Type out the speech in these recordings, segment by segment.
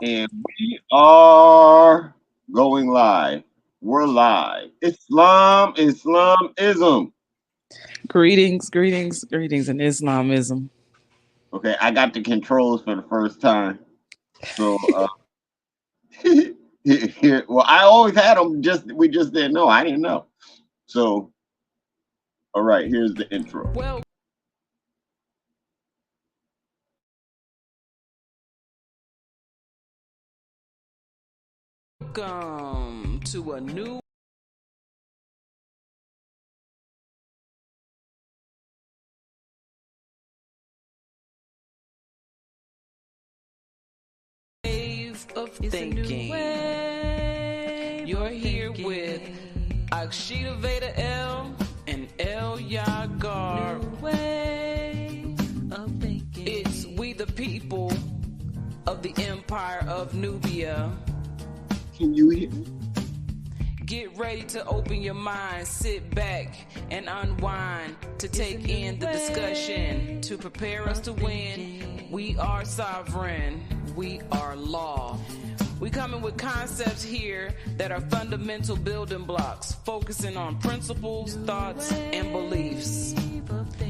And we are going live. We're live. Islamism. Greetings in Islamism. Okay, I got the controls for the first time. So here, well, I always had them. Just we just didn't know. I didn't know. So all right, here's the intro. Welcome to a new wave of thinking. You're here with Akshita Veda L and El Yagar. It's we the people of the Empire of Nubia. Can you hear? Get ready to open your mind, sit back and unwind to take in the discussion, to prepare us to win. We are sovereign, we are law. We coming with concepts here that are fundamental building blocks, focusing on principles, thoughts, and beliefs.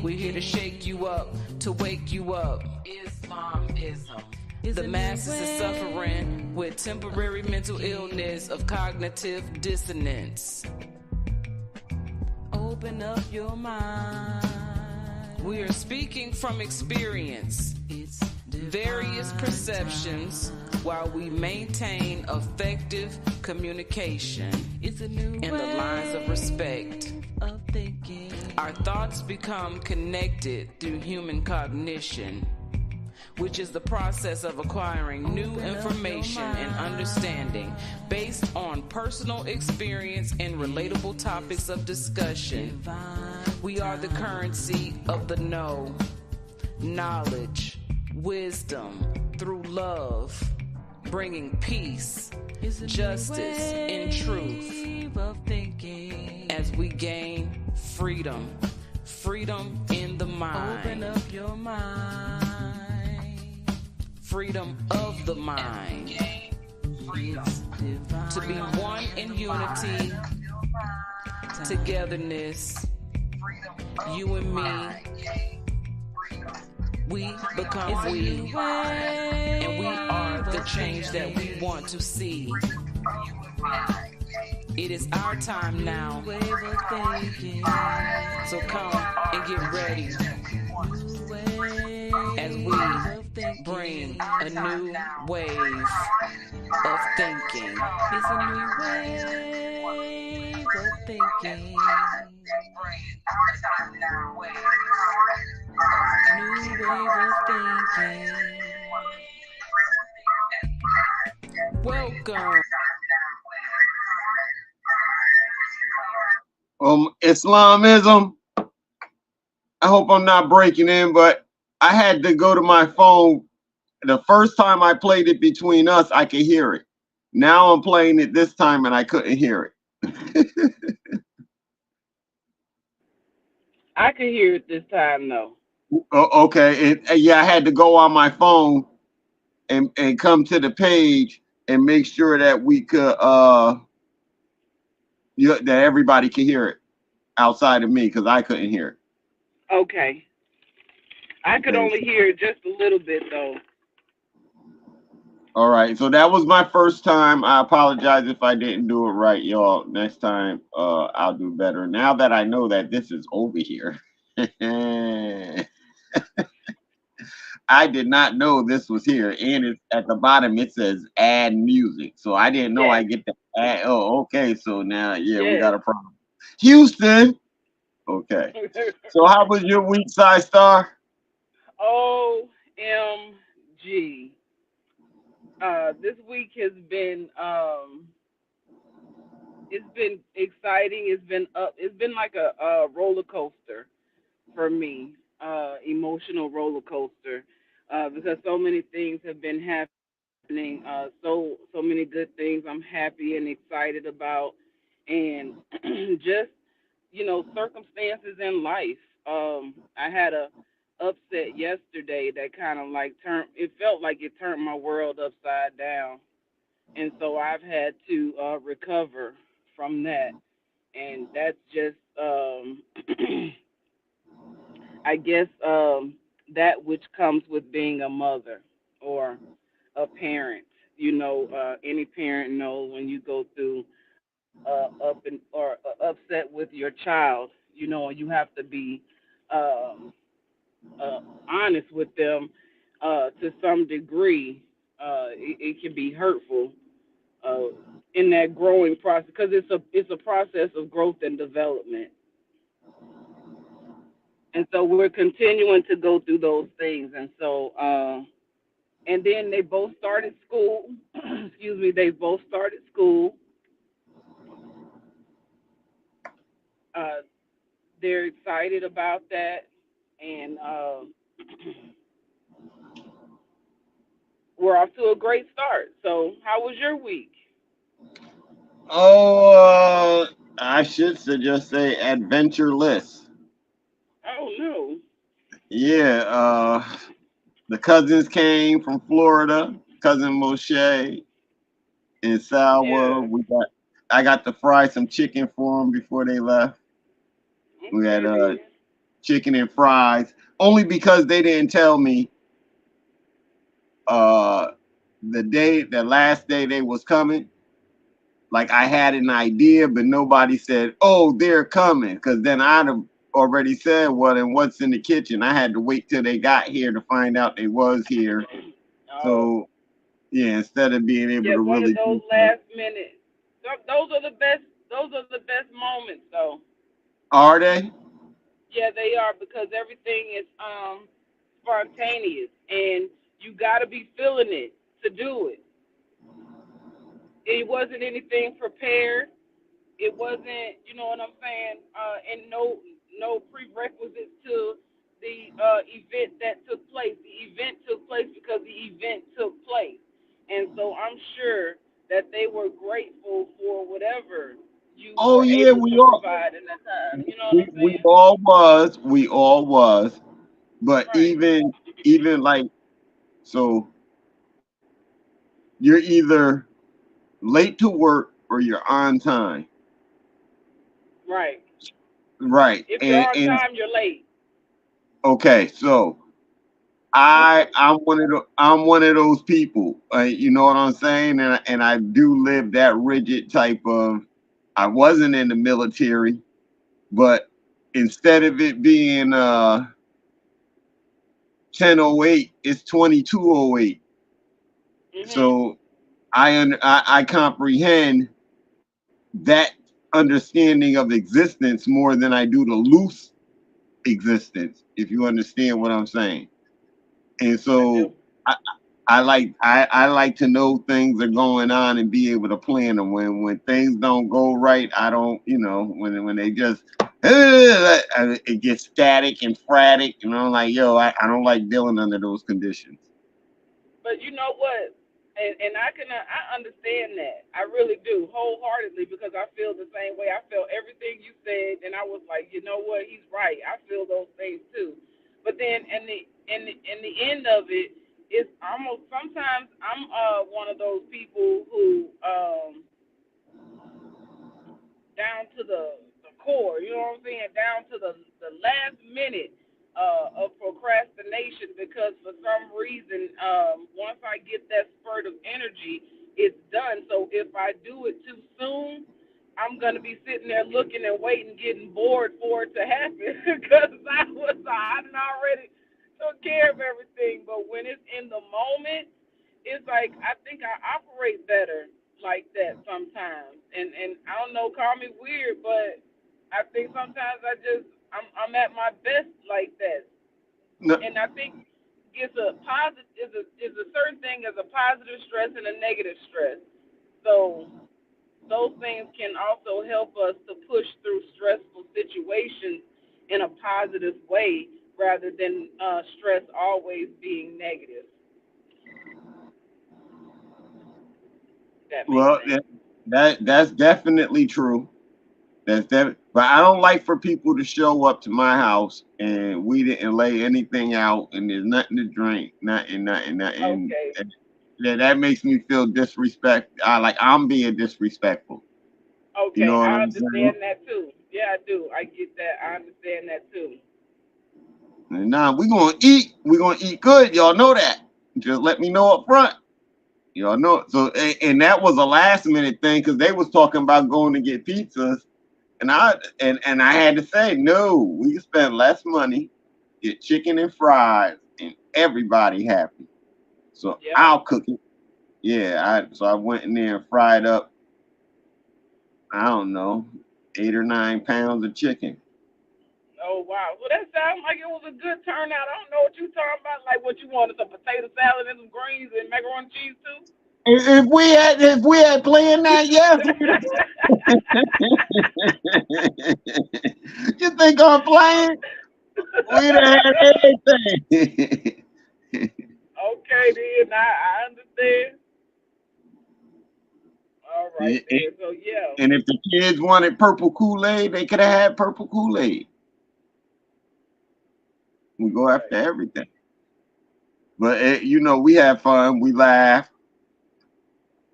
We're here to shake you up, to wake you up. Islamism. The masses is suffering with temporary mental illness of cognitive dissonance. Open up your mind. We are speaking from experience, various perceptions, while we maintain effective communication in the lines of respect. Our thoughts become connected through human cognition, which is the process of acquiring new information and understanding based on personal experience and relatable topics of discussion. We are the currency of the know, knowledge, wisdom through love, bringing peace, justice, and truth as we gain freedom. Freedom in the mind. Open up your mind. Freedom of the mind. To be one in unity, togetherness, you and me. We become we, and we are the change that we want to see. It is our time now, so come and get ready as we bring a new wave of thinking. It's a new wave of thinking. New wave of thinking. Welcome. Islamism. I hope I'm not breaking in, but I had to go to my phone. The first time I played it between us, I could hear it. Now I'm playing it this time and I couldn't hear it. I could hear it this time though. Okay, yeah, I had to go on my phone and come to the page and make sure that we could that everybody could hear it outside of me because I couldn't hear it. Okay. I could Okay, only so, hear it just a little bit though. all right, so that was my first time. I apologize if I didn't do it right, y'all. Next time, I'll do better. Now that I know that this is over here, I did not know this was here, and it's at the bottom. It says add music, so I didn't know I Yes. get to add. Oh, okay. So now, yeah, we Yes. got a problem. Houston. Okay. So how was your week, Side Star? OMG. This week has been it's been exciting. It's been up. It's been like a roller coaster for me. Emotional roller coaster. Because so many things have been happening. So many good things I'm happy and excited about, and just circumstances in life. I had upset yesterday that kind of like turned. It felt like it turned my world upside down, and so I've had to recover from that, and that's just I guess that which comes with being a mother or a parent. Any parent knows when you go through up and or upset with your child, and you have to be um, honest with them to some degree. It can be hurtful uh, in that growing process because it's a process of growth and development, and so we're continuing to go through those things, and so. And then they both started school. Excuse me, they both started school. Uh, they're excited about that, and we're off to a great start. So, how was your week? Oh, I should just say adventureless. Oh no. Yeah, the cousins came from Florida, cousin Moshe and Salwa. Yeah. I got to fry some chicken for them before they left. We had Okay then. chicken and fries, only because they didn't tell me uh the last day they was coming. Like I had an idea, but nobody said, "Oh, they're coming," because then I'd have already said, "Well, then what's in the kitchen?" I had to wait till they got here to find out they was here. Oh, So yeah, instead of being able yeah. to One of really those do that. last minute. Those are the best. Those are the best moments, though. Are they? Yeah, they are because everything is spontaneous, and you got to be feeling it to do it. It wasn't anything prepared. It wasn't, you know what I'm saying, and no prerequisites to the event that took place. The event took place because the event took place, and so I'm sure that they were grateful for whatever you Oh were yeah, able to provide in that time. You know what I'm we saying? all was, we all was. But Right, even like so, you're either late to work or you're on time. right. Right. If you're on And time, you're late. okay, so I'm one of those people. You know what I'm saying? And I do live that rigid type of. I wasn't in the military, but instead of it being 10:08, it's 22:08. Mhm. So I comprehend that understanding of existence more than I do the loose existence. If you understand what I'm saying. And I do. so I like to know things are going on and be able to plan them. When things don't go right, I don't, when they just it gets static and frantic, and I'm like, yo, I don't like dealing under those conditions. But you know what? And I understand that. I really do wholeheartedly because I feel the same way. I felt everything you said, and I was like, you know what? He's right. I feel those things too. But then in the end of it, it's almost sometimes I'm one of those people who down to the core. You know what I'm saying? Down to the last minute of procrastination because for some reason, once I get that spurt of energy, it's done. So if I do it too soon, I'm gonna be sitting there looking and waiting, getting bored for it to happen because I done already took care of everything. But when it's in the moment, it's like I think I operate better like that sometimes. And I don't know, call me weird, but I think sometimes I'm at my best like that. No, And I think it's a positive is a certain thing as a positive stress and a negative stress. So those things can also help us to push through stressful situations in a positive way rather than stress always being negative. If that makes well, sense. that's definitely true. That's that. But I don't like for people to show up to my house and we didn't lay anything out and there's nothing to drink, nothing. Okay. That makes me feel disrespect. I'm being disrespectful. You Okay. know what I I'm saying? understand that too. Yeah, I do. I get that. I understand that too. And now we gonna eat. We gonna eat good. Y'all know that. Just let me know up front. Y'all know. So and that was a last minute thing because they was talking about going to get pizzas, and I had to say no. We can spend less money, get chicken and fries, and everybody happy. So Yeah. I'll cook it. Yeah. So I went in there and fried up. I don't know, 8 or 9 pounds of chicken. Oh wow. Well, that sounds like it was a good turnout. I don't know what you talking about. Like what you wanted, some potato salad and some greens and macaroni and cheese too. If we had planned that, yes. You think I'm playing? We'd have had everything. Okay then. I understand. All right Yeah, then. So yeah. and if the kids wanted purple Kool-Aid, they could have had purple Kool-Aid. We go after Right. everything. But we had fun. We laughed.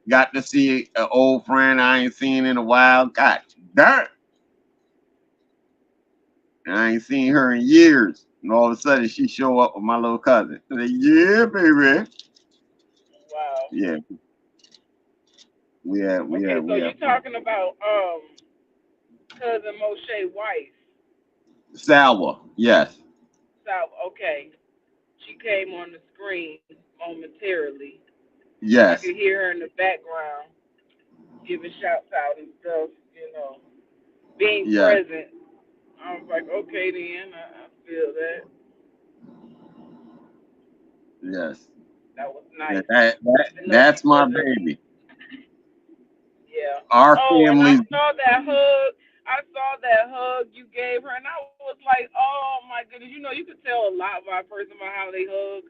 Got to see an old friend I ain't seen in a while. God darn, I ain't seen her in years. And all of a sudden, she show up with my little cousin. I say, yeah, baby. Wow. Yeah, we had, we Okay. had, So we you had fun. talking about cousin Moshe wife? Sour, yes, So okay. She came on the screen momentarily. I could yes, hear her in the background giving shouts out and stuff, being yes, present. I was like, okay then, I feel that. yes. That was Yeah, nice. Even though she that's my wasn't, baby. yeah. Our Oh, and I families. saw that hug. I saw that hug you gave her, and I was like, oh my goodness. You could tell a lot by a person by how they hug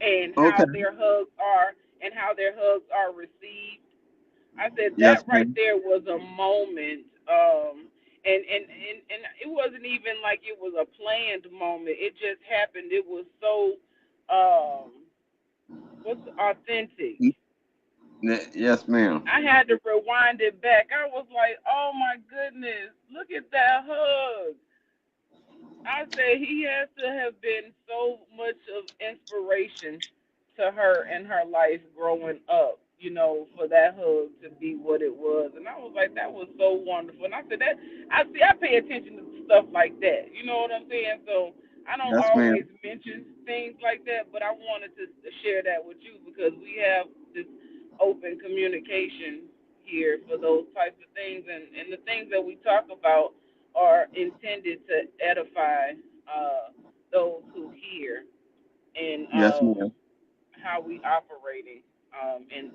and Okay. how their hugs are received. I said Yes, that right ma'am. there was a moment, and it wasn't even like it was a planned moment. It just happened. It was so, what's authentic. Yes, ma'am. I had to rewind it back. I was like, oh my goodness, look at that hug. I said he has to have been so much of inspiration to her in her life growing up, for that hug to be what it was. And I was like, that was so wonderful. And I said that I pay attention to stuff like that. You know what I'm saying? So I don't Yes, ma'am. always mention things like that, but I wanted to share that with you because we have this open communication here for those types of things, and the things that we talk about are intended to edify those who hear, and Yes, ma'am. how we operating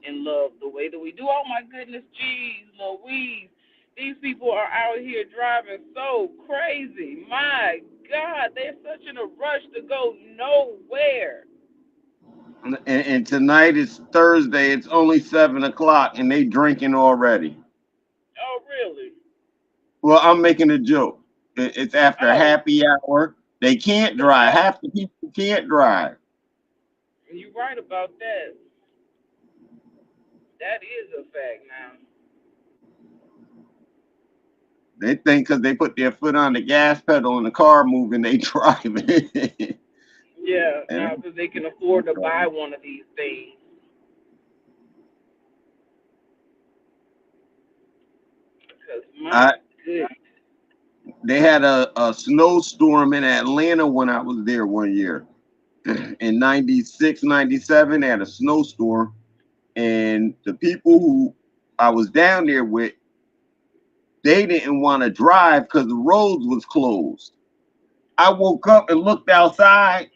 in love the way that we do. Oh my goodness, geez, Louise, these people are out here driving so crazy. My God, they're such in a rush to go nowhere. And tonight is Thursday. It's only 7 o'clock, and they drinking already. Oh really? Well, I'm making a joke. It's after Oh, happy hour. They can't drive. Half the people can't drive. you're right about that. That is a fact now. They think because they put their foot on the gas pedal and the car moving, they driving. Yeah, And now because they can afford to buy one of these things. Because I my goodness. they had a snowstorm in Atlanta when I was there one year. In 96, 97, they had a snowstorm. And the people who I was down there with, they didn't want to drive because the roads was closed. I woke up and looked outside,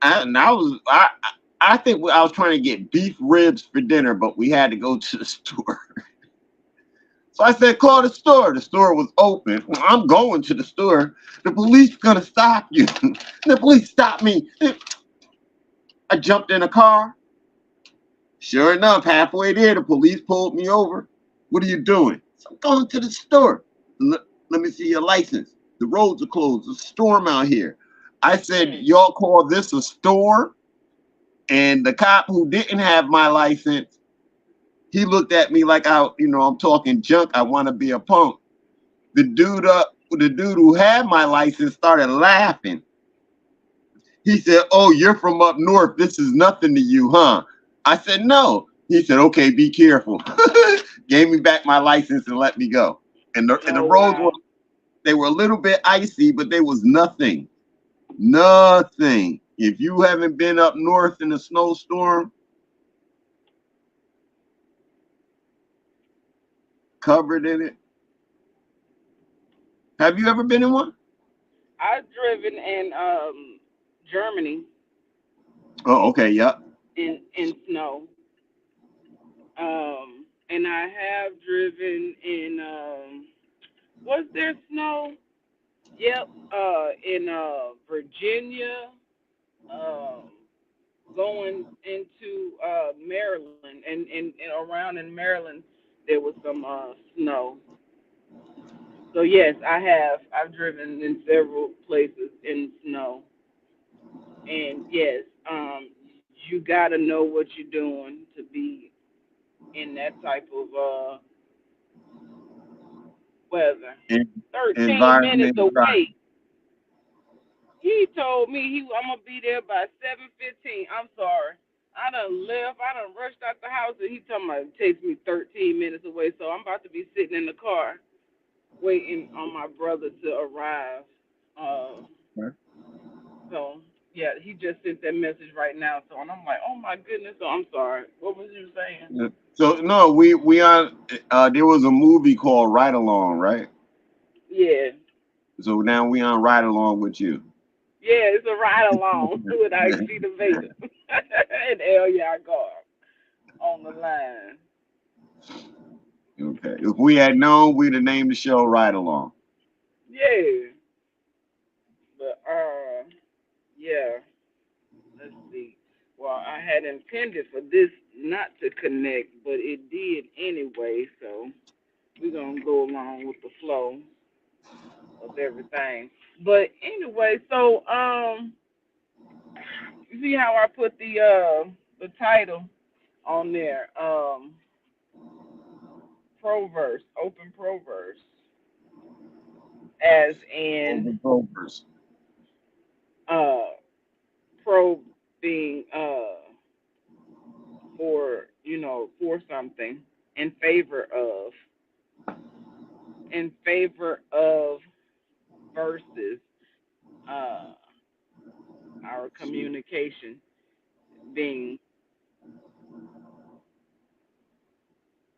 and I think I was trying to get beef ribs for dinner, but we had to go to the store. So I said, call the store. The store was open. Well, I'm going to the store. The police gonna stop you. The police stopped me. I jumped in a car. Sure enough, halfway there, the police pulled me over. What are you doing? So I'm going to the store. Let me see your license. The roads are closed. There's a storm out here. I said, Mm. y'all call this a store? And the cop who didn't have my license, he looked at me like I'm talking junk. I want to be a punk. The dude who had my license started laughing. He said, "Oh, you're from up north. This is nothing to you, huh?" I said, "No." He said, "Okay, be careful." Gave me back my license and let me go. And the Oh roads wow. were a little bit icy, but they was nothing. Nothing. If you haven't been up north in a snowstorm, covered in it. Have you ever been in one? I've driven in Germany Oh, okay, yep. in snow. And I have driven in was there snow? Yep. In Virginia, um, going into Maryland, and around in Maryland, there was some snow. So yes, I have. I've driven in several places in snow, and yes, you got to know what you're doing to be in that type of weather. En- 13 minutes Environment away. driving. He told me I'm gonna be there by 7:15. I'm sorry. I done left. I done rushed out the house, and he told me it takes me 13 minutes away. So I'm about to be sitting in the car waiting on my brother to arrive. Uh, so yeah, he just sent that message right now. So and I'm like, oh my goodness. So I'm sorry. What was you saying? Yeah. So no, we on. There was a movie called Ride Along, right? Yeah, So now we on Ride Along with you. yeah. It's a ride along with Ike the Vader and El Yagar on the line. Okay. If we had known, we'd have named the show Ride Along. Yeah, but yeah. Let's see. Well, I had intended for this not to connect, but it did anyway. So we're gonna go along with the flow of everything. But anyway, so you see how I put the title on there? Proverse, open proverse, as in Over Rovers. uh pro being for for something in favor of in favor of versus uh, our communication being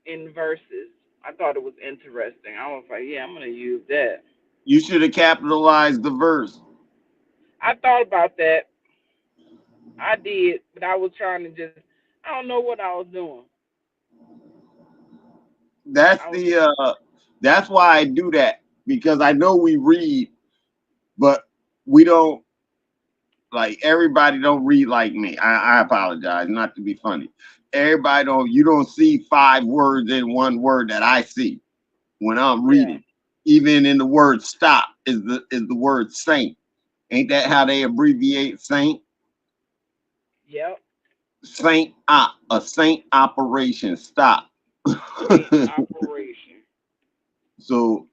in verses. I thought it was interesting. I was like, yeah, I'm gonna use that. You should have capitalized the verse. I thought about that. I did, but I was trying to just. I don't know what I was doing. That's I was. the that's why I do that because I know we read, but we don't like everybody don't read like me. I apologize, not to be funny. Everybody don't you don't see 5 words in one word that I see when I'm Yeah. reading. Even in the word stop is the word saint. Ain't that how they abbreviate saint? Yep. A saint operation stop. Saint operation. So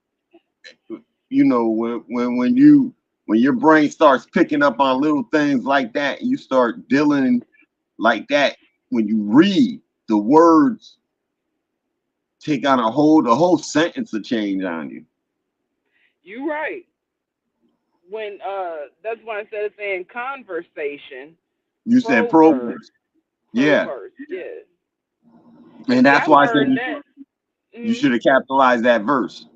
when your brain starts picking up on little things like that, you start dealing like that. When you read, the words take on the whole sentence will change on you. You right. When that's why instead of saying conversation, You said proverb, proverbs, yeah, proverse. Yeah. And and see, that's I why I said learned that. you Mhm. should have capitalized that verse.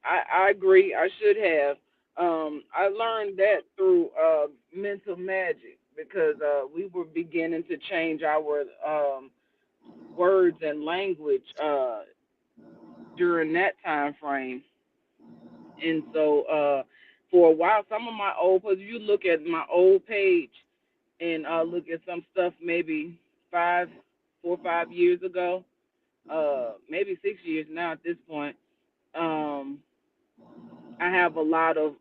I agree. I should have. I learned that through mental magic because we were beginning to change our words and language during that time frame. And so for a while, some of my old, because you look at my old page and look at some stuff maybe 4 or 5 years ago, maybe 6 years now at this point. Um, I have a lot of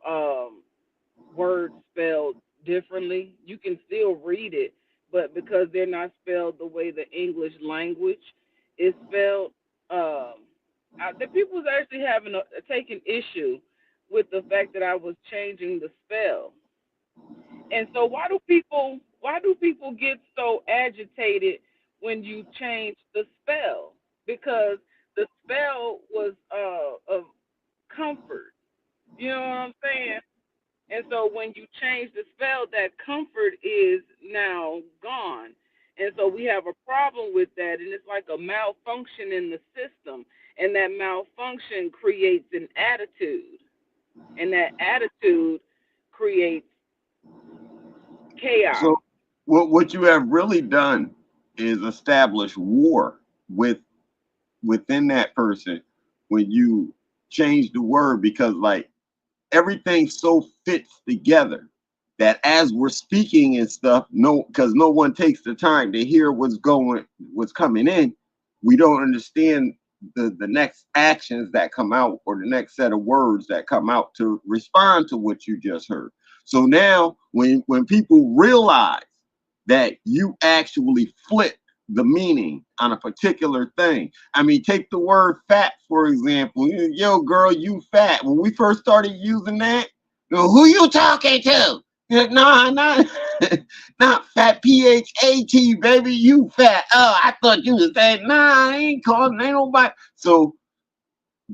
words spelled differently. You can still read it, but because they're not spelled the way the English language is spelled, the people was actually taking issue with the fact that I was changing the spell. And so why do people get so agitated when you change the spell? Because the spell was of comfort. You know what I'm saying? And so when you change the spell, that comfort is now gone. And so we have a problem with that, and it's like a malfunction in the system. And that malfunction creates an attitude, and that attitude creates chaos. So what you have really done is establish war with within that person when you change the word, because like everything so fits together that as we're speaking and stuff, no, because no one takes the time to hear what's coming in, we don't understand the next actions that come out or the next set of words that come out to respond to what you just heard. So now when people realize that you actually flip the meaning on a particular thing. I mean, take the word fat, for example. Yo, girl, you fat. When we first started using that, who you talking to? Nah, not, not fat, PHAT, baby, you fat. Oh, I thought you was fat. Nah, I ain't calling, ain't nobody. So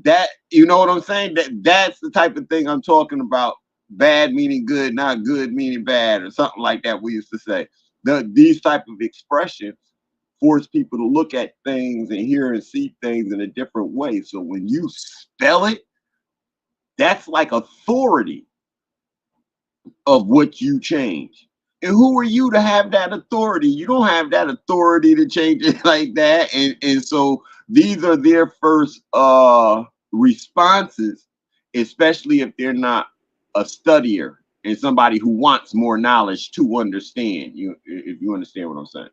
that, you know what I'm saying? That's the type of thing I'm talking about. Bad meaning good, not good meaning bad, or something like that we used to say. These type of expressions force people to look at things and hear and see things in a different way. So when you spell it, that's like authority of what you change. And who are you to have that authority? You don't have that authority to change it like that. And so these are their first responses, especially if they're not a studier and somebody who wants more knowledge to understand. You if you understand what I'm saying.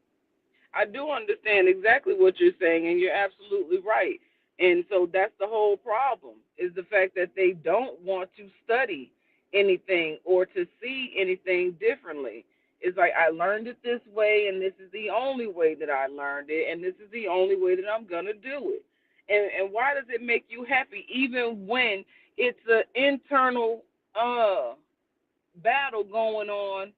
I do understand exactly what you're saying, and you're absolutely right. And so that's the whole problem is the fact that they don't want to study anything or to see anything differently. It's like I learned it this way, and this is the only way that I learned it, and this is the only way that I'm gonna do it. And why does it make you happy, even when it's an internal battle going on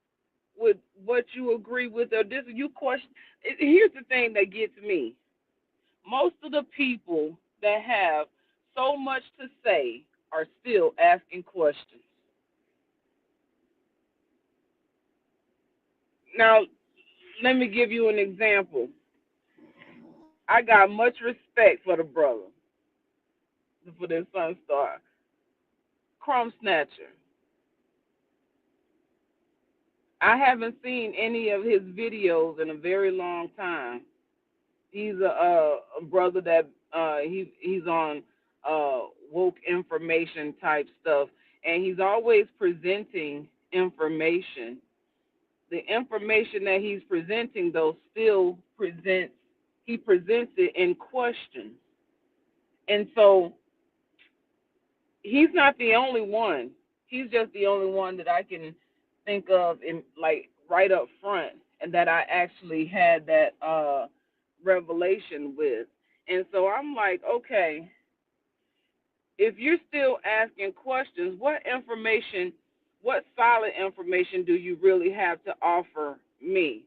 with what you agree with or this you question. Here's the thing that gets me: most of the people that have so much to say are still asking questions. Now, let me give you an example. I got much respect for the brother, for this Sun Star Crumb Snatcher. I haven't seen any of his videos in a very long time. He's a brother that he's on woke information type stuff, and he's always presenting information. The information that he's presenting, though, still presents he presents it in questions, and so he's not the only one. He's just the only one that I can think of in like right up front, and that I actually had that revelation with. And so I'm like, okay, if you're still asking questions, what solid information do you really have to offer me?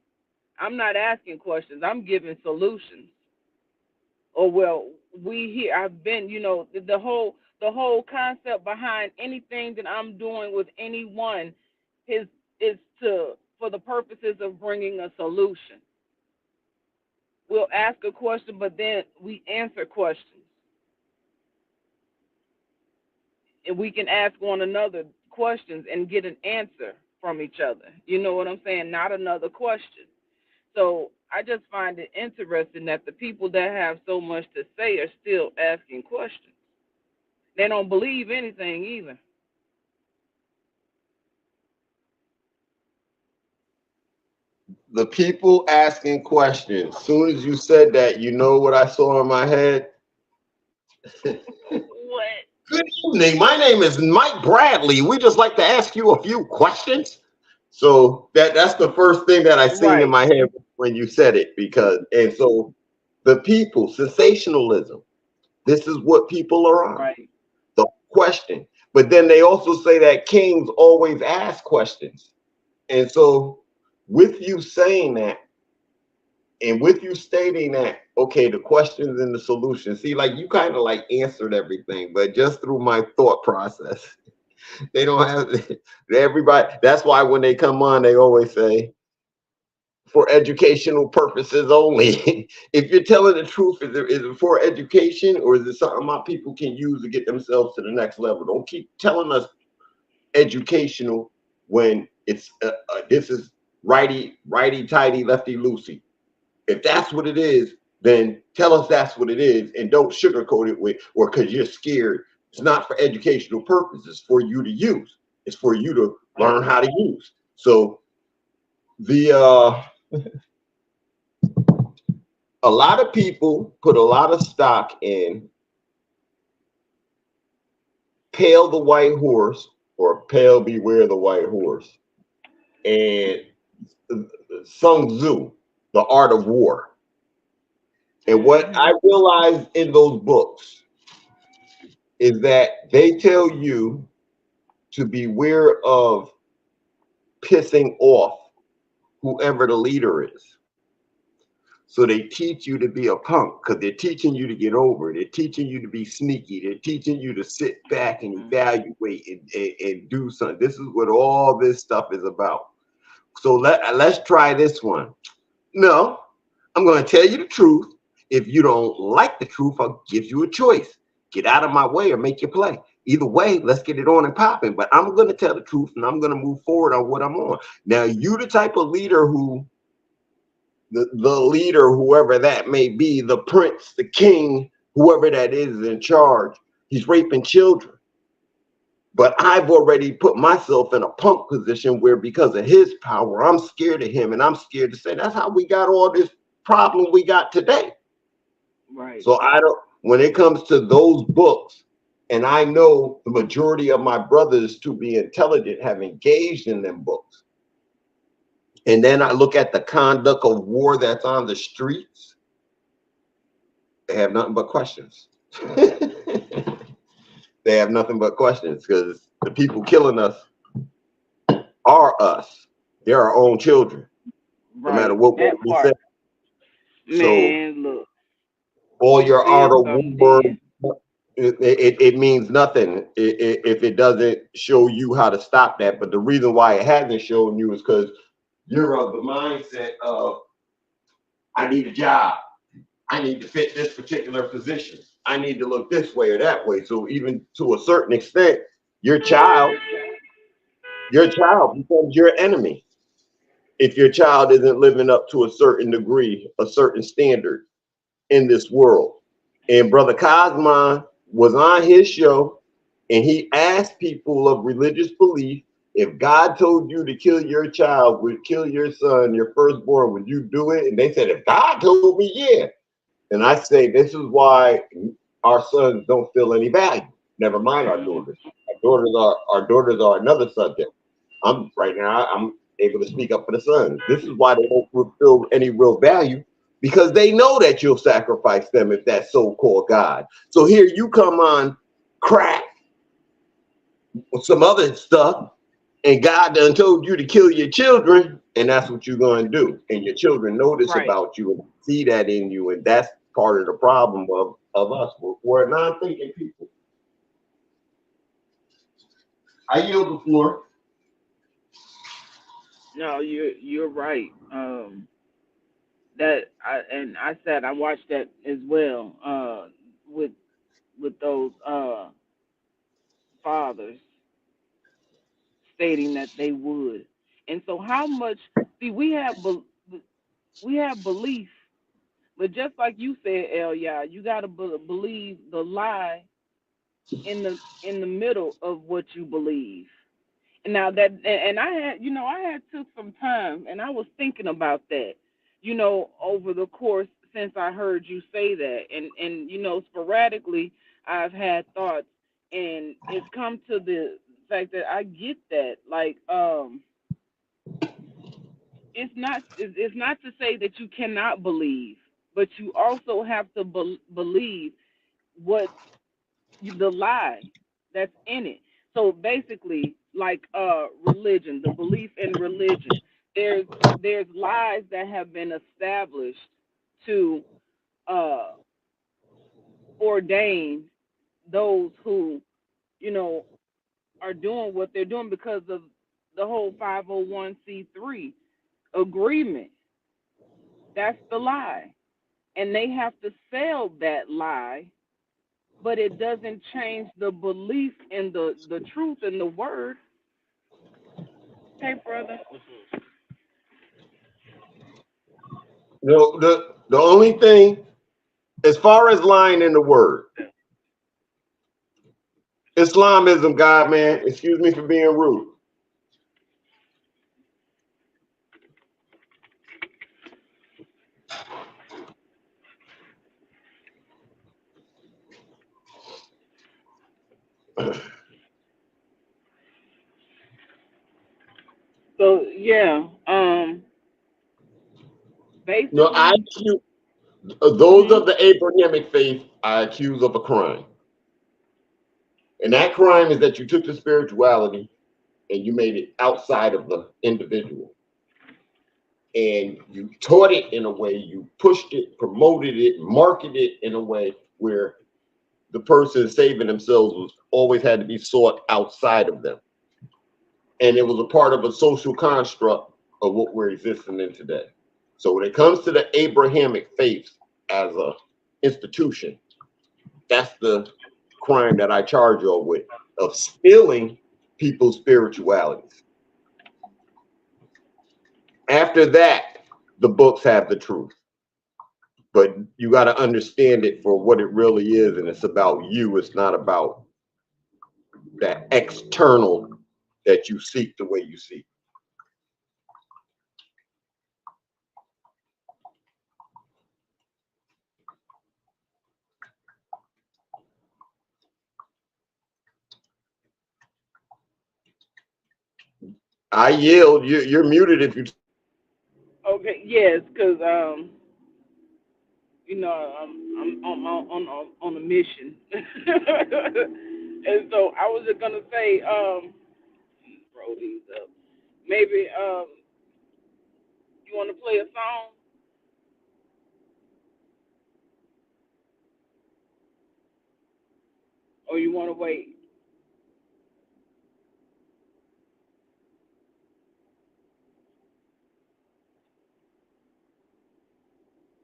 I'm not asking questions. I'm giving solutions. Or well, we here. I've been, the whole concept behind anything that I'm doing with anyone is to for the purposes of bringing a solution. We'll ask a question, but then we answer questions, and we can ask one another questions and get an answer from each other. You know what I'm saying? Not another question. So I just find it interesting that the people that have so much to say are still asking questions. They don't believe anything either. The people asking questions. Soon as you said that, you know what I saw in my head? What? Good evening. My name is Mike Bradley. We just like to ask you a few questions. So that's the first thing that I seen in Right. my head when you said it. Because and so the people, sensationalism. This is what people are on. Right. The question. But then they also say that kings always ask questions. And so with you saying that, and with you stating that, okay, the questions and the solutions, see, like you kind of like answered everything, but just through my thought process. They don't have everybody. That's why when they come on, they always say for educational purposes only. If you're telling the truth, is it for education or is it something my people can use to get themselves to the next level? Don't keep telling us educational when it's this is righty tighty, lefty loosey. If that's what it is, then tell us that's what it is and don't sugarcoat it with or because you're scared. It's not for educational purposes. It's for you to use. It's for you to Right. learn how to use. So the a lot of people put a lot of stock in Pale the White Horse or Pale Beware the White Horse and Sun Tzu, The Art of War. And what Mhm. I realized in those books is that they tell you to beware of pissing off whoever the leader is. So they teach you to be a punk because they're teaching you to get over it. They're teaching you to be sneaky. They're teaching you to sit back and Mhm. evaluate and do something. This is what all this stuff is about. So let's try this one. No, I'm going to tell you the truth. If you don't like the truth, I'll give you a choice. Get out of my way or make your play. Either way, let's get it on and popping. But I'm going to tell the truth and I'm going to move forward on what I'm on. Now, you the type of leader who, the leader, whoever that may be, the prince, the king, whoever that is in charge, he's raping children. But I've already put myself in a punk position where because of his power, I'm scared of him and I'm scared to say that's how we got all this problem we got today. Right. So I don't when it comes to those books, and I know the majority of my brothers to be intelligent have engaged in them books. And then I look at the conduct of war that's on the streets, they have nothing but questions. They have nothing but questions because the people killing us are us. They're our own children, no matter Right. what That we say. part. So Man, look, all you your said art of something war, then. it means nothing if it doesn't show you how to stop that. But the reason why it hasn't shown you is because you're of the mindset of I need a job. I need to fit this particular position. I need to look this way or that way. So even to a certain extent, your child, your child becomes your enemy if your child isn't living up to a certain degree, a certain standard in this world. And Brother Cosman was on his show and he asked people of religious belief, if God told you to kill your child, would kill your son, your firstborn, would you do it? And they said, if God told me, yeah. And I say, this is why our sons don't feel any value. Never mind our Mhm. daughters. Our daughters are another subject. I'm right now. I'm able to speak up for the sons. This is why they don't feel any real value because they know that you'll sacrifice them if that so-called God. So here you come on crack or some other stuff, and God done told you to kill your children, and that's what you're going to do. And your children know this Right. about you and see that in you, and that's part of the problem of us. We're non-thinking people. I yield the floor. No, you're right. That I said I watched that as well. With those fathers stating that they would. And so how much see we have belief, but just like you said, yeah, you got to believe the lie in the middle of what you believe. Now that, and I had, I had took some time, and I was thinking about that, over the course since I heard you say that, and sporadically I've had thoughts, and it's come to the fact that I get that, like, it's not to say that you cannot believe, but you also have to believe what the lie that's in it. So basically, like religion, the belief in religion, there's lies that have been established to uh, ordain those who you know are doing what they're doing because of the whole 501c3 agreement. That's the lie, and they have to sell that lie, but it doesn't change the belief in the truth in the word. Hey, brother. The only thing, as far as lying in the word, Islamism, God, man, excuse me for being rude. So yeah, No, basically. those Mhm. of the Abrahamic faith I accuse of a crime. And that crime is that you took the spirituality and you made it outside of the individual. And you taught it in a way, you pushed it, promoted it, marketed it in a way where the person saving themselves was always had to be sought outside of them. And it was a part of a social construct of what we're existing in today. So when it comes to the Abrahamic faith as a institution, that's the crime that I charge you with, of stealing people's spiritualities. After that, the books have the truth. But you got to understand it for what it really is, and it's about you. It's not about that external that you seek the way you seek. I yield. You're muted if you. Okay. Yes, because I'm on a mission, and so I was just gonna say roll these up. Maybe you want to play a song, or you want to wait?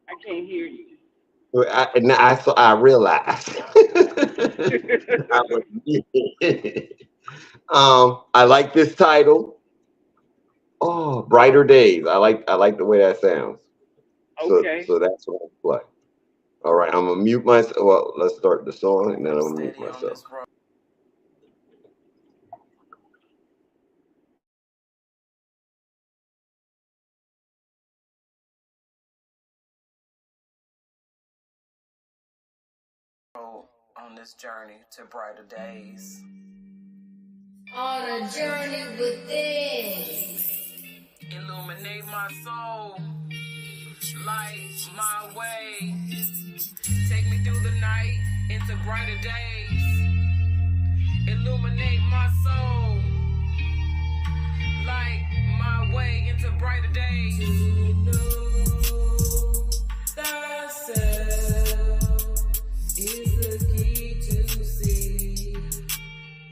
I can't hear you. I realized. I was muted. I like this title. Oh, Brighter Days. I like the way that sounds. Okay. So that's what I play. All right, I'm gonna mute myself. Well, let's start the song and then I'm gonna mute myself. On this journey to brighter days. On a journey within. Illuminate my soul. Light my way. Take me through the night into brighter days. Illuminate my soul. Light my way into brighter days. To know thyself is the key to see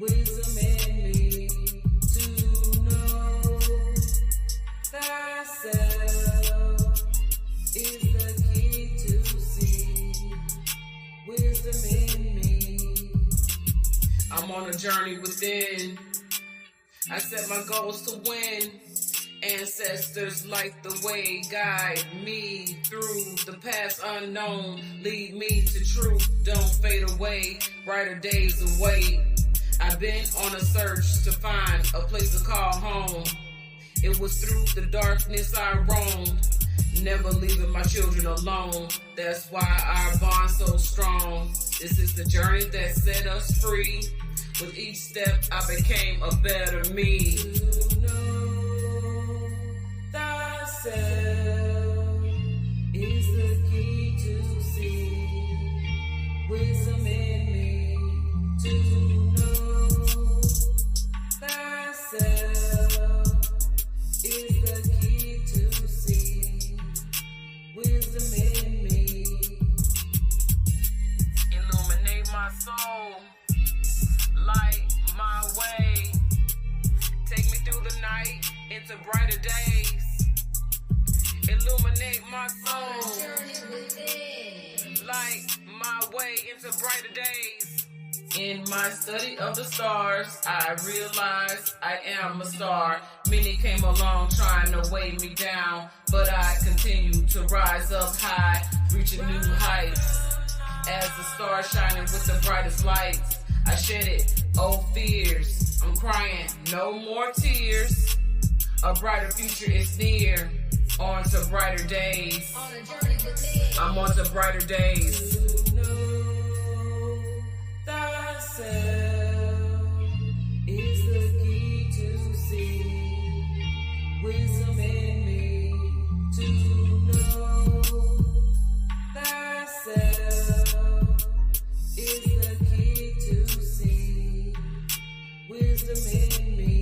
wisdom in me. To know thyself is the key to see wisdom in me. I'm on a journey within. I set my goals to win. Ancestors light the way, guide me through the past unknown. Lead me to truth, don't fade away. Brighter days await. I've been on a search to find a place to call home. It was through the darkness I roamed, never leaving my children alone. That's why our bond's so strong. This is the journey that set us free. With each step, I became a better me. To know thyself is the key to see wisdom in me. To know thyself is the key to see wisdom in me. Illuminate my soul, light my way, take me through the night into brighter days. Illuminate my soul, light my way into brighter days. In my study of the stars, I realized I am a star. Many came along trying to weigh me down, but I continue to rise up high, reaching new heights. As the stars shining with the brightest lights, I shed it, oh fears. I'm crying, no more tears. A brighter future is near. On to brighter days. I'm on to brighter days. To know thyself is the key to see wisdom in me. To know thyself is the key to see wisdom in me.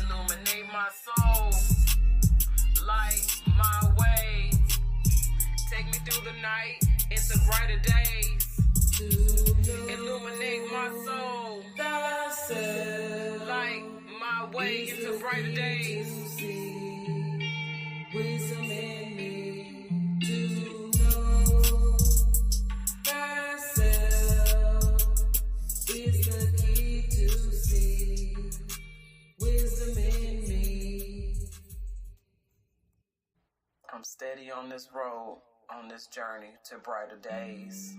Illuminate my soul, light my way, take me through the night into brighter days. Illuminate my soul, light my way into brighter days. Wisdom in me. To know thyself is the key to see wisdom in me. I'm steady on this road, on this journey to brighter days.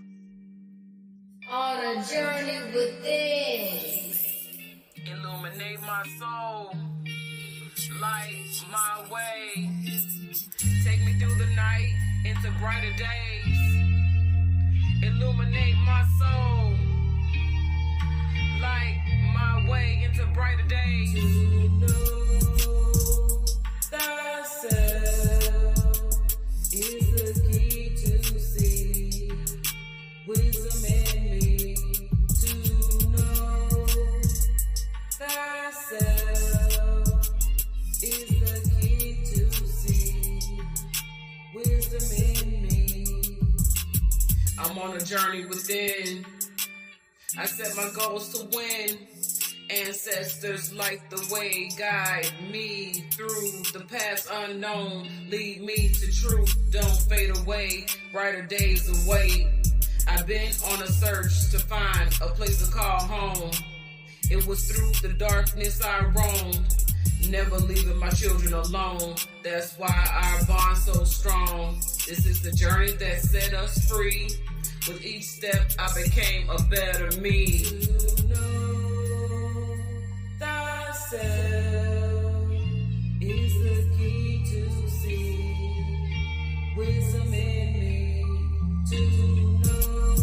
On a journey within. Illuminate my soul, light my way, take me through the night into brighter days. Illuminate my soul, light my way into brighter days. To know thyself is the key to see wisdom in me. To know thyself is the key to see wisdom in me. I'm on a journey within. I set my goals to win. Ancestors light the way, guide me through the past unknown. Lead me to truth, don't fade away. Brighter days await. I've been on a search to find a place to call home. It was through the darkness I roamed, never leaving my children alone. That's why our bond's so strong. This is the journey that set us free. With each step, I became a better me. To know thyself is the key to see wisdom in me. To know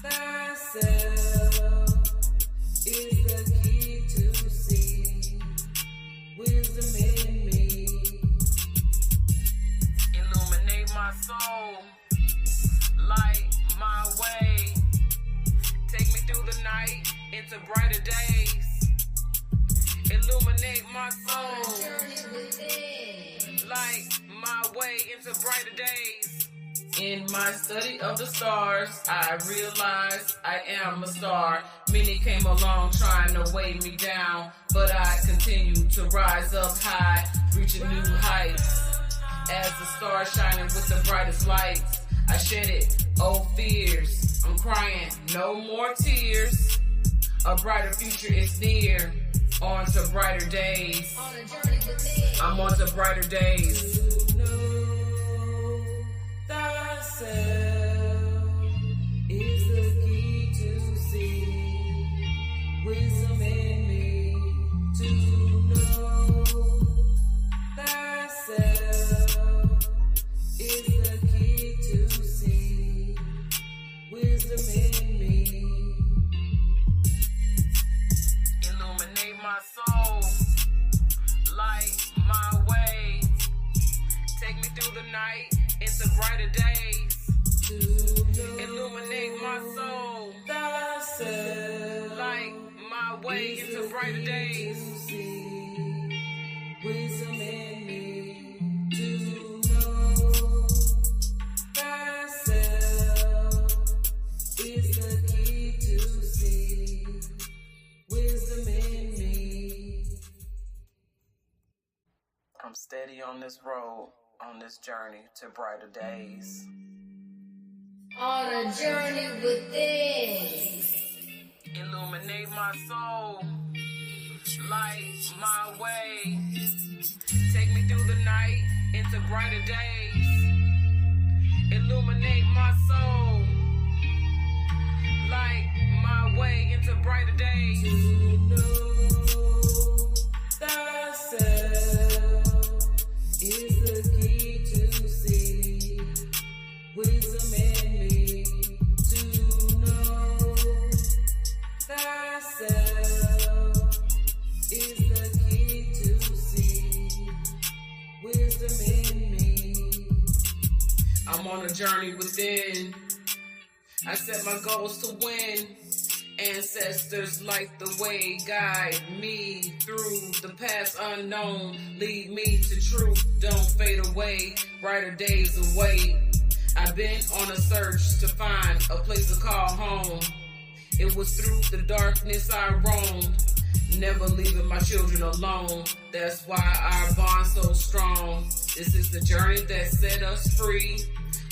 thyself is the key to see wisdom in me. Illuminate my soul, light my way, take me through the night into brighter days. Illuminate my soul, light my way into brighter days. In my study of the stars, I realized I am a star. Many came along trying to weigh me down, but I continue to rise up high, reaching new heights. As the stars shining with the brightest lights, I shed it, oh fears. I'm crying, no more tears. A brighter future is near. On to brighter days. I'm on to brighter days. To know thyself is the Take me through the night into brighter days. Illuminate my soul. Light my way into brighter days. Wisdom in me to know thyself is the key to see. Wisdom in me. I'm steady on this road, on this journey to brighter days. On a journey within. Illuminate my soul. Light my way. Take me through the night into brighter days. Illuminate my soul. Light my way into brighter days. To know thyself is the key to see. Wisdom in me to know thyself is the key to see. Wisdom in me. I'm on a journey within. I set my goals to win. Ancestors light the way, guide me through the past unknown. Lead me to truth, don't fade away. Brighter days await. I've been on a search to find a place to call home. It was through the darkness I roamed, never leaving my children alone. That's why our bond's so strong. This is the journey that set us free.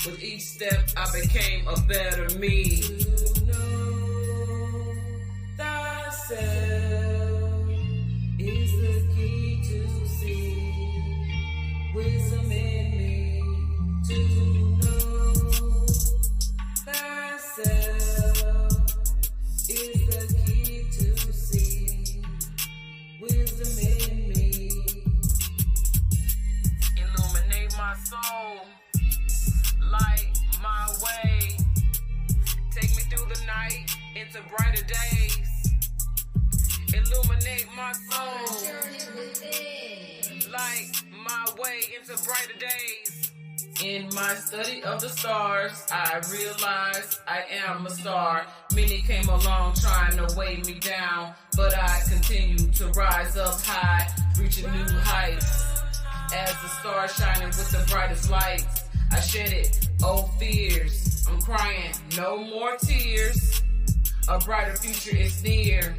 With each step, I became a better me. To know thyself is the key to see. Wisdom in me to know thyself is the key to see. Wisdom in me. Illuminate my soul. Light my way. Take me through the night into brighter days. Illuminate my soul. Light my way into brighter days. In my study of the stars, I realized I am a star. Many came along trying to weigh me down, but I continue to rise up high, reaching new heights. As the stars shining with the brightest lights, I shed it, old fears. I'm crying, no more tears. A brighter future is near.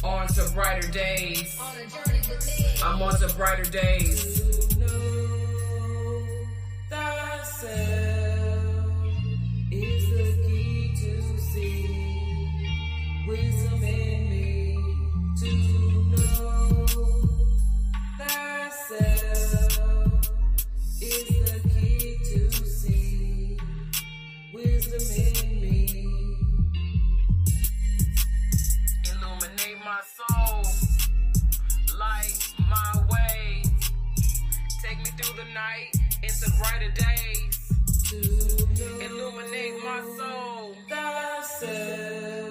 On to brighter days. I'm on to brighter days. To know thyself is the key to see. Wisdom in me to know thyself is the key to see. Wisdom in me. Illuminate my soul. Light my way. Take me through the night into brighter days. Illuminate my soul.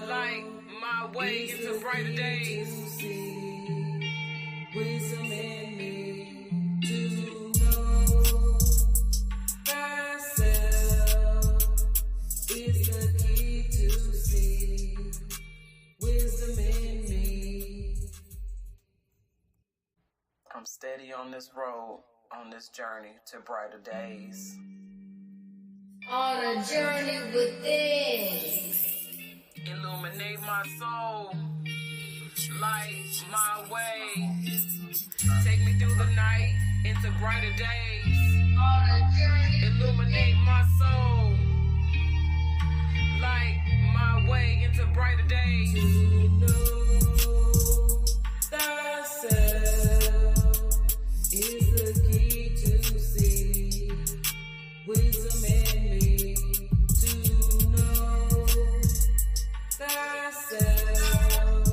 Light my way into brighter days. Wisdom in me to know thyself is the key to see. Wisdom in me. I'm steady on this road, on this journey to brighter days. On a journey within. Illuminate my soul. Light my way. Take me through the night into brighter days. On a journey Illuminate my soul. Light my way into brighter days. To know thyself is the key to see. Wisdom in me to know thyself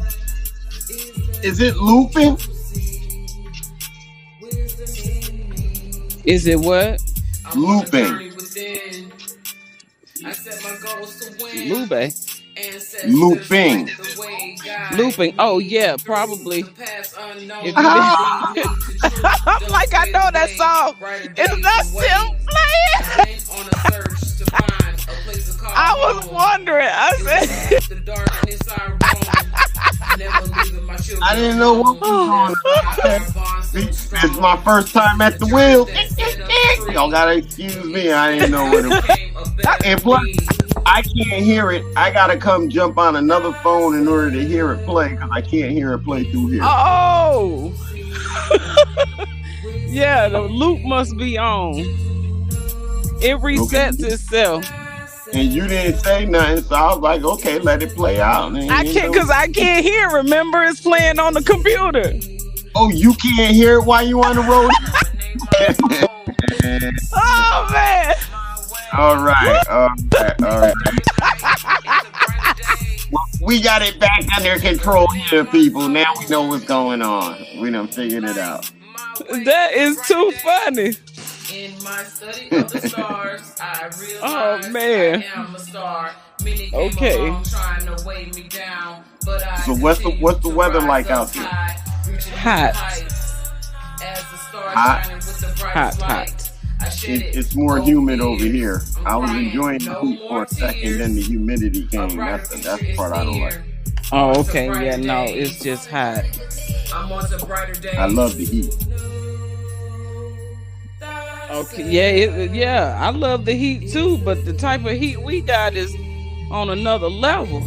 Is it looping? Is it what? Looping. I set my goals to win. Looping. Looping. Oh yeah, probably. Ah. I'm like, I know that song. It's not Tim I didn't know what was going on. Okay. This is my first time at the wheel. Y'all gotta excuse me. I didn't know what it was. And plus, I can't hear it. I gotta come jump on another phone in order to hear it play because I can't hear it play through here. Oh, yeah, the loop must be on. It resets itself. And you didn't say nothing, so I was like, okay, let it play out. And, I can't because I can't hear. Remember, it's playing on the computer. Oh, you can't hear it while you on the road? Oh man! All right. Well, we got it back under control here, people. Now we know what's going on. We done figured it out. That is too funny. In my study of the stars, I realized Oh man. I am a star. Many came Okay. along trying to weigh me down, but I So what's the weather like out there? Hot. Hot. Hot. It's more humid over here. I was enjoying the heat for a second, then the humidity came. That's the part I don't like. Oh, okay. Yeah, no, it's just hot. I love the heat. Okay, yeah, I love the heat too, but the type of heat we got is on another level.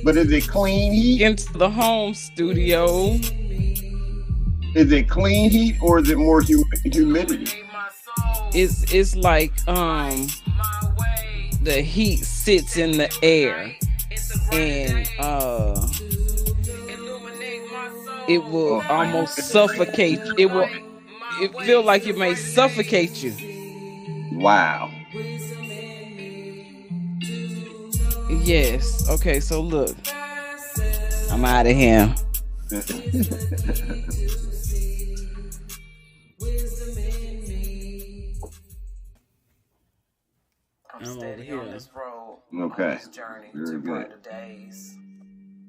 But is it clean heat? Into the home studio. Is it clean heat or is it more humidity? It's like the heat sits in the air and it will almost suffocate. It feel like it may suffocate you. Wow. Yes. Okay, so look. I'm out of here. I'm steady on this road. Okay. On this journey Very to good. brighter days.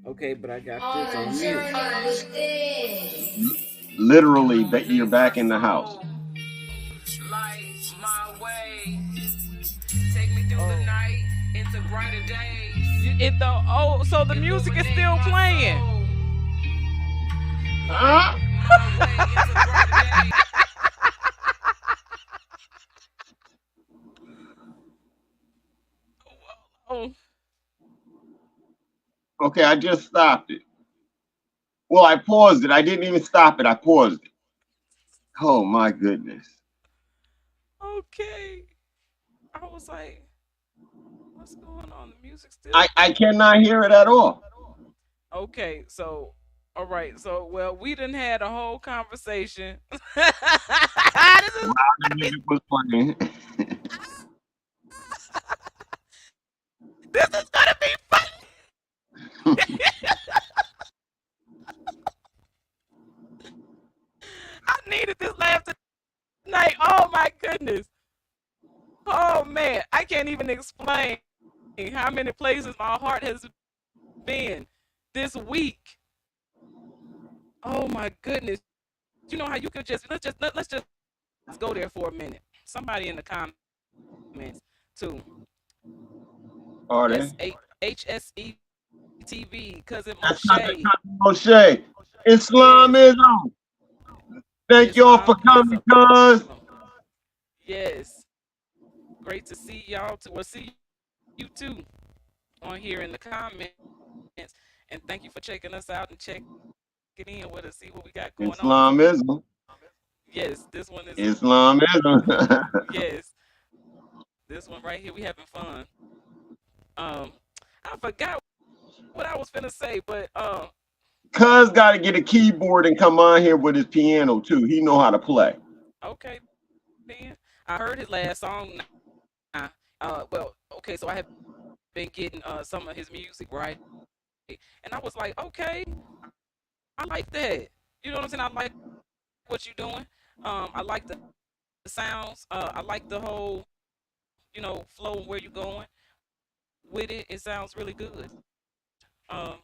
Okay, but I got On this a on mute. journey within. Literally, that you're back in the house. Light my way. Take me through the night into brighter days. So the music is still playing. Huh? Oh, Okay, I just stopped it. Well, I paused it. I didn't even stop it. I paused it. Oh my goodness. okay. I was like, what's going on? The music still. I cannot hear it at all. Okay, so all right, so well, we done had a whole conversation. This is The music was playing. gonna be funny. I needed this laugh tonight. Oh my goodness. Oh man, I can't even explain how many places my heart has been this week. Oh my goodness. You know how you could let's just go there for a minute. Somebody in the comments too. Are That's they? HSE TV, cousin That's not the Moshe. Moshe. Islamism. Thank y'all for coming, cuz. Yes. Great to see y'all too. We'll see you too on here in the comments. And thank you for checking us out and checking in with us, see what we got going on. Islamism. Yes, this one is Islamism. yes. This one right here, we having fun. I forgot what I was finna say, but Cuz got to get a keyboard and come on here with his piano too. He know how to play. okay, then I heard his last song. Well, okay, so I have been getting some of his music, right? And I was like, okay, I like that. You know what I'm saying? I like what you're doing. I like the sounds. I like the whole, flow where you're going with it. It sounds really good. Um,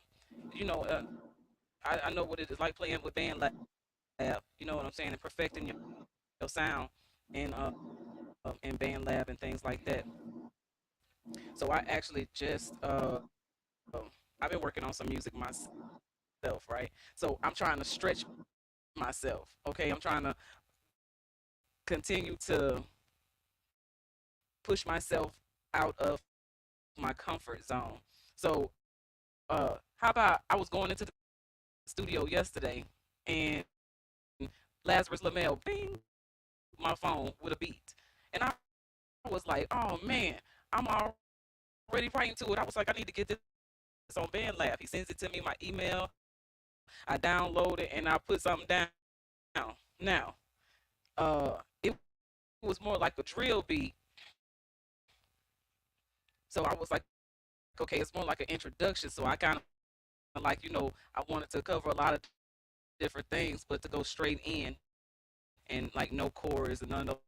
you know, I know what it is like playing with band lab. You know what I'm saying, and perfecting your sound. And in band lab and things like that. So I actually just I've been working on some music myself, right? So I'm trying to stretch myself. Okay, I'm trying to continue to push myself out of my comfort zone. So how about I was going into the studio yesterday and Lazarus Lamel, bing, my phone with a beat. And I was like, oh man, I'm already writing to it. I was like, I need to get this on BandLab. He sends it to me my email. I download it and I put something down. Now, it was more like a drill beat. So I was like, okay, it's more like an introduction. So I kind of like, I wanted to cover a lot of different things, but to go straight in and like no chorus and none of,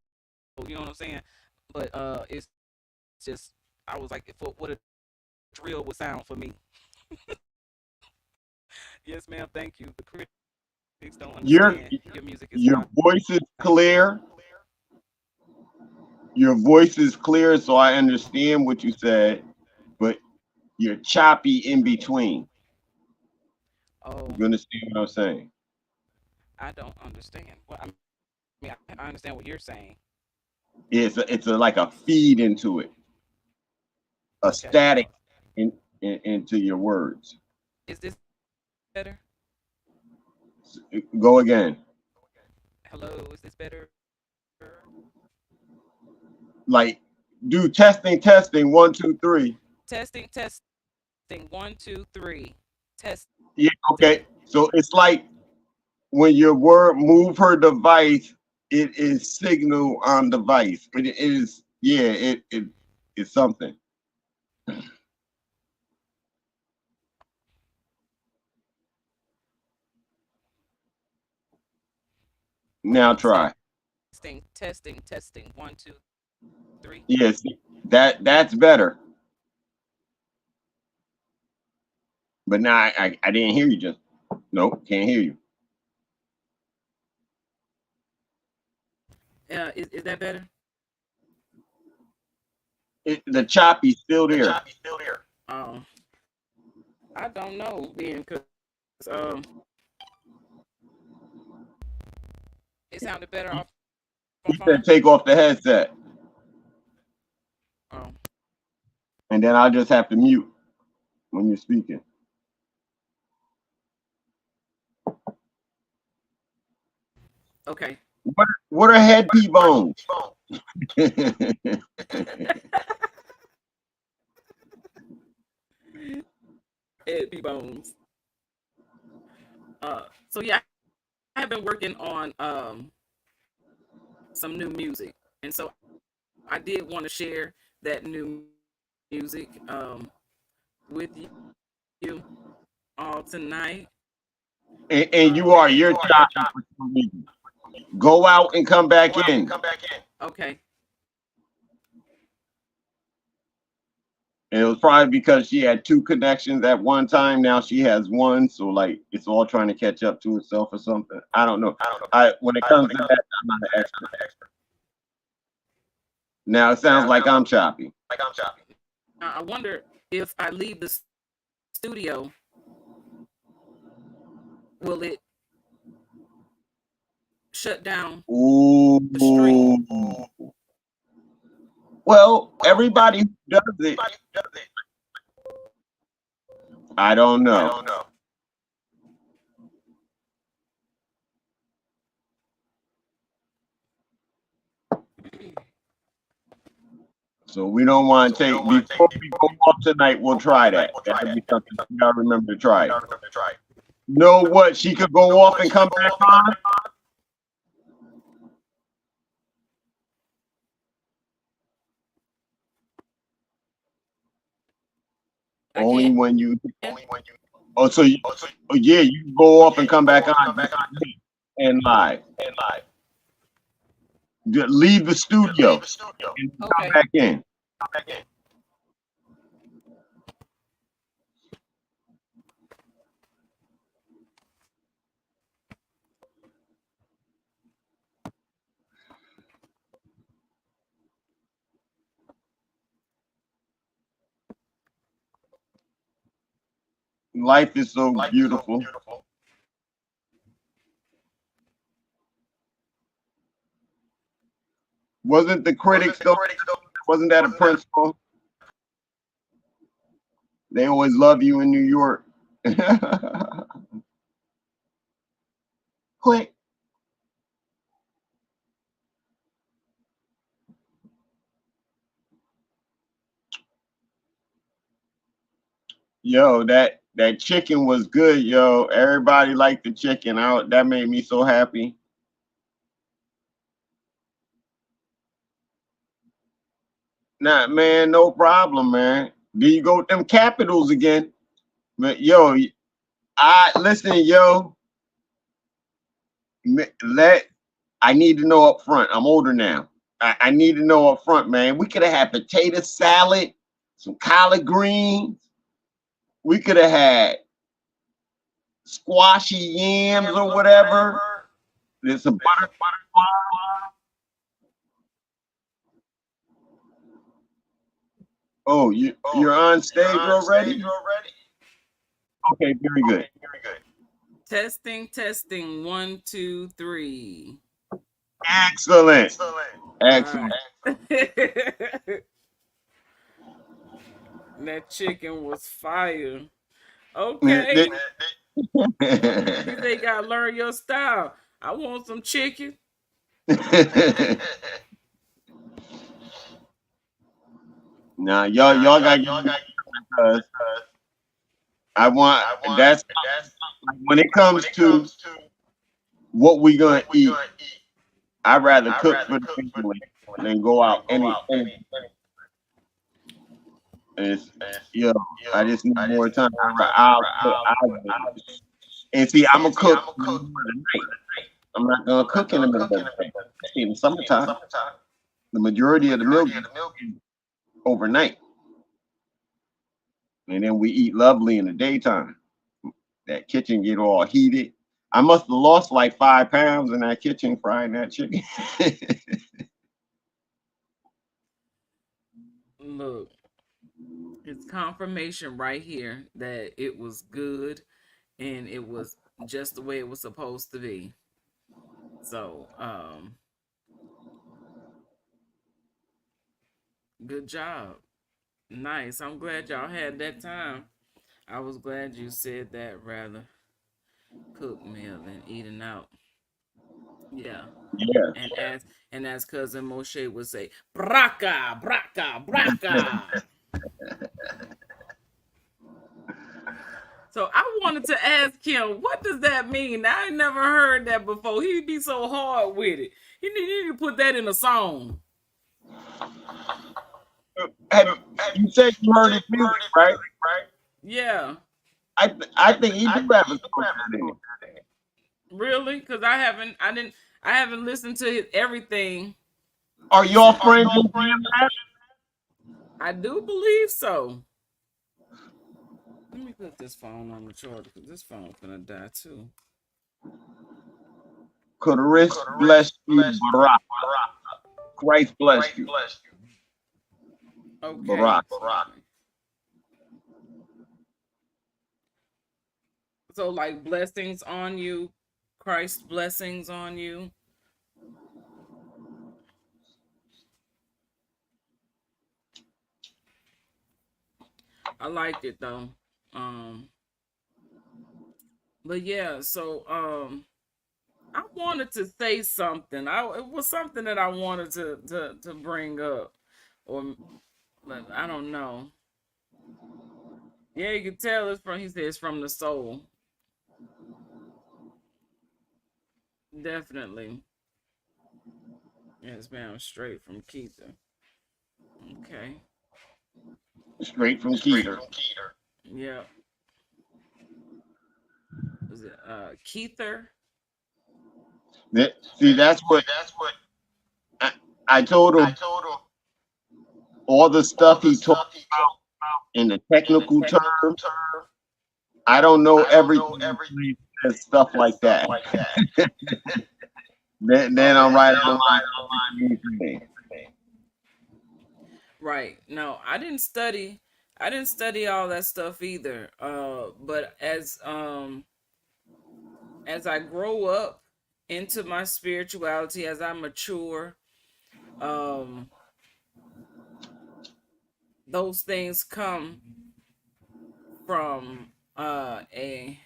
you know what I'm saying? But it's just, I was like, what a drill would sound for me. Yes, ma'am. Thank you. The critics don't Your understand. Your music is your fine. voice is clear. Your voice is clear, so I understand what you said, but you're choppy in between. Oh, You understand what I'm saying? I don't understand. Well, I mean, I understand what you're saying. It's like a feed into it, a Okay. static into your words. Is this better? Go again. Hello, is this better? Like do testing, 1, 2, 3. Testing, testing. One, two, three. Testing. Yeah, okay. So it's like when your word move her device, it is signal on device. It is, yeah, it's something. Now Okay, try. testing, testing, testing. One, two, three. Yes, that's better. But now I didn't hear you just. Nope, can't hear you. Is that better? The choppy's still there. Um, I don't know, then, cause um, it sounded better off my He said phone. take off the headset, Um, and then I'll just have to mute when you're speaking. okay. What are head P bones? Ed B Bones. So yeah, I have been working on some new music, and so I did want to share that new music with you all tonight. And you're choppy for some reason. Go out and come back in. Okay. And it was probably because she had two connections at one time. Now she has one, so like it's all trying to catch up to itself or something. I don't know. I when it comes to that, I'm not an expert. Now it sounds like I'm choppy. Now, I wonder if I leave the studio, will it shut down Ooh. the stream? Well, everybody who does it, I don't know. So we don't want to take before we go off tonight. We'll try that. That'll be something you gotta remember to try. Know what? She could go off and come back on. Only Again? when you. Oh, so you, oh, yeah, you go off and come back on and live. Leave the studio and come Okay. back in. Life is so beautiful. Wasn't the critics though? Wasn't that a principle? They always love you in New York. Click. Yo, that chicken was good, yo. Everybody liked the chicken out. That made me so happy. Nah, man, no problem, man. There you go with them capitals again. But yo, I listen, yo. Let I need to know up front. I'm older now. I need to know up front, man. We could have had potato salad, some collard greens. We could have had squashy yams or whatever. There's some butter. Oh, you're on stage already? Okay, very good. Testing, testing. 1, 2, 3. Excellent. Excellent. That chicken was fire. Okay. They gotta learn your style. I want some chicken. Now y'all got because I want that's when it comes to what we gonna eat. I'd rather cook for the family than go out any. Yo, I just need more time. And see, I'm gonna cook in the middle of the night. I'm not gonna cook in the middle of the night. In the summertime, the majority of the milk is overnight, and then we eat lovely in the daytime. That kitchen get all heated. I must have lost like 5 pounds in that kitchen frying that chicken. Look, it's confirmation right here that it was good and it was just the way it was supposed to be. So, good job. Nice. I'm glad y'all had that time. I was glad you said that rather cook meal than eating out. Yeah. Yeah. And as cousin Moshe would say, braka, braka, braka. So I wanted to ask him, what does that mean? I ain't never heard that before. He'd be so hard with it. You need to put that in a song. You said you heard his music, right? Yeah. I think he do have a song. Really? Because I haven't listened to everything. Are y'all friends? I do believe so. Let me put this phone on the charger because this phone's gonna die too. Christ bless you, Barack. Christ bless you. Okay. Barack. So like blessings on you, Christ's blessings on you. I liked it though. But yeah, so I wanted to say something. It was something that I wanted to bring up, or but I don't know. Yeah, you can tell it's from. He says from the soul. Definitely. Yes, ma'am. Straight from Keitha. Okay. Straight from Keter. Yeah. Was it Keither? See, that's what I told him. All the stuff he talked about in the technical term, I don't know everything. Stuff like that. then I'm right online. Right. No, I didn't study. I didn't study all that stuff either. But as I grow up into my spirituality, as I mature, um, those things come from a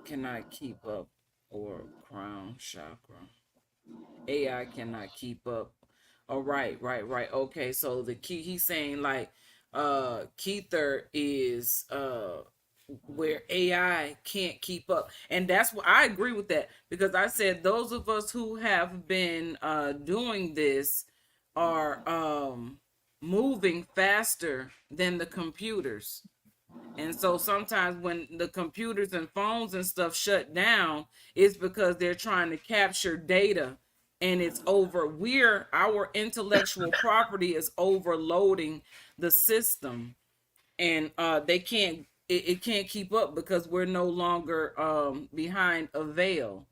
cannot keep up or crown chakra. AI cannot keep up. Oh, right. Okay, so the key he's saying like Kether is where AI can't keep up. And that's what I agree with that because I said those of us who have been doing this are moving faster than the computers. And so sometimes when the computers and phones and stuff shut down, it's because they're trying to capture data and it's over. Our intellectual property is overloading the system and they can't, it can't keep up because we're no longer behind a veil.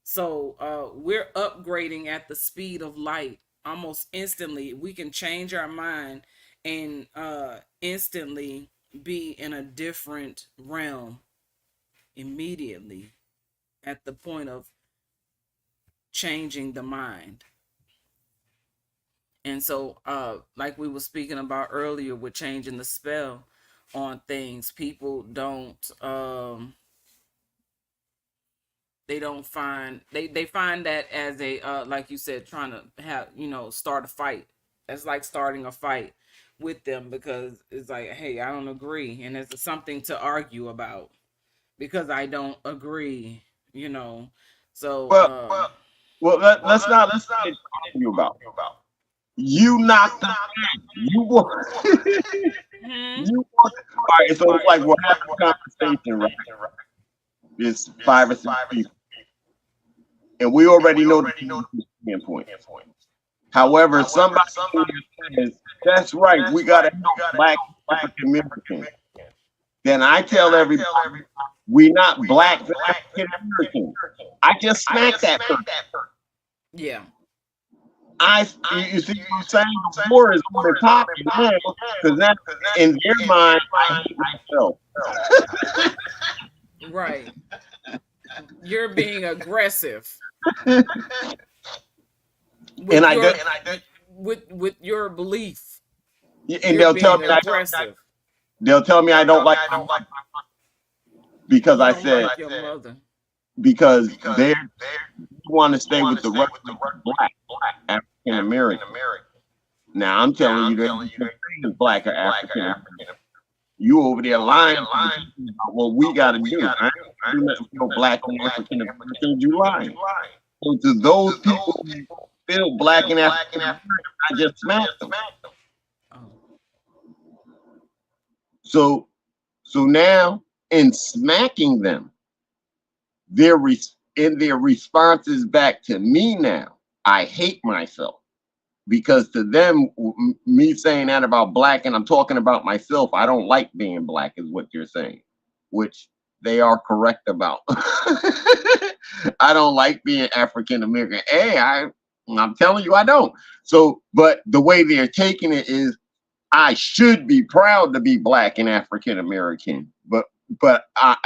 So we're upgrading at the speed of light almost instantly. We can change our mind and instantly be in a different realm immediately at the point of changing the mind. And so like we were speaking about earlier with changing the spell on things, people don't find they find that as a like you said, trying to have, start a fight. That's like starting a fight with them because it's like, hey, I don't agree, and it's something to argue about because I don't agree, you know. So Well, let's not argue about. You knocked them out. You won. hmm You won. All right, so it's like we're having a conversation, right? It's 5 or 6 people, and we already know the standpoint. However, somebody says that's right. We got to help Black African Americans. Then I tell everybody we not Black African Americans. I just smacked that person. yeah. You see what I'm saying? The war is on the topic now because that in their mind I hate myself. Right. You're being aggressive And with I your did, with your belief. and You're being aggressive. they'll tell me I don't like because You I don't said like your mother. because they want to stay with the rest of Black African American. Now I'm telling you that Black or African American. You over there lying about what we got to do. I ain't do nothing for Black and African Americans. You lying. So to those people who feel Black and African American, I just smacked them. Oh. So now in smacking them, in their responses back to me now, I hate myself. Because to them, me saying that about Black, and I'm talking about myself, I don't like being Black, is what you're saying, which they are correct about. I don't like being African American. Hey, I'm telling you, I don't. So, but the way they're taking it is, I should be proud to be Black and African American, but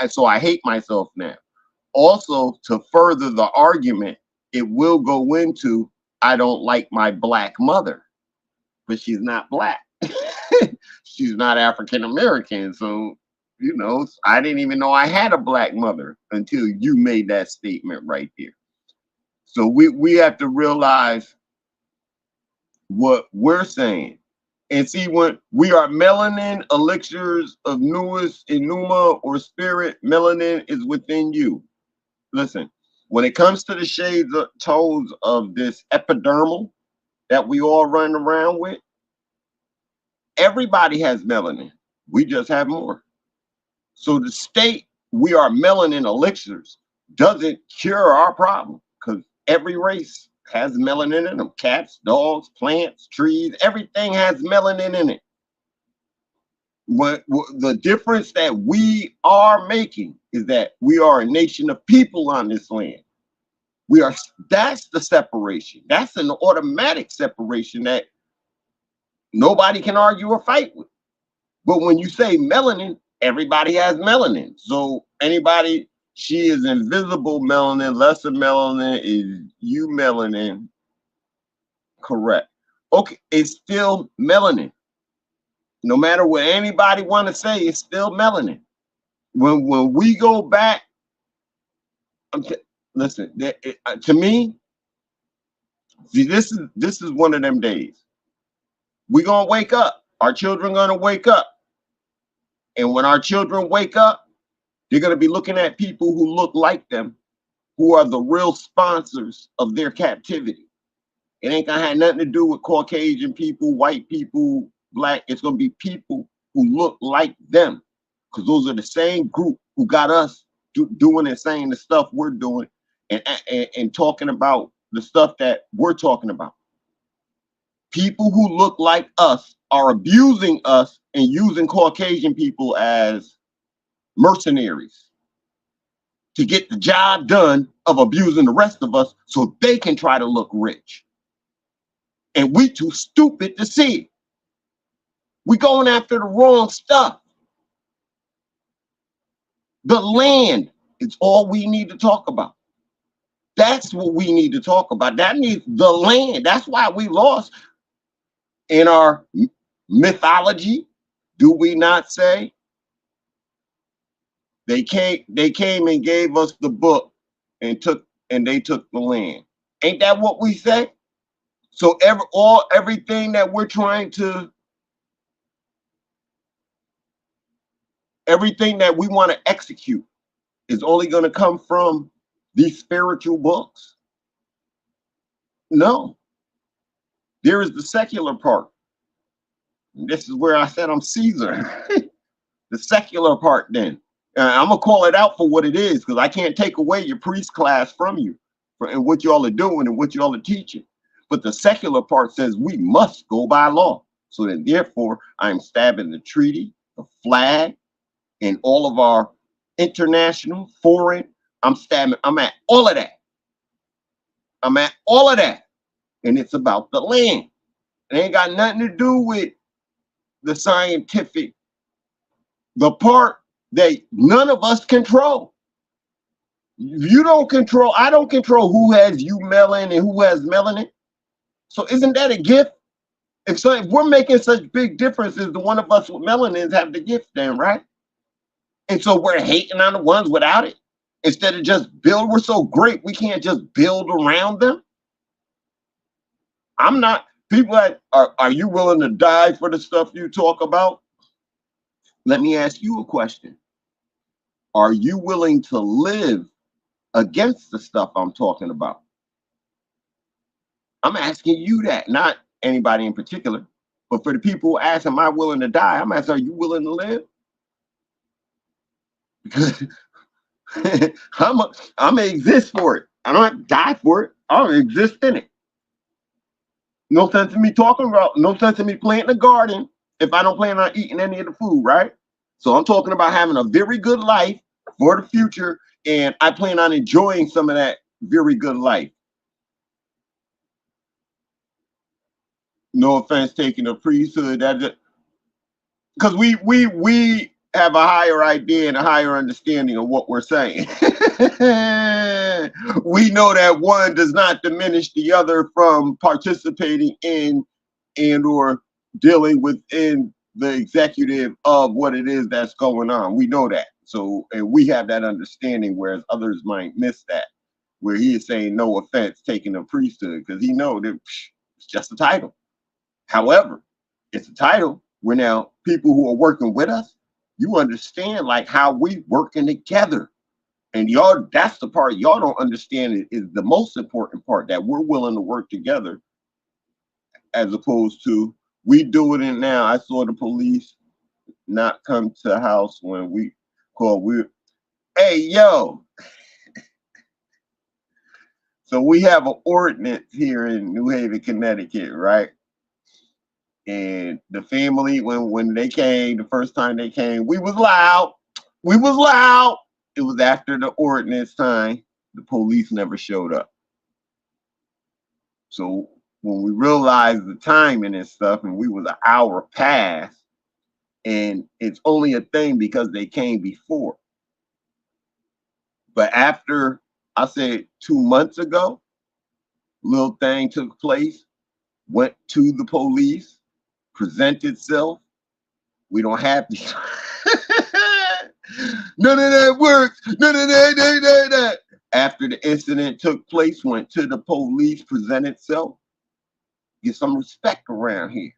so I hate myself now. Also, to further the argument, it will go into I don't like my Black mother, but she's not Black. She's not African American. So, I didn't even know I had a Black mother until you made that statement right there. So we have to realize what we're saying. And see, when we are melanin, elixirs of newest, enuma, or spirit, melanin is within you. Listen, when it comes to the shades of toes of this epidermal that we all run around with, everybody has melanin. We just have more. So the state we are melanin elixirs doesn't cure our problem because every race has melanin in them. Cats, dogs, plants, trees, everything has melanin in it. What the difference that we are making is that we are a nation of people on this land. That's the separation. That's an automatic separation that nobody can argue or fight with. But when you say melanin, everybody has melanin. So anybody, she is invisible melanin, lesser melanin is you melanin. Correct. Okay, it's still melanin. No matter what anybody want to say, it's still melanin. When we go back, listen, to me, see, this is one of them days. We're gonna wake up. Our children gonna wake up. And when our children wake up, they're gonna be looking at people who look like them, who are the real sponsors of their captivity. It ain't gonna have nothing to do with Caucasian people, white people, black. It's gonna be people who look like them, because those are the same group who got us doing and saying the stuff we're doing, and talking about the stuff that we're talking about. People who look like us are abusing us and using Caucasian people as mercenaries to get the job done of abusing the rest of us so they can try to look rich. And we too stupid to see it. We going after the wrong stuff. The land is all we need to talk about. That's what we need to talk about. That needs the land. That's why we lost in our mythology. Do we not say? They came and gave us the book and they took the land. Ain't that what we say? So everything that we're trying to, everything that we want to execute is only going to come from these spiritual books? No. There is the secular part. And this is where I said I'm Caesar. The secular part then. I'm going to call it out for what it is, because I can't take away your priest class from you and what y'all are doing and what y'all are teaching. But the secular part says we must go by law. So then therefore, I'm stabbing the treaty, the flag, and all of our international, foreign, I'm at all of that. I'm at all of that. And it's about the land. It ain't got nothing to do with the scientific, the part that none of us control. You don't control, I don't control who has you melanin and who has melanin. So isn't that a gift? If we're making such big differences, the one of us with melanins have the gift then, right? And so we're hating on the ones without it. Instead of just build, we're so great, we can't just build around them. I'm not, people that are you willing to die for the stuff you talk about? Let me ask you a question. Are you willing to live against the stuff I'm talking about? I'm asking you that, not anybody in particular, but for the people who ask, am I willing to die? I'm asking, are you willing to live? Because I'm gonna exist for it. I don't have to die for it. I'll exist in it. No sense in me talking about, no sense in me planting a garden if I don't plan on eating any of the food, right? So I'm talking about having a very good life for the future, and I plan on enjoying some of that very good life. No offense taking the priesthood, that because we have a higher idea and a higher understanding of what we're saying. We know that one does not diminish the other from participating in and or dealing within the executive of what it is that's going on. We know that. So, and we have that understanding, whereas others might miss that, where he is saying no offense taking the priesthood, because he know that it's just a title. However, it's a title. We're now people who are working with us. You understand like how we working together. And y'all, that's the part y'all don't understand is the most important part, that we're willing to work together, as opposed to we doing it now. I saw the police not come to the house when we called. Hey, yo. So we have an ordinance here in New Haven, Connecticut, right? And the family, when they came, the first time they came, we was loud. We was loud. It was after the ordinance time. The police never showed up. So when we realized the timing and stuff, and we was an hour past, and it's only a thing because they came before. But after, I said 2 months ago, little thing took place, went to the police, presented itself. We don't have to. None of that works. None of that. After the incident took place, went to the police, presented itself. Get some respect around here.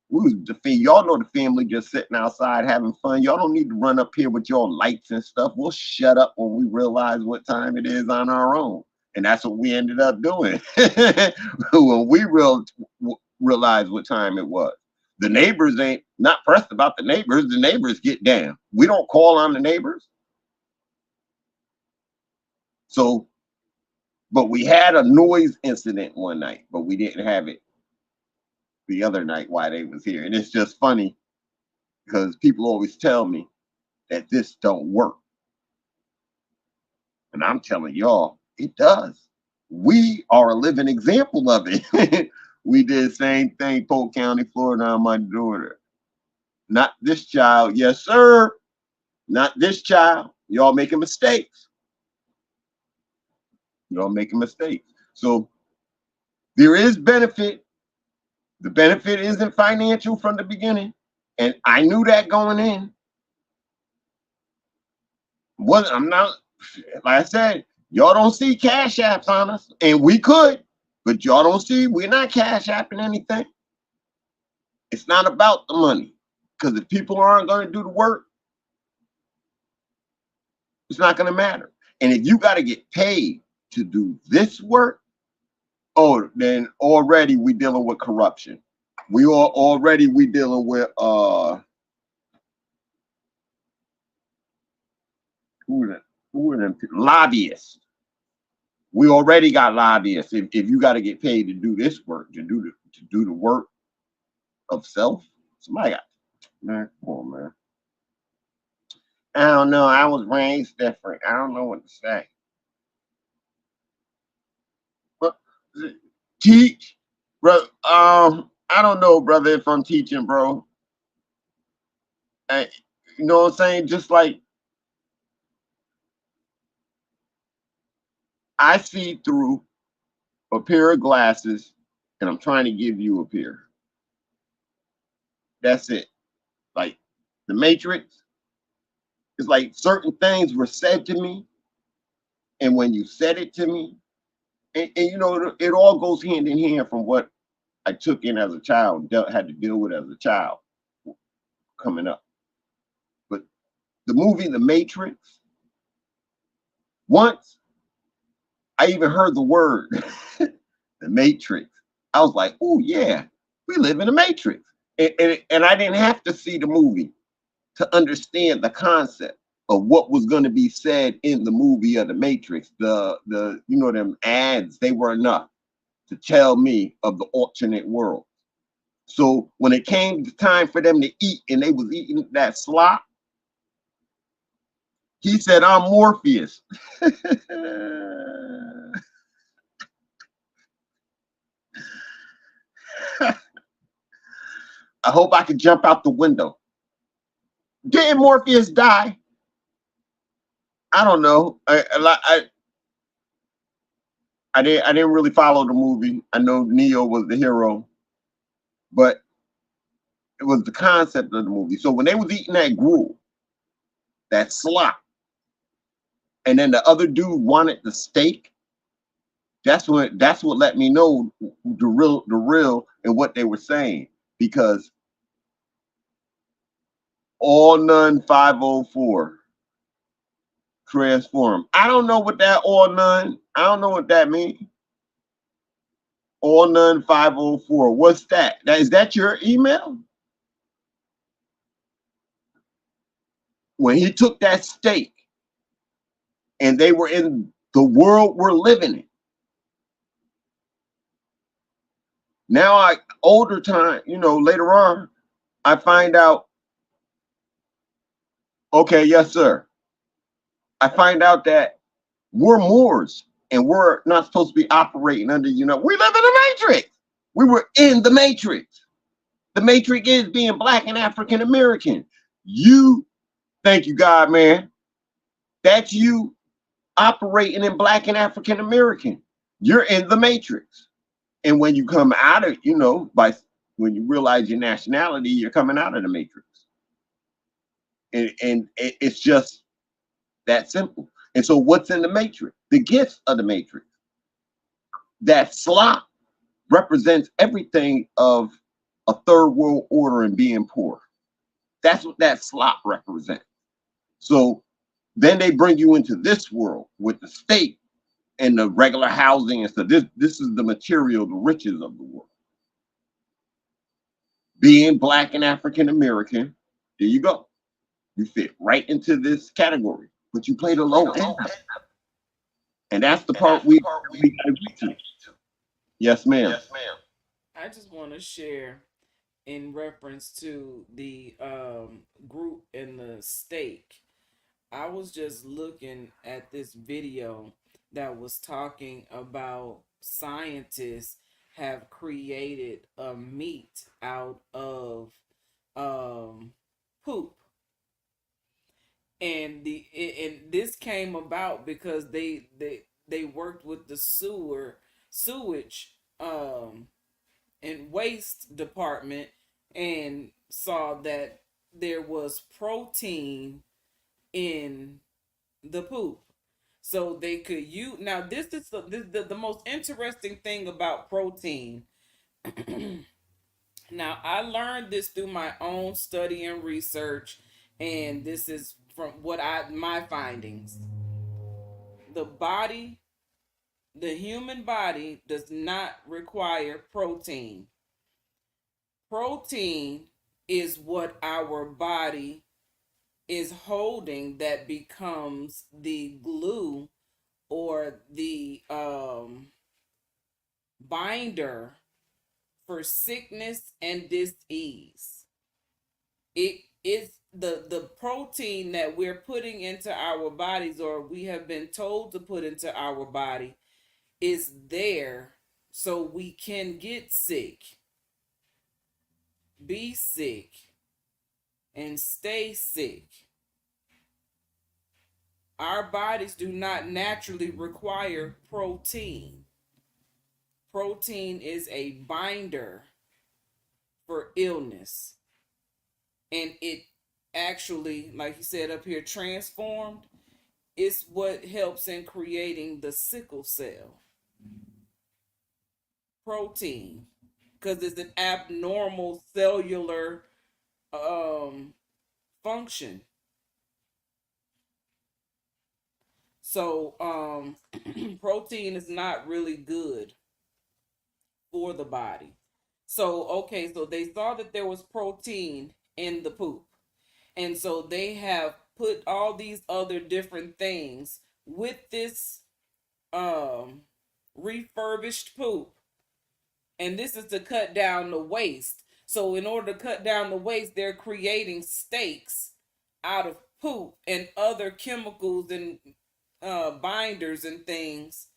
We was y'all know the family just sitting outside having fun. Y'all don't need to run up here with your lights and stuff. We'll shut up when we realize what time it is on our own. And that's what we ended up doing when we realized what time it was. The neighbors ain't not pressed about the neighbors. The neighbors get down. We don't call on the neighbors. So, but we had a noise incident one night, but we didn't have it the other night while they was here. And it's just funny because people always tell me that this don't work. And I'm telling y'all, it does. We are a living example of it. We did the same thing, Polk County, Florida, on my daughter. Not this child. Yes, sir. Not this child. Y'all making mistakes. Y'all making mistakes. So there is benefit. The benefit isn't financial from the beginning. And I knew that going in. I'm not, like I said, y'all don't see cash apps on us. And we could, but y'all don't see, we're not cash apping anything. It's not about the money. Because if people aren't going to do the work, it's not going to matter. And if you got to get paid to do this work, oh, then already we dealing with corruption. We dealing with who are them lobbyists. We already got lobbyists. If you got to get paid to do this work, to do the work of self, somebody got, man, come on, man. I don't know. I was raised different. I don't know what to say. But teach, bro. I don't know, brother, if I'm teaching, bro. You know what I'm saying? Just like I see through a pair of glasses, and I'm trying to give you a pair. That's it. Like the Matrix. It's like certain things were said to me, and when you said it to me, and you know, it all goes hand in hand from what I took in as a child, had to deal with as a child coming up. But the movie The Matrix, once I even heard the word The Matrix, I was like, oh yeah, we live in a Matrix. And I didn't have to see the movie to understand the concept of what was going to be said in the movie of The Matrix. The you know, them ads, they were enough to tell me of the alternate world. So when it came to time for them to eat and they was eating that slop, he said, I'm Morpheus. I hope I could jump out the window. Didn't Morpheus die? I don't know. I didn't really follow the movie. I know Neo was the hero, but it was the concept of the movie. So when they was eating that gruel, that slop, and then the other dude wanted the steak, that's what let me know the real and what they were saying. Because all none 504 transform. I don't know what that all none. I don't know what that means. All none 504. What's that? Is that your email? When he took that steak and they were in the world we're living in. Now older time, you know, later on, I find out, okay, yes, sir. I find out that we're Moors and we're not supposed to be operating under, you know, we live in a matrix. We were in the matrix. The matrix is being black and African American. You, thank you, God, man. That's you operating in black and African American. You're in the matrix. And when you come out of, when you realize your nationality, you're coming out of the matrix. And it's just that simple. And so what's in the matrix? The gifts of the matrix. That slot represents everything of a third world order and being poor. That's what that slot represents. So then they bring you into this world with the state and the regular housing and stuff. This is the material, the riches of the world. Being black and African American, there you go. You fit right into this category, but you play the low end. And that's the part we gotta get to. Yes, ma'am. I just want to share in reference to the group and the stake. I was just looking at this video that was talking about scientists have created a meat out of poop. And this came about because they worked with the sewage and waste department and saw that there was protein in the poop, so they could use. Now this is the most interesting thing about protein. Now I learned this through my own study and research, and this is from my findings. The human body does not require protein. Protein is what our body is holding that becomes the glue or the binder for sickness and disease. It is the protein that we're putting into our bodies, or we have been told to put into our body, is there so we can get sick, be sick, and stay sick. Our bodies do not naturally require protein. Protein is a binder for illness. And it actually, like you said up here, transformed, is what helps in creating the sickle cell. Protein. Because it's an abnormal cellular function. So protein is not really good for the body. So okay, so they saw that there was protein in the poop. And so they have put all these other different things with this refurbished poop. And this is to cut down the waste. So in order to cut down the waste, they're creating steaks out of poop and other chemicals and binders and things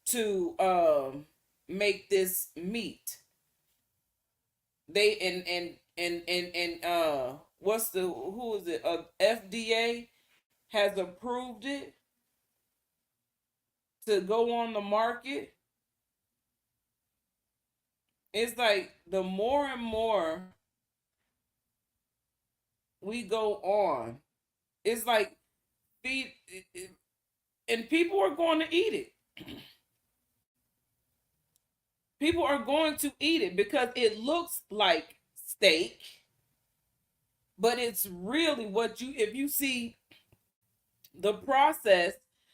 to make this meat. They what's the who is it? FDA has approved it to go on the market. It's like the more and more we go on, it's like feed, and people are going to eat it. People are going to eat it because it looks like steak, but it's really what you, if you see the process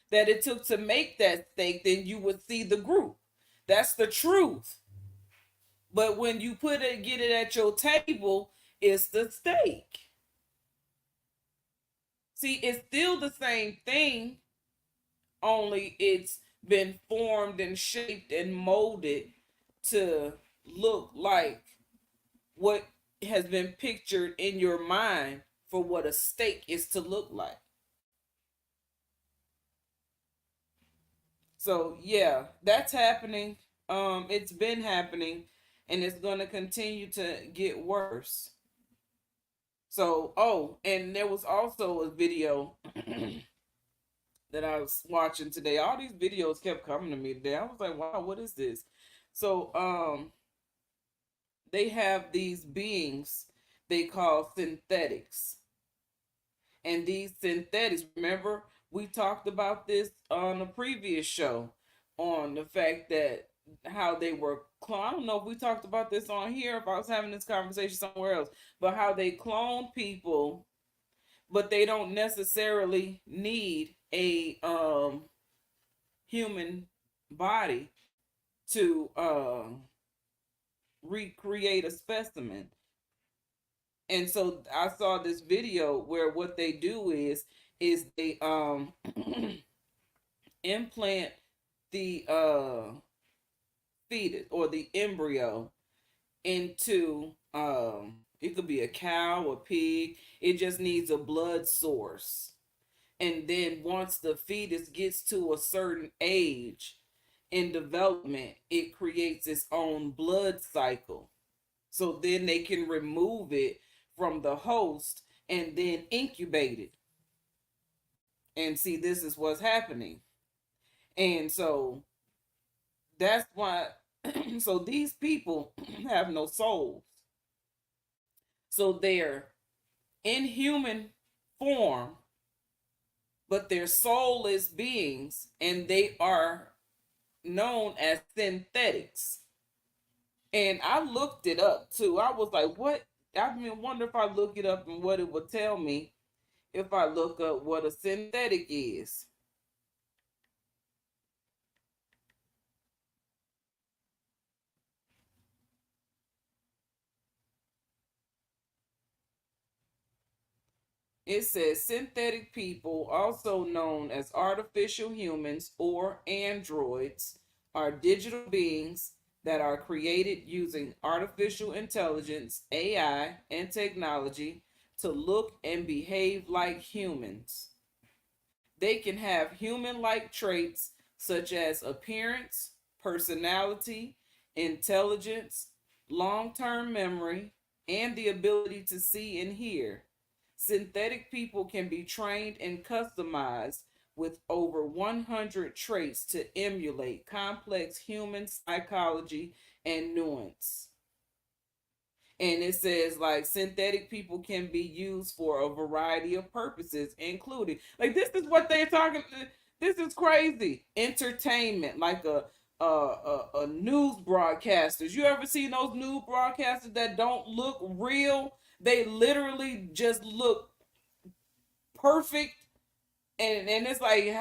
that it took to make that steak, then you would see the group. That's the truth. But when you get it at your table, it's the steak. See, it's still the same thing, only it's been formed and shaped and molded to look like what has been pictured in your mind for what a steak is to look like. So yeah, that's happening. It's been happening, and it's going to continue to get worse. So, oh, and there was also a video that I was watching today. All these videos kept coming to me today. I was like, wow, what is this? So, they have these beings they call synthetics. And these synthetics, remember, we talked about this on a previous show on the fact that how they were I don't know if we talked about this on here, if I was having this conversation somewhere else, but how they clone people, but they don't necessarily need a human body to recreate a specimen. And so I saw this video where what they do is they implant the fetus or the embryo into it could be a cow, a pig. It just needs a blood source. And then once the fetus gets to a certain age in development, it creates its own blood cycle. So then they can remove it from the host and then incubate it. And see, this is what's happening. And so that's why, so these people have no souls. So they're in human form, but they're soulless beings, and they are known as synthetics. And I looked it up too. I was like, what? I mean, wonder if I look it up and what it would tell me if I look up what a synthetic is. It says synthetic people, also known as artificial humans or androids, are digital beings that are created using artificial intelligence, AI, and technology to look and behave like humans. They can have human like traits such as appearance, personality, intelligence, long term memory, and the ability to see and hear. Synthetic people can be trained and customized with over 100 traits to emulate complex human psychology and nuance. And it says like synthetic people can be used for a variety of purposes, including like this is what they're talking. This is crazy. Entertainment, like a news broadcasters. You ever seen those news broadcasters that don't look real? They literally just look perfect, and it's like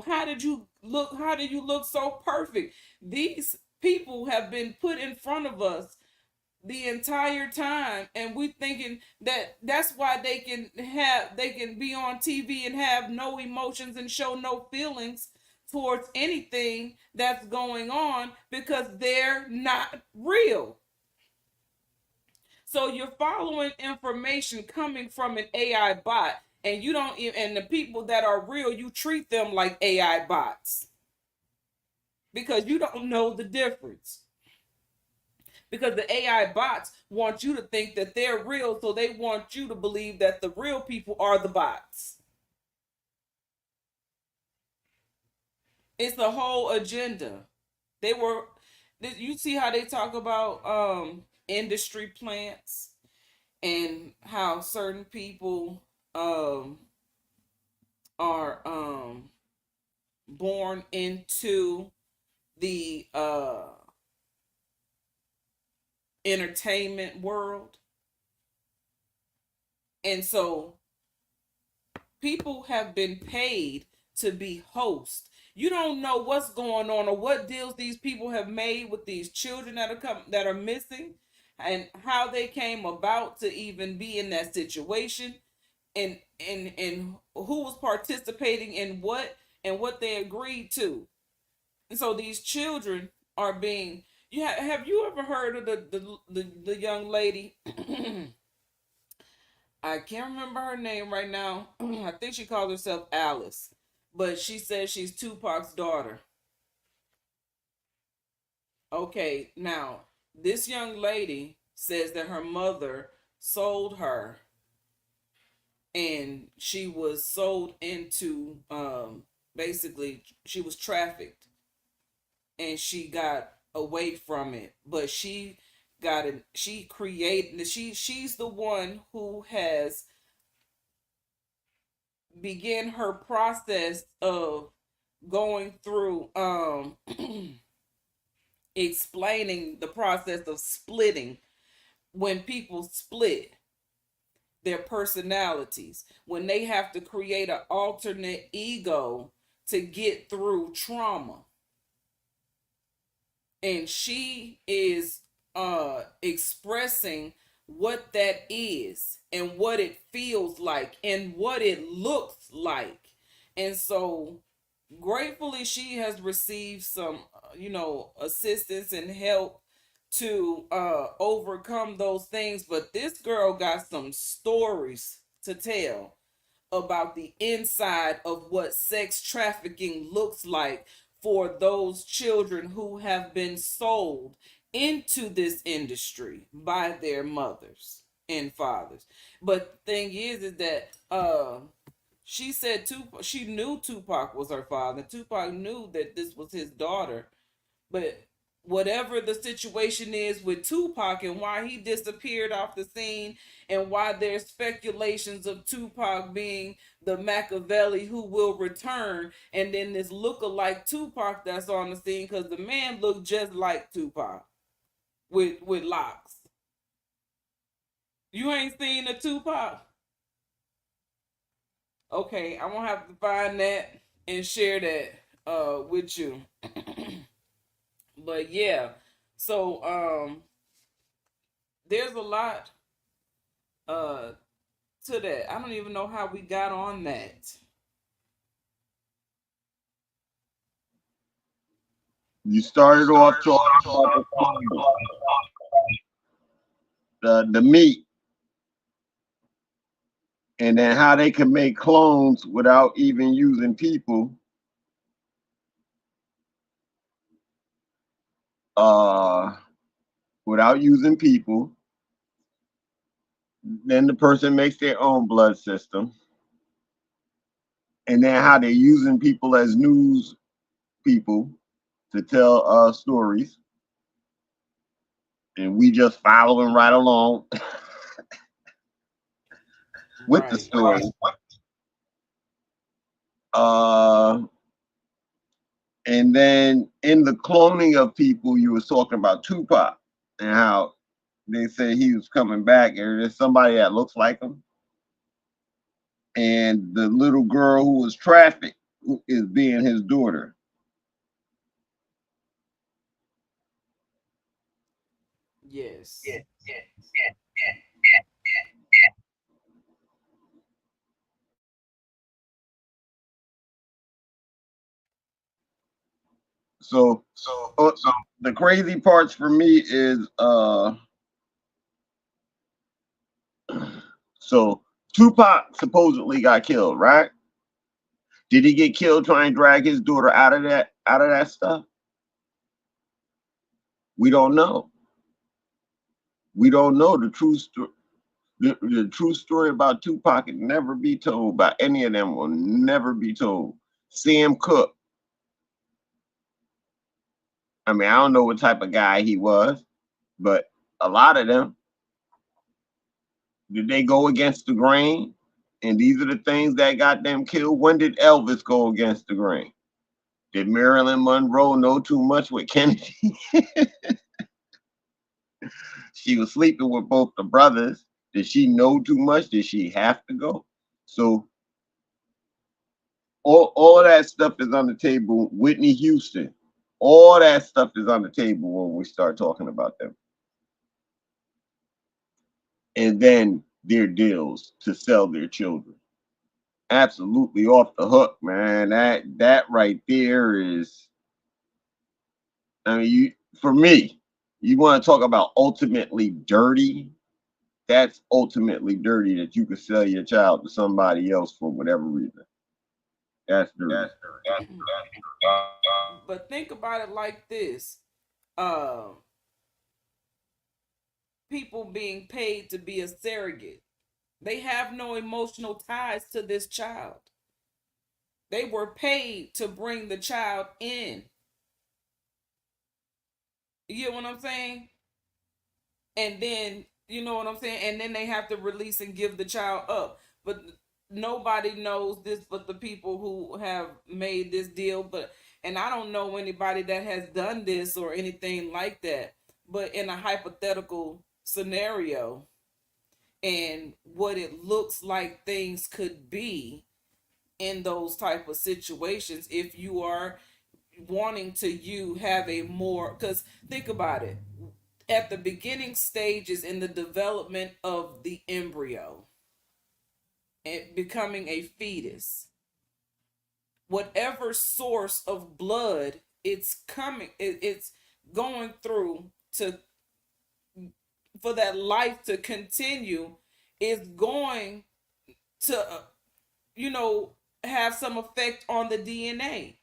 how did you look? How did you look so perfect? These people have been put in front of us the entire time, and we thinking that that's why they can be on TV and have no emotions and show no feelings towards anything that's going on because they're not real. So you're following information coming from an AI bot, and you don't even, and the people that are real, you treat them like AI bots because you don't know the difference. Because the AI bots want you to think that they're real, so they want you to believe that the real people are the bots. It's the whole agenda. They were, you see how they talk about industry plants and how certain people are born into the entertainment world. And so people have been paid to be hosts. You don't know what's going on or what deals these people have made with these children that are missing, and how they came about to even be in that situation, and who was participating in what and what they agreed to. And so these children are being. Have you ever heard of the young lady? I can't remember her name right now. I think she calls herself Alice, but she says she's Tupac's daughter. Okay, now This young lady says that her mother sold her, and she was sold into, basically she was trafficked, and she got away from it, but she got it, she created, she's the one who has began her process of going through, explaining the process of splitting, when people split their personalities, when they have to create an alternate ego to get through trauma. And she is expressing what that is and what it feels like and what it looks like. And so gratefully she has received some, assistance and help to overcome those things. But this girl got some stories to tell about the inside of what sex trafficking looks like for those children who have been sold into this industry by their mothers and fathers. But the thing is that she said Tupac, she knew Tupac was her father. Tupac knew that this was his daughter. But whatever the situation is with Tupac and why he disappeared off the scene, and why there's speculations of Tupac being the Machiavelli who will return, and then this look-alike Tupac that's on the scene, because the man looked just like Tupac with locks. You ain't seen the Tupac? Okay, I'm gonna have to find that and share that with you. But yeah, so there's a lot uh to that. I don't even know how we got on that. You started off talking about the meat, and then how they can make clones without even using people. Uh, Without using people. Then the person makes their own blood system, and then how they're using people as news people to tell stories, and we just following right along with the Right. story. Uh, and then in the cloning of people, you was talking about Tupac and how they said he was coming back, and there's somebody that looks like him, and the little girl who was trafficked who is being his daughter. Yes. So uh, the crazy parts for me is so Tupac supposedly got killed, right? Did he get killed trying to drag his daughter out of that stuff? We don't know. We don't know the true story. The true story about Tupac can never be told by any of them. Will never be told. Sam Cooke. I mean, I don't know what type of guy he was, but a lot of them, did they go against the grain? And these are the things that got them killed. When did Elvis go against the grain? Did Marilyn Monroe know too much with Kennedy? She was sleeping with both the brothers. Did she know too much? Did she have to go? So all of that stuff is on the table. Whitney Houston, all that stuff is on the table when we start talking about them. And then their deals to sell their children. Absolutely off the hook, man. That right there is, I mean, for me, you want to talk about ultimately dirty. That's ultimately dirty that you could sell your child to somebody else for whatever reason. That's dirty. But think about it like this. Uh, people being paid to be a surrogate. They have no emotional ties to this child. They were paid to bring the child in. You get what I'm saying? And then, you know what I'm saying? And then they have to release and give the child up. But nobody knows this but the people who have made this deal. And I don't know anybody that has done this or anything like that. But in a hypothetical scenario and what it looks like things could be in those type of situations, if you are wanting to have a more, because think about it, at the beginning stages in the development of the embryo and becoming a fetus, whatever source of blood it's going through to for that life to continue is going to have some effect on the DNA.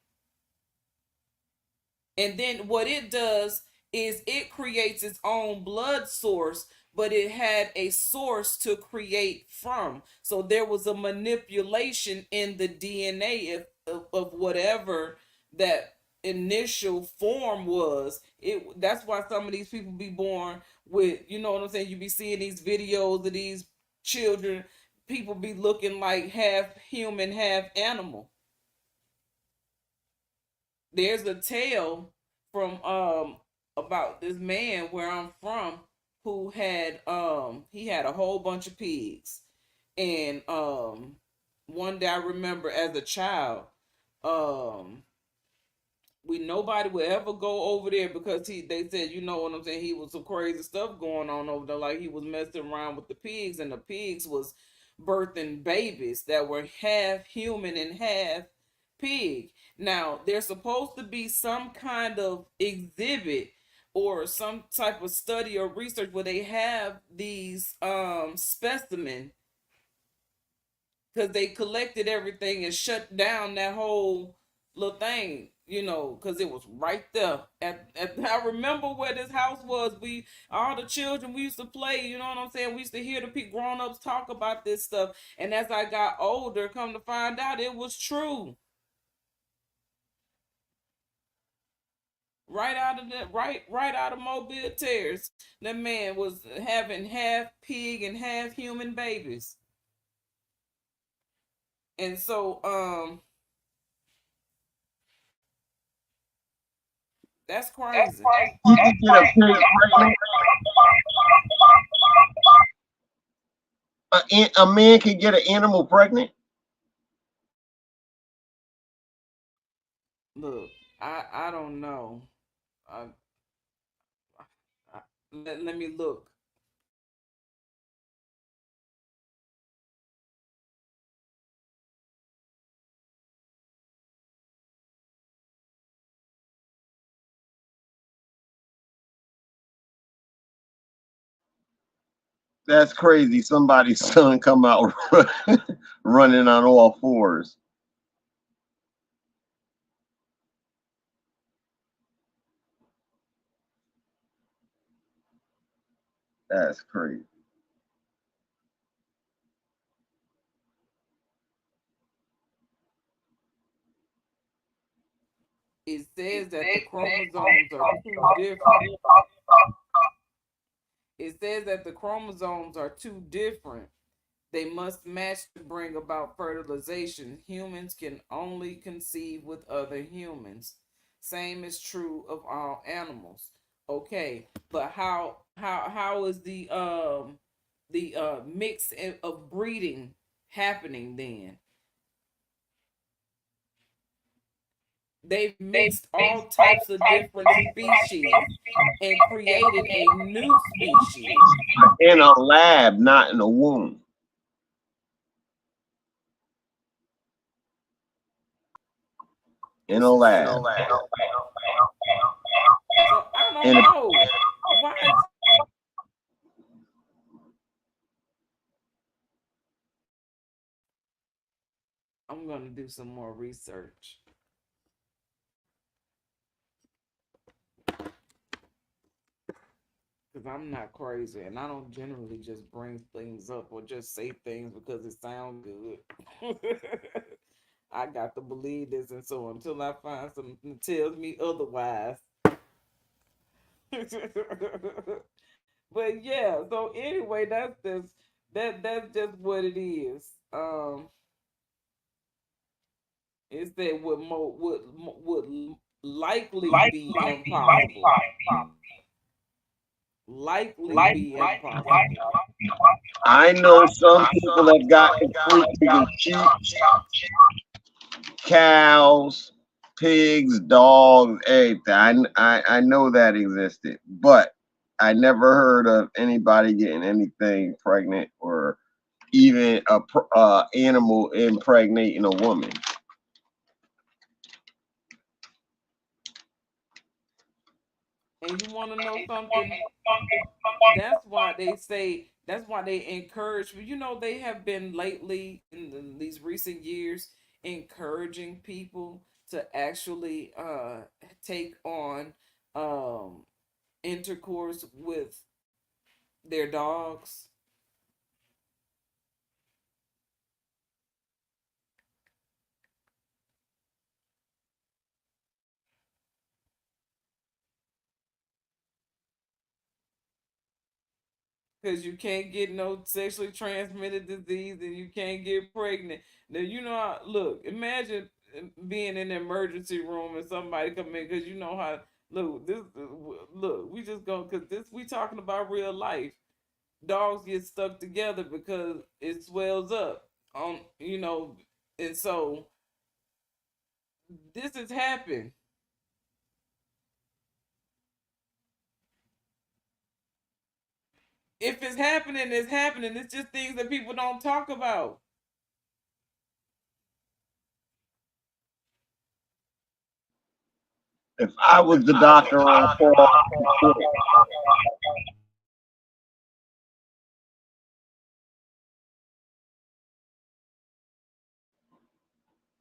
And then what it does is it creates its own blood source, but it had a source to create from. So there was a manipulation in the DNA of whatever that initial form was. That's why some of these people be born with, you know what I'm saying? You be seeing these videos of these children, people be looking like half human, half animal. There's a tale from about this man where I'm from who had he had a whole bunch of pigs. And one day I remember as a child, um nobody would ever go over there because they said, you know what I'm saying, he was some crazy stuff going on over there, like he was messing around with the pigs, and the pigs was birthing babies that were half human and half pig. Now there's supposed to be some kind of exhibit or some type of study or research where they have these specimen, because they collected everything and shut down that whole little thing, because it was right there. I remember where this house was. All the children, we used to play, you know what I'm saying? We used to hear the grown ups talk about this stuff. And as I got older, come to find out it was true. Right out of Mobile Terrace, that man was having half pig and half human babies. And so that's crazy. You can get a pig pregnant. A man can get an animal pregnant. Look, I don't know. I, let me look. That's crazy. Somebody's son come out running on all fours. That's crazy. It says that the chromosomes are two different. It says that the chromosomes are two different. They must match to bring about fertilization. Humans can only conceive with other humans. Same is true of all animals. Okay, but how is the mix of breeding happening then? They've mixed all types of different species and created a new species. In a lab, not in a womb. In This a is lab. so. So I don't know why. I'm gonna do some more research. because I'm not crazy, and I don't generally just bring things up or just say things because it sounds good. I got to believe this, and so until I find something that tells me otherwise. But yeah, so anyway, that's just what it is. It's that would likely be impossible. Likely be impossible. I know some people have gotten freaky with sheep, cows, pigs, dogs, everything. I know that existed, but I never heard of anybody getting anything pregnant or even a animal impregnating a woman. And you want to know something? That's why they encourage. You know, they have been lately in these recent years encouraging people to actually take on um intercourse with their dogs. Because you can't get no sexually transmitted disease and you can't get pregnant. Now, you know, look, imagine being in the emergency room and somebody come in because you know how, look, we just go, because this, we talking about real life. Dogs get stuck together because it swells up you know, and so this has happened. If it's happening, it's happening. It's just things that people don't talk about. If I was the doctor on call,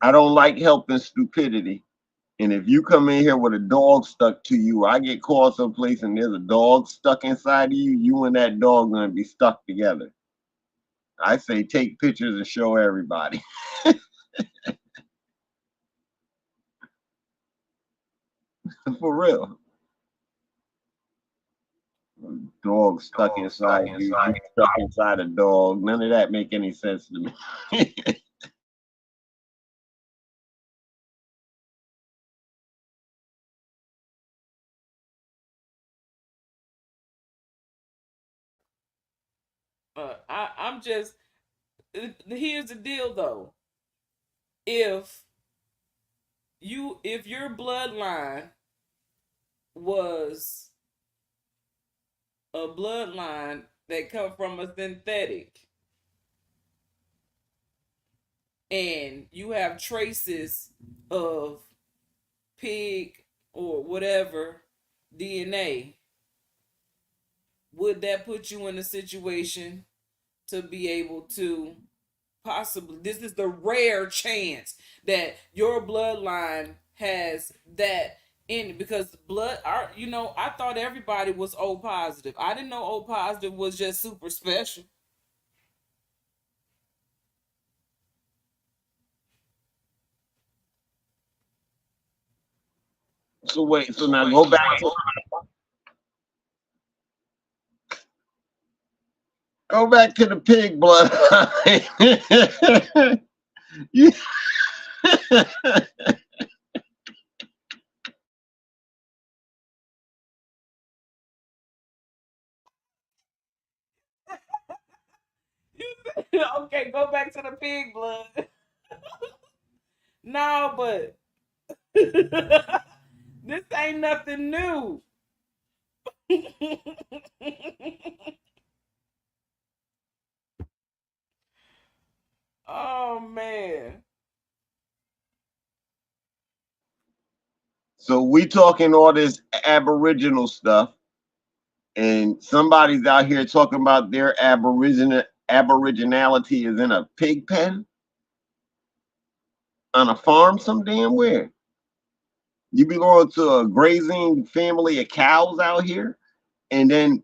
I don't like helping stupidity. And if you come in here with a dog stuck to you, I get called someplace and there's a dog stuck inside of you, you and that dog gonna be stuck together. I say take pictures and show everybody. For real. Dog stuck inside you, you stuck inside a dog. None of that make any sense to me. I'm just, here's the deal though. If if your bloodline was a bloodline that come from a synthetic and you have traces of pig or whatever DNA, would that put you in a situation to be able to possibly, this is the rare chance that your bloodline has that in it, because you know, I thought everybody was O positive. I didn't know O positive was just super special. So wait, so now go back to the pig blood. You- Okay, go back to the pig blood. No, but this ain't nothing new. Oh man. so we talking all this aboriginal stuff, and somebody's out here talking about their aboriginality is in a pig pen on a farm some damn where. You belong to a grazing family of cows out here, and then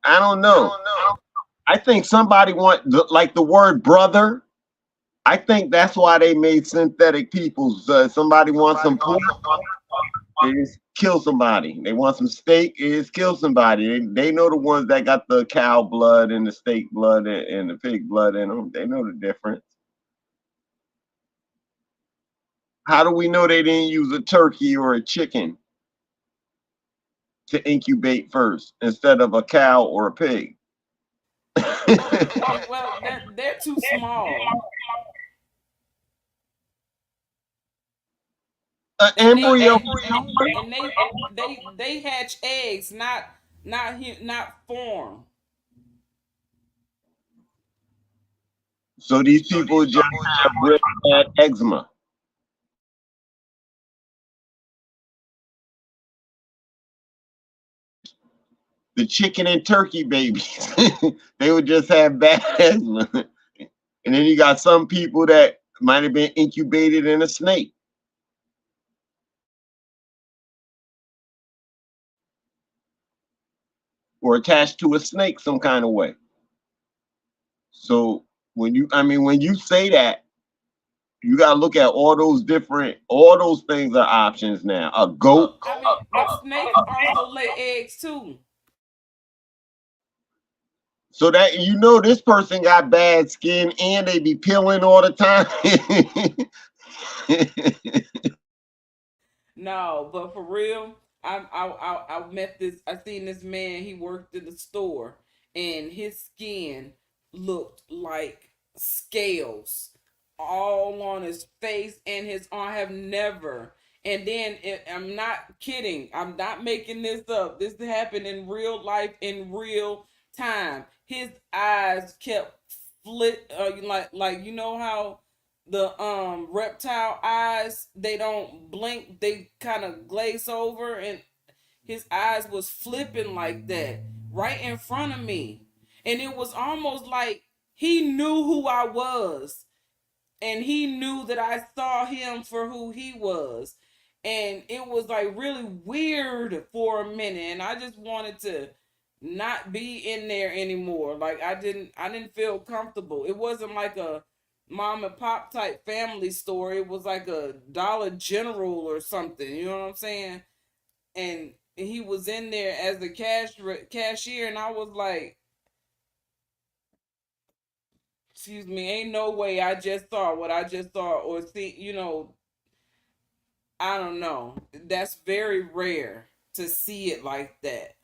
I don't know. I think somebody like the word brother. I think that's why they made synthetic peoples. Somebody wants some pork, they just kill somebody. They want some steak, they just kill somebody. They know the ones that got the cow blood and the steak blood and the pig blood in them. They know the difference. How do we know they didn't use a turkey or a chicken to incubate first instead of a cow or a pig? Well, they're too small, An and they embryo. and they hatch eggs, not form. So these people just have real bad eczema. The chicken and turkey babies, they would just have bad eczema. And then you got some people that might have been incubated in a snake or attached to a snake some kind of way. So when you say that, you got to look at all those things are options now. A goat. I mean, but snakes also lay eggs too. So that this person got bad skin and they be peeling all the time. No, but for real, I met this. I seen this man. He worked in the store, and his skin looked like scales all on his face and his arm. I have never. And then I'm not kidding. I'm not making this up. This happened in real life, in real time. His eyes kept flit, like you know how the reptile eyes, they don't blink, they kind of glaze over, and his eyes was flipping like that right in front of me, and it was almost like he knew who I was, and he knew that I saw him for who he was, and it was like really weird for a minute, and I just wanted to not be in there anymore. Like I didn't feel comfortable. It wasn't like a mom and pop type family store. It was like a Dollar General or something. You know what I'm saying? And he was in there as the cashier, and I was like, excuse me, ain't no way I just saw what I just saw, or see, I don't know. That's very rare to see it like that.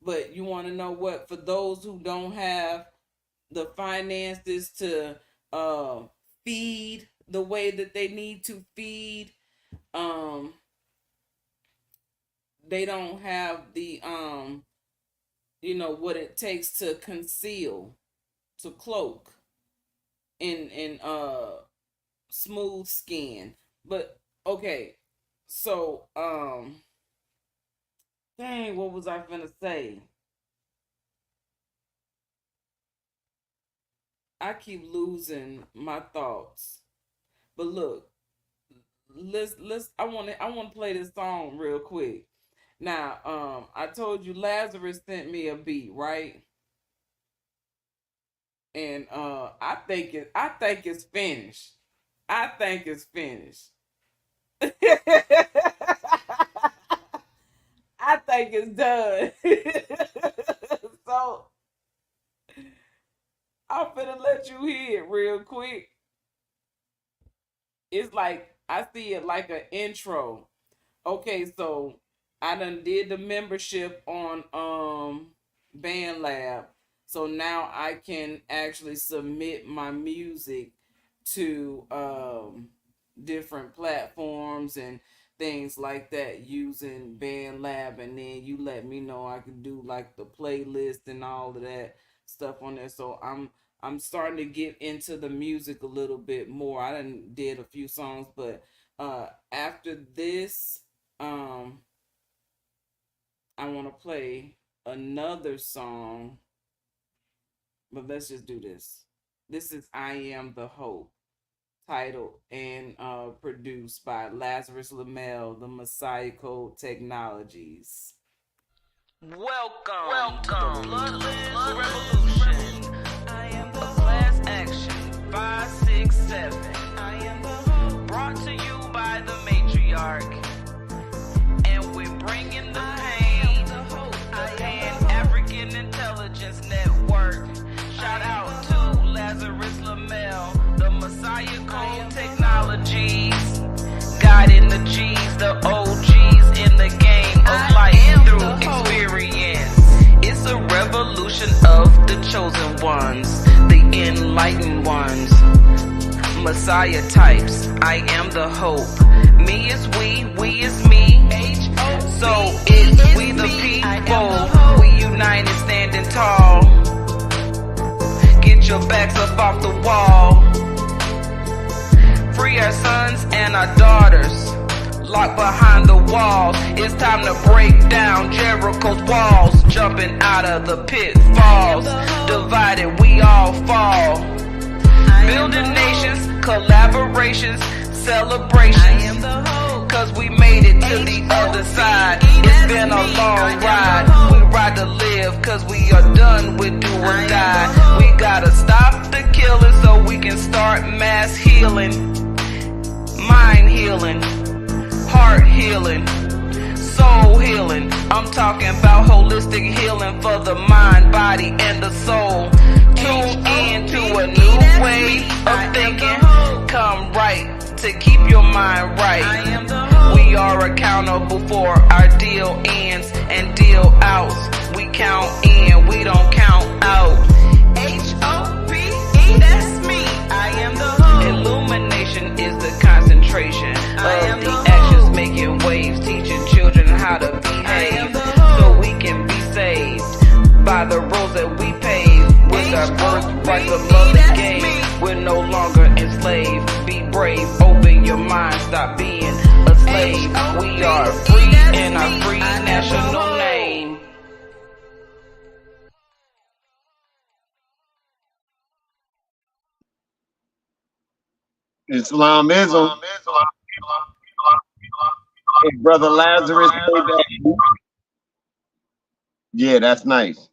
But you want to know what? For those who don't have the finances to uh, feed the way that they need to feed, um, they don't have the what it takes to conceal, to cloak in smooth skin. But okay, so dang, what was I gonna say? I keep losing my thoughts. But look, let's I want to play this song real quick. Now, I told you Lazarus sent me a beat, right? And I think it's finished. I think it's finished. I think it's done. So I'm finna let you hear it real quick. It's like I see it like an intro. Okay, so I done did the membership on BandLab. So now I can actually submit my music to different platforms and things like that using BandLab, and then you let me know I can do like the playlist and all of that stuff on there. So I'm starting to get into the music a little bit more. I done did a few songs, but after this, um I want to play another song, but let's just do this. This is I Am the Hope, titled and produced by Lazarus Lamel, the Messiah Code Technologies. Welcome to the Bloodless Revolution. I am the class action 567. I am the hope. Brought to you by the matriarch. And we're bringing the pain. The Pan-African Intelligence Network. Shout out to Lazarus Lamel, the Messiah Code Technologies. Guiding the G's, the OGs in the game of life through experience. It's a revolution of the chosen ones, the enlightened ones. Messiah types, I am the hope. Me is we is me. So it's we the people. We united standing tall. Get your backs up off the wall. Free our sons and our daughters, locked behind the walls. It's time to break down Jericho's walls, jumping out of the pitfalls. Divided, we all fall. Building nations, collaborations, celebrations. Cause we made it to the other side. It's been a long ride. We ride to live cause we are done with do or die. We gotta stop the killing so we can start mass healing. Mind healing, heart healing, soul healing. I'm talking about holistic healing for the mind, body, and the soul. Tune in to a new way of thinking. Come right to keep your mind right. We are accountable for our deal ins and deal outs. We count in, we don't count out. H-O-P-E, that's me. I am the hope. Illumination is the concentration of the actions, making waves, teaching children how to behave so we can be saved by the roads that we pave. With our birthright, the love is gave. We're no longer enslaved. Be brave, open your mind, stop being a slave. We are free in our free national name. Islamism. Hey, Brother Lazarus. Yeah, that's nice.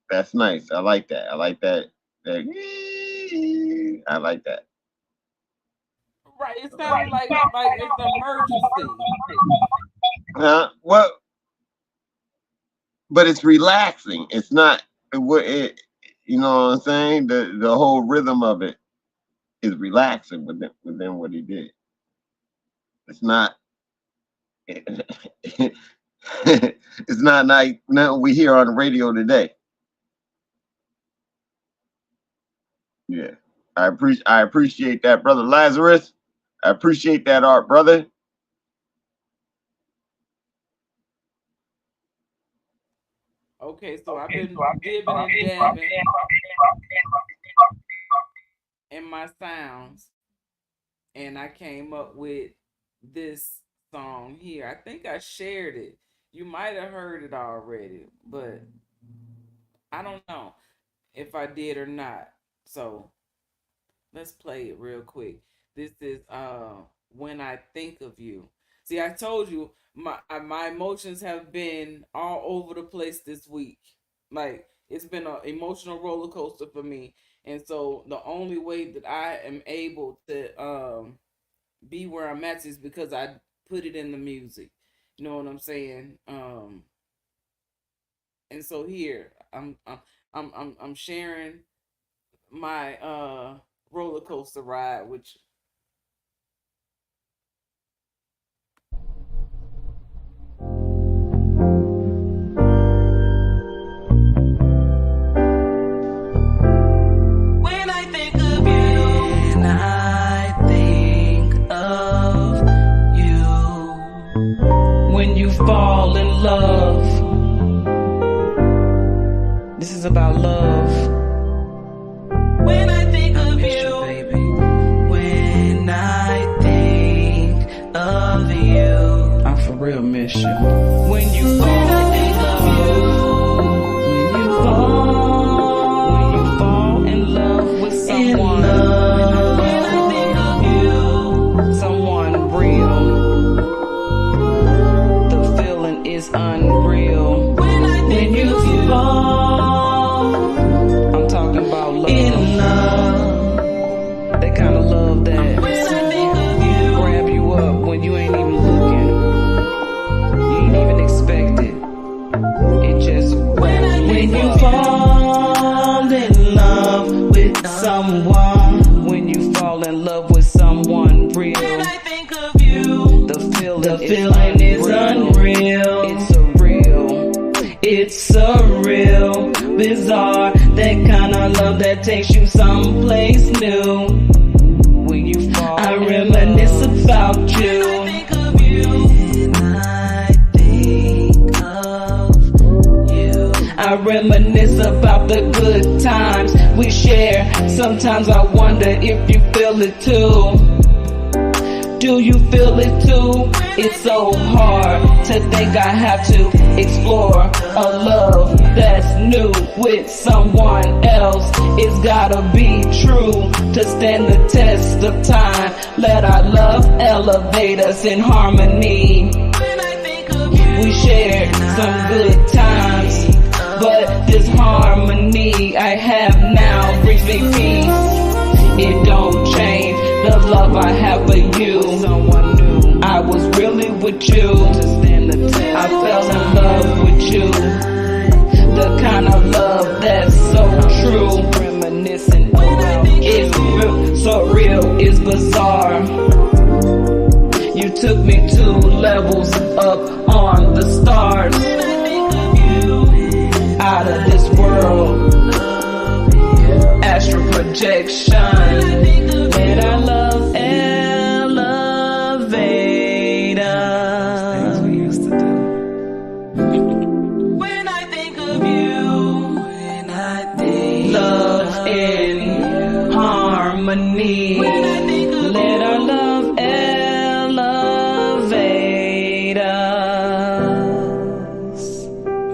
That's nice. I like that. I like that. I like that. Right, it sounds like it's an emergency. Well, but it's relaxing. It's not. It, you know what I'm saying? The whole rhythm of it is relaxing within what he did. It's not. It's not like nothing we hear on the radio today. Yeah, I appreciate that, Brother Lazarus. I appreciate that art, brother. Okay, so I've been dibbing and dabbing in my sounds, and I came up with this song here. I think I shared it. You might have heard it already, but I don't know if I did or not. So let's play it real quick. This is When I Think of You. See, I told you my emotions have been all over the place this week. Like, it's been an emotional roller coaster for me. And so the only way that I am able to be where I'm at is because I put it in the music. You know what I'm saying? And so here I'm sharing my roller coaster ride, which when I think of you, when you fall in love, this is about love. When I think of you, baby. When I think of you, I for real miss you. When you fall in love, when you fall in love with someone, when I think of you, someone real, the feeling is unreal. When I think someone. When you fall in love with someone real. When I think of you, the feeling is unreal. It's surreal. It's surreal, bizarre. That kind of love that takes you someplace new. When you fall, I reminisce about you. When I think of you. I reminisce about the good times we share. Sometimes I wonder if you feel it too. Do you feel it too? It's so hard to think I have to explore a love that's new with someone else. It's gotta be true to stand the test of time. Let our love elevate us in harmony. We shared some good times, but this harmony I have now brings me peace. It don't change the love I have for you. Someone new. I was really with you. I fell in love with you. The kind of love that's so true. Reminiscing about it's so real, it's bizarre. You took me 2 levels up on the stars. Out of this world, astral projection. Let our love elevate us. Things we used to do. When I think of you, when I think love in harmony. When I think of let our love elevate us.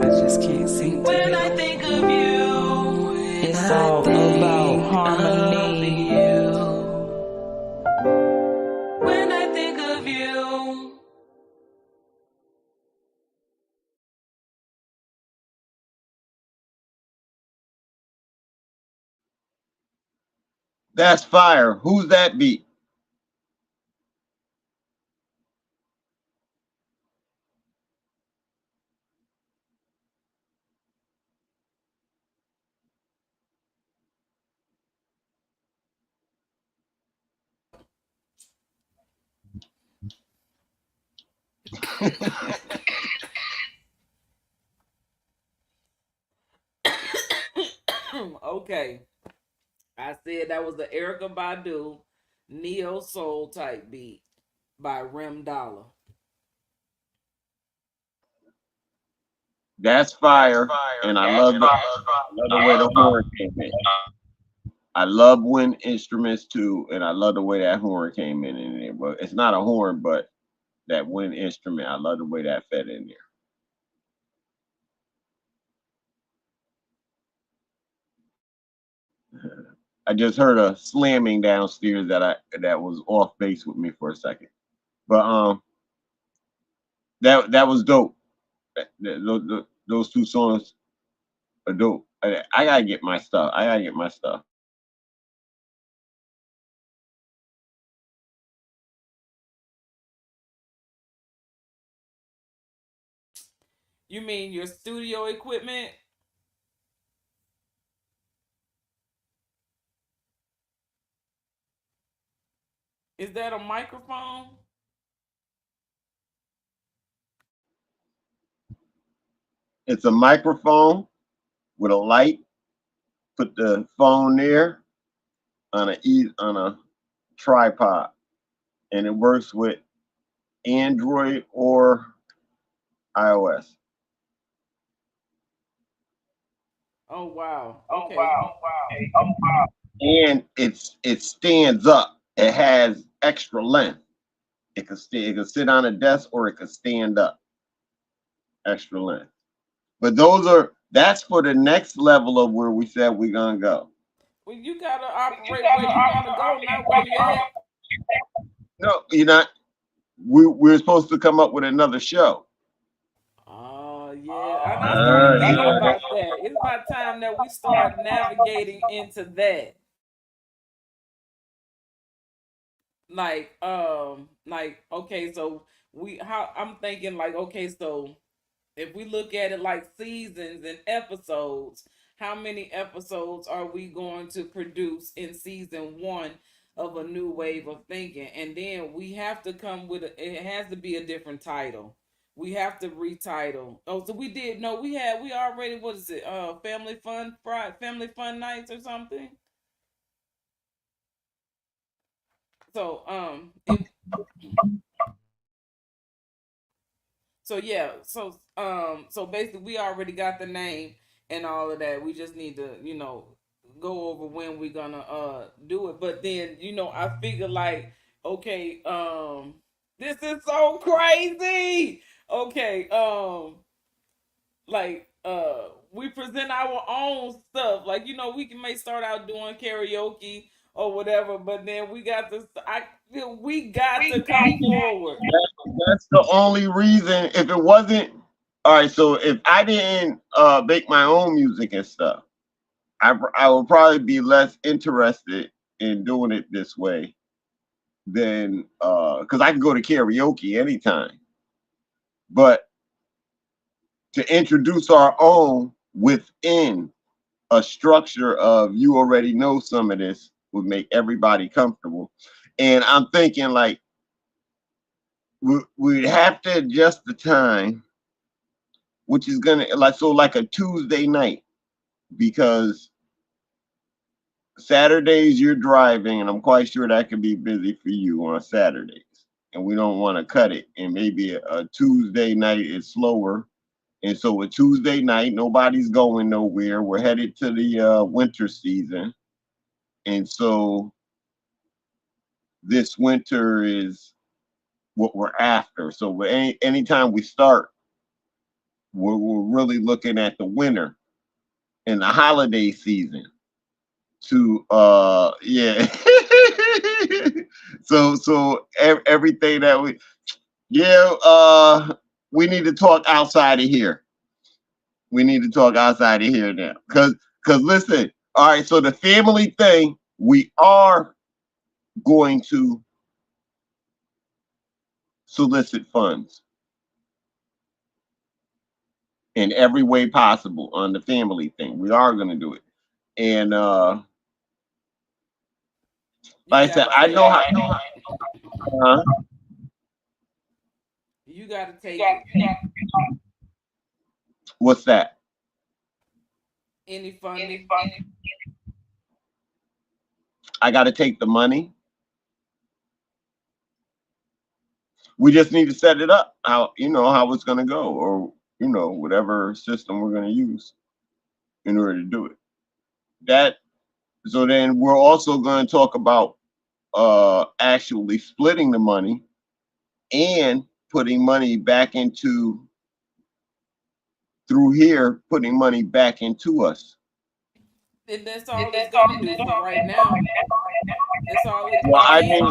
I just can't sing. When I think of you, it's all about harmony. When I think of you. That's fire. Who's that beat? Okay. I said that was the Erykah Badu neo soul type beat by Rem Dollar. That's fire. And I love the way the horn came in. I love wind instruments too, and I love the way that horn came in there. But it's not a horn, but that wind instrument, I love the way that fed in there. I just heard a slamming downstairs that was off base with me for a second. But that was dope. Those 2 songs are dope. I gotta get my stuff. I gotta get my stuff. You mean your studio equipment? Is that a microphone? It's a microphone with a light. Put the phone there on a tripod, and it works with Android or iOS. Oh wow. Okay. And it stands up. It has extra length. It could sit on a desk or it could stand up. Extra length. But that's for the next level of where we said we're gonna go. Well, you gotta operate where you gotta go, not where you at. No, you're not. We're supposed to come up with another show. Oh yeah, and I started thinking about that. It's about time that we start navigating into that. Like okay, so I'm thinking like okay, so if we look at it like seasons and episodes, how many episodes are we going to produce in season one of a new wave of thinking? And then we have to come with it has to be a different title. We have to retitle. Oh, so we did no, we already, what is it? Family Fun Friday, Family Fun Nights or something. So it so yeah, so basically we already got the name and all of that. We just need to, go over when we're gonna do it. But then, I figure like, okay, this is so crazy. Okay, like we present our own stuff. Like, we may start out doing karaoke or whatever, but then we got to come forward. That's the only reason. If it wasn't, all right. So if I didn't make my own music and stuff, I would probably be less interested in doing it this way than because I can go to karaoke anytime. But to introduce our own within a structure of you already know some of this would make everybody comfortable. And I'm thinking like we'd have to adjust the time, which is gonna like a Tuesday night because Saturdays you're driving, and I'm quite sure that could be busy for you on Saturdays, and we don't want to cut it. And maybe a Tuesday night is slower, and so a Tuesday night nobody's going nowhere. We're headed to the winter season, and so this winter is what we're after. So anytime we start, we're really looking at the winter and the holiday season to yeah. Everything that yeah we need to talk outside of here. We need to talk outside of here now, because listen, all right, so the family thing, we are going to solicit funds in every way possible on the family thing. We are going to do it. And You like I said, gotta I take know how. it. Uh, You gotta take it. what's that? Any funding. I got to take the money. We just need to set it up how how it's going to go, or whatever system we're going to use in order to do it. That so then we're also going to talk about actually splitting the money and putting money back into through here, putting money back into us. And that's all it's gonna do for right now. That's all Well, it can do.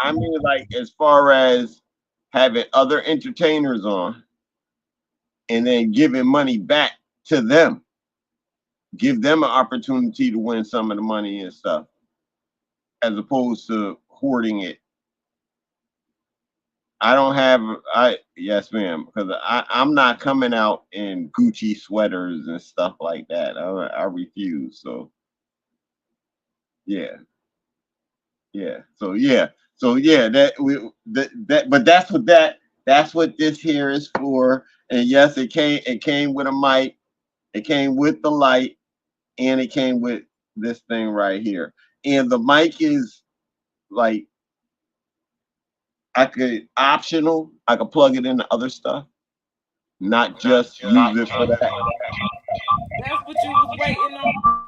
I mean, like as far as having other entertainers on and then giving money back to them, give them an opportunity to win some of the money and stuff, as opposed to hoarding it. I don't have I yes ma'am, because I'm not coming out in Gucci sweaters and stuff like that. I refuse. So yeah, yeah. So yeah, but that's what this here is for. And yes, it came with a mic, it came with the light, and it came with this thing right here. And the mic is like I could optional. I could plug it into other stuff, not just use it for that. That's what you was waiting on.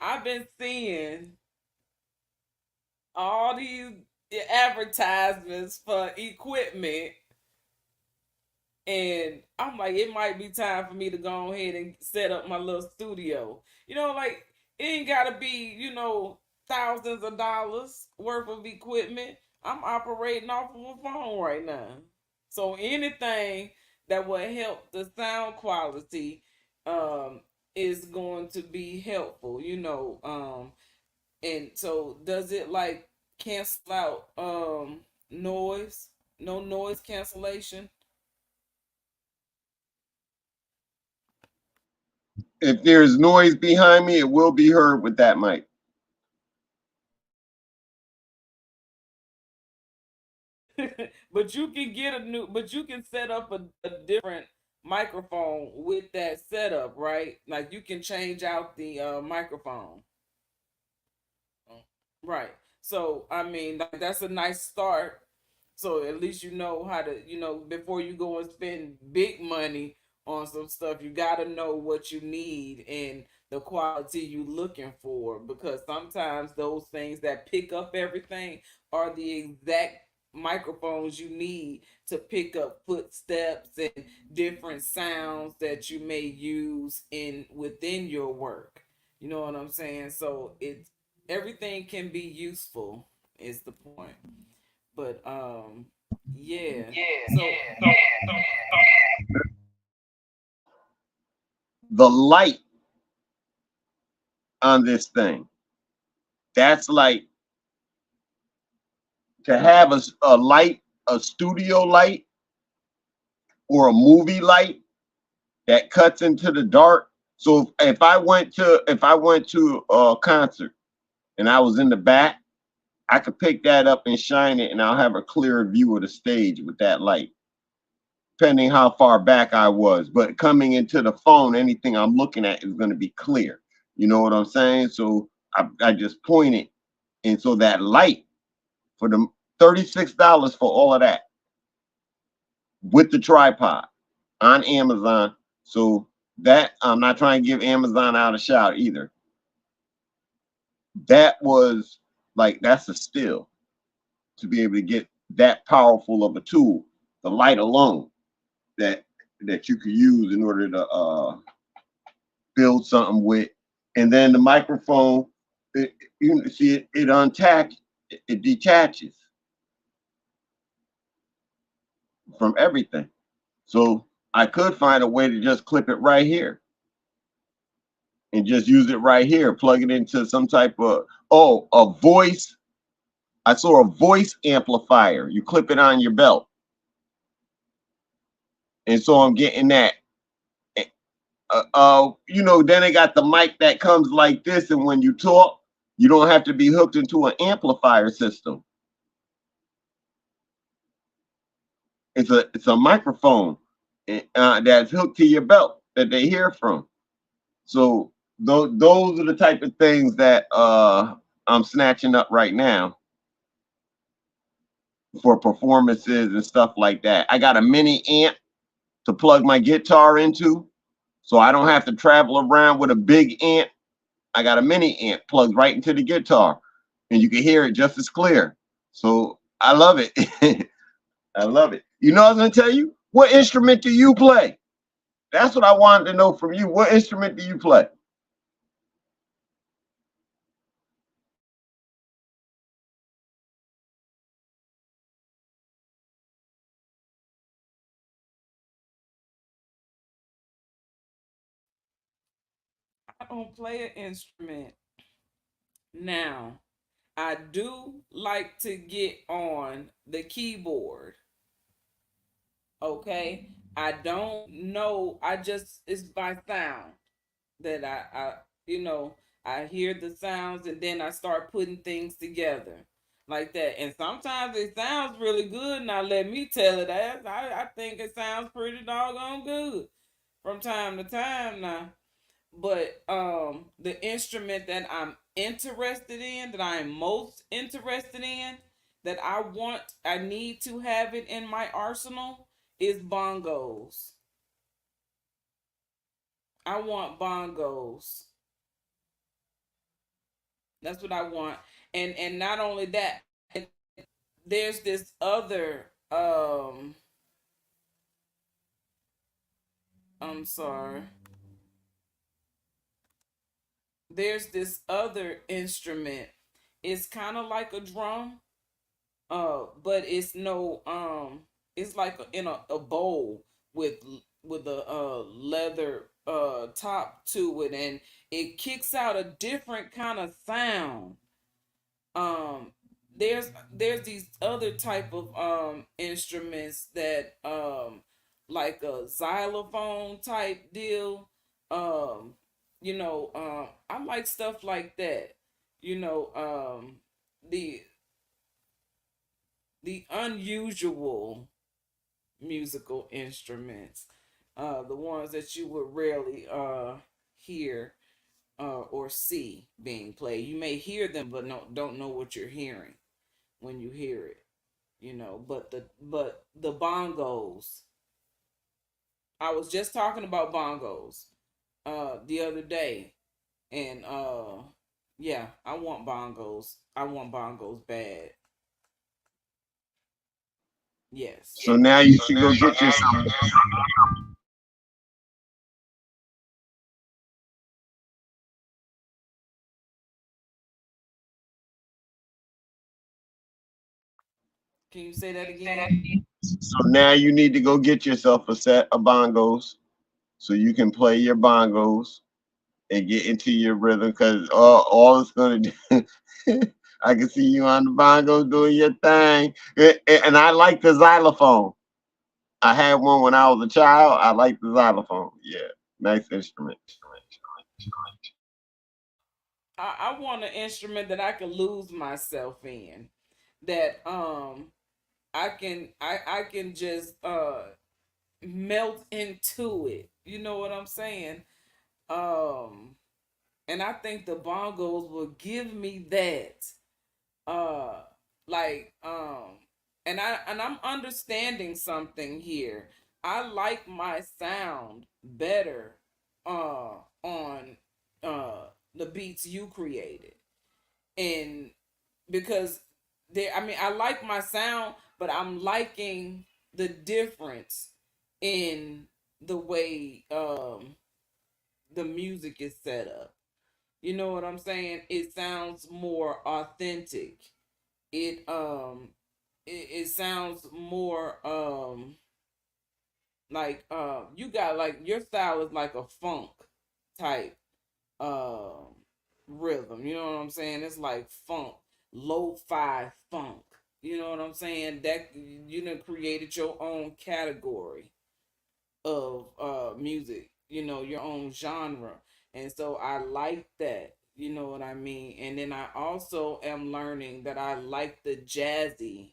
I've been seeing all these advertisements for equipment, and I'm like, it might be time for me to go ahead and set up my little studio. Like, it ain't gotta be, thousands of dollars worth of equipment. I'm operating off of my phone right now. So anything that will help the sound quality, um, is going to be helpful, and so does it like cancel out noise? No noise cancellation? If there's noise behind me, it will be heard with that mic. But you can get a new, but you can set up a different microphone with that setup, right? Like you can change out the microphone. Right. So I mean, that's a nice start. So at least you know how to, before you go and spend big money on some stuff, you got to know what you need and the quality you looking for, because sometimes those things that pick up everything are the exact microphones you need to pick up footsteps and different sounds that you may use in within your work. You know what I'm saying? So it's everything can be useful is the point. But yeah. So The light on this thing, that's like to have a light, a studio light or a movie light that cuts into the dark. So if I went to a concert and I was in the back, I could pick that up and shine it, and I'll have a clearer view of the stage with that light, depending how far back I was. But coming into the phone, anything I'm looking at is going to be clear. You know what I'm saying? So I just point it, and so that light for the $36 for all of that with the tripod on Amazon. So that I'm not trying to give Amazon out a shout either. That was like that's a steal to be able to get that powerful of a tool, the light alone that you could use in order to build something with. And then the microphone, you see it untach, it detaches from everything. So I could find a way to just clip it right here and just use it right here, plug it into some type of, a voice. I saw a voice amplifier. You clip it on your belt. And so I'm getting that. Then they got the mic that comes like this, and when you talk, you don't have to be hooked into an amplifier system. It's a microphone that's hooked to your belt that they hear from. So those are the type of things that I'm snatching up right now for performances and stuff like that. I got a mini amp to plug my guitar into, so I don't have to travel around with a big amp. I got a mini amp plugged right into the guitar, and you can hear it just as clear. So I love it. I love it. You know, I was gonna tell you, what instrument do you play? That's what I wanted to know from you. What instrument do you play? I don't play an instrument. Now, I do like to get on the keyboard. Okay? I don't know. I just it's by sound that you know, I hear the sounds and then I start putting things together like that. And sometimes it sounds really good. Now let me tell it as I think it sounds pretty doggone good from time to time now. But the instrument that I'm interested in, that I'm most interested in, that I need to have it in my arsenal is bongos. I want bongos. That's what I want. And not only that, there's this other I'm sorry. There's this other instrument. It's kind of like a drum, but it's no it's like in a bowl, with with a leather top to it, and it kicks out a different kind of sound. um there's these other type of instruments that like a xylophone type deal. um I like stuff like that. you know the unusual musical instruments, the ones that you would rarely hear or see being played. You may hear them, but don't know what you're hearing when you hear it. But the bongos. I was just talking about bongos the other day, and yeah, I want bongos. I want bongos bad. Yes. So now you should go get yourself. Can you say that again? So now you need to go get yourself a set of bongos so you can play your bongos and get into your rhythm. Because all it's gonna do, I can see you on the bongos doing your thing. And I like the xylophone. I had one when I was a child. I like the xylophone. Yeah, nice instrument. I want an instrument that I can lose myself in. That I can just melt into it. You know what I'm saying? Um and I think the bongos will give me that. Uh like and I'm understanding something here. I like my sound better on the beats you created. And because there, I mean, I like my sound, but I'm liking the difference in the way the music is set up. You know what I'm saying? It sounds more authentic. It sounds more like you got like your style is like a funk type um rhythm. You know what I'm saying? It's like funk, lo-fi funk. You know what I'm saying? That you done created your own category of music, your own genre. And so I like that. You know what I mean? And then I also am learning that I like the jazzy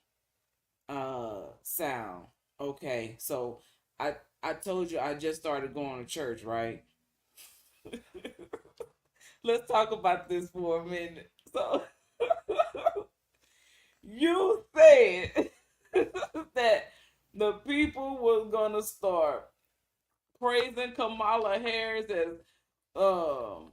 sound. Okay. So I told you I just started going to church, right? Let's talk about this for a minute. So you said that the people was gonna start praising Kamala Harris as um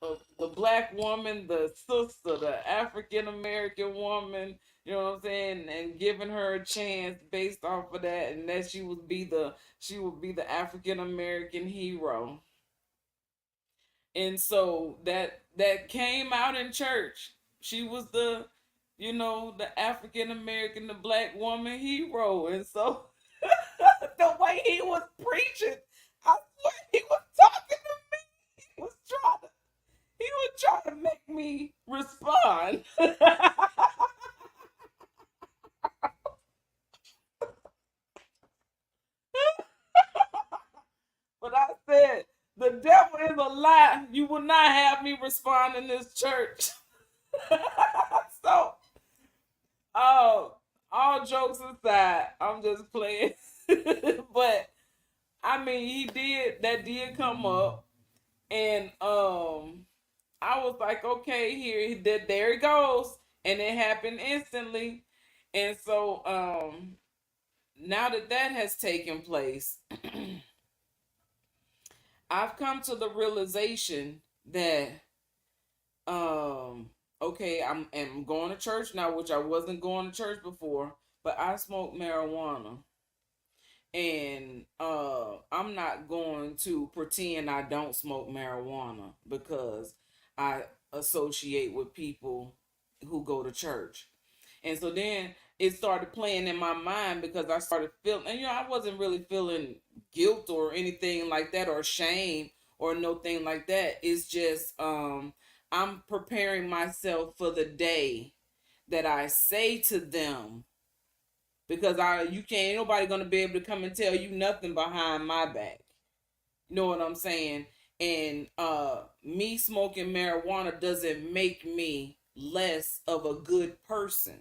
the black woman, the sister, the African American woman. You know what I'm saying, and giving her a chance based off of that, and that she would be the African American hero. And so that came out in church. She was the African American, the black woman hero. And so the way he was preaching, I swear he was talking to me. He was trying to make me respond. But I said, the devil is a lie. You will not have me respond in this church. So, oh, all jokes aside, I'm just playing. But I mean, that did come up, and I was like, okay, there it goes, and it happened instantly. And so now that has taken place, I've come to the realization that um okay, I'm going to church now, which I wasn't going to church before, but I smoke marijuana. And I'm not going to pretend I don't smoke marijuana because I associate with people who go to church. And so then it started playing in my mind because I started feeling, and I wasn't really feeling guilt or anything like that, or shame or no thing like that. It's just I'm preparing myself for the day that I say to them, because you can't, ain't nobody gonna be able to come and tell you nothing behind my back. You know what I'm saying? And me smoking marijuana doesn't make me less of a good person.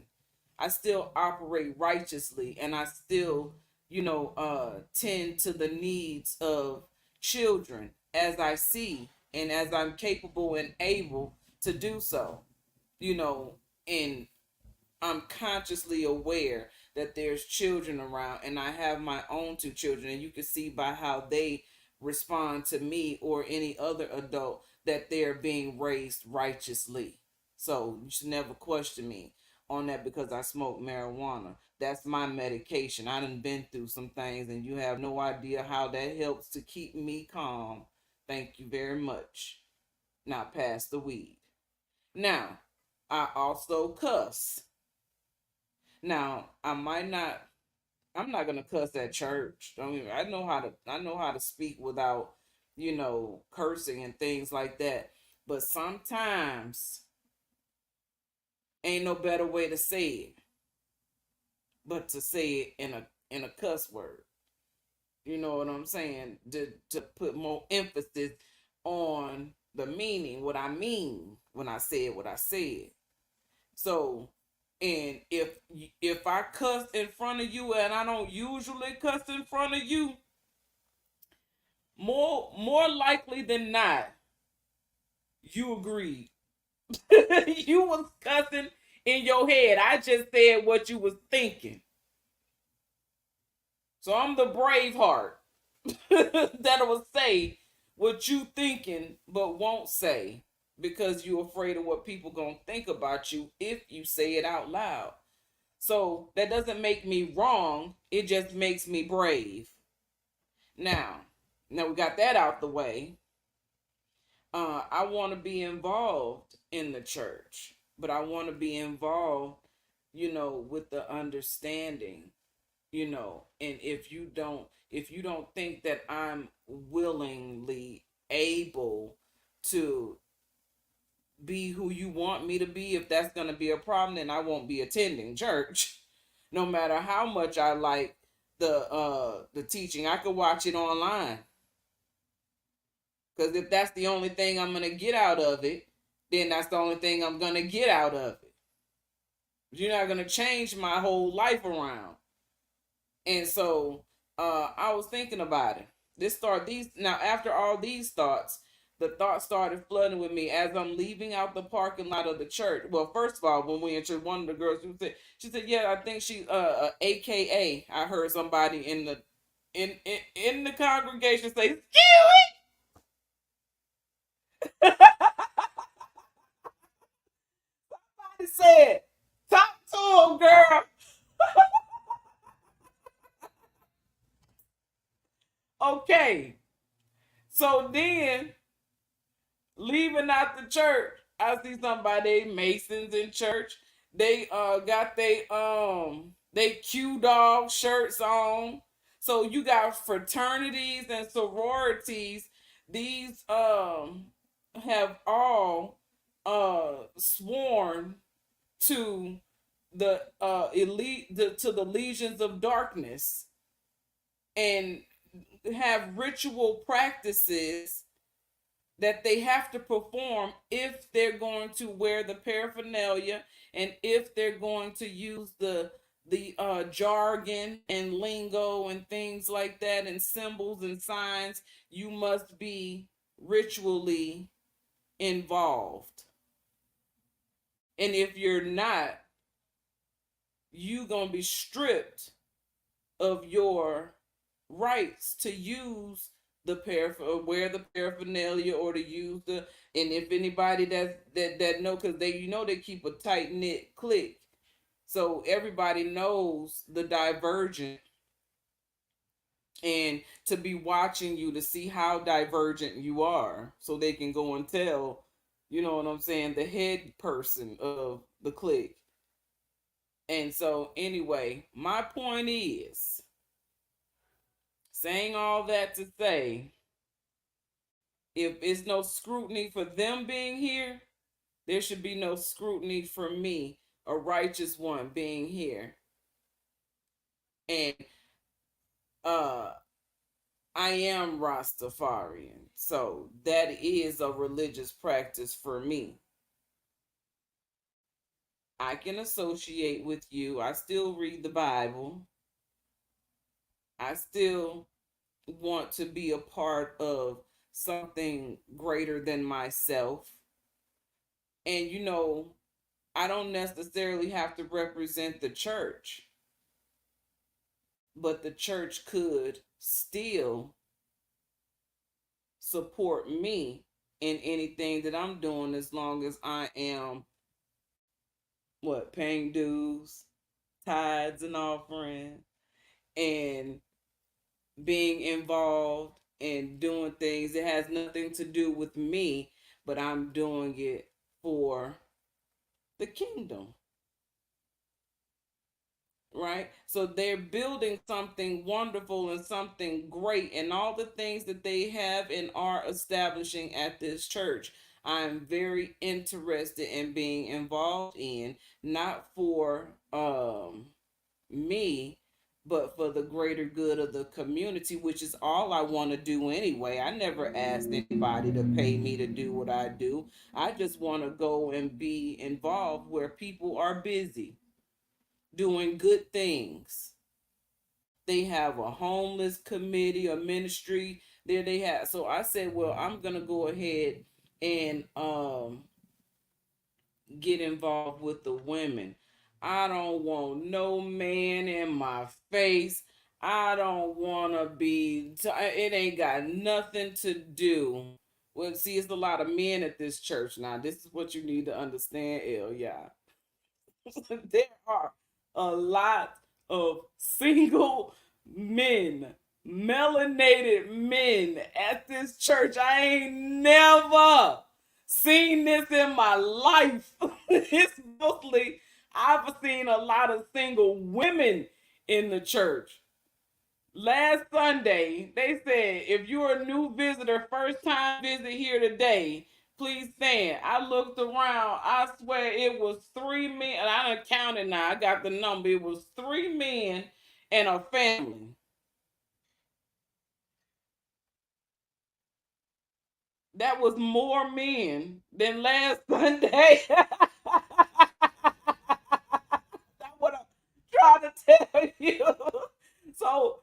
I still operate righteously, and I still, tend to the needs of children as I see and as I'm capable and able to do so. And I'm consciously aware that there's children around, and I have my own two children, and you can see by how they respond to me or any other adult that they're being raised righteously. So you should never question me on that because I smoke marijuana. That's my medication. I done been through some things, and you have no idea how that helps to keep me calm. Thank you very much. Now pass the weed. Now, I also cuss. Now, I'm not gonna cuss at church. I know how to speak without, cursing and things like that. But sometimes ain't no better way to say it but to say it in a cuss word. You know what I'm saying? To put more emphasis on the meaning, what I mean when I said what I said. So, and if I cuss in front of you, and I don't usually cuss in front of you, more likely than not, you agreed. You was cussing in your head. I just said what you was thinking. So I'm the brave heart that will say what you thinking but won't say because you're afraid of what people gonna think about you if you say it out loud. So that doesn't make me wrong. It just makes me brave. Now, now we got that out the way. I want to be involved in the church, but I want to be involved, with the understanding, and if you don't think that I'm willingly able to be who you want me to be, if that's going to be a problem, then I won't be attending church. No matter how much I like the teaching, I could watch it online. Because if that's the only thing I'm going to get out of it, then that's the only thing I'm going to get out of it. You're not going to change my whole life around. And so I was thinking about it. Now after all these thoughts, the thoughts started flooding with me as I'm leaving out the parking lot of the church. Well, first of all, when we entered, one of the girls she said, "Yeah, I think she AKA." I heard somebody in the congregation say, "Excuse me." Somebody said, "Talk to him, girl." Okay, so then leaving out the church, I see somebody Masons in church. They got they Q dog shirts on. So you got fraternities and sororities. These have all sworn to the to the legions of darkness, and have ritual practices that they have to perform if they're going to wear the paraphernalia, and if they're going to use the jargon and lingo and things like that, and symbols and signs. You must be ritually involved, and if you're not, you gonna be stripped of your rights to use wear the paraphernalia, or to use the. And if anybody that know, because they keep a tight knit clique, so everybody knows the divergent, and to be watching you to see how divergent you are, so they can go and tell, you know what I'm saying, the head person of the clique. And so, anyway, my point is saying all that to say, if it's no scrutiny for them being here, there should be no scrutiny for me, a righteous one, being here. And uh I am Rastafarian. So that is a religious practice for me. I can associate with you. I still read the Bible. I still want to be a part of something greater than myself. And I don't necessarily have to represent the church, but the church could still support me in anything that I'm doing as long as I am paying dues, tithes and offerings, and being involved and doing things that has nothing to do with me, but I'm doing it for the kingdom. Right? So they're building something wonderful and something great, and all the things that they have and are establishing at this church. I'm very interested in being involved in, not for me, but for the greater good of the community, which is all I want to do anyway. I never asked anybody to pay me to do what I do. I just want to go and be involved where people are busy doing good things. They have a homeless committee, a ministry there they have. So I said, well, I'm gonna go ahead and get involved with the women. I don't want no man in my face. I don't want to it ain't got nothing to do. Well, see, it's a lot of men at this church now. This is what you need to understand, yeah. There are a lot of single men, melanated men at this church. I ain't never seen this in my life. It's mostly, I've seen a lot of single women in the church. Last Sunday, they said, if you're a new visitor, first time visit here today, please stand. I looked around. I swear it was 3 men. And I done counted now. I got the number. It was 3 men and a family. That was more men than last Sunday. That's what I'm trying to tell you. So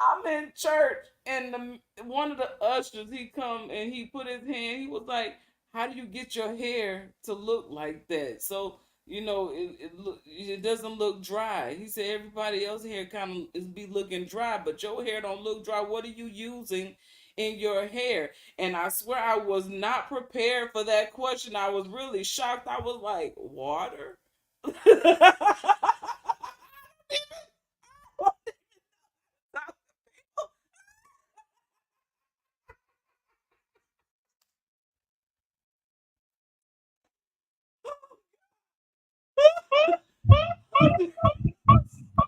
I'm in church, and one of the ushers, he come and he put his hand. He was like, "How do you get your hair to look like that? So it doesn't look dry." He said everybody else's hair kind of is be looking dry, but your hair don't look dry. What are you using in your hair? And I swear I was not prepared for that question. I was really shocked. I was like, water.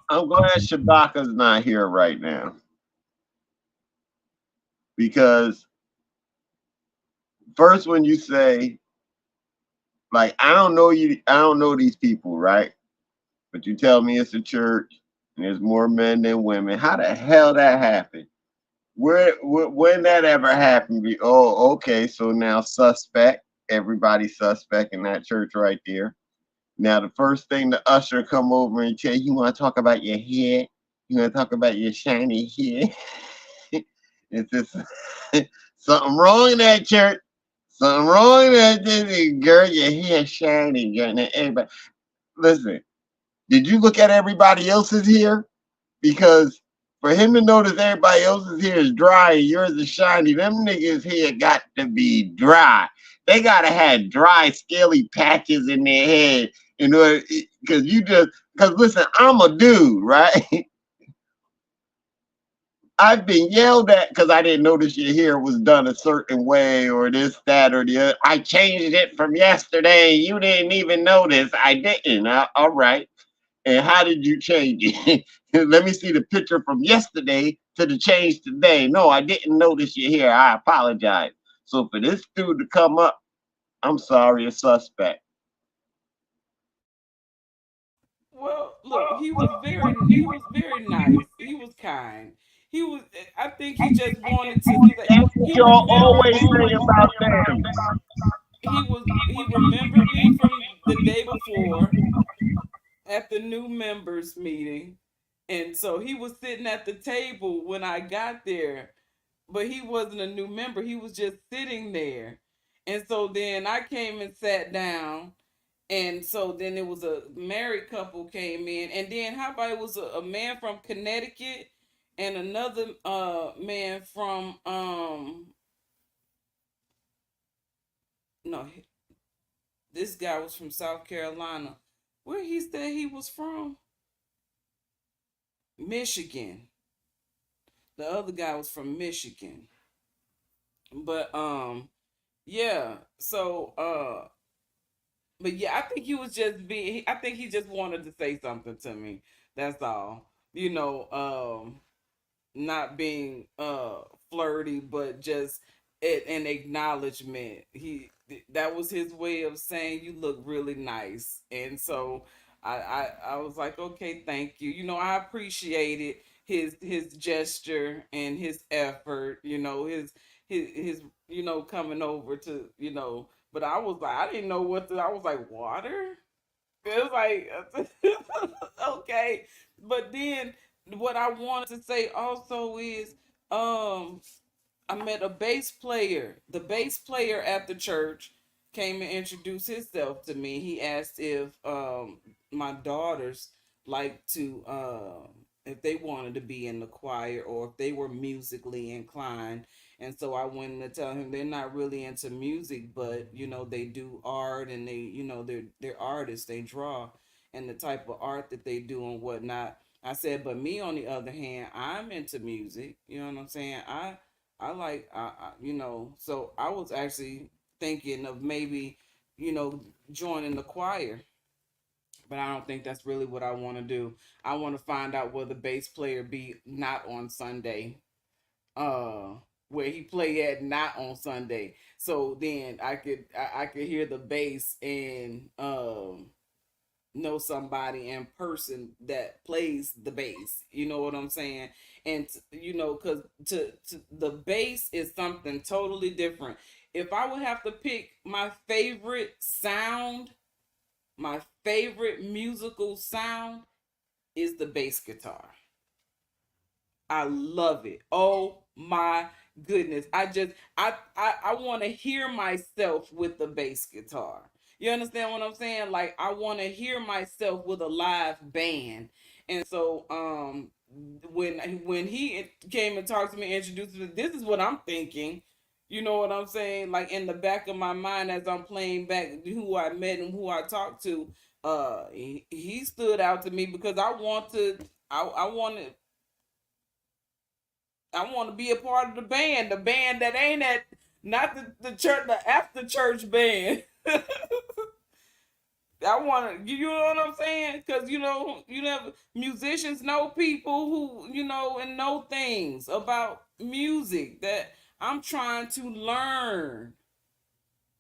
I'm glad Shabaka's not here right now because first when you say like I don't know you, I don't know these people, right? But you tell me it's a church and there's more men than women. How the hell that happened? When that ever happened? Oh, okay. So now suspect. Everybody suspect in that church right there. Now the first thing the usher come over and tell you want to talk about your head. You want to talk about your shiny head. It's just something wrong in that church. Something wrong in that girl. Your hair shiny. Girl. Now, everybody, listen. Did you look at everybody else's hair? Because for him to notice everybody else's hair is dry and yours is shiny, them niggas' hair got to be dry. They gotta have dry, scaly patches in their head in order. Because listen, I'm a dude, right? I've been yelled at because I didn't notice your hair was done a certain way or this, that, or the other. I changed it from yesterday. You didn't even notice. I didn't. All right. And how did you change it? Let me see the picture from yesterday to the change today. No, I didn't notice you here. I apologize. So for this dude to come up, I'm sorry, a suspect. Well, look, he was very nice. He was kind. He was. I think he just wanted to say That's what he y'all remembered always me. say about them. He remembered me from the day before at the new members meeting, and so he was sitting at the table when I got there, but he wasn't a new member. He was just sitting there, and so then I came and sat down. And so then it was a married couple came in, and then how about it was a man from Connecticut and another man from no, this guy was from South Carolina. Where he said he was from? Michigan. The other guy was from Michigan. But yeah, so but yeah, I think he was just being I think he just wanted to say something to me. That's all. Not being flirty, but just an acknowledgement. That was his way of saying you look really nice, and so I was like, okay, thank you. I appreciated his gesture and his effort. His coming over to but I was like, I didn't know what to. I was like, water. It's like okay, but then what I wanted to say also is um I met a bass player. The bass player at the church came and introduced himself to me. He asked if my daughters like to if they wanted to be in the choir or if they were musically inclined. And so I went to tell him they're not really into music, but they do art and they're artists. They draw and the type of art that they do and whatnot. I said, but me on the other hand, I'm into music. You know what I'm saying? I like so I was actually thinking of maybe joining the choir, but I don't think that's really what I want to do. I want to find out where the bass player be not on Sunday, uh, where he play at not on Sunday, so then I could hear the bass and know somebody in person that plays the bass. You know what I'm saying? And because to the bass is something totally different. If I would have to pick my favorite sound, my favorite musical sound is the bass guitar. I love it. Oh my goodness. I want to hear myself with the bass guitar. You understand what I'm saying? Like I want to hear myself with a live band. And so when he came and talked to me, introduced me, this is what I'm thinking. You know what I'm saying? Like in the back of my mind as I'm playing back who I met and who I talked to, he stood out to me because I wanted I want to be a part of the band that ain't at not the church, the after church band. I want to, you know what I'm saying? Because musicians know people who and know things about music that I'm trying to learn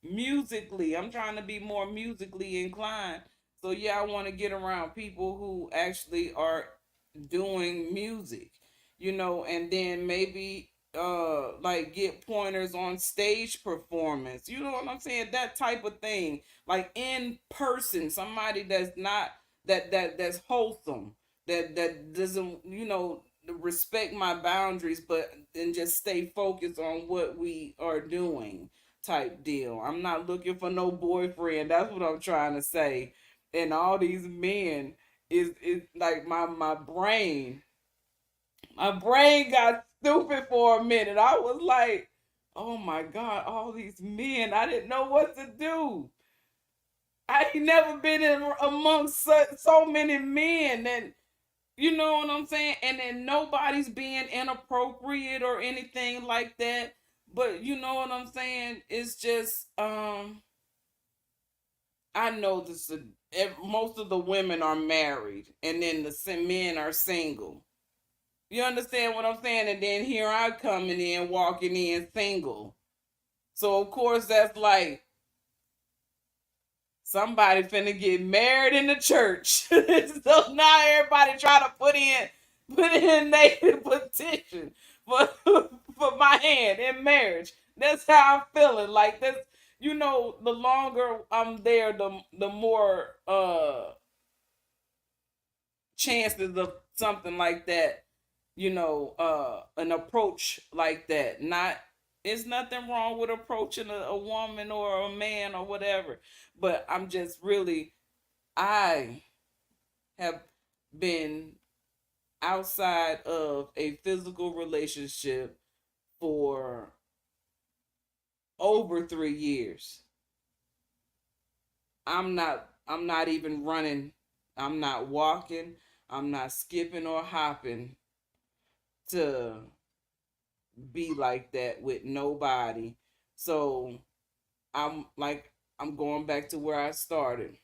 musically. I'm trying to be more musically inclined. So yeah, I want to get around people who actually are doing music, and then maybe like get pointers on stage performance. You know what I'm saying? That type of thing. Like in person, somebody that's not that's wholesome, that doesn't, respect my boundaries, but and just stay focused on what we are doing type deal. I'm not looking for no boyfriend. That's what I'm trying to say. And all these men is like my brain got stupid for a minute. I was like, oh my God, all these men, I didn't know what to do. I ain't never been amongst so many men, and you know what I'm saying? And then nobody's being inappropriate or anything like that. But you know what I'm saying? It's just I know this. Most of the women are married, and then the men are single. You understand what I'm saying? And then here I coming in, walking in single. So of course that's like somebody finna get married in the church. So now everybody try to put in their petition for for my hand in marriage. That's how I'm feeling. Like this, the longer I'm there, the more chances of something like that, an approach like that. Not It's nothing wrong with approaching a woman or a man or whatever. But I'm just really I have been outside of a physical relationship for over 3 years. I'm not even running. I'm not walking. I'm not skipping or hopping to be like that with nobody. So I'm going back to where I started.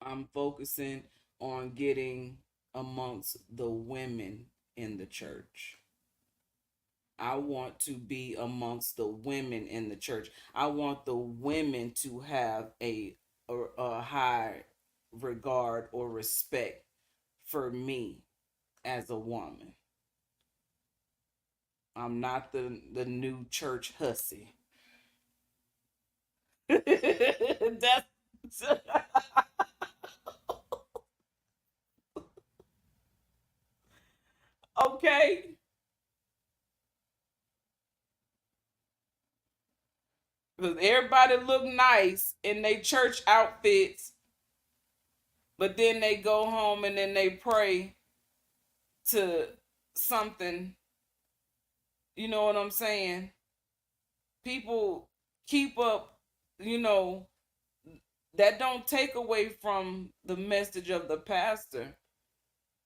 I'm focusing on getting amongst the women in the church. I want to be amongst the women in the church. I want the women to have a high regard or respect for me as a woman. I'm not the new church hussy. That's okay. Because everybody look nice in their church outfits, but then they go home and then they pray to something. You know what I'm saying? People keep up, you know, that don't take away from the message of the pastor.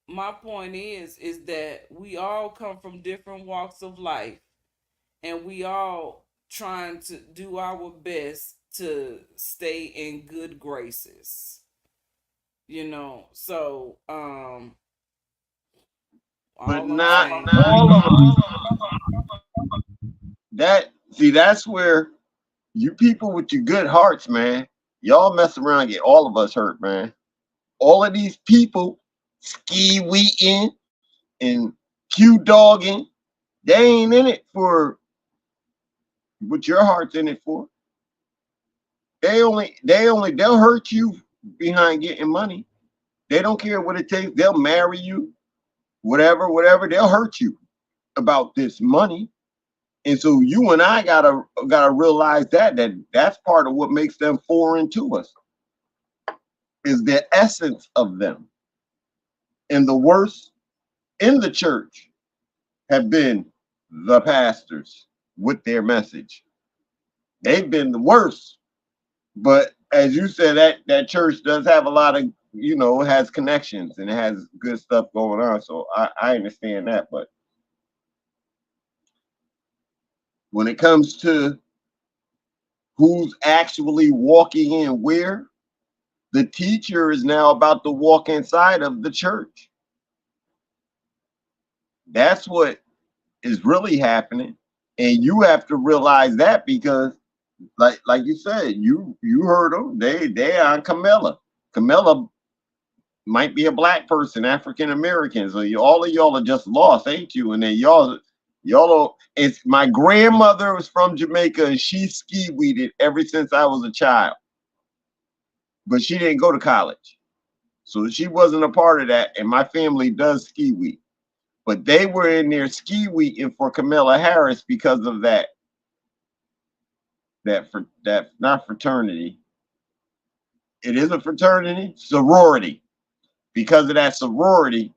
My point is that we all come from different walks of life, and we all trying to do our best to stay in good graces. So But all I'm not saying. all of them. That's where you people with your good hearts, man, y'all mess around and get all of us hurt, man. All of these people ski weeting and Q dogging, they ain't in it for what your heart's in it for. They'll hurt you behind getting money. They don't care what it takes. They'll marry you, whatever. They'll hurt you about this money. And so you and I gotta realize that's part of what makes them foreign to us is the essence of them. And the worst in the church have been the pastors with their message. They've been the worst. But as you said, that church does have a lot of, it has connections and it has good stuff going on. So I understand that. But when it comes to who's actually walking in where, the teacher is now about to walk inside of the church. That's what is really happening. And you have to realize that because like you said, you heard them. They on Camilla. Camilla might be a black person, African American. So all of y'all are just lost, ain't you? And then y'all it's my grandmother was from Jamaica and she ski weeded ever since I was a child. But she didn't go to college. So she wasn't a part of that. And my family does ski weed. But they were in there ski weeting for Camilla Harris because of that not fraternity. It is a fraternity, sorority. Because of that sorority,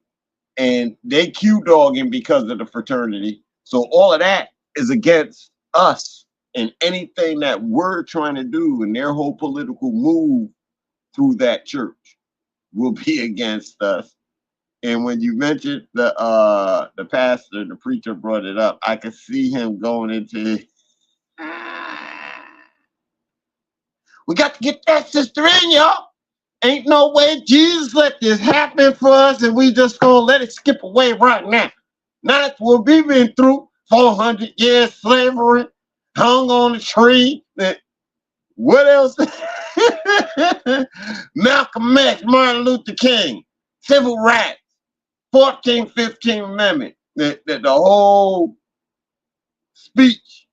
and they Q dogging because of the fraternity. So all of that is against us and anything that we're trying to do, and their whole political move through that church will be against us. And when you mentioned the pastor, the preacher brought it up, I could see him going into We got to get that sister in, y'all. Ain't no way Jesus let this happen for us, and we just gonna let it skip away right now. That's what we've been through. 400 years slavery, hung on a tree. What else? Malcolm X, Martin Luther King, civil rights, 14th, 15th Amendment, the whole speech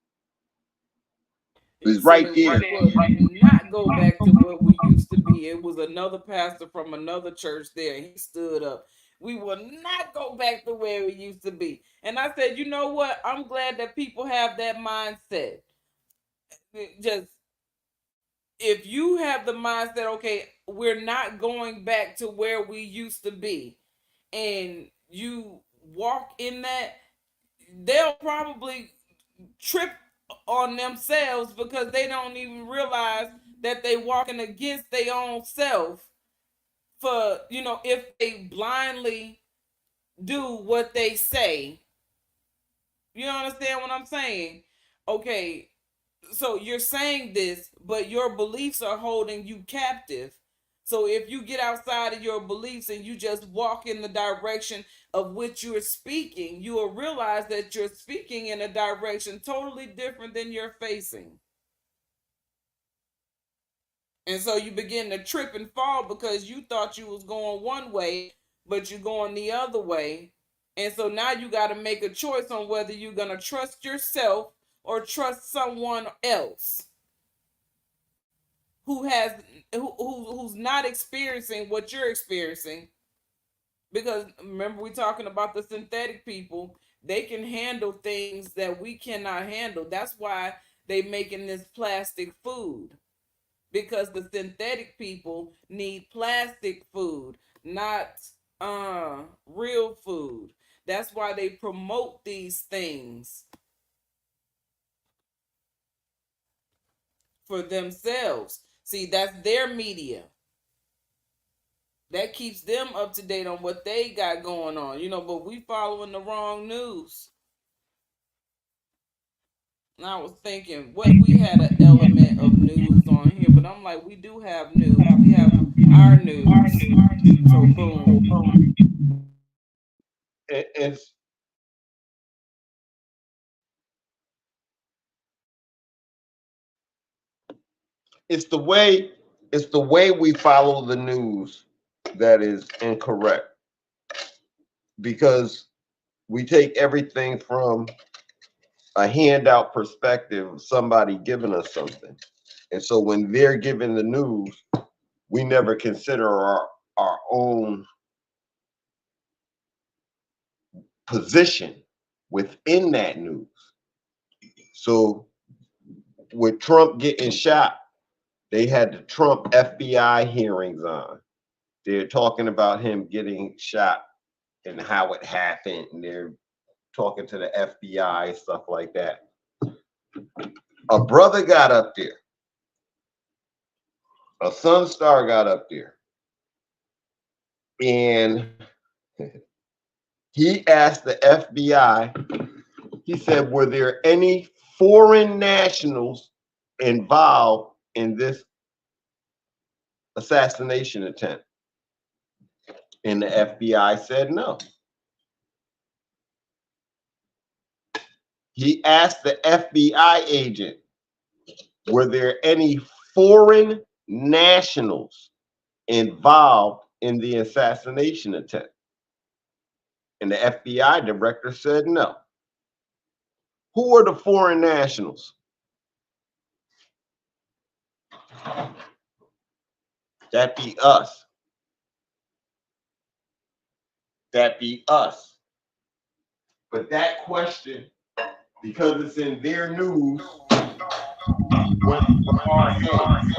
He is said right it, there. we will not go back to what we used to be. It was another pastor from another church there. He stood up. We will not go back to where we used to be. And I said, you know what? I'm glad that people have that mindset. Just if you have the mindset, okay, we're not going back to where we used to be, and you walk in that, they'll probably trip on themselves because they don't even realize that they walking against their own self. For if they blindly do what they say, you understand what I'm saying? Okay, so you're saying this, but your beliefs are holding you captive. So if you get outside of your beliefs and you just walk in the direction of which you're speaking, you will realize that you're speaking in a direction totally different than you're facing. And so you begin to trip and fall because you thought you was going one way, but you're going the other way. And so now you got to make a choice on whether you're going to trust yourself or trust someone else who has who's not experiencing what you're experiencing. Because remember, we talking about the synthetic people. They can handle things that we cannot handle. That's why they making this plastic food, because the synthetic people need plastic food, not real food. That's why they promote these things for themselves. See, that's their media. That keeps them up to date on what they got going on, but we following the wrong news. And I was thinking, what we had an element of news on here, but I'm like, we do have news. We have our news. So boom. It's it's the way it's the way we follow the news that is incorrect, because we take everything from a handout perspective of somebody giving us something. And so when they're giving the news, we never consider our own position within that news. So with Trump getting shot, they had the Trump FBI hearings on. They're talking about him getting shot and how it happened, and they're talking to the FBI, stuff like that. A brother got up there, a Sun Star got up there, and he asked the FBI, he said, were there any foreign nationals involved in this assassination attempt? And the FBI said no. He asked the FBI agent, were there any foreign nationals involved in the assassination attempt? And the FBI director said no. Who are the foreign nationals? That be us. That be us. But that question, because it's in their news, went from our heads.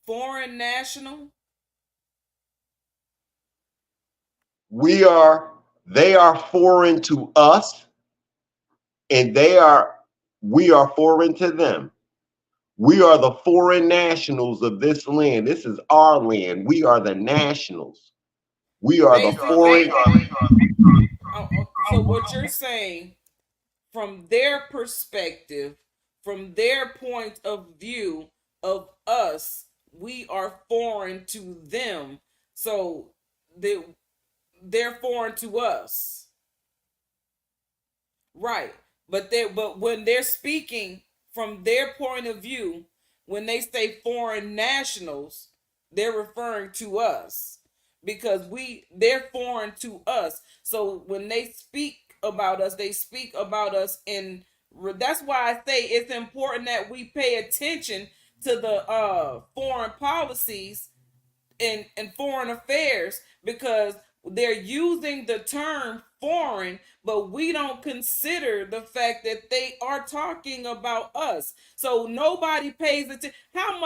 Foreign national? They are foreign to us, and we are foreign to them. We are the foreign nationals of this land. This is our land. We are the nationals. We are the foreign. what you're saying, from their perspective, from their point of view of us, we are foreign to them. So they're foreign to us. Right. But when they're speaking from their point of view, when they say foreign nationals, they're referring to us because they're foreign to us. So when they speak about us, they speak about us in that's why I say it's important that we pay attention to the foreign policies and foreign affairs, because they're using the term foreign, but we don't consider the fact that they are talking about us. So nobody pays attention. How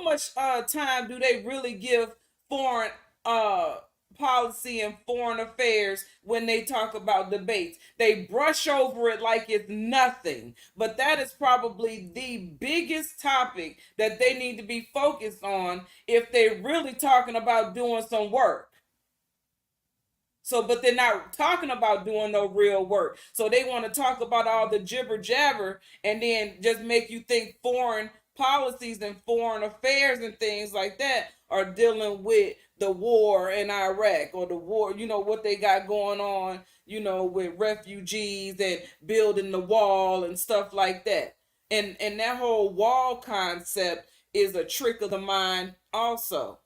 much time do they really give foreign uh policy and foreign affairs when they talk about debates? They brush over it like it's nothing. But that is probably the biggest topic that they need to be focused on if they're really talking about doing some work. So, but they're not talking about doing no real work. So they want to talk about all the jibber jabber and then just make you think foreign policies and foreign affairs and things like that are dealing with the war in Iraq or the war, what they got going on, with refugees and building the wall and stuff like that. And that whole wall concept is a trick of the mind also.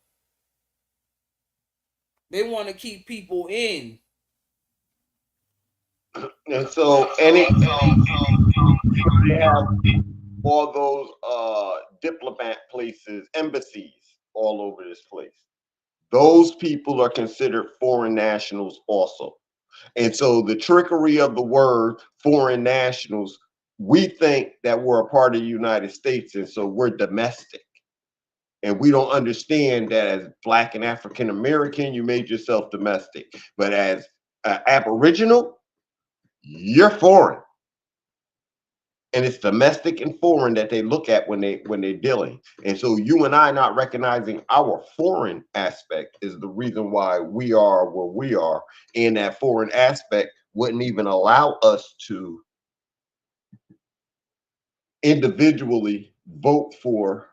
They want to keep people in. And so they have all those diplomat places, embassies all over this place. Those people are considered foreign nationals also. And so the trickery of the word foreign nationals, we think that we're a part of the United States, and so we're domestic. And we don't understand that as Black and African American, you made yourself domestic. But as Aboriginal, you're foreign. And it's domestic and foreign that they look at when they're dealing. And so you and I not recognizing our foreign aspect is the reason why we are where we are. And that foreign aspect wouldn't even allow us to individually vote for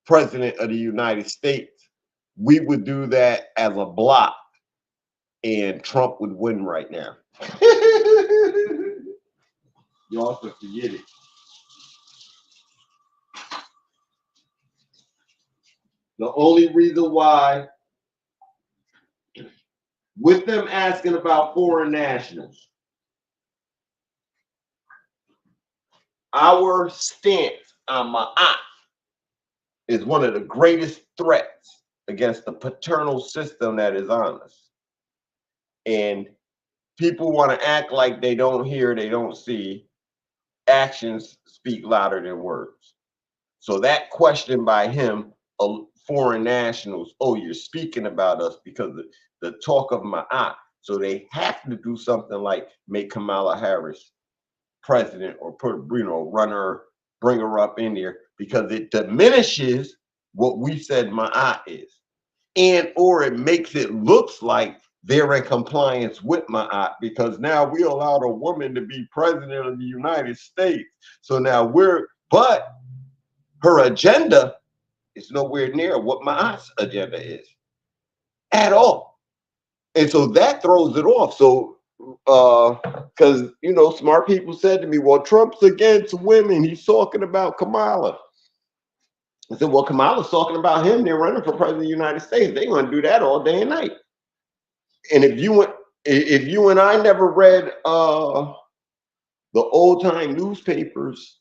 president of the United States. We would do that as a block, and Trump would win right now. Y'all should forget it. The only reason why, with them asking about foreign nationals, our stance on Ma'at is one of the greatest threats against the paternal system that is on us. And people want to act like they don't hear, they don't see. Actions speak louder than words. So that question by him, foreign nationals, oh, you're speaking about us because of the talk of Ma'at. So they have to do something like make Kamala Harris president or run her, bring her up in there, because it diminishes what we said Ma'at is. And or it makes it looks like they're in compliance with Ma'at, because now we allowed a woman to be president of the United States. So now but her agenda is nowhere near what Ma'at's agenda is at all. And so that throws it off. So, because, smart people said to me, well, Trump's against women. He's talking about Kamala. I said, well, Kamala's talking about him. They're running for president of the United States. They're going to do that all day and night. And if you and I never read the old time newspapers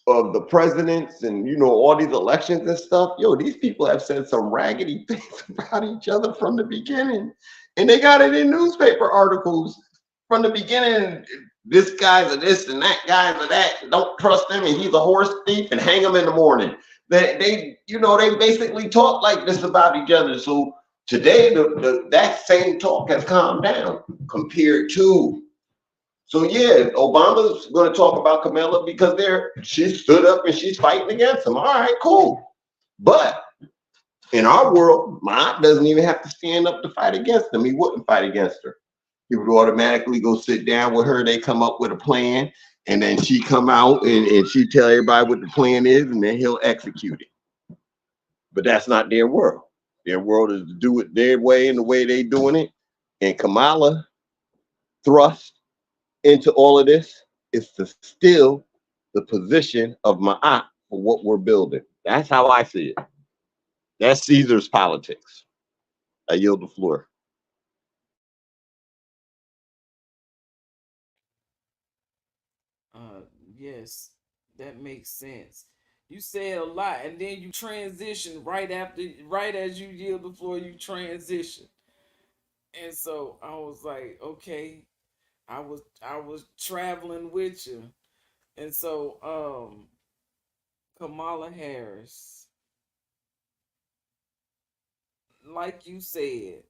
of the presidents and all these elections and stuff, these people have said some raggedy things about each other from the beginning, and they got it in newspaper articles from the beginning. This guy's a this and that guy's a that. Don't trust him, and he's a horse thief, and hang him in the morning. They basically talk like this about each other. So today, that same talk has calmed down compared to. So yeah, Obama's going to talk about Kamala because she stood up and she's fighting against him. All right, cool. But in our world, Ma'at doesn't even have to stand up to fight against him. He wouldn't fight against her. He would automatically go sit down with her. They come up with a plan, and then she come out and she tell everybody what the plan is, and then he'll execute it. But that's not their world. Their world is to do it their way and the way they doing it. And Kamala thrust into all of this is to steal the position of Ma'at for what we're building. That's how I see it. That's Caesar's politics. I yield the floor. Uh, yes, that makes sense. You said a lot, and then you transition right after, right as you yield before you transition. And so I was like, okay, I was traveling with you, and so Kamala Harris, like you said,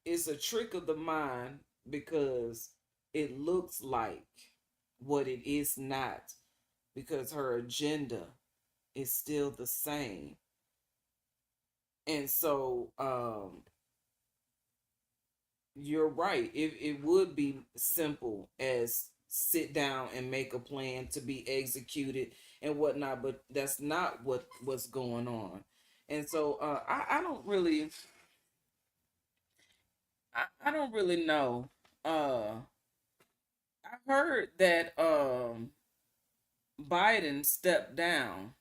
it's a trick of the mind because it looks like what it is not, because her agenda is still the same. And so you're right. It would be simple as sit down and make a plan to be executed and whatnot, but that's not what's going on. And so I don't really I don't really know. I heard that Biden stepped down.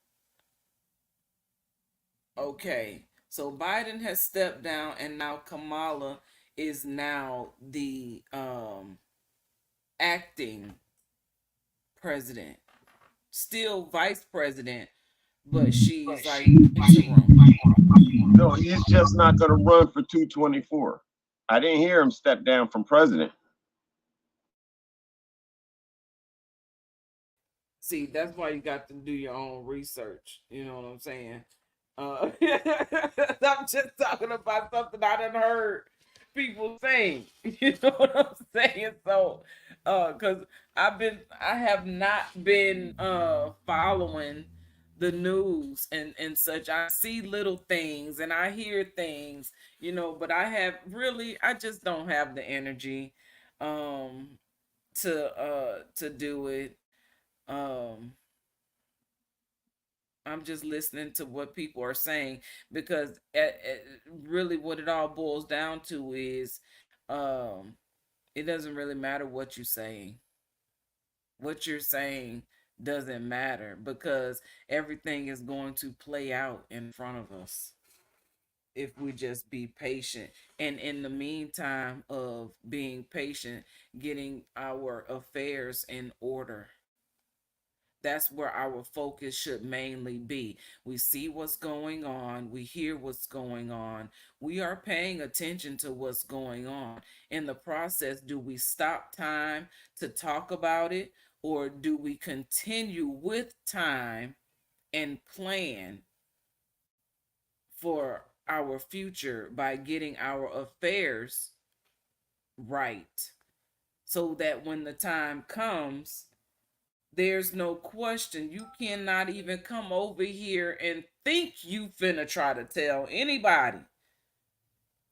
Okay. So Biden has stepped down, and now Kamala is now the acting president. Still vice president, but she's like interim. No, he's just not going to run for 224. I didn't hear him step down from president. See, that's why you got to do your own research. You know what I'm saying? I'm just talking about something I done heard people saying. You know what I'm saying? So, because I have not been following the news and such. I see little things and I hear things, but I just don't have the energy, um, to do it. Um, I'm just listening to what people are saying because really what it all boils down to is um, it doesn't really matter what you're saying. What you're saying doesn't matter because everything is going to play out in front of us if we just be patient. And in the meantime of being patient, getting our affairs in order. That's where our focus should mainly be. We see what's going on, we hear what's going on, we are paying attention to what's going on. In the process, do we stop time to talk about it, or do we continue with time and plan for our future by getting our affairs right so that when the time comes, there's no question. You cannot even come over here and think you finna try to tell anybody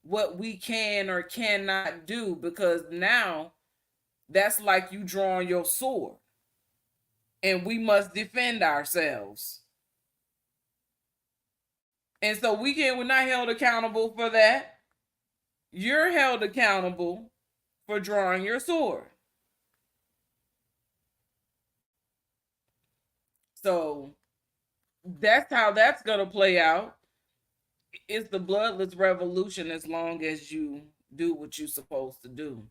what we can or cannot do, because now that's like you drawing your sword and we must defend ourselves. And so we're not held accountable for that. You're held accountable for drawing your sword. So that's how that's gonna play out. It's the bloodless revolution as long as you do what you're supposed to do.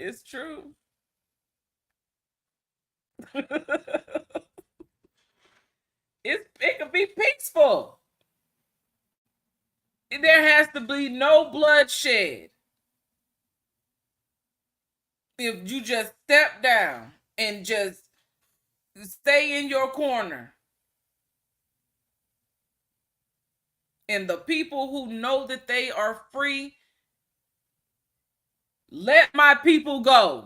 It's true. It can be peaceful. There has to be no bloodshed. If you just step down and just stay in your corner, and the people who know that they are free, let my people go.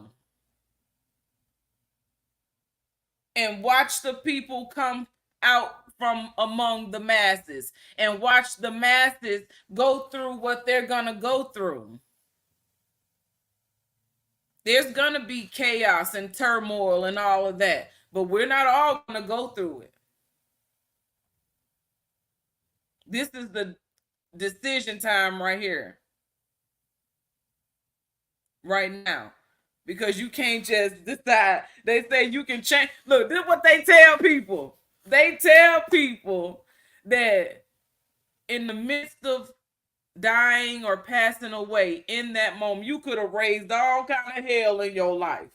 and watch the people come out from among the masses and watch the masses go through what they're going to go through. There's going to be chaos and turmoil and all of that, but we're not all going to go through it. This is the decision time right here, right now. Because you can't just decide. They say you can change. Look, this is what they tell people. They tell people that in the midst of dying or passing away, in that moment, you could have raised all kind of hell in your life.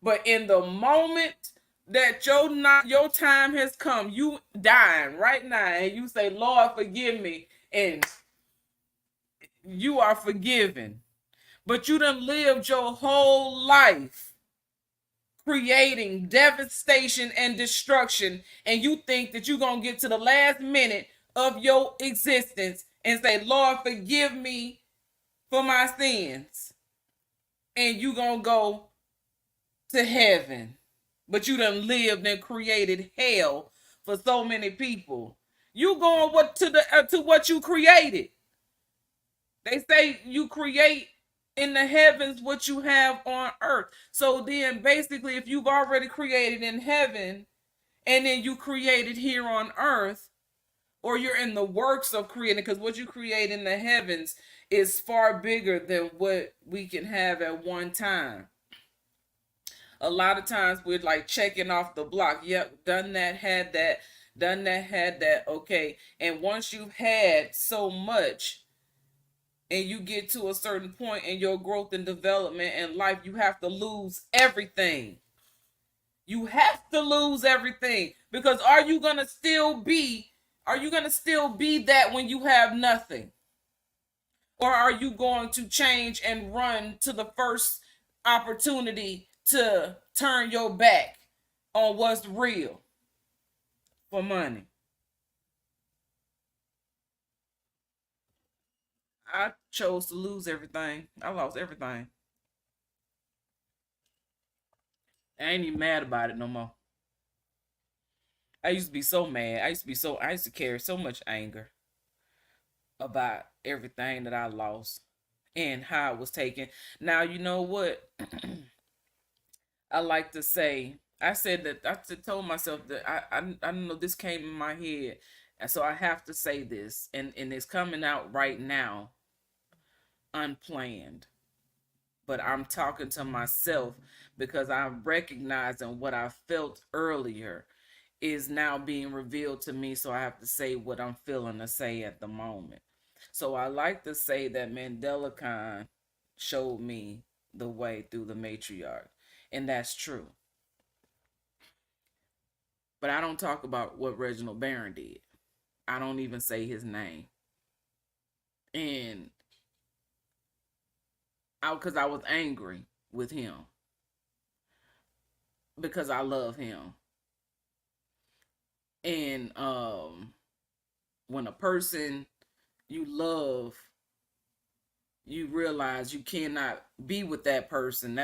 But in the moment that your time has come, you dying right now, and you say, Lord, forgive me, and you are forgiven. But you done lived your whole life creating devastation and destruction, and you think that you're going to get to the last minute of your existence and say, Lord, forgive me for my sins, and you going to go to heaven. But you done lived and created hell for so many people. You going to what you created. They say you create in the heavens what you have on earth. So then basically, if you've already created in heaven and then you created here on earth, or you're in the works of creating, because what you create in the heavens is far bigger than what we can have at one time. A lot of times we're like checking off the block. Yep, done that, had that, done that, had that. Okay. And once you've had so much, and you get to a certain point in your growth and development in life, you have to lose everything. You have to lose everything, because are you going to still be that when you have nothing? Or are you going to change and run to the first opportunity to turn your back on what's real for money? I chose to lose everything. I lost everything. I ain't even mad about it no more. I used to be so mad. I used to carry so much anger about everything that I lost and how it was taken. Now, you know what? I like to say, I said that I told myself that I don't know, this came in my head. And so I have to say this, and it's coming out right now unplanned. But I'm talking to myself because I'm recognizing what I felt earlier is now being revealed to me. So I have to say what I'm feeling to say at the moment. So I like to say that MandelaCon showed me the way through the matriarch. And that's true. But I don't talk about what Reginald Barron did. I don't even say his name. And because I was angry with him. Because I love him. And when a person you love, you realize you cannot be with that person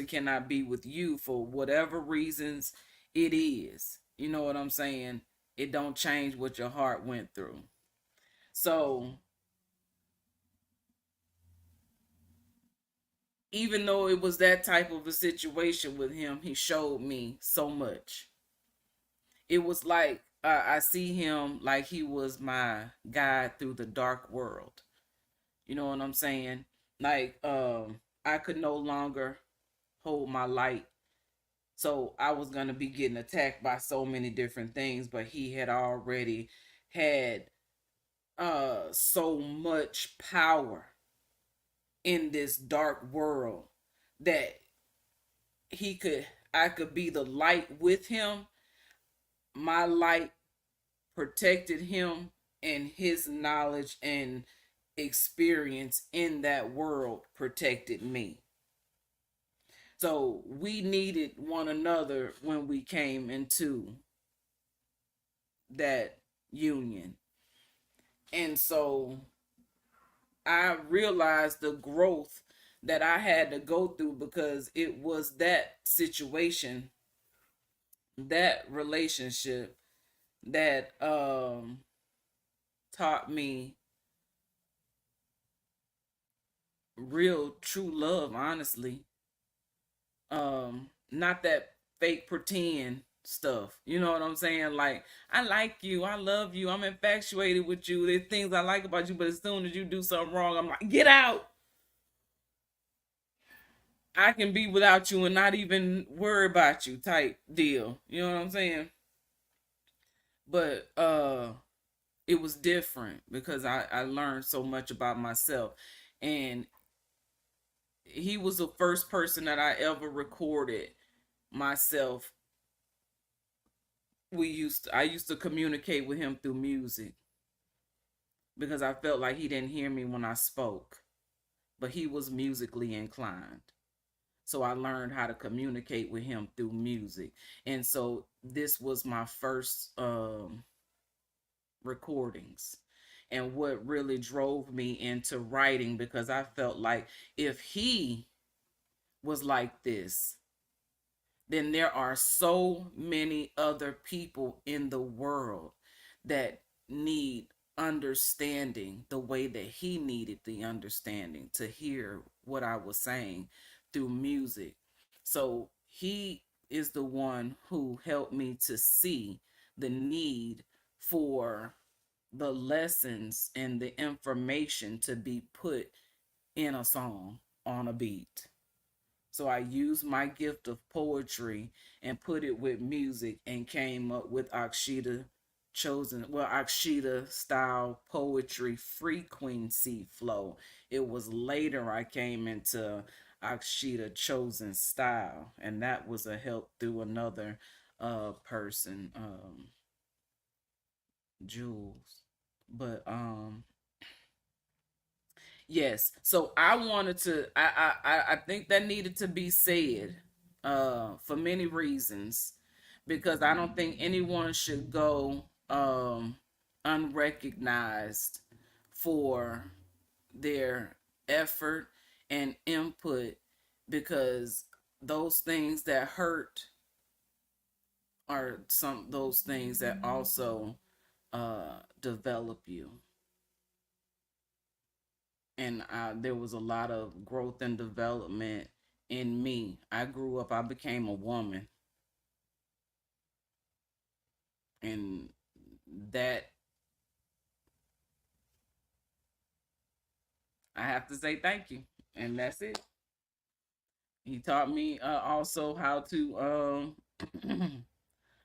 cannot be with you for whatever reasons it is. You know what I'm saying? It don't change what your heart went through. So even though it was that type of a situation with him, he showed me so much. It was like I see him like he was my guide through the dark world. You know what I'm saying? Like I could no longer hold my light. So I was going to be getting attacked by so many different things, but he had already had so much power in this dark world that I could be the light with him. My light protected him, and his knowledge and experience in that world protected me. So we needed one another when we came into that union. And so I realized the growth that I had to go through, because it was that situation that relationship that taught me real true love, honestly. Not that fake pretend stuff. You know what I'm saying? Like, I like you, I love you, I'm infatuated with you. There's things I like about you, but as soon as you do something wrong, I'm like, get out. I can be without you and not even worry about you type deal. You know what I'm saying? But it was different because I learned so much about myself. And he was the first person that I ever recorded myself. I used to communicate with him through music because I felt like he didn't hear me when I spoke, but he was musically inclined. So I learned how to communicate with him through music. And so this was my first recordings. And what really drove me into writing, because I felt like if he was like this, then there are so many other people in the world that need understanding the way that he needed the understanding to hear what I was saying through music. So he is the one who helped me to see the need for the lessons and the information to be put in a song on a beat. So I used my gift of poetry and put it with music and came up with Akshita style poetry frequency flow. It was later I came into Akshita chosen style, and that was a help through another person, Jules. But yes. So I wanted to. I think that needed to be said, for many reasons, because I don't think anyone should go unrecognized for their effort and input, because those things that hurt are some those things that also develop you. And there was a lot of growth and development in me. I grew up, I became a woman, and that I have to say thank you, and that's it. He taught me also how to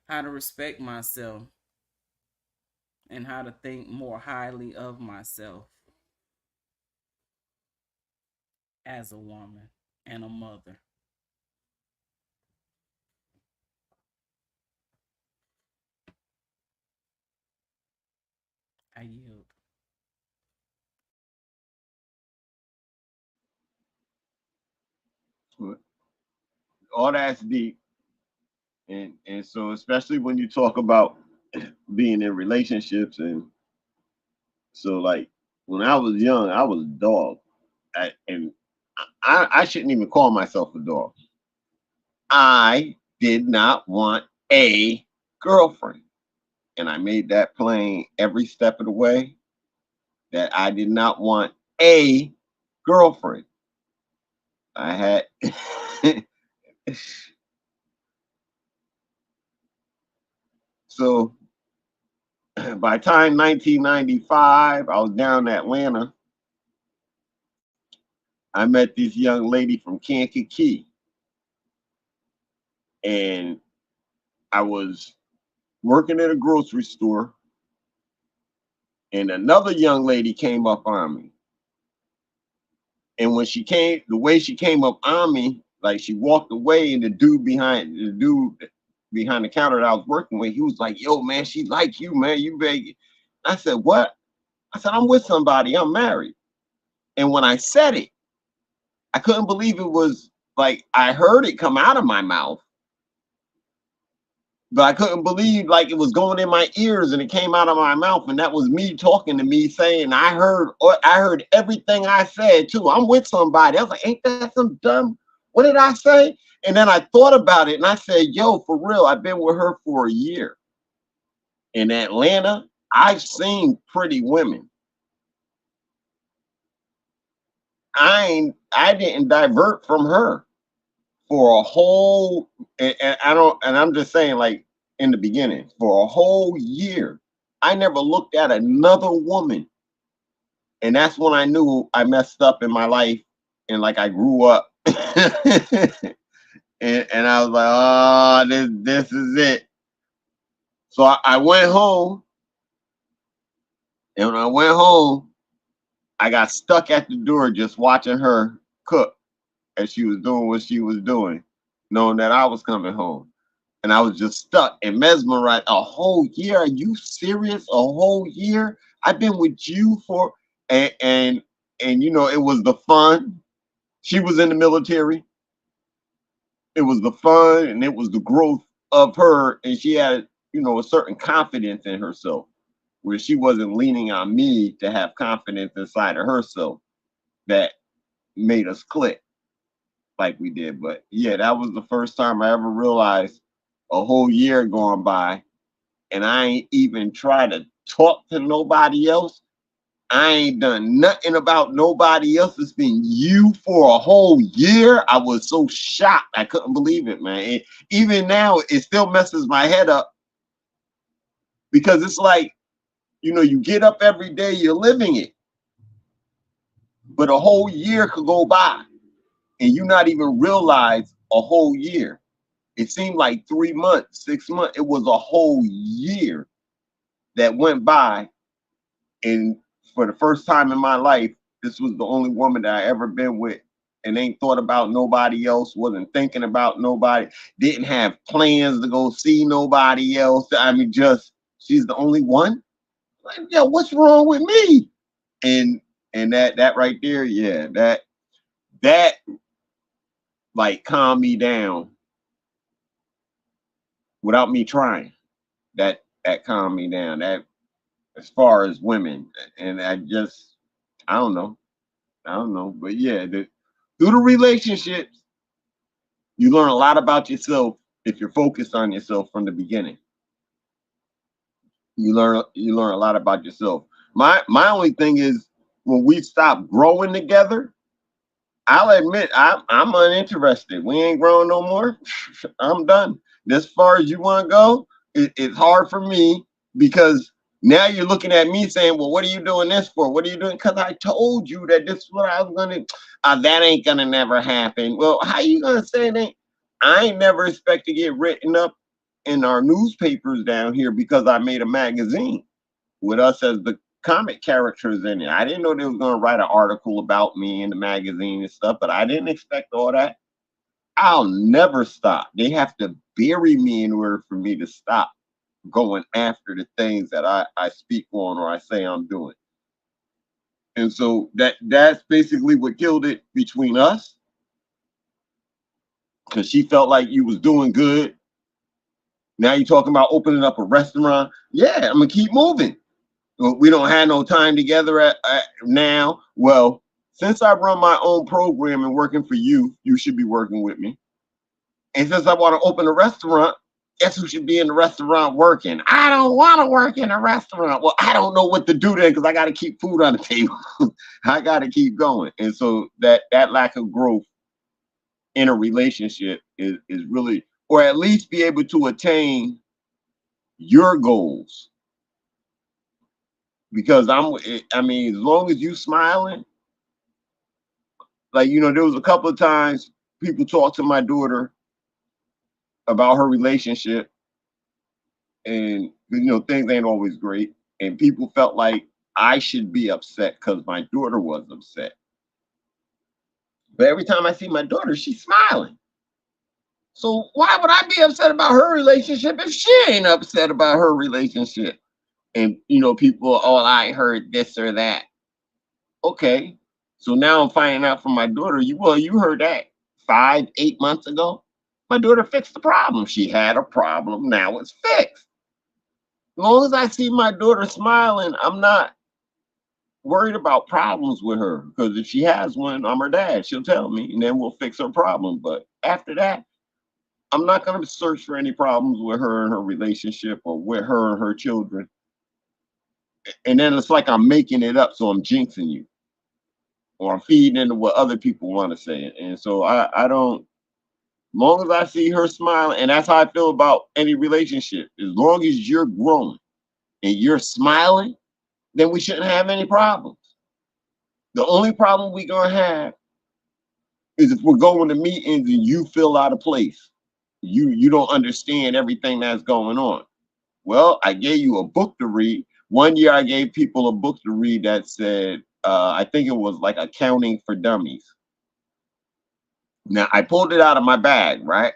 how to respect myself and how to think more highly of myself as a woman and a mother. I yield. All that's deep, and so especially when you talk about being in relationships, and so like when I was young, I was a dog, and I shouldn't even call myself a dog. I did not want a girlfriend, and I made that plain every step of the way that I did not want a girlfriend. I had so by time 1995, I was down in Atlanta. I met this young lady from Kankakee, and I was working at a grocery store, and another young lady came up on me. And when she came, the way she came up on me, like she walked away, and the dude behind the counter that I was working with, he was like, "Yo, man, she like you, man. You beg." I said, "What?" I said, "I'm with somebody. I'm married." And when I said it, I couldn't believe it was like I heard it come out of my mouth, but I couldn't believe like it was going in my ears and it came out of my mouth, and that was me talking to me saying I heard everything I said too. I'm with somebody. I was like, ain't that some dumb? What did I say? And then I thought about it and I said, yo, for real, I've been with her for a year. In Atlanta, I've seen pretty women. I didn't divert from her for a whole, and I don't, and I'm just saying, like in the beginning, for a whole year, I never looked at another woman. And that's when I knew I messed up in my life and like I grew up. And I was like, oh, this is it. So I went home, and when I went home, I got stuck at the door just watching her cook as she was doing what she was doing, knowing that I was coming home. And I was just stuck and mesmerized. A whole year? Are you serious? A whole year? I've been with you for and you know, it was the fun. She was in the military. It was the fun and it was the growth of her, and she had, you know, a certain confidence in herself where she wasn't leaning on me to have confidence inside of herself that made us click like we did. But yeah, that was the first time I ever realized a whole year going by and I ain't even try to talk to nobody else. I ain't done nothing about nobody else. It's been you for a whole year. I was so shocked. I couldn't believe it, man. Even now, it still messes my head up because it's like, you know, you get up every day, you're living it, but a whole year could go by and you not even realize a whole year. It seemed like 3 months, 6 months. It was a whole year that went by. And for the first time in my life, this was the only woman that I ever been with and ain't thought about nobody else, wasn't thinking about nobody, didn't have plans to go see nobody else. I mean, just she's the only one. Like, yeah, what's wrong with me? And that right there, yeah, that like calmed me down without me trying. That calmed me down. That as far as women, and I don't know. I don't know, but yeah, through the relationships, you learn a lot about yourself if you're focused on yourself from the beginning. You learn a lot about yourself. My only thing is when we stop growing together, I'll admit I'm uninterested. We ain't growing no more. I'm done. As far as you want to go, it's hard for me because now you're looking at me saying, "Well, what are you doing this for? What are you doing?" Because I told you that this is what I was gonna. That ain't gonna never happen. Well, how you gonna say that? I ain't never expect to get written up in our newspapers down here because I made a magazine with us as the comic characters in it. I didn't know they was gonna write an article about me in the magazine and stuff, but I didn't expect all that. I'll never stop. They have to bury me in order for me to stop going after the things that I speak on or I say I'm doing. And so that's basically what killed it between us, because she felt like you was doing good. Now you're talking about opening up a restaurant. Yeah, I'm gonna keep moving. We don't have no time together at now. Well, since I run my own program and working for you, you should be working with me. And since I want to open a restaurant, guess who should be in the restaurant working? I don't want to work in a restaurant. Well, I don't know what to do then because I got to keep food on the table. I got to keep going. And so that lack of growth in a relationship is really, or at least be able to attain your goals. Because I mean, as long as you smiling, like, you know, there was a couple of times people talked to my daughter about her relationship, and you know, things ain't always great, and people felt like I should be upset because my daughter was upset. But every time I see my daughter, she's smiling. So why would I be upset about her relationship if she ain't upset about her relationship? And you know, people, oh, I heard this or that. Okay, so now I'm finding out from my daughter. You heard that 5, 8 months ago. My daughter fixed the problem. She had a problem. Now it's fixed. As long as I see my daughter smiling, I'm not worried about problems with her. Because if she has one, I'm her dad. She'll tell me, and then we'll fix her problem. But after that, I'm not going to search for any problems with her and her relationship or with her and her children. And then it's like I'm making it up, so I'm jinxing you or I'm feeding into what other people want to say. And so I don't, long as I see her smiling, and that's how I feel about any relationship. As long as you're growing and you're smiling, then we shouldn't have any problems. The only problem we're going to have is if we're going to meetings and you feel out of place. You don't understand everything that's going on. Well, I gave you a book to read. One year I gave people a book to read that said, I think it was like Accounting for Dummies. Now I pulled it out of my bag, right?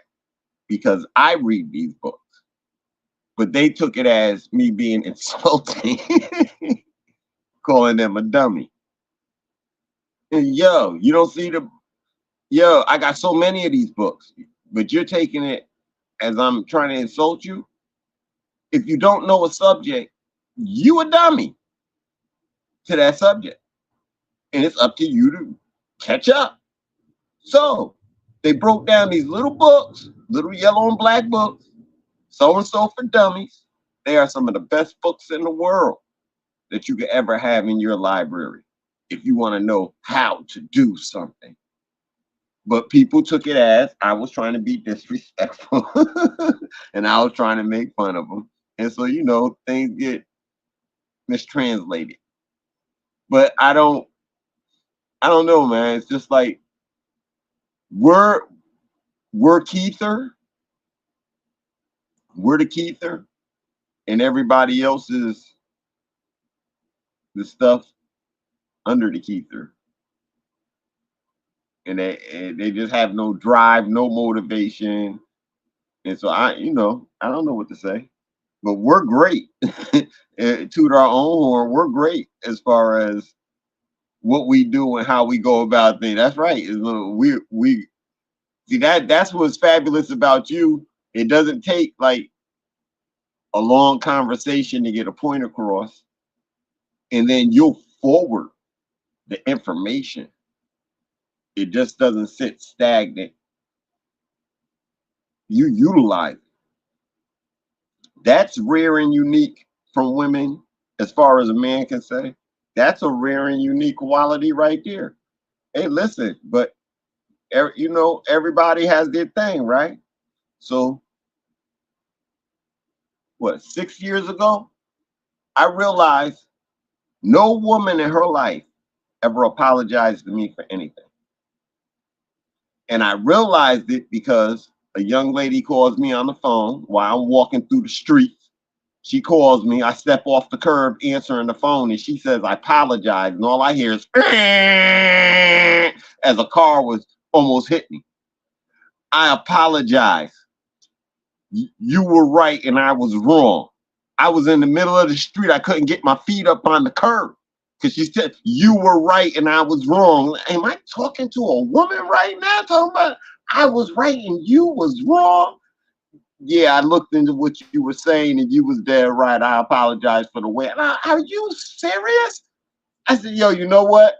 Because I read these books. But they took it as me being insulting, calling them a dummy. And yo, you don't see the yo, I got so many of these books, but you're taking it as I'm trying to insult you. If you don't know a subject, you a dummy to that subject. And it's up to you to catch up. So they broke down these little books, little yellow and black books, so and so for dummies. They are some of the best books in the world that you could ever have in your library if you want to know how to do something. But people took it as I was trying to be disrespectful and I was trying to make fun of them. And so, things get mistranslated. But I don't know, man. It's just like we're we're Keither, we're the Keither, and everybody else is the stuff under the Keither. And they just have no drive, no motivation. And so I don't know what to say. But we're great. Toot our own horn, we're great as far as what we do and how we go about things. That's right. We see that's what's fabulous about you. It doesn't take like a long conversation to get a point across, and then you'll forward the information. It just doesn't sit stagnant. You utilize it. That's rare and unique from women, as far as a man can say. That's a rare and unique quality right there. Hey, listen, but everybody has their thing, right? So, what, 6 years ago, I realized no woman in her life ever apologized to me for anything. And I realized it because a young lady calls me on the phone while I'm walking through the streets. She calls me. I step off the curb answering the phone, and she says, I apologize. And all I hear is as a car was almost hit me. I apologize. You were right and I was wrong. I was in the middle of the street. I couldn't get my feet up on the curb because she said, you were right and I was wrong. Am I talking to a woman right now? Talking about I was right and you was wrong? Yeah, I looked into what you were saying and you was dead right. I apologize for the way. Are you serious? I said, yo, you know what?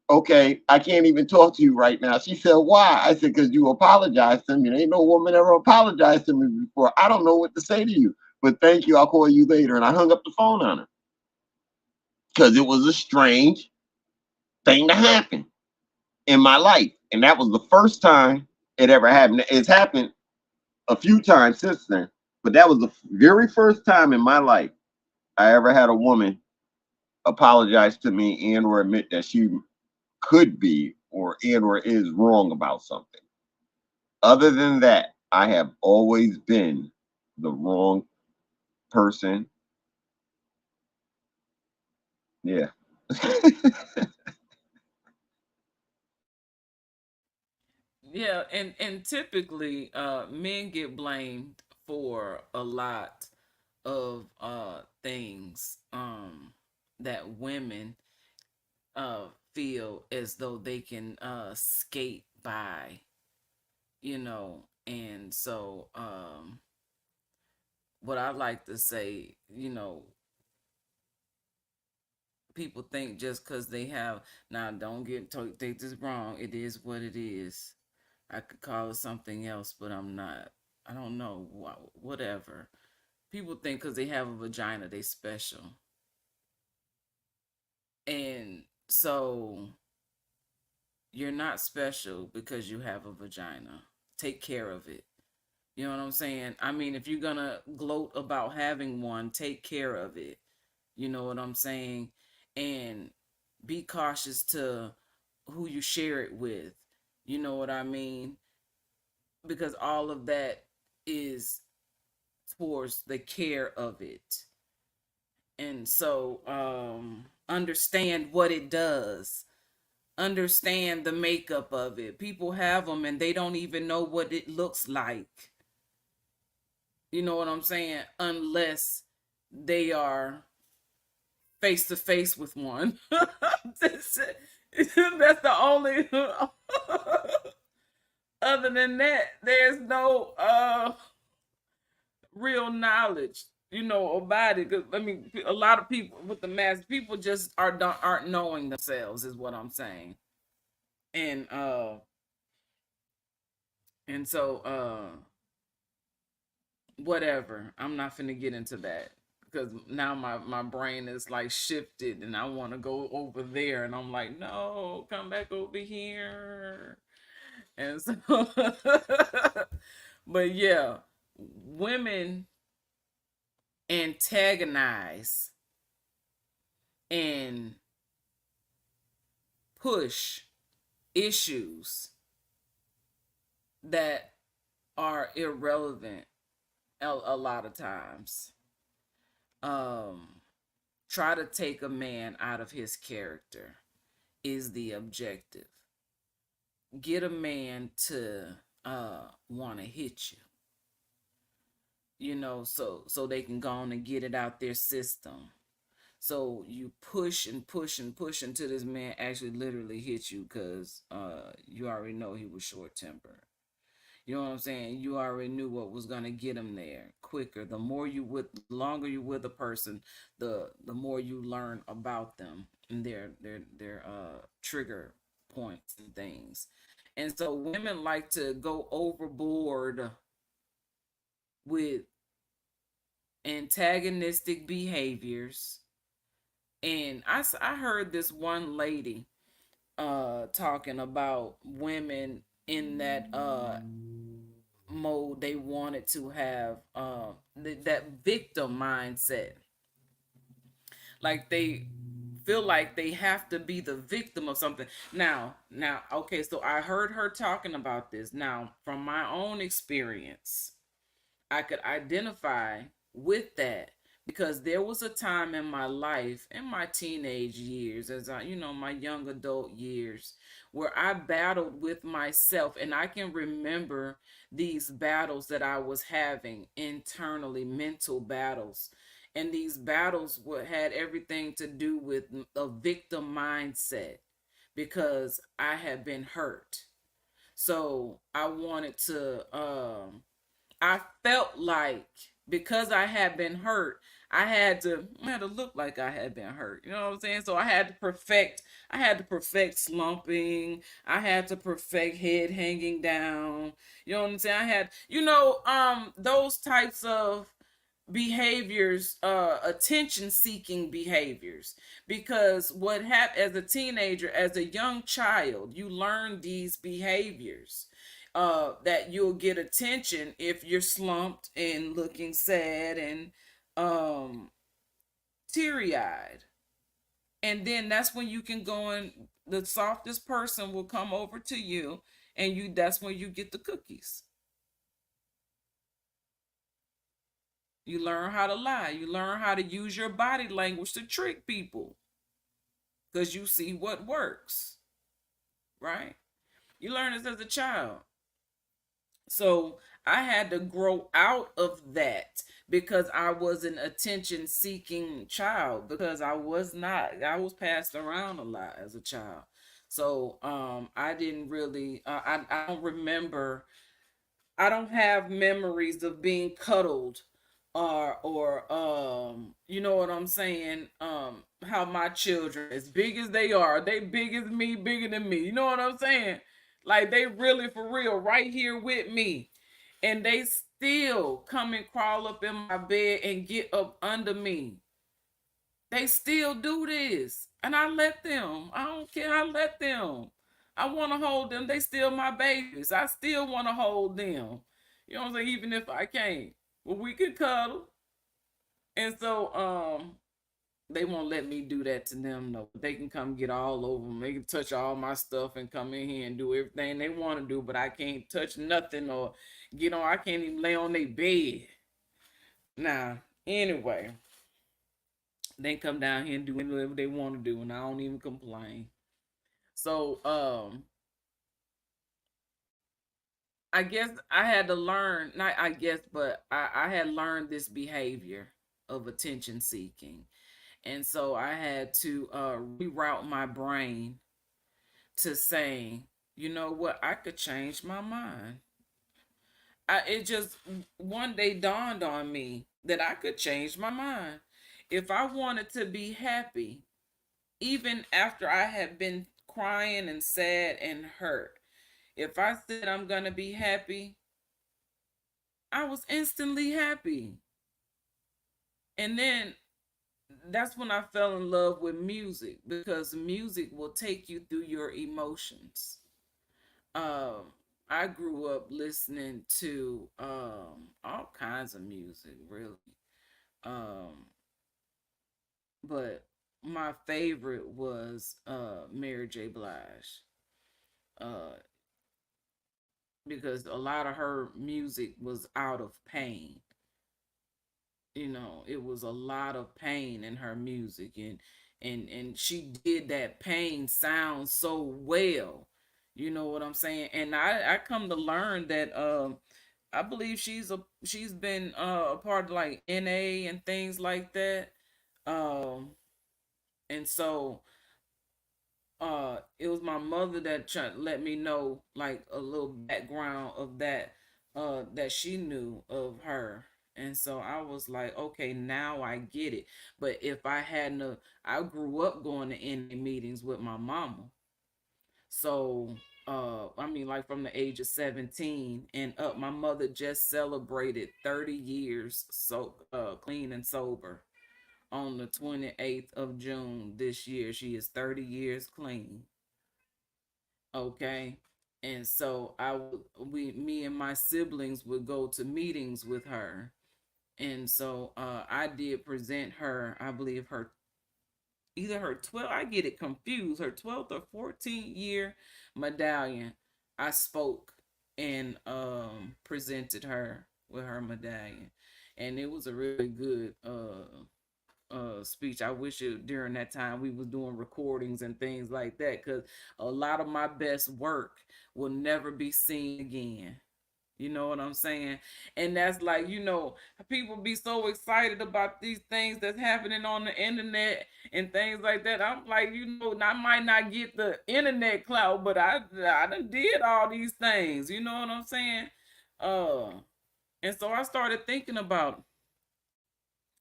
Okay, I can't even talk to you right now. She said, why? I said, because you apologized to me. Ain't no woman ever apologized to me before. I don't know what to say to you, but thank you. I'll call you later. And I hung up the phone on her because it was a strange thing to happen in my life. And that was the first time it ever happened. It's happened a few times since then, but that was the very first time in my life I ever had a woman apologize to me and or admit that she could be or is wrong about something. Other than that, I have always been the wrong person. Yeah. Yeah, and typically men get blamed for a lot of things that women feel as though they can skate by, and so what I like to say, people think just because they have, now don't take this wrong, it is what it is. I could call it something else, but I'm not. I don't know. Whatever. People think because they have a vagina, they special. And so you're not special because you have a vagina. Take care of it. You know what I'm saying? I mean, if you're gonna gloat about having one, take care of it. You know what I'm saying? And be cautious to who you share it with. You know what I mean? Because all of that is towards the care of it. And so understand what it does. Understand the makeup of it. People have them and they don't even know what it looks like. You know what I'm saying? Unless they are face to face with one. That's the only. Other than that, there's no real knowledge, about it. Cause I mean, a lot of people with the mask, people just aren't knowing themselves, is what I'm saying. And whatever. I'm not finna get into that because now my brain is like shifted and I want to go over there and I'm like, no, come back over here. And so, but yeah, women antagonize and push issues that are irrelevant a lot of times. Um, Try to take a man out of his character is the objective. Get a man to want to hit you, so they can go on and get it out their system. So you push and push and push until this man actually literally hits you because you already know he was short tempered. You know what I'm saying? You already knew what was gonna get him there quicker. The more longer you with a person, the more you learn about them and their trigger points and things. And so women like to go overboard with antagonistic behaviors. And I heard this one lady talking about women in that mode. They wanted to have that victim mindset, like they feel like they have to be the victim of something. Now okay, so I heard her talking about this. Now from my own experience, I could identify with that because there was a time in my life, in my teenage years, as my young adult years, where I battled with myself. And I can remember these battles that I was having internally, mental battles. And these battles had everything to do with a victim mindset because I had been hurt. So I felt like because I had been hurt, I had to look like I had been hurt. You know what I'm saying? So I had to perfect slumping. I had to perfect head hanging down. You know what I'm saying? I had, those types of behaviors, attention seeking behaviors, because what happened as a teenager, as a young child, you learn these behaviors, that you'll get attention if you're slumped and looking sad and um teary-eyed. And then that's when you can go and the softest person will come over to you, and that's when you get the cookies. You learn how to lie. You learn how to use your body language to trick people because you see what works, right? You learn this as a child. So I had to grow out of that because I was an attention seeking child, because I was passed around a lot as a child. So I didn't really I don't remember, I don't have memories of being cuddled or you know what I'm saying, how my children, as big as they are, they big as me, bigger than me. You know what I'm saying? Like they really for real right here with me. And they still come and crawl up in my bed and get up under me. They still do this. And I let them. I don't care. I let them. I want to hold them. They still my babies. I still want to hold them. You know what I'm saying? Even if I can't. Well, we can cuddle. And so they won't let me do that to them. No, they can come get all over them. They can touch all my stuff and come in here and do everything they want to do, but I can't touch nothing or get on. I can't even lay on their bed. Now, anyway, they come down here and do whatever they want to do, and I don't even complain. So, I guess I had to learn. Not I guess, but I had learned this behavior of attention seeking, and so I had to reroute my brain to saying, you know what, I could change my mind. It just one day dawned on me that I could change my mind. If I wanted to be happy, even after I had been crying and sad and hurt, if I said I'm going to be happy, I was instantly happy. And then that's when I fell in love with music because music will take you through your emotions. Um, I grew up listening to all kinds of music, really. Um, but my favorite was Mary J. Blige. Uh, because a lot of her music was out of pain. It was a lot of pain in her music, and she did that pain sound so well. You know what I'm saying? And I come to learn that I believe she's been a part of like NA and things like that. Um and so it was my mother that let me know like a little background of that that she knew of her. And so I was like, okay, now I get it. But if I hadn't I grew up going to NA meetings with my mama. So I mean, like from the age of 17 and up, my mother just celebrated 30 years so clean and sober on the 28th of June this year. She is 30 years clean. Okay. And so me and my siblings would go to meetings with her. And so I did present her, I believe either her 12, I get it confused, her 12th or 14th year medallion. I spoke and presented her with her medallion. And it was a really good speech. I wish during that time we was doing recordings and things like that, because a lot of my best work will never be seen again. You know what I'm saying? And that's like, people be so excited about these things that's happening on the internet and things like that. I'm like, I might not get the internet clout, but I done did all these things. You know what I'm saying? Uh, and so I started thinking about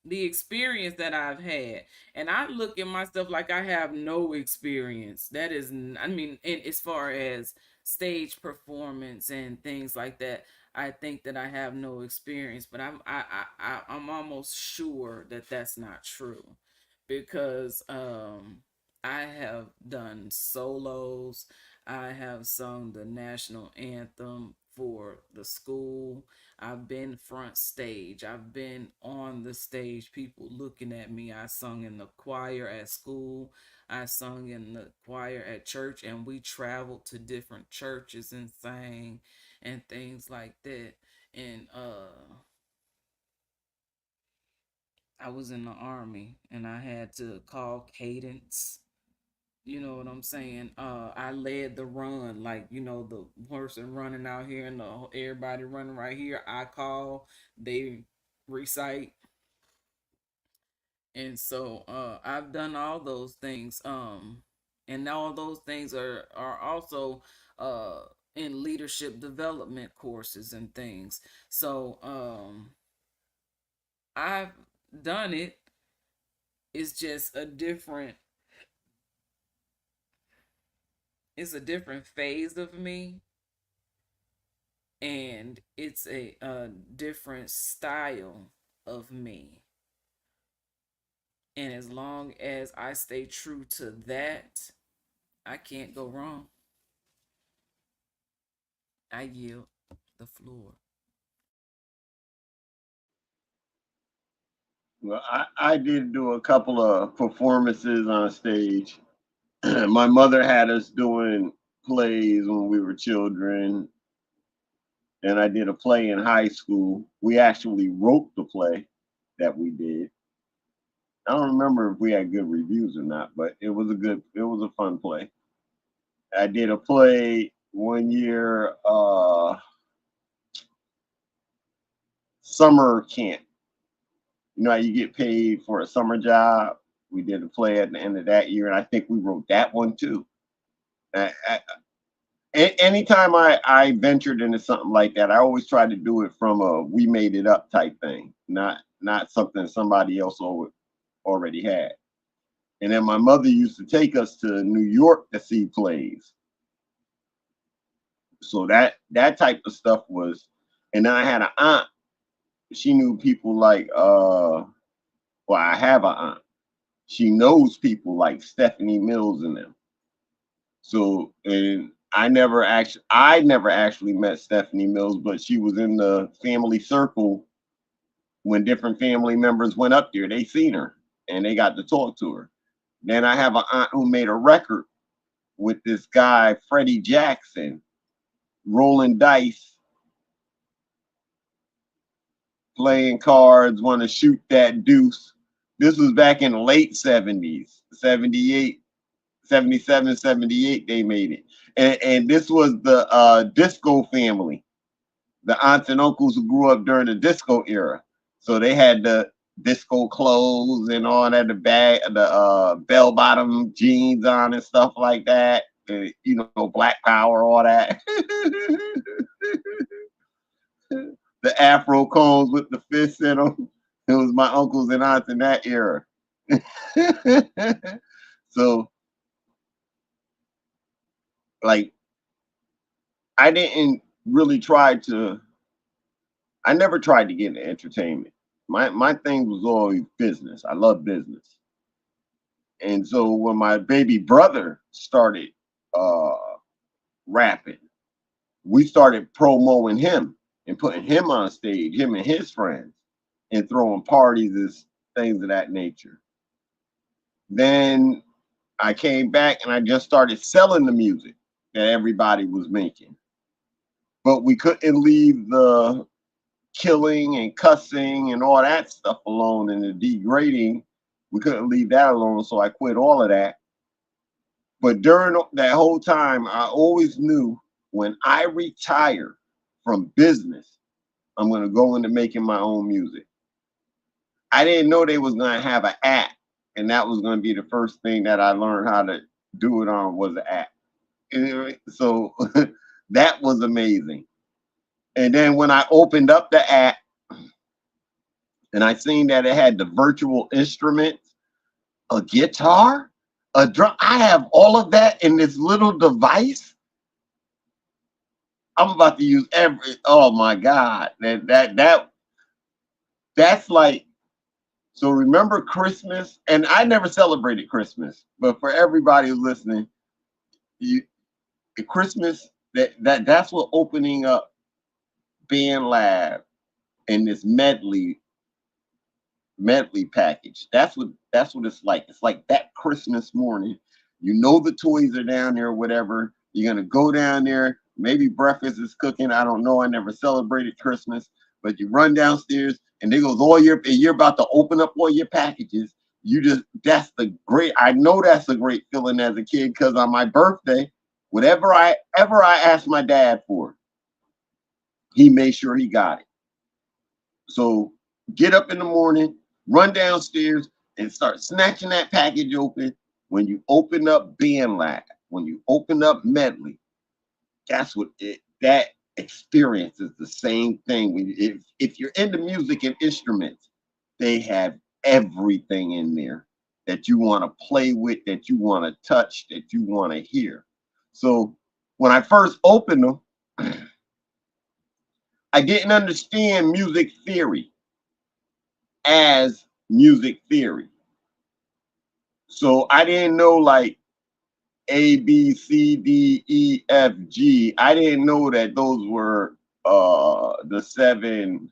the experience that I've had. And I look at myself like I have no experience. That is, I mean, as far as stage performance and things like that, I think that I have no experience. But I'm almost sure that that's not true, because I have done solos. I have sung the national anthem for the school. I've been front stage. I've been on the stage, people looking at me. I sung in the choir at school. I sung in the choir at church, and we traveled to different churches and sang and things like that. And I was in the army and I had to call cadence. You know what I'm saying? I led the run, like, the person running out here and everybody running right here. I call, they recite. And so I've done all those things. And all those things are also in leadership development courses and things. So I've done it. It's just a different it's a different phase of me, and it's a different style of me. And as long as I stay true to that, I can't go wrong. I yield the floor. Well, I did do a couple of performances on stage. My mother had us doing plays when we were children, and I did a play in high school. We actually wrote the play that we did. I don't remember if we had good reviews or not, but it was a fun play. I did a play one year, summer camp. You know how you get paid for a summer job? We did a play at the end of that year, and I think we wrote that one too. Anytime I ventured into something like that, I always tried to do it from a we made it up type thing, not something somebody else already had. And then my mother used to take us to New York to see plays. So that type of stuff was, and then I had an aunt. She knew people like well, I have an aunt. She knows people like Stephanie Mills and them. So, and I never actually met Stephanie Mills, but she was in the family circle when different family members went up there. They seen her and they got to talk to her. Then I have an aunt who made a record with this guy, Freddie Jackson, rolling dice, playing cards, want to shoot that deuce. This was back in the late 70s, 78, 77, 78, they made it. And this was the disco family, the aunts and uncles who grew up during the disco era. So they had the disco clothes and all that, the bell bottom jeans on and stuff like that. You know, Black Power, all that. The afro combs with the fists in them. It was my uncles and aunts in that era. So, like, I didn't really try to. I never tried to get into entertainment. My thing was always business. I love business. And so when my baby brother started uh, rapping, we started promoting him and putting him on stage, him and his friends, and throwing parties and things of that nature. Then I came back and I just started selling the music that everybody was making. But we couldn't leave the killing and cussing and all that stuff alone and the degrading. We couldn't leave that alone, so I quit all of that. But during that whole time, I always knew when I retire from business, I'm going to go into making my own music. I didn't know they was going to have an app, and that was going to be the first thing that I learned how to do it on was an app. So that was amazing. And then when I opened up the app and I seen that it had the virtual instruments, a guitar, a drum, I have all of that in this little device. I'm about to use oh my God. That's like, so remember Christmas? And I never celebrated Christmas, but for everybody who's listening, you Christmas, that's what opening up Band Lab and this medley package. That's what it's like. It's like that Christmas morning. You know the toys are down there or whatever. You're gonna go down there. Maybe breakfast is cooking. I don't know. I never celebrated Christmas, but you run downstairs and they goes all your and you're about to open up all your packages. You just that's the great. I know that's a great feeling as a kid because on my birthday, whatever I asked my dad for, he made sure he got it. So get up in the morning, run downstairs, and start snatching that package open. When you open up Band Lab, when you open up Medley, that's what that experience is the same thing. If you're into music and instruments, they have everything in there that you want to play with, that you want to touch, that you want to hear. So when I first opened them, I didn't understand music theory as music theory. So I didn't know like A, B, C, D, E, F, G. I didn't know that those were the seven.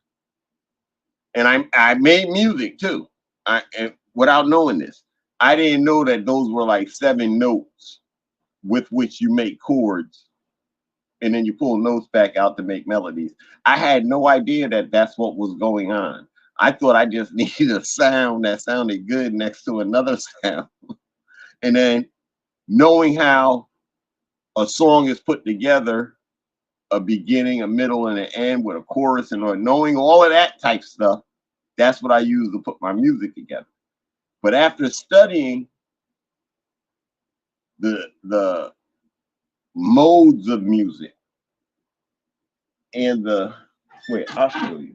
And I made music too. And without knowing this. I didn't know that those were like seven notes with which you make chords, and then you pull notes back out to make melodies. I had no idea that that's what was going on. I thought I just needed a sound that sounded good next to another sound. And then knowing how a song is put together, a beginning, a middle, and an end with a chorus, and knowing all of that type stuff, that's what I use to put my music together. But after studying the modes of music and I'll show you.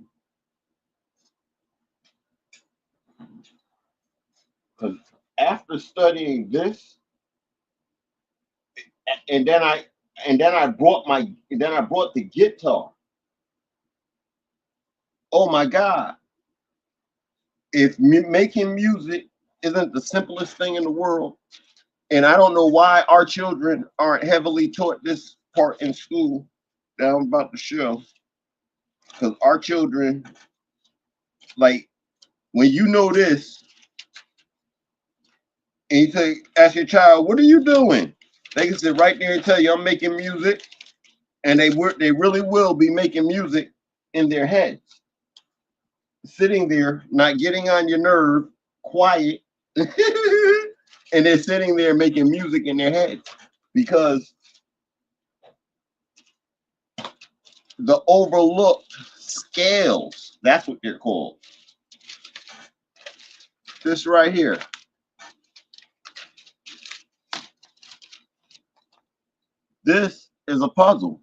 Because after studying this, and then I brought the guitar. Oh my God. If making music isn't the simplest thing in the world, and I don't know why our children aren't heavily taught this part in school that I'm about to show, because our children, like, when you know this, and you ask your child, what are you doing? They can sit right there and tell you, I'm making music, and they really will be making music in their heads, sitting there, not getting on your nerve, quiet, and they're sitting there making music in their heads because the overlooked scales, that's what they're called. This right here. This is a puzzle.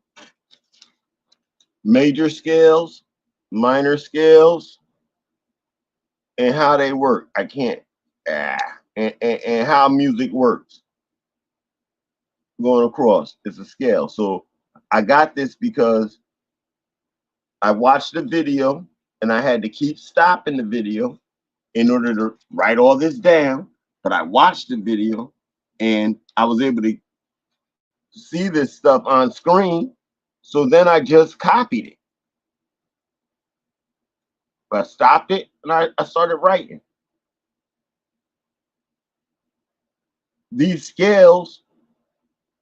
Major scales, minor scales, and how they work. I can't. And how music works. Going across, it's a scale. So I got this because I watched the video and I had to keep stopping the video in order to write all this down. But I watched the video and I was able to see this stuff on screen. So then I just copied it. I stopped it and I started writing. These scales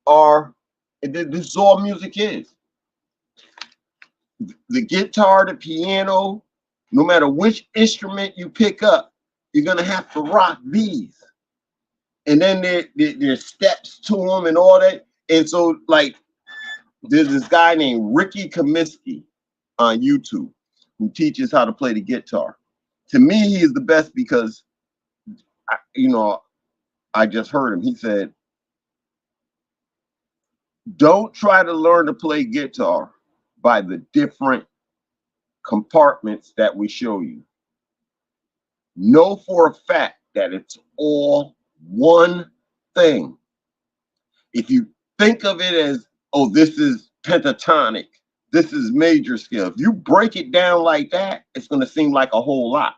are, this is all music is. The guitar, the piano, no matter which instrument you pick up, you're gonna have to rock these. And then there's steps to them and all that. And so, like, there's this guy named Ricky Comiskey on YouTube who teaches how to play the guitar. To me, he is the best because, I just heard him. He said, don't try to learn to play guitar by the different compartments that we show you. Know for a fact that it's all one thing. If you think of it as, oh, this is pentatonic, this is major scale, if you break it down like that, it's going to seem like a whole lot.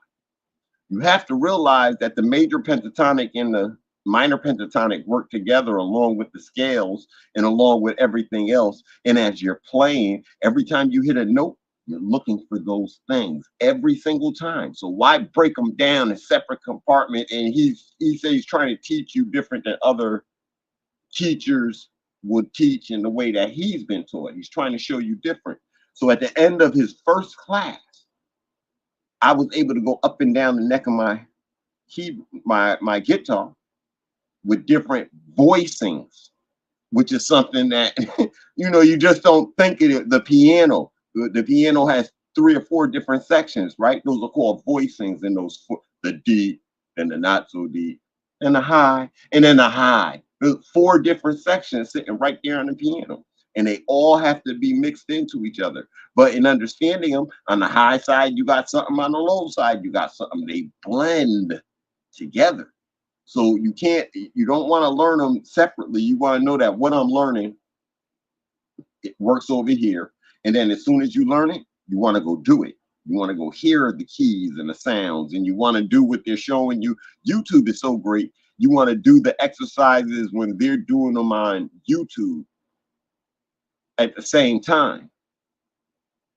You have to realize that the major pentatonic and the minor pentatonic work together along with the scales and along with everything else. And as you're playing, every time you hit a note, you're looking for those things every single time. So why break them down in separate compartment? And he says he's trying to teach you different than other teachers would teach in the way that he's been taught. He's trying to show you different. So at the end of his first class, I was able to go up and down the neck of my my guitar with different voicings, which is something that you just don't think of it. The piano has 3 or 4 different sections, right? Those are called voicings, and the D and the not so deep and the high and then the high. There's 4 different sections sitting right there on the piano, and they all have to be mixed into each other. But in understanding them, on the high side, you got something, on the low side, you got something. They blend together. So you don't want to learn them separately. You want to know that what I'm learning, it works over here. And then as soon as you learn it, you want to go do it. You want to go hear the keys and the sounds, and you want to do what they're showing you. YouTube is so great. You want to do the exercises when they're doing them on YouTube at the same time.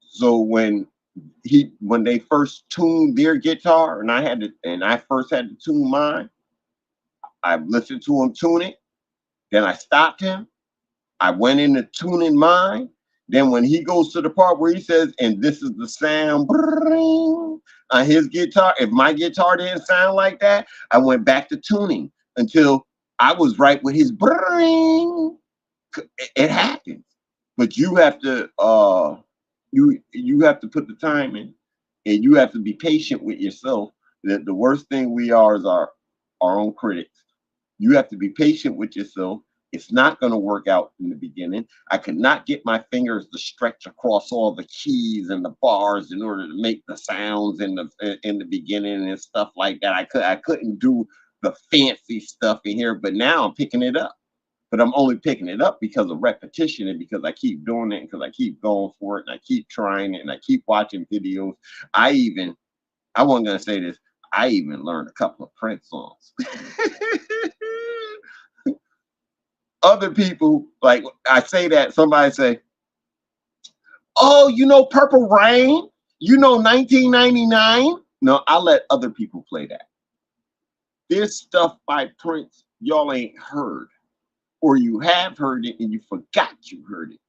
So when they first tuned their guitar, and I first had to tune mine, I listened to him tune it. Then I stopped him. I went into tuning mine. Then when he goes to the part where he says, "And this is the sound," on his guitar. If my guitar didn't sound like that, I went back to tuning until I was right with his bring. It happens, but you have to put the time in, and you have to be patient with yourself. That the worst thing we are is our own critics. You have to be patient with yourself. It's not going to work out in the beginning. I could not get my fingers to stretch across all the keys and the bars in order to make the sounds in the beginning and stuff like that. I couldn't do the fancy stuff in here, but now I'm picking it up. But I'm only picking it up because of repetition and because I keep doing it and because I keep going for it and I keep trying it and I keep watching videos. I wasn't gonna say this. I even learned a couple of Prince songs. Other people, like I say that, somebody say, "Oh, you know Purple Rain? You know 1999?" No, I let other people play that. There's stuff by Prince y'all ain't heard, or you have heard it and you forgot you heard it.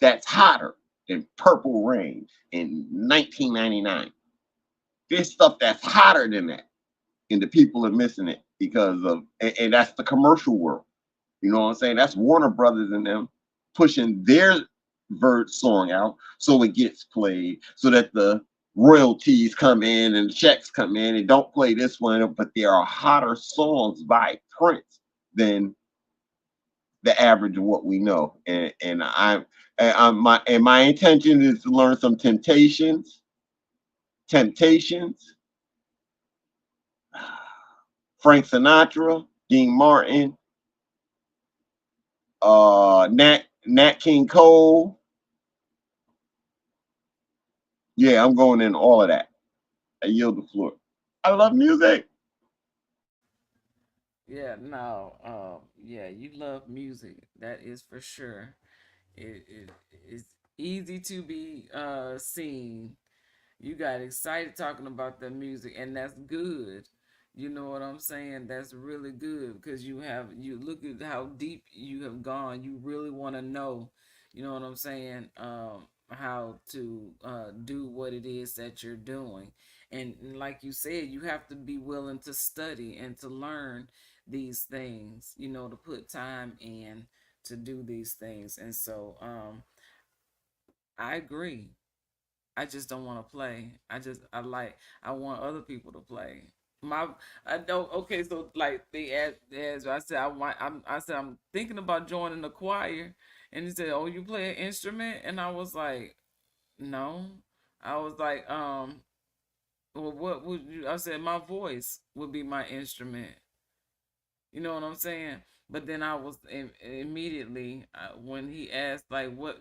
That's hotter than Purple Rain in 1999. There's stuff that's hotter than that, and the people are missing it because and that's the commercial world. You know what I'm saying? That's Warner Brothers and them pushing their song out so it gets played, so that the royalties come in and the checks come in and don't play this one, but there are hotter songs by Prince than the average of what we know. My intention is to learn some Temptations, Frank Sinatra, Dean Martin, Nat King Cole. Yeah, I'm going in all of that. I yield the floor. I love music. Yeah, no, yeah, you love music. That is for sure. It is easy to be seen. You got excited talking about the music, and that's good. You know what I'm saying? That's really good because you look at how deep you have gone. You really want to know, you know what I'm saying? How to do what it is that you're doing, and like you said, you have to be willing to study and to learn these things. You know, to put time in to do these things, and so I agree. I just don't want to play. I want other people to play. My I don't okay, so like they asked I said I said I'm thinking about joining the choir, and he said, "Oh, you play an instrument?" And I was like, "No." I was like, well, what would you I said my voice would be my instrument. You know what I'm saying? But then I was immediately when he asked like what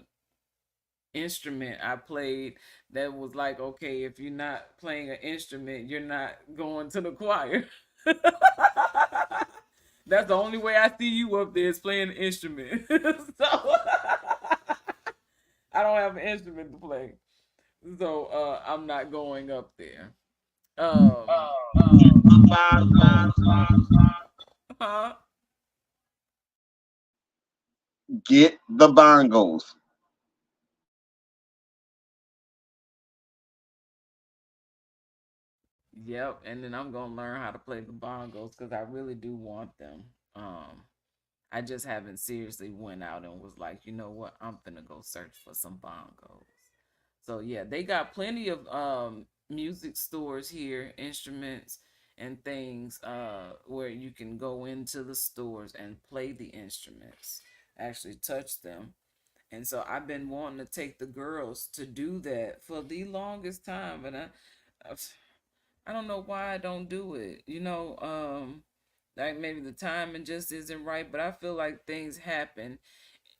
instrument I played, that was like, okay, if you're not playing an instrument, you're not going to the choir. That's the only way I see you up there is playing an instrument. So I don't have an instrument to play. So I'm not going up there. Um huh? Get the bongos. Yep, and then I'm gonna learn how to play the bongos because I really do want them. I just haven't seriously went out and was like, you know what, I'm gonna go search for some bongos. So yeah, they got plenty of music stores here, instruments and things where you can go into the stores and play the instruments, actually touch them. And so I've been wanting to take the girls to do that for the longest time, but I don't know why I don't do it. You know, like maybe the timing just isn't right, but I feel like things happen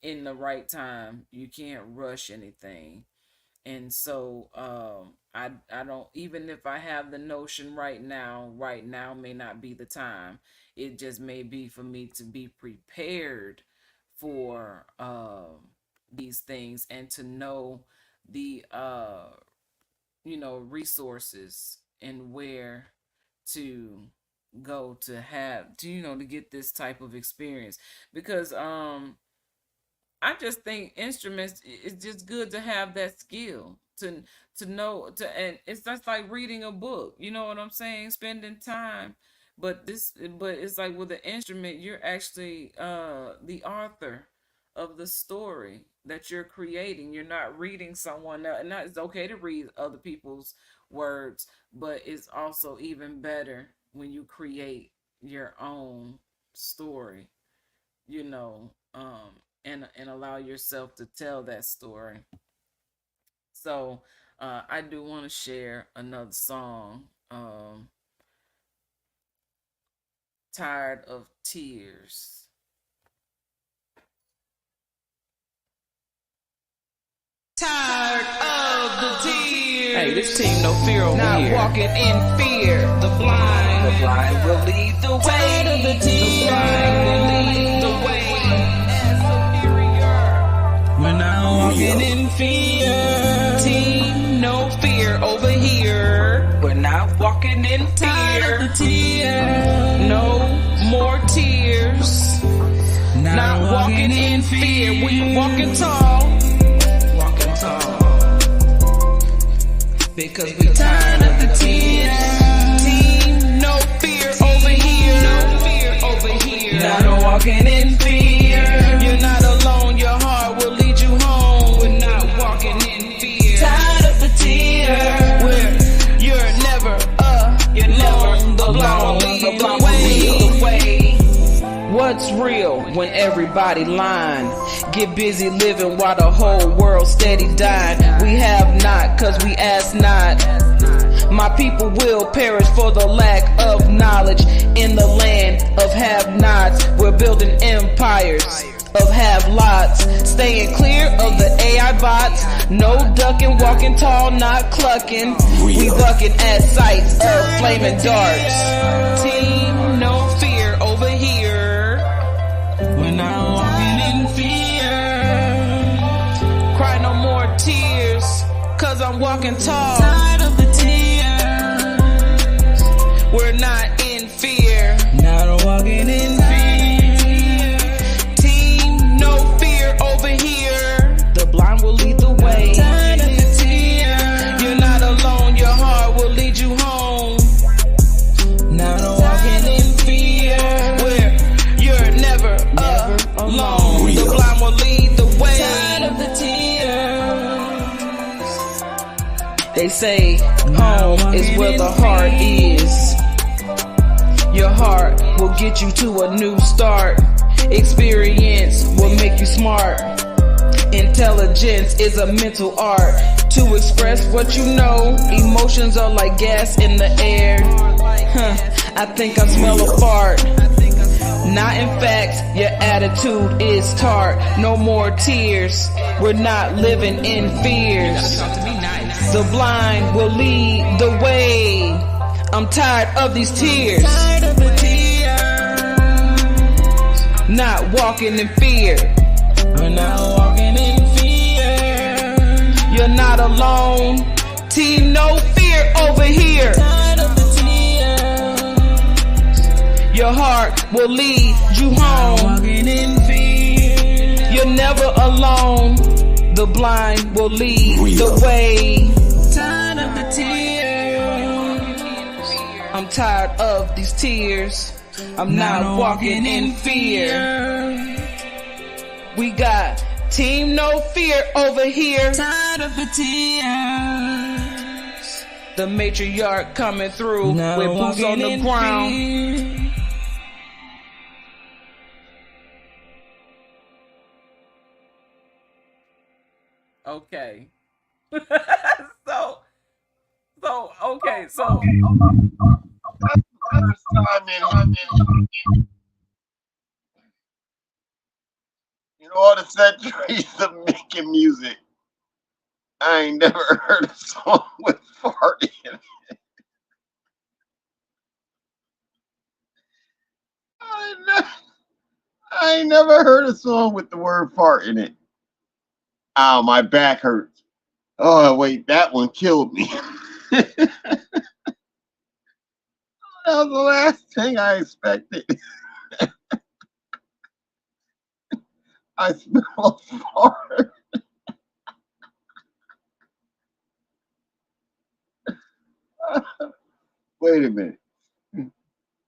in the right time. You can't rush anything. And so I don't, even if I have the notion right now may not be the time. It just may be for me to be prepared for these things, and to know the resources and where to go to have to to get this type of experience. Because I just think instruments, it's just good to have that skill to know to, and it's just like reading a book. You know what I'm saying? Spending time. But it's like with an instrument, you're actually the author of the story that you're creating. You're not reading someone else. And not, it's okay to read other people's words, but it's also even better when you create your own story, you know, and allow yourself to tell that story. So I do want to share another song, Tired of Tears. Tired of the tears. Hey, this team no fear over not here. Not walking in fear. The blind will lead the way. Tired of the tears. The blind will lead the way. We're not walking in fear. Team no fear over here. We're not walking in fear. Tired of the tears. No more tears. Not walking in fear. We walking tall. Because we tired of the tears. Team, no fear over here. No fear over here. Not walking in fear. You're not alone. Your heart will lead you home. We're not walking in fear. Tired of the tears. Where you're never alone. The blind will lead the way. What's real when everybody lying? Get busy living while the whole world steady dying. We have not, cause we ask not. My people will perish for the lack of knowledge. In the land of have-nots, we're building empires of have-lots. Staying clear of the AI bots. No ducking, walking tall, not clucking. We bucking at sights of flaming darts. Team, no fear over here. We're not walking in fear. Cry no more tears, cause I'm walking tall. Tired of the tears. We're not in fear. Not walking in fear. Team, no fear over here. The blind will lead the way. Tired of the tears. You're not alone, your heart will lead you home. Not walking in fear. Where you're never alone. The blind will lead the way. Tired of the tears. They say home is where the heart is. Your heart will get you to a new start. Experience will make you smart. Intelligence is a mental art. To express what you know. Emotions are like gas in the air. I think I smell a fart. Not in fact, your attitude is tart. No more tears. We're not living in fears. The blind will lead the way. I'm tired of these tears. Not walking in fear. We're not walking in fear. You're not alone. Team, no fear over here. Your heart will lead you home. You're never alone. The blind will lead the way. Tired of the tears. I'm tired of these tears. I'm not walking in fear. We got team no fear over here. Tired of the tears. The matriarch coming through with boots on the ground. Okay. so time in all the centuries of making music, I ain't never heard a song with fart in it. I ain't, ne- I ain't never heard a song with the word fart in it. Ow, my back hurts. Oh, wait, that one killed me. That was the last thing I expected. I smell fart. Wait a minute.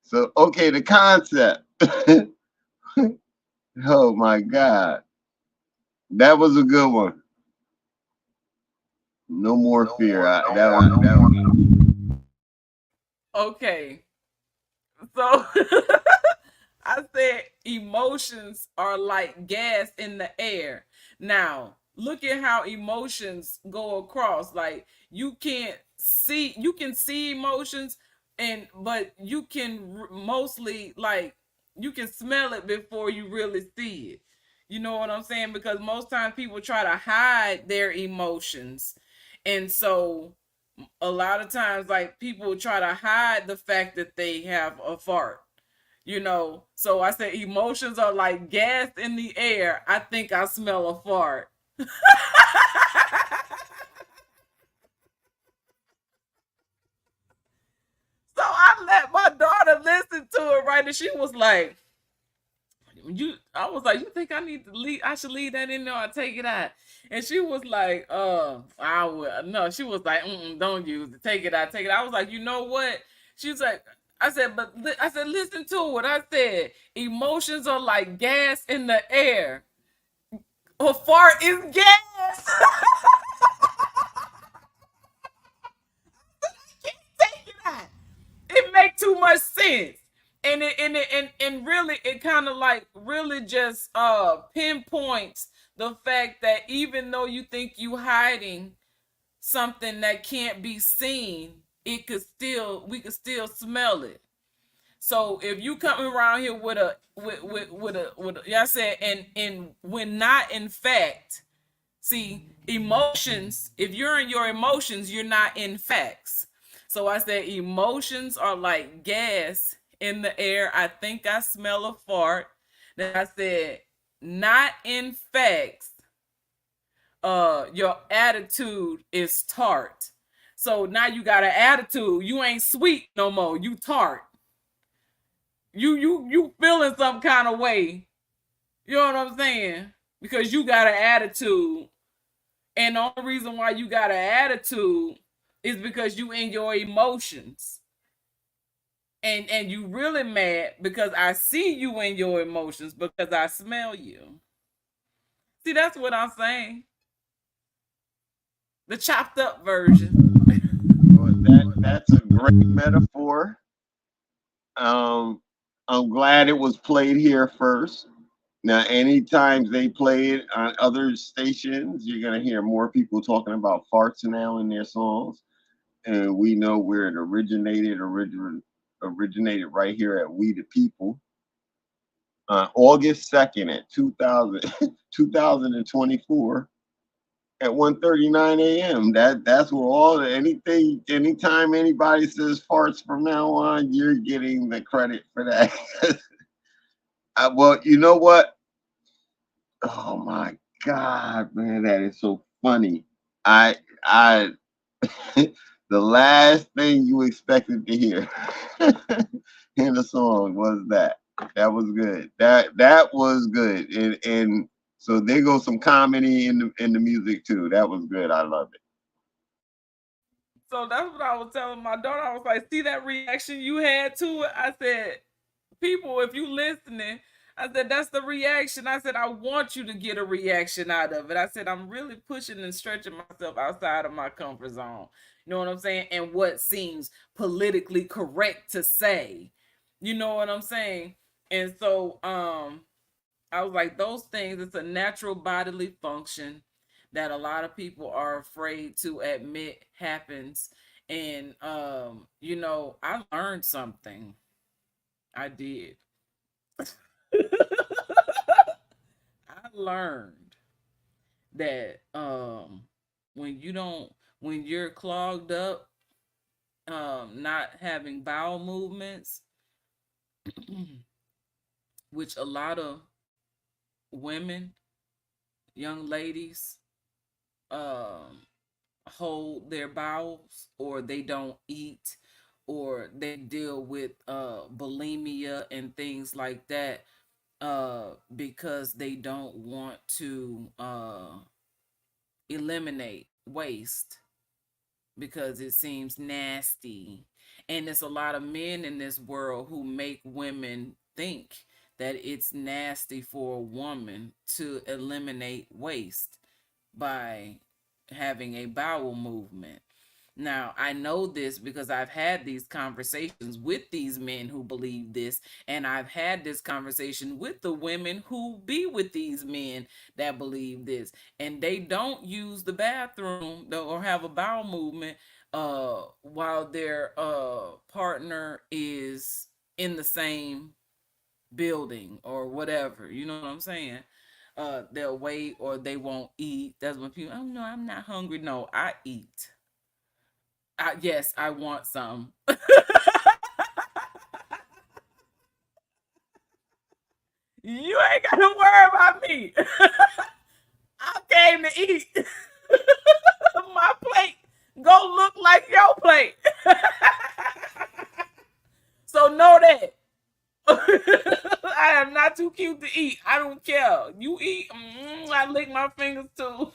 So, okay, the concept. Oh my God. That was a good one. No more fear. Okay, so I said emotions are like gas in the air. Now, look at how emotions go across. Like you can see emotions, and but you can mostly like you can smell it before you really see it. You know what I'm saying? Because most times people try to hide their emotions. And so a lot of times like people try to hide the fact that they have a fart, so I said emotions are like gas in the air. I think I smell a fart. So I let my daughter listen to it, right, and she was like, I was like, you think I need to leave, I should leave that in there or take it out? And she was like, I will. No, she was like, don't use it, take it out, take it out. I was like, you know what? She was like, I said, I said, listen to it. I said, emotions are like gas in the air. A fart is gas. Can't take it out. It make too much sense. And really it kind of like really just pinpoints the fact that even though you think you hiding something that can't be seen, we could still smell it. So if you coming around here with a yeah, I said, and when not in fact. See, emotions, if you're in your emotions, you're not in facts. So I said emotions are like gas in the air. I think I smell a fart. Then I said, not in facts, your attitude is tart. So now you got an attitude. You ain't sweet no more. You tart. You feeling some kind of way. You know what I'm saying? Because you got an attitude. And the only reason why you got an attitude is because you in your emotions. And you really mad because I see you in your emotions because I smell you. See, that's what I'm saying. The chopped up version. Well, that's a great metaphor. Um, I'm glad it was played here first. Now, anytime they play it on other stations, you're gonna hear more people talking about farts now in their songs. And we know where it originated right here at We the People. August 2nd at 2024 at 1:39 a.m. That's where anytime anybody says farts from now on, you're getting the credit for that. Well, you know what? Oh my God, man, that is so funny. I the last thing you expected to hear in the song was that. That was good. That was good. And so there goes some comedy in the music too. That was good. I love it. So that's what I was telling my daughter. I was like, see that reaction you had to it? I said, people, if you listening, I said, that's the reaction. I said, I want you to get a reaction out of it. I said, I'm really pushing and stretching myself outside of my comfort zone. You know what I'm saying? And what seems politically correct to say. You know what I'm saying? And so I was like, those things, it's a natural bodily function that a lot of people are afraid to admit happens. And I learned something. I did. I learned that when you don't when you're clogged up, not having bowel movements, which a lot of women, young ladies, um hold their bowels, or they don't eat, or they deal with bulimia and things like that, because they don't want to eliminate waste because it seems nasty. And there's a lot of men in this world who make women think that it's nasty for a woman to eliminate waste by having a bowel movement. Now, I know this because I've had these conversations with these men who believe this, and I've had this conversation with the women who be with these men that believe this, and they don't use the bathroom or have a bowel movement while their partner is in the same building or whatever. You know what I'm saying? They'll wait or they won't eat. That's when people, oh no, I'm not hungry. No, I eat. Yes, I want some. You ain't got to worry about me. I came to eat. My plate go look like your plate. So know that. I am not too cute to eat. I don't care. You eat, I lick my fingers too.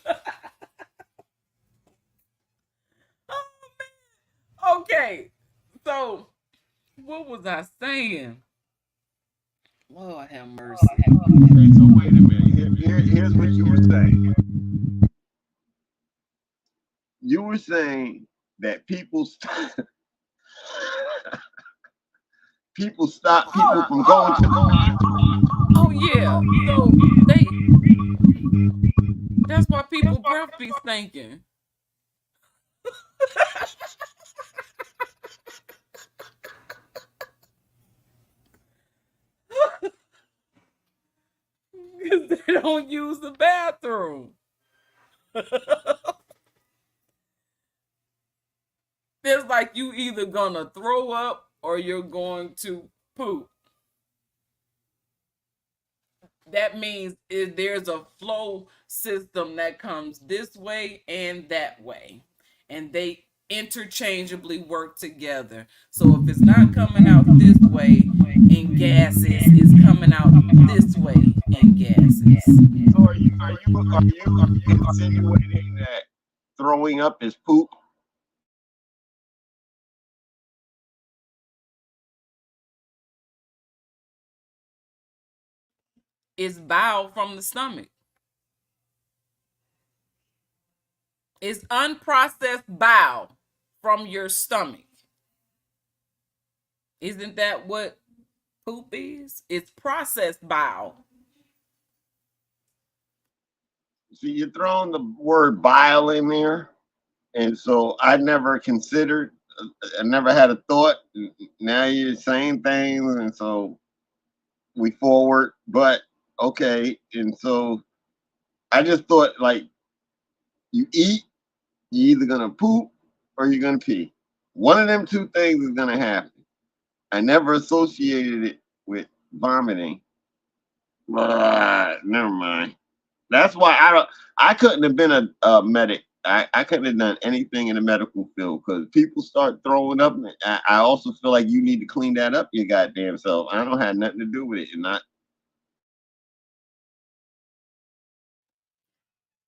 Okay, so what was I saying? Lord have mercy. Okay, so wait a minute. Here's what you were saying. You were saying that people stop people from going to Oh yeah. So that's why people breath be stinking. Because they don't use the bathroom. It's like you either gonna throw up or you're going to poop. That means there's a flow system that comes this way and that way, and they interchangeably work together. So if it's not coming out this way in gases, it's coming out this way in gases. so are you insinuating that throwing up is poop? It's bile from the stomach. It's unprocessed bile from your stomach. Isn't that what poop is? It's processed bile. See, you're throwing the word bile in there, and so I never considered. I never had a thought. Now you're saying things, and so we forward. But okay, and so I just thought like you eat, you're either gonna poop or you're gonna pee. One of them two things is gonna happen. I never associated it with vomiting. Never mind. That's why I don't. I couldn't have been a medic. I couldn't have done anything in the medical field because people start throwing up. I also feel like you need to clean that up your goddamn self. I don't have nothing to do with it, and not.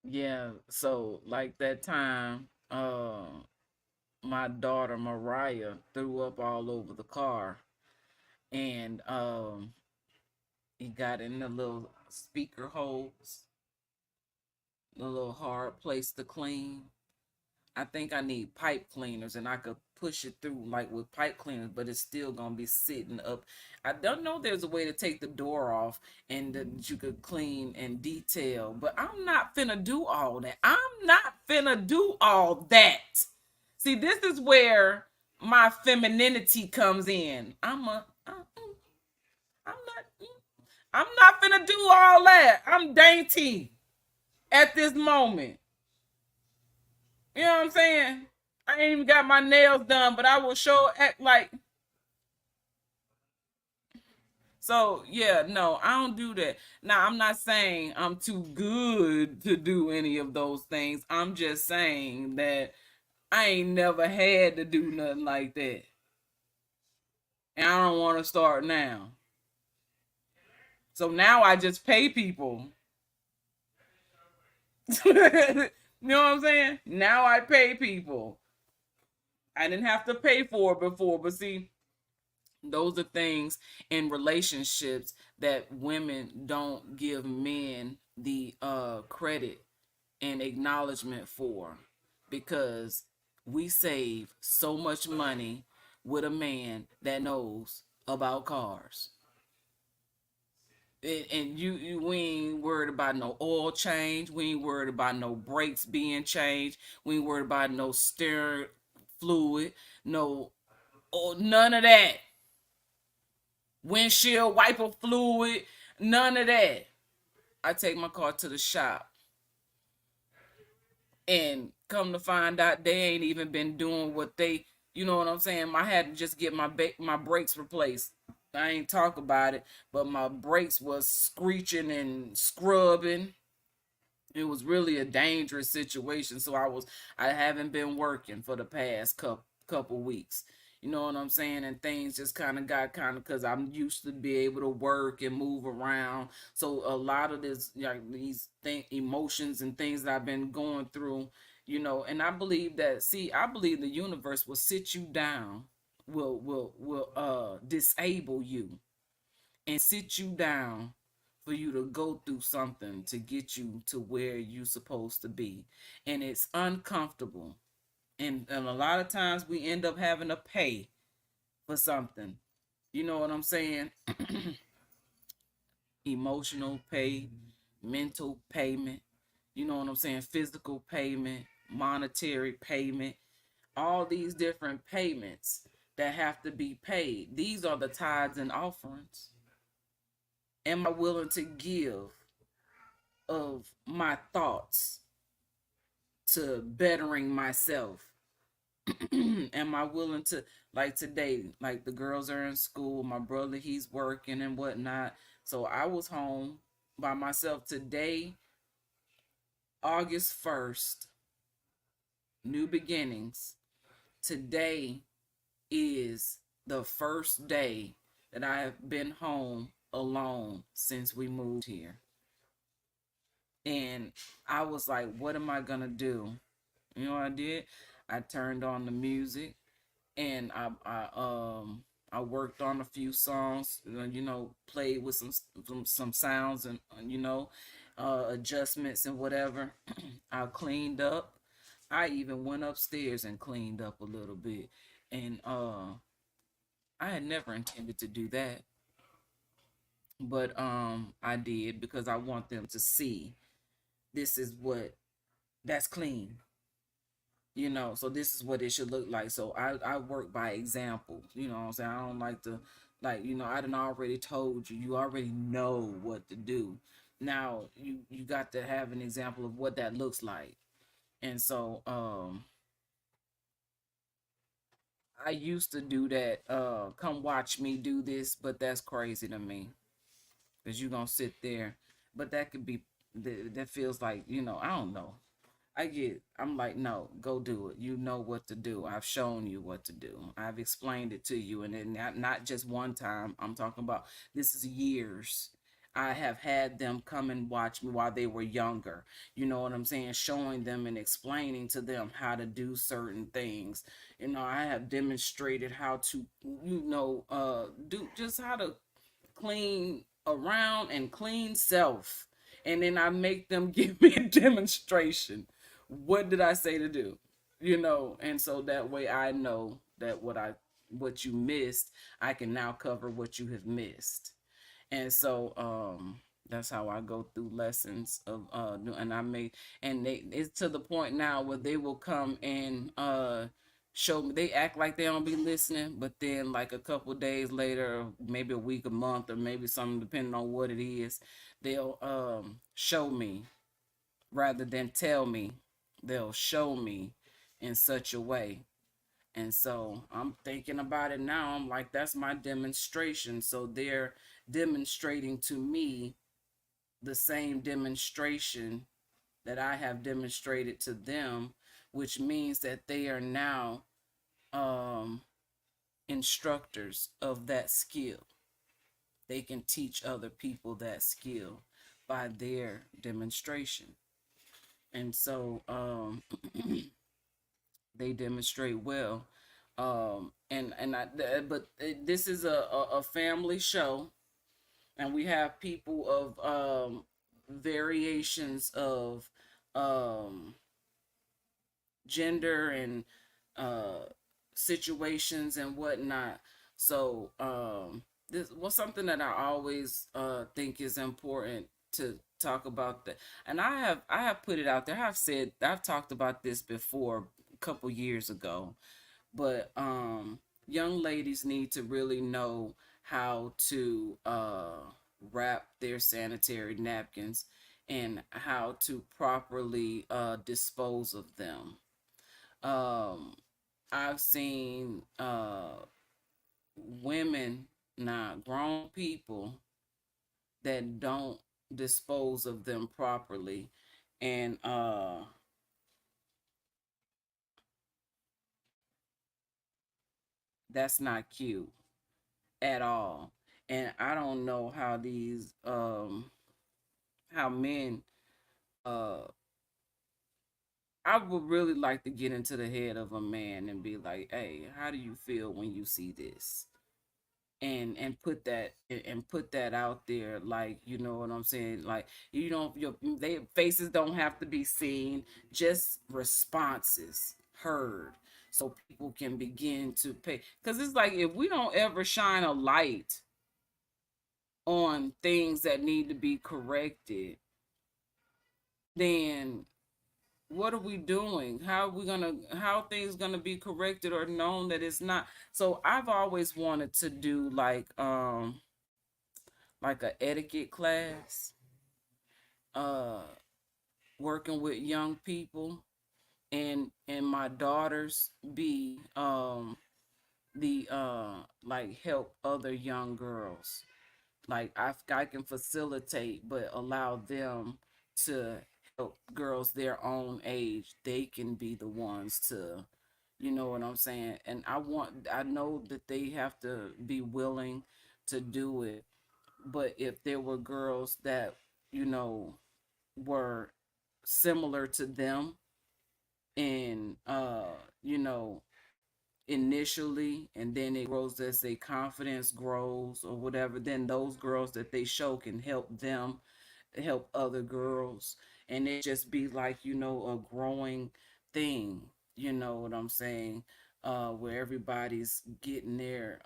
Yeah, so like that time, my daughter Mariah threw up all over the car, and it got in the little speaker holes, the little hard place to clean. I think I need pipe cleaners, and I could push it through like with pipe cleaners, but it's still gonna be sitting up. I don't know there's a way to take the door off and that you could clean and detail, but I'm not finna do all that. I'm not finna do all that. See, this is where my femininity comes in. I'm not. I'm not finna do all that. I'm dainty at this moment. You know what I'm saying? I ain't even got my nails done, but I will show act like. So yeah, no, I don't do that. Now I'm not saying I'm too good to do any of those things. I'm just saying that I ain't never had to do nothing like that. And I don't want to start now. So now I just pay people. You know what I'm saying? Now I pay people. I didn't have to pay for it before, but see, those are things in relationships that women don't give men the credit and acknowledgement for, because we save so much money with a man that knows about cars. And we ain't worried about no oil change. We ain't worried about no brakes being changed. We ain't worried about no steering fluid, no, oh, none of that. Windshield wiper fluid, none of that. I take my car to the shop, and come to find out they ain't even been doing what they, you know what I'm saying? I had to just get my brakes replaced. I ain't talk about it, but my brakes was screeching and scrubbing. It was really a dangerous situation. So I haven't been working for the past couple weeks. You know what I'm saying? And things just kind of got because I'm used to be able to work and move around. So a lot of this, these emotions and things that I've been going through, and I believe that, I believe the universe will sit you down, will disable you and sit you down for you to go through something to get you to where you're supposed to be. And it's uncomfortable. And a lot of times we end up having to pay for something. You know what I'm saying? Emotional pay, mental payment, you know what I'm saying? Physical payment, monetary payment, all these different payments that have to be paid. These are the tithes and offerings. Am I willing to give of my thoughts to bettering myself? Am I willing to, like today, like the girls are in school, my brother, he's working and whatnot. So I was home by myself today, August 1st, new beginnings. Today is the first day that I have been home alone since we moved here. And I was like, what am I gonna do? You know what I did? I turned on the music, and I worked on a few songs, played with some sounds, and adjustments and whatever. I cleaned up. I even went upstairs and cleaned up a little bit. And I had never intended to do that, but I did, because I want them to see this is what that's clean. So this is what it should look like. So I work by example. You know what I'm saying? I don't like to, I done already told you. You already know what to do. Now you got to have an example of what that looks like. And so I used to do that. Come watch me do this, but that's crazy to me, because you're gonna sit there. But that could be, that feels like, I don't know. I'm like, no, go do it. You know what to do. I've shown you what to do. I've explained it to you. And then not just one time. I'm talking about, this is years. I have had them come and watch me while they were younger. You know what I'm saying? Showing them and explaining to them how to do certain things. I have demonstrated how to, do just how to clean around and clean self. And then I make them give me a demonstration. What did I say to do? And so that way I know that what you missed, I can now cover what you have missed. And so that's how I go through lessons of and I make, and it's to the point now where they will come and show me. They act like they don't be listening, but then like a couple days later, maybe a week, a month, or maybe something depending on what it is, they'll show me rather than tell me. They'll show me in such a way. And so I'm thinking about it now. I'm like, that's my demonstration. So they're demonstrating to me the same demonstration that I have demonstrated to them, which means that they are now um, instructors of that skill. They can teach other people that skill by their demonstration. And so they demonstrate well. And I, but this is a family show, and we have people of variations of um, gender and uh, situations and whatnot. So this was something that I always think is important to talk about. That, and I have put it out there. I've talked about this before a couple years ago, but young ladies need to really know how to wrap their sanitary napkins and how to properly dispose of them. um I've seen women, not grown people, that don't dispose of them properly, and that's not cute at all. And I don't know how these how men uh I would really like to get into the head of a man and be like, hey, how do you feel when you see this? And put that out there, like, you know what I'm saying, like, you don't, your they faces don't have to be seen, just responses heard, so people can begin to pay, because it's like if we don't ever shine a light on things that need to be corrected, then what are we doing? How are things gonna be corrected or known that it's not? So I've always wanted to do like a etiquette class, uh working with young people, and my daughters be the like help other young girls. Like I can facilitate, but allow them to help girls their own age. They can be the ones to, you know what I'm saying? And I know that they have to be willing to do it. But if there were girls that, you know, were similar to them, and you know, initially, and then it grows as their confidence grows or whatever, then those girls that they show can help them help other girls, and it just be like, you know, a growing thing, you know what I'm saying, where everybody's getting their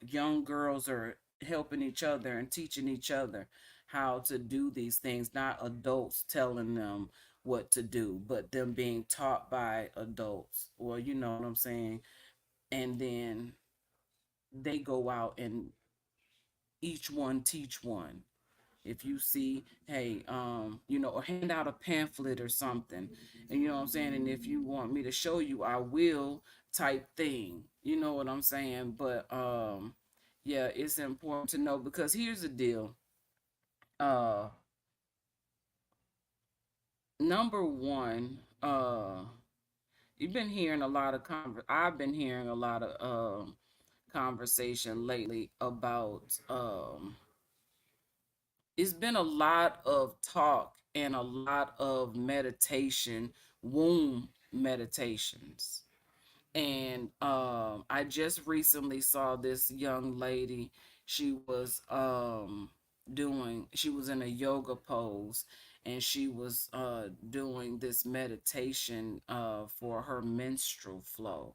young girls are helping each other and teaching each other how to do these things, not adults telling them what to do, but them being taught by adults, or you know what I'm saying, and then they go out and each one teach one. If you see, hey, you know, or hand out a pamphlet or something, and you know what I'm saying, and if you want me to show you, I will, type thing, you know what I'm saying. But yeah, it's important to know, because here's the deal. uh Number one, you've been hearing a lot of I've been hearing a lot of conversation lately about it's been a lot of talk and a lot of meditation, womb meditations. And I just recently saw this young lady. She was in a yoga pose, and she was doing this meditation for her menstrual flow.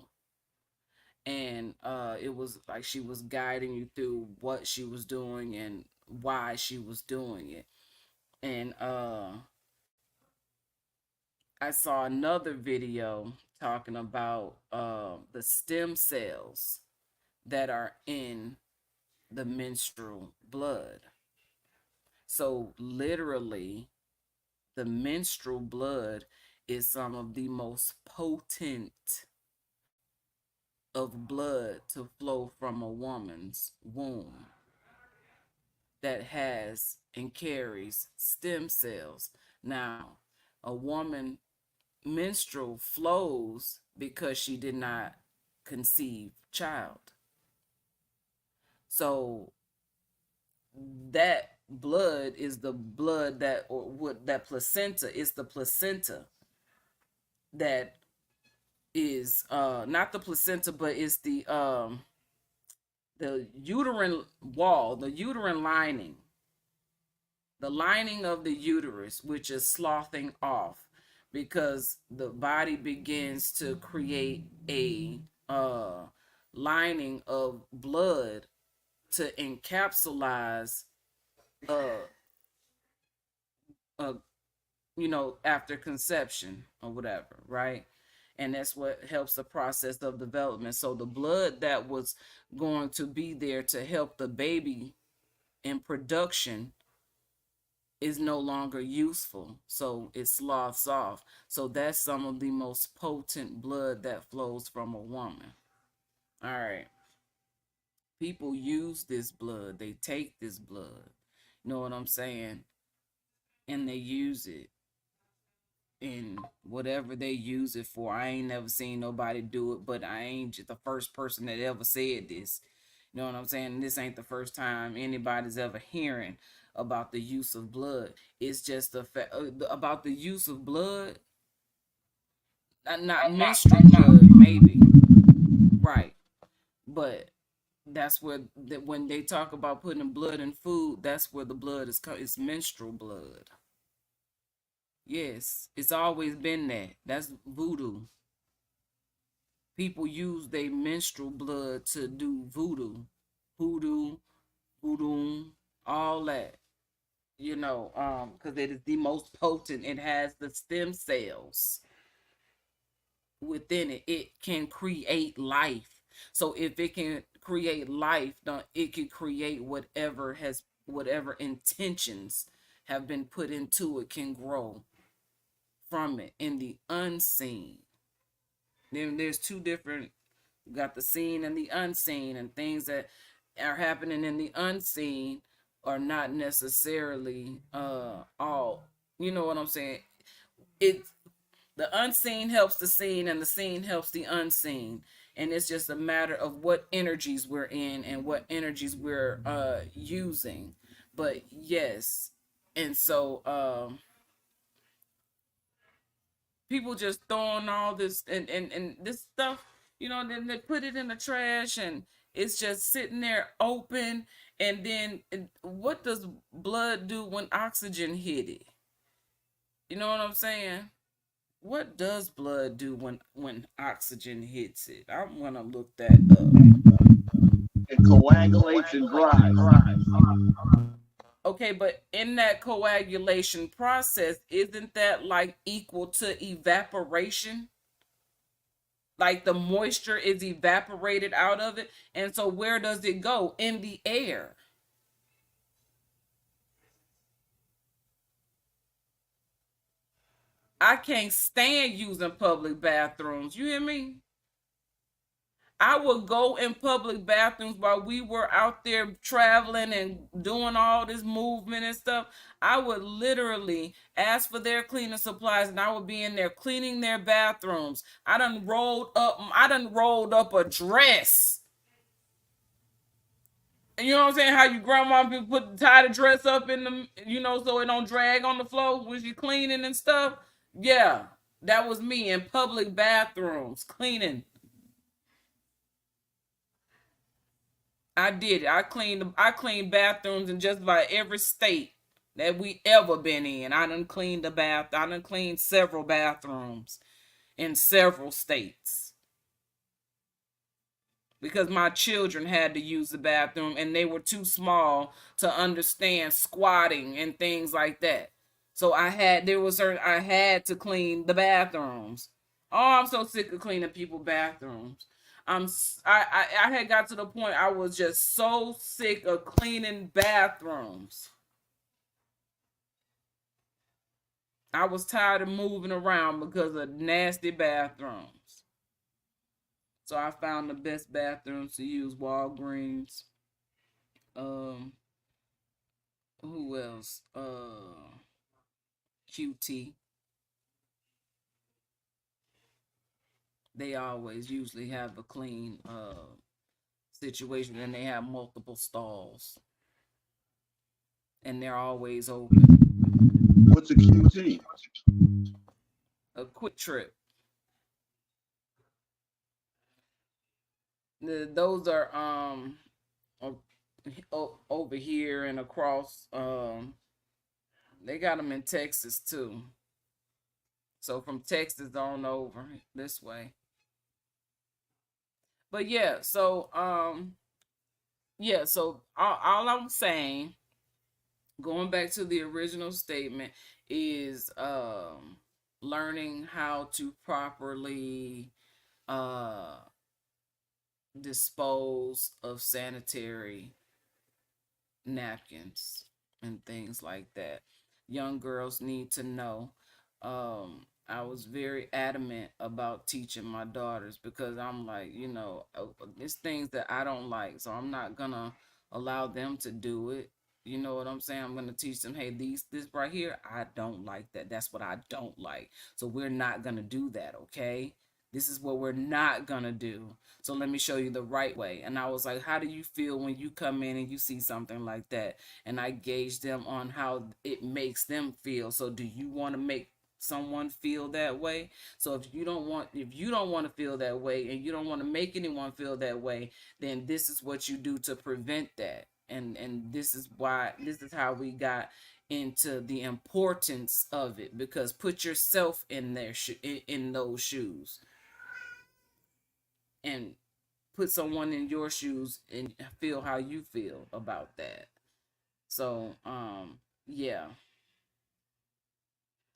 And it was like she was guiding you through what she was doing and why she was doing it. And I saw another video talking about the stem cells that are in the menstrual blood. So, literally, the menstrual blood is some of the most potent of blood to flow from a woman's womb that has and carries stem cells. Now, a woman menstrual flows because she did not conceive child. So that blood is the blood that, or what, that placenta is the placenta that is not the placenta, but it's the uterine wall, the uterine lining, the lining of the uterus, which is sloughing off because the body begins to create a lining of blood to encapsulize uh, uh after conception or whatever, right? And that's what helps the process of development. So the blood that was going to be there to help the baby in production is no longer useful, so it sloughs off. So that's some of the most potent blood that flows from a woman. All right, people use this blood, they take this blood, you know what I'm saying, and they use it in whatever they use it for. I ain't never seen nobody do it, but I ain't the first person that ever said this. You know what I'm saying? This ain't the first time anybody's ever hearing about the use of blood. It's just the fact about the use of blood, not menstrual blood, maybe, right? But that's where when they talk about putting blood in food, that's where the blood is. It's menstrual blood. Yes, it's always been that. That's voodoo. People use their menstrual blood to do hoodoo, voodoo, all that. Because it is the most potent. It has the stem cells within it. It can create life. So if it can create life, then it can create whatever intentions have been put into it can grow from it in the unseen. Then there's two different, you got the seen and the unseen, and things that are happening in the unseen are not necessarily all, you know what I'm saying? It The unseen helps the seen and the seen helps the unseen, and it's just a matter of what energies we're in and what energies we're using. But yes, and so people just throwing all this and this stuff, then they put it in the trash and it's just sitting there open. And then what does blood do when oxygen hit it? You know what I'm saying? What does blood do when oxygen hits it? I'm gonna look that up. It coagulates and dries. Okay, but in that coagulation process, isn't that like equal to evaporation? Like the moisture is evaporated out of it. And so where does it go? In the air. I can't stand using public bathrooms. You hear me? I would go in public bathrooms while we were out there traveling and doing all this movement and stuff. I would literally ask for their cleaning supplies and I would be in there cleaning their bathrooms. I done rolled up a dress. And you know what I'm saying? How your grandma tie the dress up in the, so it don't drag on the floor when she cleaning and stuff. Yeah, that was me in public bathrooms cleaning. I did it. I cleaned bathrooms in just about every state that we ever been in. I done cleaned several bathrooms in several states. Because my children had to use the bathroom and they were too small to understand squatting and things like that. So I had to clean the bathrooms. Oh, I'm so sick of cleaning people bathrooms. I had got to the point I was just so sick of cleaning bathrooms. I was tired of moving around because of nasty bathrooms. So I found the best bathrooms to use: Walgreens. Um, who else? QT. They always usually have a clean situation, and they have multiple stalls, and they're always open. What's a QT? A Quick Trip. Those are over here and across. They got them in Texas too. So from Texas on over this way. But so all I'm saying, going back to the original statement, is learning how to properly uh dispose of sanitary napkins and things like that. Young girls need to know. I was very adamant about teaching my daughters, because I'm like, it's things that I don't like, so I'm not gonna allow them to do it. You know what I'm saying? I'm gonna teach them, hey, this right here, I don't like that. That's what I don't like. So we're not gonna do that, okay? This is what we're not gonna do. So let me show you the right way. And I was like, how do you feel when you come in and you see something like that? And I gauge them on how it makes them feel. So do you want to make someone feel that way? So if you don't want to feel that way, and you don't want to make anyone feel that way, then this is what you do to prevent that. And this is how we got into the importance of it, because put yourself in in those shoes, and put someone in your shoes and feel how you feel about that. So, yeah.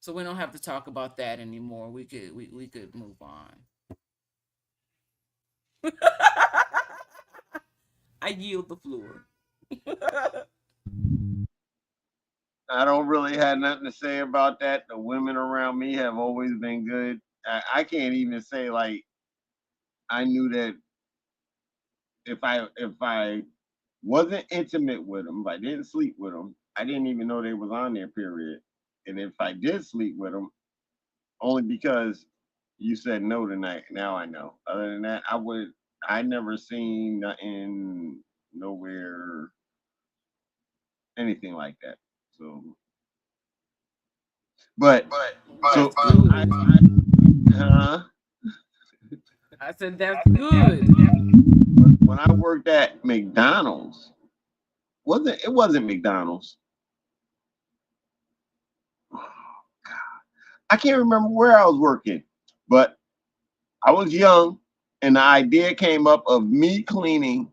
So we don't have to talk about that anymore. We could move on. I yield the floor. I don't really have nothing to say about that. The women around me have always been good. I can't even say like I knew that if I wasn't intimate with them, if I didn't sleep with them, I didn't even know they was on their period. And if I did sleep with them, only because you said no tonight, now I know. Other than that, I never seen nothing nowhere anything like that. So, but That's so good. uh, I said that's good. when I worked at McDonald's, wasn't McDonald's. I can't remember where I was working, but I was young, and the idea came up of me cleaning.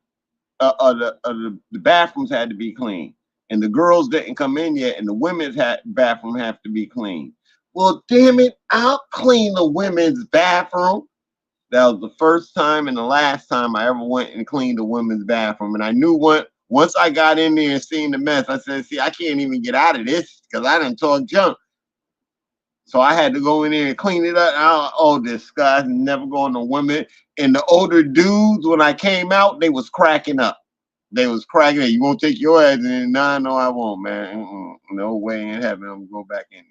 The bathrooms had to be clean, and the girls didn't come in yet, and the women's bathroom have to be clean. Well, damn it, I'll clean the women's bathroom. That was the first time and the last time I ever went and cleaned the women's bathroom, and I knew once I got in there and seen the mess, I said, "See, I can't even get out of this because I didn't talk junk." So I had to go in there and clean it up. Oh, this guy's never going to women. And the older dudes, when I came out, they was cracking up. They was cracking up. You won't take your ass in? Nah, no, I won't, man. No way in heaven I'm gonna go back in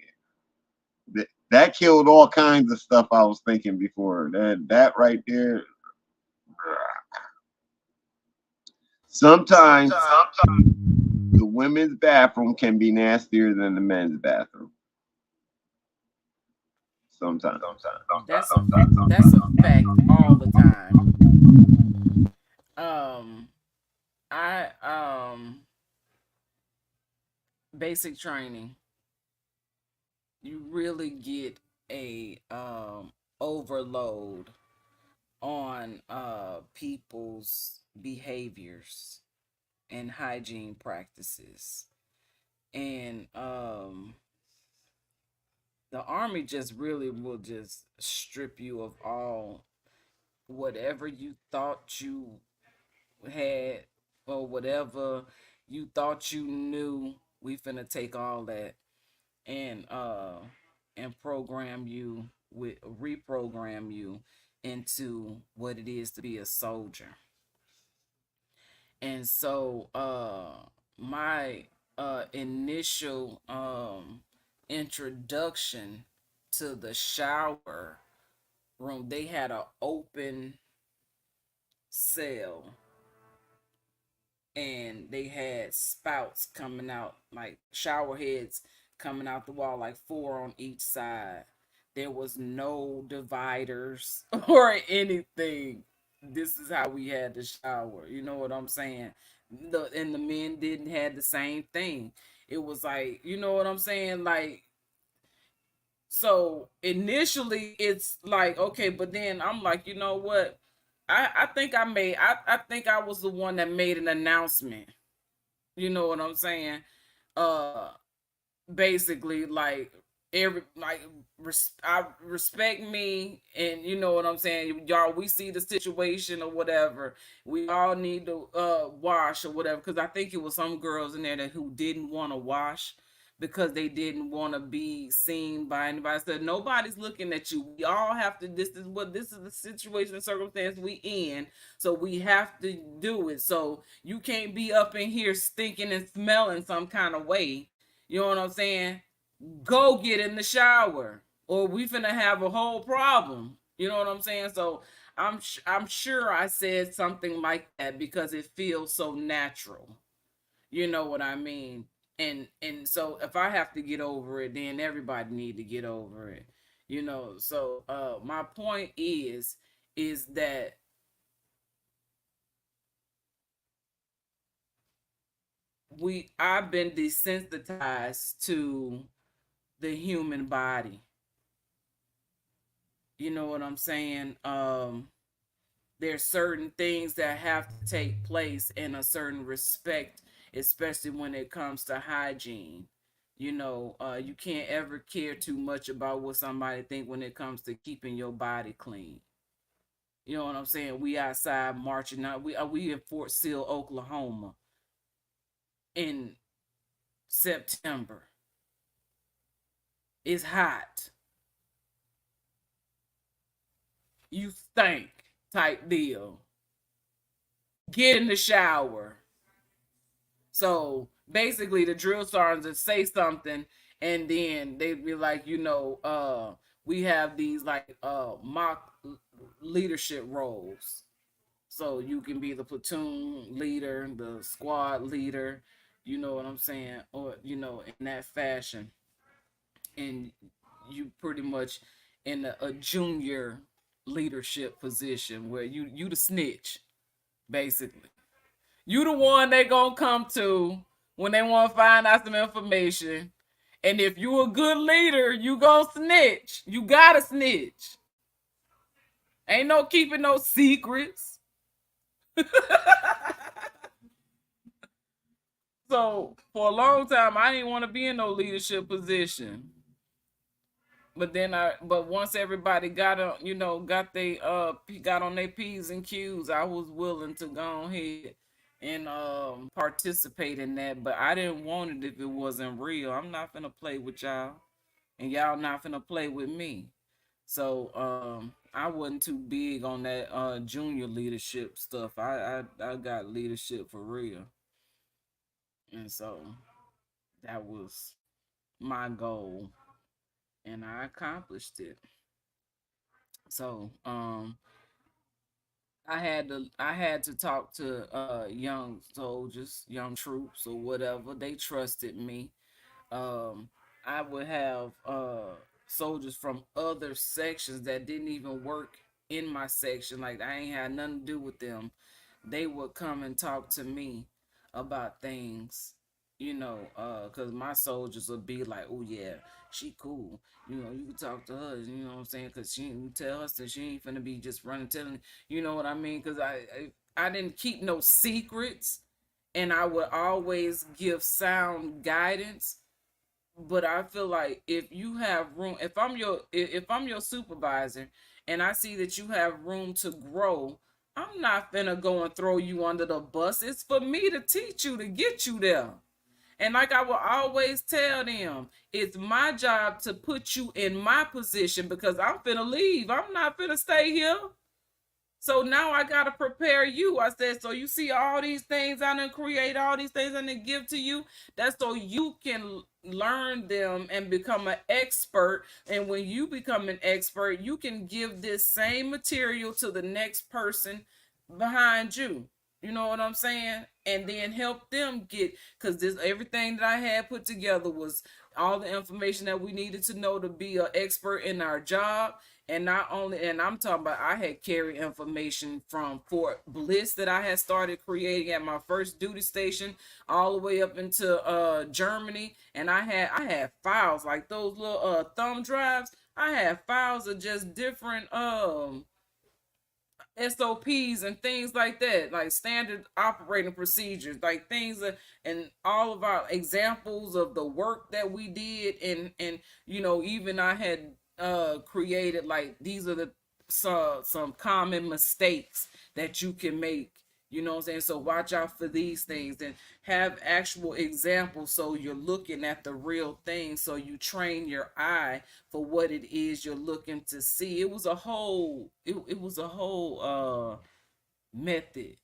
there. That killed all kinds of stuff I was thinking before. That right there. Sometimes the women's bathroom can be nastier than the men's bathroom. Sometimes. That's a fact all the time. Um, I basic training. You really get a overload on people's behaviors and hygiene practices. And The army just really will just strip you of all whatever you thought you had or whatever you thought you knew. We finna take all that and program you with reprogram you into what it is to be a soldier. And so my initial introduction to the shower room, they had an open cell and they had spouts coming out, like shower heads coming out the wall, like four on each side. There was no dividers or anything. This is how we had to shower. You know what I'm saying? And the men didn't have the same thing. It was like, you know what I'm saying? Like, so initially it's like, okay, but then I'm like, you know what? I think I think I was the one that made an announcement. You know what I'm saying? Uh Basically, like, every like I respect me, and you know what I'm saying, y'all, we see the situation or whatever, we all need to wash or whatever, because I think it was some girls in there that who didn't want to wash because they didn't want to be seen by anybody. Said nobody's looking at you, we all have to, this is the situation and circumstance we in, so we have to do it. So you can't be up in here stinking and smelling some kind of way. You know what I'm saying? Go get in the shower, or we finna have a whole problem. You know what I'm saying? So I'm sure I said something like that because it feels so natural. You know what I mean? And so if I have to get over it, then everybody need to get over it. You know. So my point is that I've been desensitized to the human body. You know what I'm saying? There's certain things that have to take place in a certain respect, especially when it comes to hygiene. You know, you can't ever care too much about what somebody think when it comes to keeping your body clean. You know what I'm saying? We outside marching out. We in Fort Sill, Oklahoma, in September. It's hot. You stink, type deal. Get in the shower. So basically, the drill sergeants would say something, and then they'd be like, we have these like mock leadership roles. So you can be the platoon leader, the squad leader, you know what I'm saying, or in that fashion, and you pretty much in a junior leadership position where you the snitch, basically. You the one they gonna come to when they want to find out some information. And if you a good leader, you gonna snitch. You gotta snitch. Ain't no keeping no secrets. So for a long time, I didn't want to be in no leadership position. But once everybody got on, got on their P's and Q's, I was willing to go ahead and participate in that. But I didn't want it if it wasn't real. I'm not gonna play with y'all, and y'all not gonna play with me. So I wasn't too big on that junior leadership stuff. I got leadership for real, and so that was my goal, and I accomplished it. So I had to talk to young soldiers, young troops or whatever. They trusted me. Um I would have soldiers from other sections that didn't even work in my section, like I ain't had nothing to do with them. They would come and talk to me about things, because my soldiers would be like, oh yeah, she cool, you can talk to her, you know what I'm saying, because she, you tell her that she ain't finna be just running telling, you know what I mean, because I didn't keep no secrets, and I would always give sound guidance. But I feel like if you have room, if I'm your supervisor and I see that you have room to grow, I'm not finna go and throw you under the bus. It's for me to teach you to get you there. And like I will always tell them, it's my job to put you in my position because I'm finna leave. I'm not finna stay here. So now I gotta prepare you. I said, so you see all these things I done create, all these things I done give to you. That's so you can learn them and become an expert. And when you become an expert, you can give this same material to the next person behind you. You know what I'm saying? And then help them get, because this everything that I had put together was all the information that we needed to know to be an expert in our job. And not only, and I'm talking about, I had carried information from Fort Bliss that I had started creating at my first duty station all the way up into Germany. And I had files like those little thumb drives. I had files of just different SOPs and things like that, like standard operating procedures, like things that, and all of our examples of the work that we did, and even I had created like these are the some common mistakes that you can make. You know what I'm saying? So watch out for these things and have actual examples so you're looking at the real thing. So you train your eye for what it is you're looking to see. It was a whole method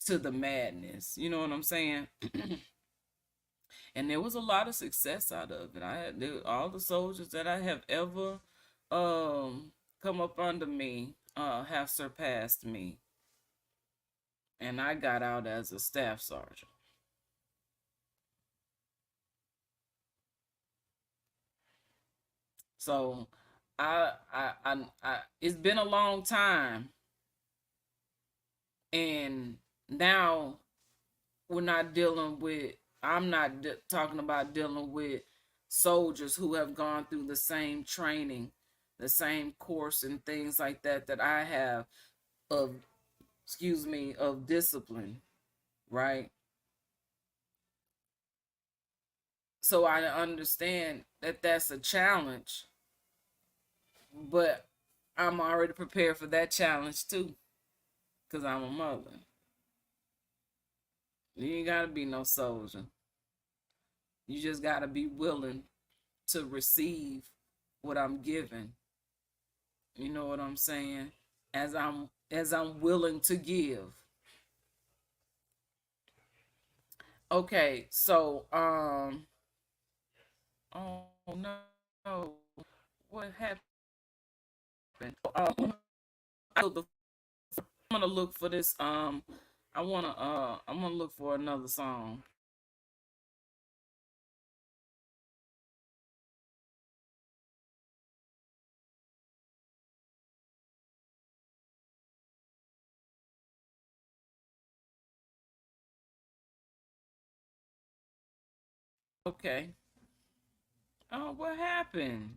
to the madness. You know what I'm saying? And there was a lot of success out of it. All the soldiers that I have ever come up under me have surpassed me. And I got out as a staff sergeant. So it's been a long time, and now we're not dealing with. I'm not talking about dealing with soldiers who have gone through the same training, the same course, and things like that that I have of, excuse me, of discipline, right? So I understand that that's a challenge, but I'm already prepared for that challenge too, because I'm a mother. You ain't gotta be no soldier. You just gotta be willing to receive what I'm giving. You know what I'm saying? As I'm willing to give. Okay, so oh no, what happened? Um I'm gonna look for this. I'm gonna look for another song. Okay. Oh, what happened?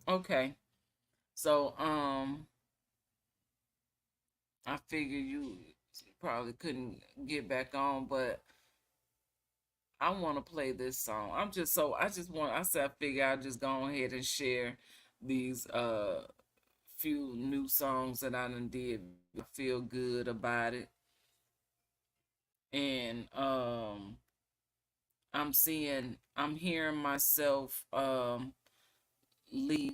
Okay. So I figured you probably couldn't get back on, but I want to play this song. I just want I said I figure I'll just go ahead and share these few new songs that I done did. I feel good about it. And I'm hearing myself leave.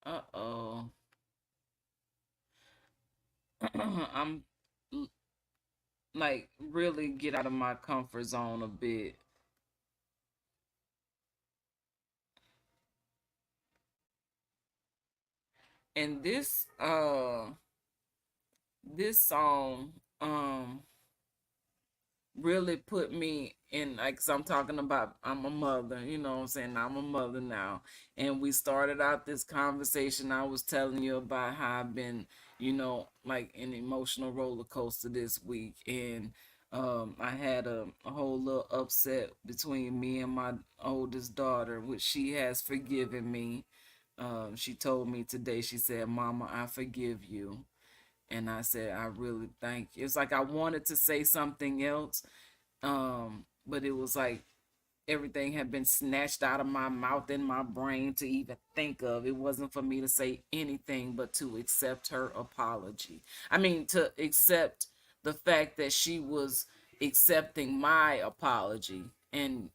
Uh-oh. I'm like really get out of my comfort zone a bit. And this song really put me in, like, 'cause I'm talking about, I'm a mother, you know what I'm saying? I'm a mother now. And we started out this conversation. I was telling you about how I've been, like an emotional roller coaster this week. And I had a whole little upset between me and my oldest daughter, which she has forgiven me. She told me today, she said, "Mama, I forgive you." And I said, "I really thank you." It's like I wanted to say something else, but it was like everything had been snatched out of my mouth and my brain to even think of. It wasn't for me to say anything but to accept her apology. I mean, to accept the fact that she was accepting my apology and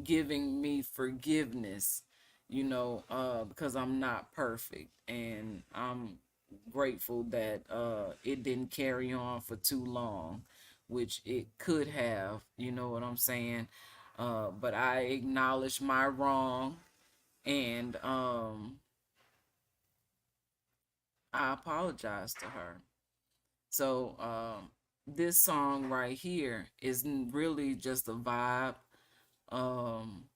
giving me forgiveness, because I'm not perfect, and I'm grateful that it didn't carry on for too long, which it could have, you know what I'm saying? But I acknowledge my wrong, and I apologize to her. So this song right here is really just a vibe. Um,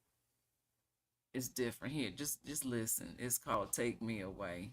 it's different. Here, just listen. It's called "Take Me Away."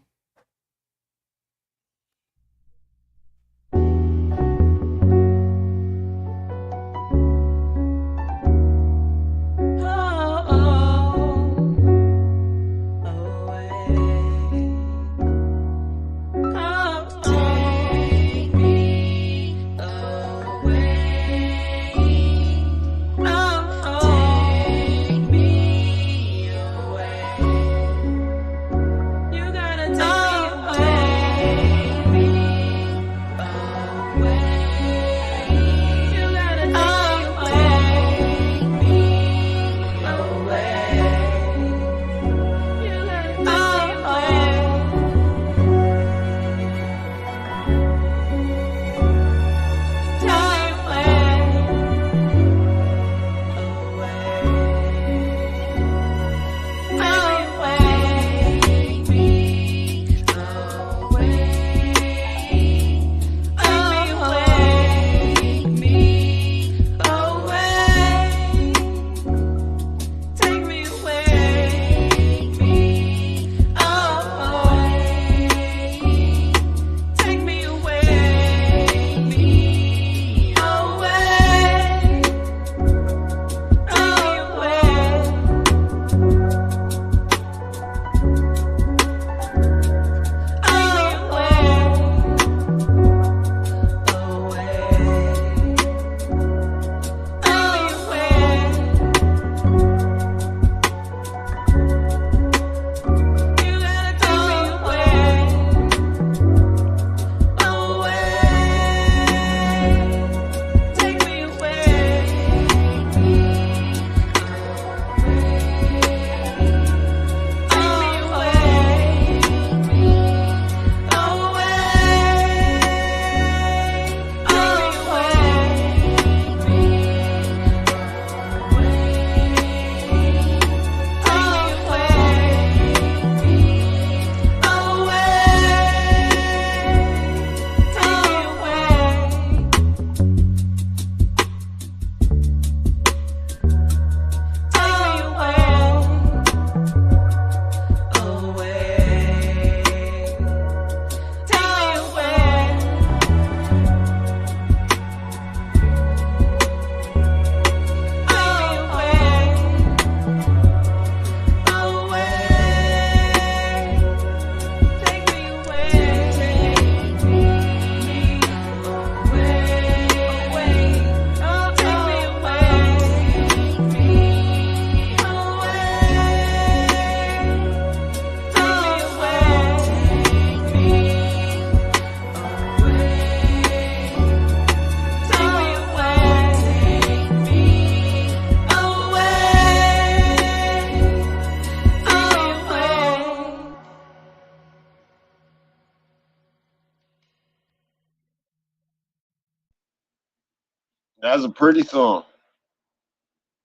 That's a pretty song,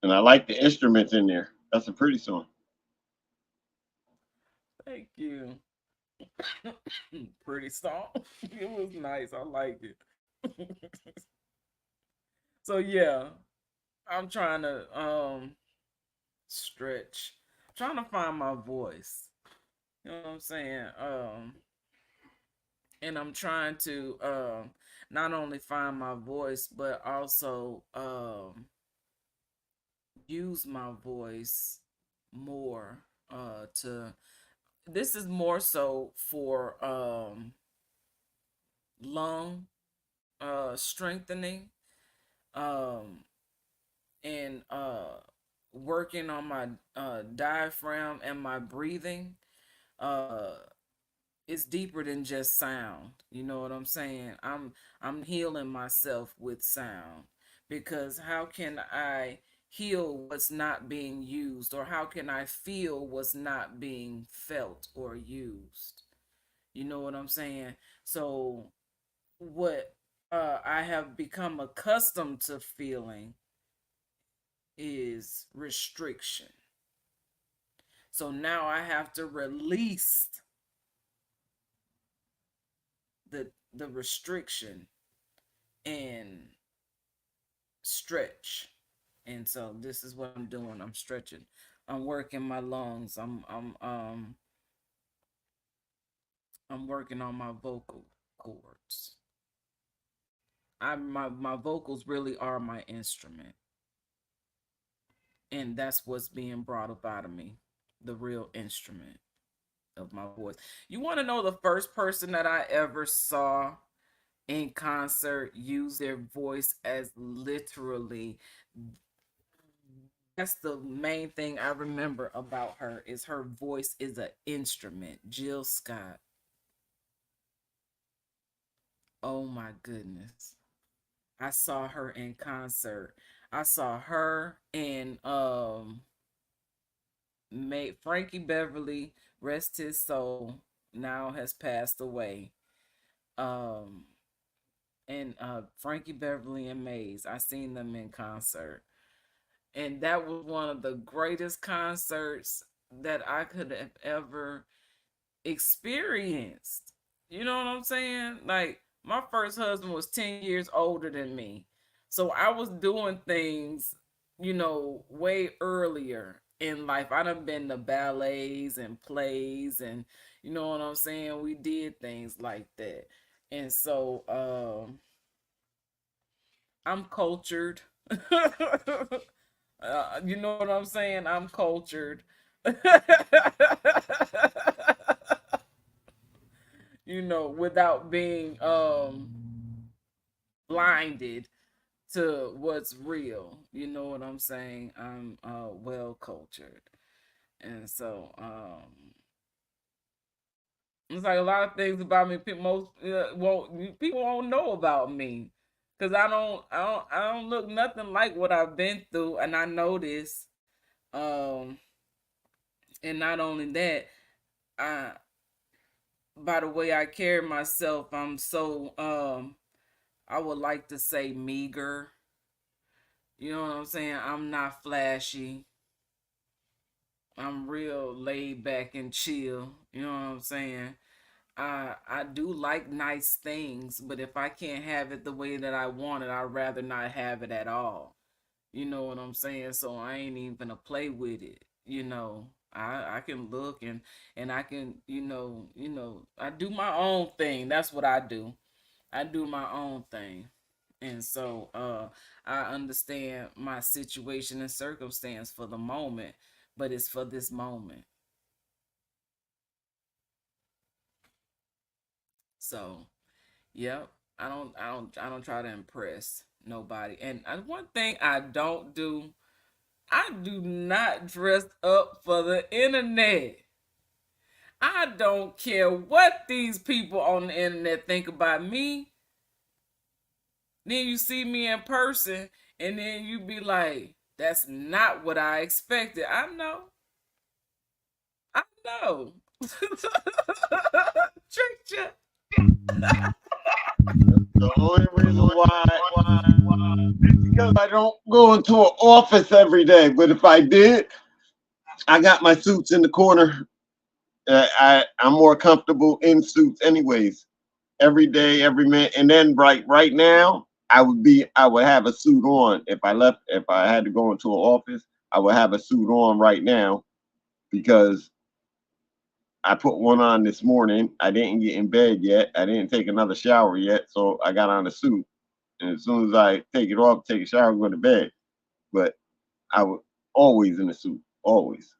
and I like the instruments in there. That's a pretty song. Thank you. Pretty song. It was nice. I like it. So yeah, I'm trying to stretch. I'm trying to find my voice. You know what I'm saying? And I'm trying to not only find my voice but also use my voice more to this is more so for lung strengthening um and working on my diaphragm and my breathing. uh it's deeper than just sound. You know what I'm saying? I'm healing myself with sound, because how can I heal what's not being used, or how can I feel what's not being felt or used? You know what I'm saying? So what I have become accustomed to feeling is restriction. So now I have to release the restriction and stretch. And so this is what I'm doing. I'm stretching. I'm working my lungs. I'm working on my vocal cords. My vocals really are my instrument. And that's what's being brought up out of me. The real instrument of my voice. You want to know the first person that I ever saw in concert use their voice as literally, that's the main thing I remember about her, is her voice is an instrument. Jill Scott. Oh my goodness. I saw her in concert. I saw her and Frankie Beverly, rest his soul, now has passed away. Um and Frankie Beverly and Maze. I seen them in concert. And that was one of the greatest concerts that I could have ever experienced. You know what I'm saying? Like, my first husband was 10 years older than me. So I was doing things, way earlier in life. I done been to ballets and plays, and you know what I'm saying? We did things like that. And so I'm cultured. You know what I'm saying? I'm cultured. Without being blinded to what's real. You know what I'm saying? I'm well cultured. And so it's like a lot of things about me people won't know about me, cuz I don't look nothing like what I've been through, and I know this. Um and not only that, I by the way I carry myself, I'm so I would like to say meager. You know what I'm saying? I'm not flashy. I'm real laid back and chill. You know what I'm saying? I do like nice things, but if I can't have it the way that I want it, I'd rather not have it at all. You know what I'm saying? So I ain't even gonna play with it. I can look and I can, I do my own thing. That's what I do. I do my own thing. And so I understand my situation and circumstance for the moment, but it's for this moment. So, yep, I don't try to impress nobody. And one thing I don't do, I do not dress up for the internet. I don't care what these people on the internet think about me. Then you see me in person, and then you be like, that's not what I expected. I know. I know. Trick check. The only reason why is because I don't go into an office every day. But if I did, I got my suits in the corner. I'm more comfortable in suits anyways. Every day, every minute. And then right now, I would have a suit on if I had to go into an office, I would have a suit on right now because I put one on this morning. I didn't get in bed yet. I didn't take another shower yet, so I got on a suit. And as soon as I take it off, take a shower, go to bed. But I was always in a suit, always.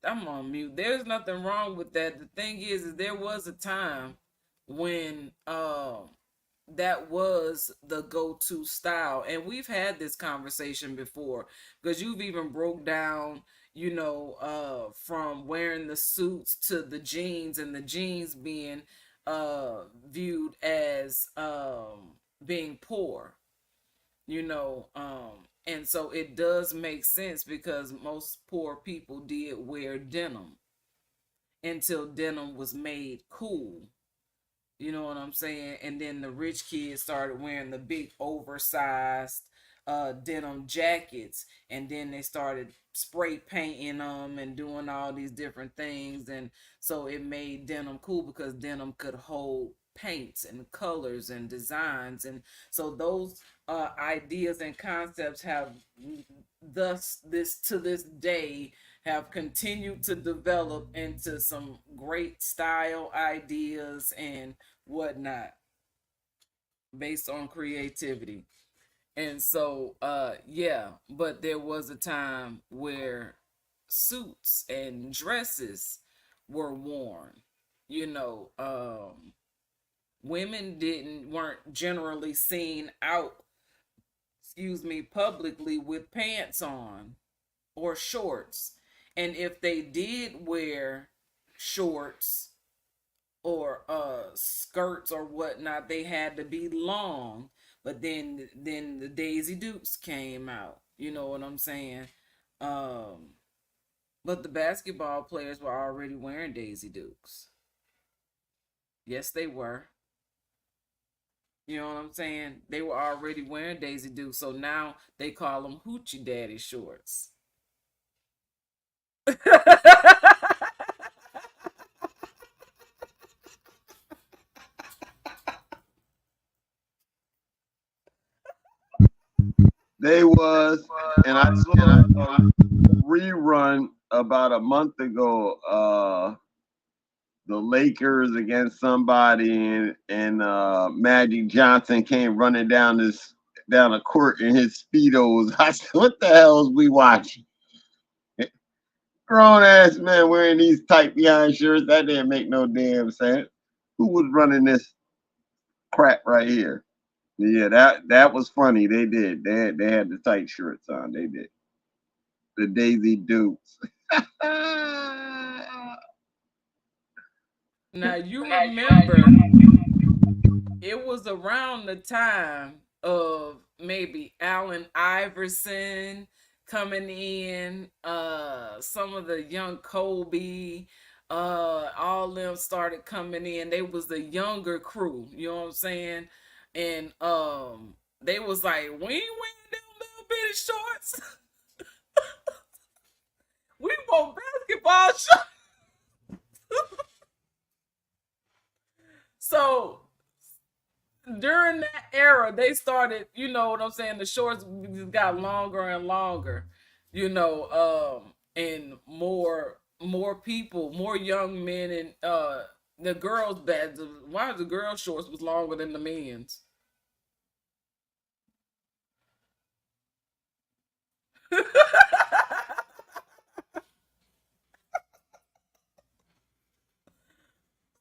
I'm on mute. There's nothing wrong with that. The thing is there was a time when that was the go-to style, and we've had this conversation before because you've even broke down, from wearing the suits to the jeans, and the jeans being viewed as being poor, and so it does make sense because most poor people did wear denim until denim was made cool. You know what I'm saying? And then the rich kids started wearing the big oversized denim jackets, and then they started spray painting them and doing all these different things, and so it made denim cool because denim could hold paints and colors and designs, and so those ideas and concepts have thus this to this day have continued to develop into some great style ideas and whatnot based on creativity. And so yeah, but there was a time where suits and dresses were worn. you know Women didn't weren't generally seen out, publicly with pants on or shorts. And if they did wear shorts or skirts or whatnot, they had to be long. But then the Daisy Dukes came out. You know what I'm saying? Um, but the basketball players were already wearing Daisy Dukes. Yes, they were. You know what I'm saying? They were already wearing Daisy Dukes, so now they call them Hoochie Daddy shorts. They was, and I saw a rerun about a month ago. The Lakers against somebody, and Magic Johnson came running down the court in his speedos. I said, "What the hell is we watching?" Grown ass man wearing these tight behind shirts. That didn't make no damn sense. Who was running this crap right here? Yeah, that was funny. They did. They had the tight shirts on. They did. The Daisy Dukes. Now you remember it was around the time of maybe Allen Iverson coming in, some of the young Kobe, all them started coming in. They was the younger crew, you know what I'm saying? And they was like, we ain't wearing them little bitty shorts. We want basketball shorts. So during that era, they started, you know what I'm saying, the shorts got longer and longer, and more people, more young men, and the girls' beds. Why the girls' shorts was longer than the men's?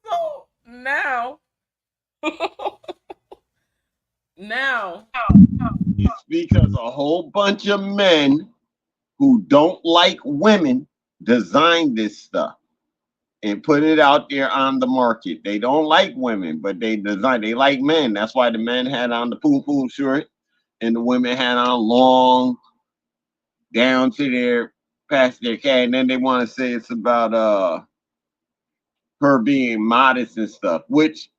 So now, now, It's because a whole bunch of men who don't like women designed this stuff and put it out there on the market. They don't like women, but they like men. That's why the men had on the pool pool shirt and the women had on long down to their past their cat. And then they want to say it's about her being modest and stuff, which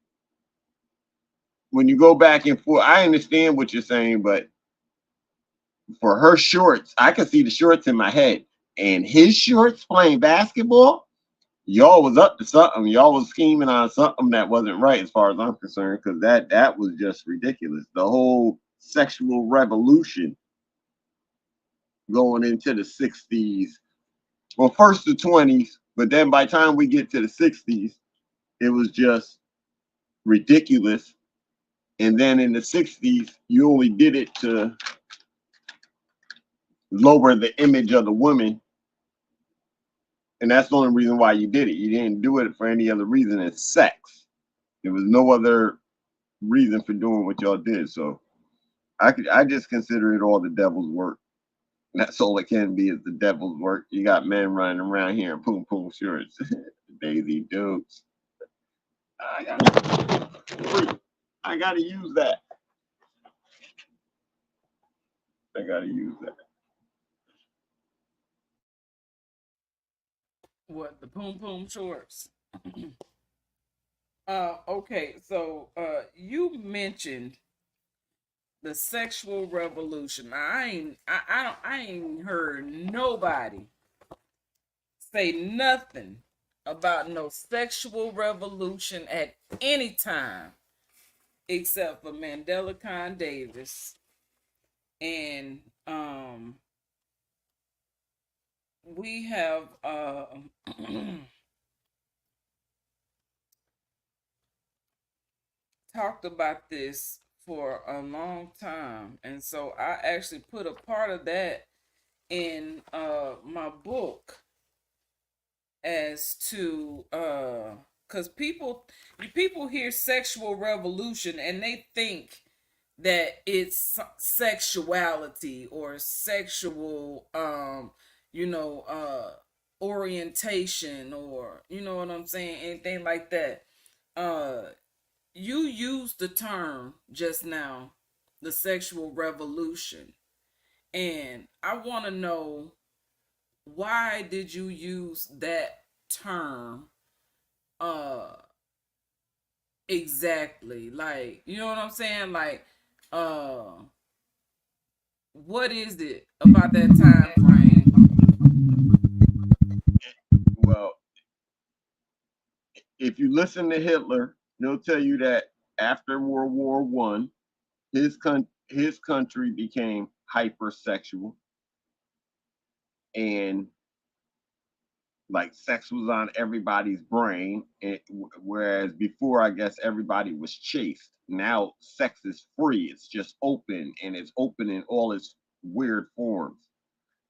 when you go back and forth, I understand what you're saying, but for her shorts, I can see the shorts in my head. And his shorts playing basketball, y'all was up to something. Y'all was scheming on something that wasn't right, as far as I'm concerned, because that was just ridiculous. The whole sexual revolution going into the '60s. Well, first the '20s, but then by the time we get to the '60s, it was just ridiculous. And then in the '60s, you only did it to lower the image of the woman, and that's the only reason why you did it. You didn't do it for any other reason than sex. There was no other reason for doing what y'all did. So I just consider it all the devil's work. And that's all it can be, is the devil's work. You got men running around here in poom poom shirts, Daisy Dukes. I got I gotta use that. I gotta use that. What, the poom poom shorts? Okay, so you mentioned the sexual revolution. Now, I ain't heard nobody say nothing about no sexual revolution at any time except for Mandela Khan Davis and we have talked about this for a long time, and so I actually put a part of that in my book as to because people hear sexual revolution and they think that it's sexuality or sexual orientation, or you know what I'm saying, anything like that. uh you used the term just now, the sexual revolution, and I want to know, why did you use that term uh exactly? Like, you know what I'm saying? Like, uh what is it about that time frame? Well, if you listen to Hitler, he'll tell you that after World War I, his country became hypersexual, and like sex was on everybody's brain. Whereas before, I guess everybody was chaste. Now sex is free. It's just open, and it's open in all its weird forms.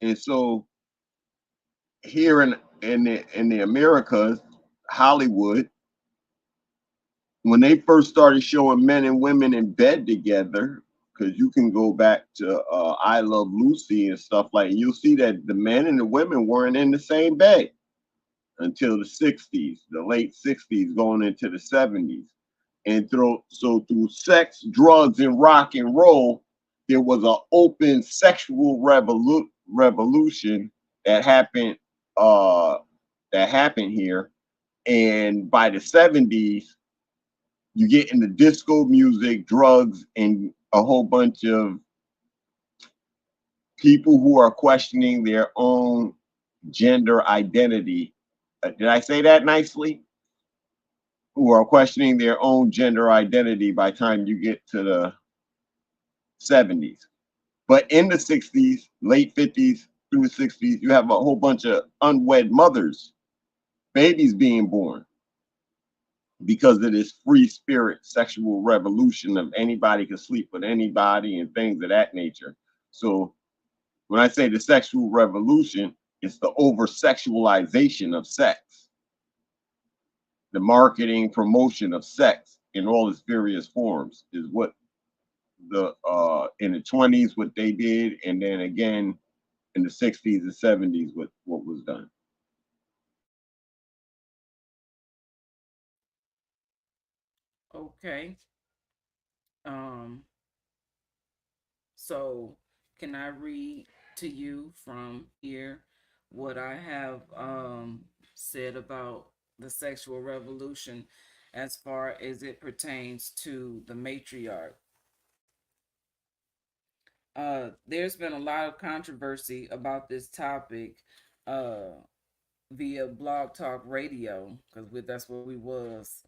And so here in the Americas, Hollywood, when they first started showing men and women in bed together, because you can go back to I Love Lucy and stuff like, you'll see that the men and the women weren't in the same bed until the '60s, the late '60s, going into the '70s. And through sex, drugs, and rock and roll, there was an open sexual revolution that happened uh, here. And by the '70s, you get into disco music, drugs, and a whole bunch of people who are questioning their own gender identity. Did I say that nicely? Who are questioning their own gender identity by the time you get to the '70s. But in the '60s, late '50s through the '60s, you have a whole bunch of unwed mothers, babies being born because of this free spirit sexual revolution of anybody can sleep with anybody and things of that nature. So when I say the sexual revolution, it's the over sexualization of sex, the marketing, promotion of sex in all its various forms is what the in the '20s what they did, and then again in the '60s and '70s what was done. Okay. um So, can I read to you from here what I have said about the sexual revolution as far as it pertains to the matriarch? There's been a lot of controversy about this topic. Uh, via Blog Talk Radio because that's what we was.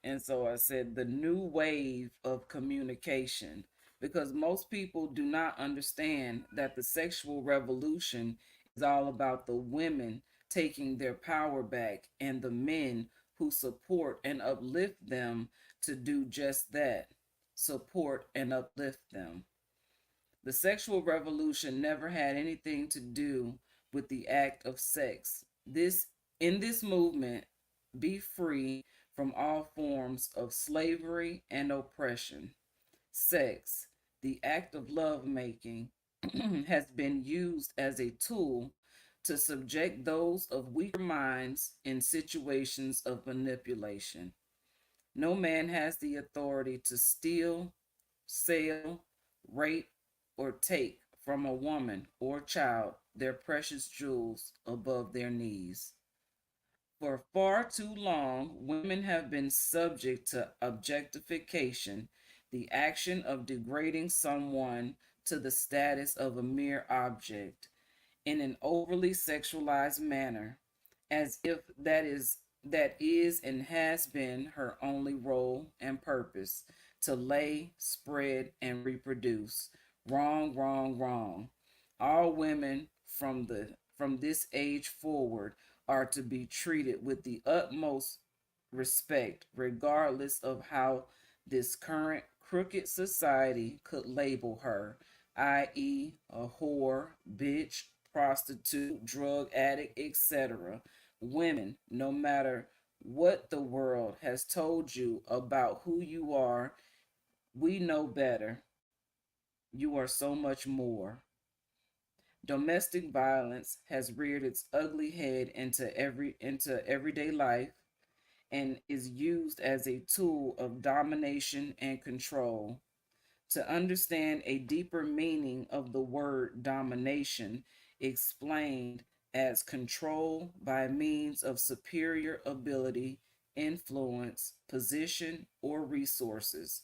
And so I said the new wave of communication because most people do not understand that the sexual revolution is all about the women taking their power back and the men who support and uplift them to do just that, support and uplift them. The sexual revolution never had anything to do with the act of sex. This in this movement, be free from all forms of slavery and oppression. Sex, the act of love making, has been used as a tool to subject those of weaker minds in situations of manipulation. No man has the authority to steal, sell, rape, or take from a woman or child their precious jewels above their knees. For far too long, women have been subject to objectification, the action of degrading someone to the status of a mere object in an overly sexualized manner, as if that is and has been her only role and purpose to lay, spread, and reproduce. Wrong, wrong, wrong. All women from this age forward are to be treated with the utmost respect, regardless of how this current crooked society could label her, i.e., a whore, bitch, prostitute, drug addict, etc. Women, no matter what the world has told you about who you are, we know better. You are so much more. Domestic violence has reared its ugly head into everyday life and is used as a tool of domination and control. To understand a deeper meaning of the word domination, explained as control by means of superior ability, influence, position, or resources,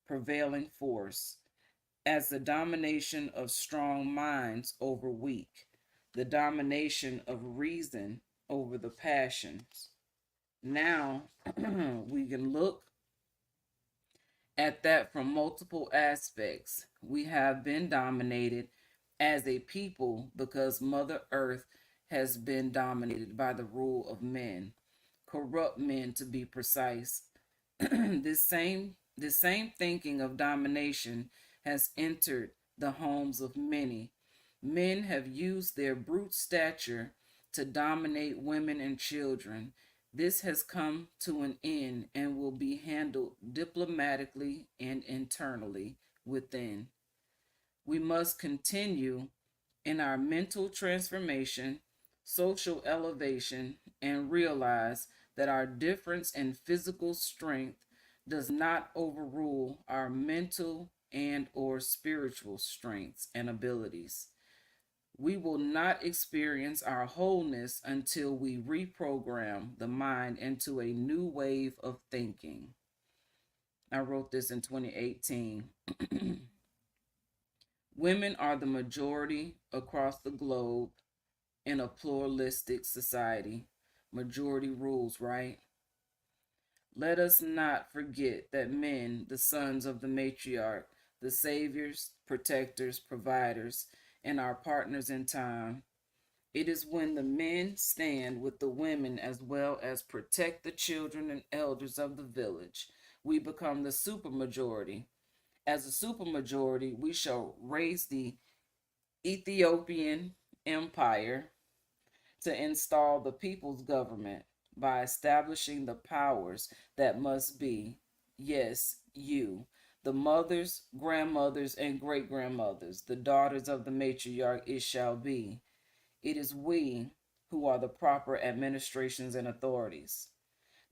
prevailing force, as the domination of strong minds over weak, the domination of reason over the passions. Now we can look at that from multiple aspects. We have been dominated as a people because Mother Earth has been dominated by the rule of men, corrupt men to be precise. This same thinking of domination has entered the homes of many. Men have used their brute stature to dominate women and children. This has come to an end and will be handled diplomatically and internally within. We must continue in our mental transformation, social elevation, and realize that our difference in physical strength does not overrule our mental and or spiritual strengths and abilities. We will not experience our wholeness until we reprogram the mind into a new wave of thinking. I wrote this in 2018. Women are the majority across the globe in a pluralistic society. Majority rules, right? Let us not forget that men, the sons of the matriarch, the saviors, protectors, providers, and our partners in time. It is when the men stand with the women as well as protect the children and elders of the village, we become the supermajority. As a supermajority, we shall raise the Ethiopian empire to install the people's government by establishing the powers that must be. Yes, you, the mothers, grandmothers, and great grandmothers, the daughters of the matriarch, it shall be. It is we who are the proper administrations and authorities.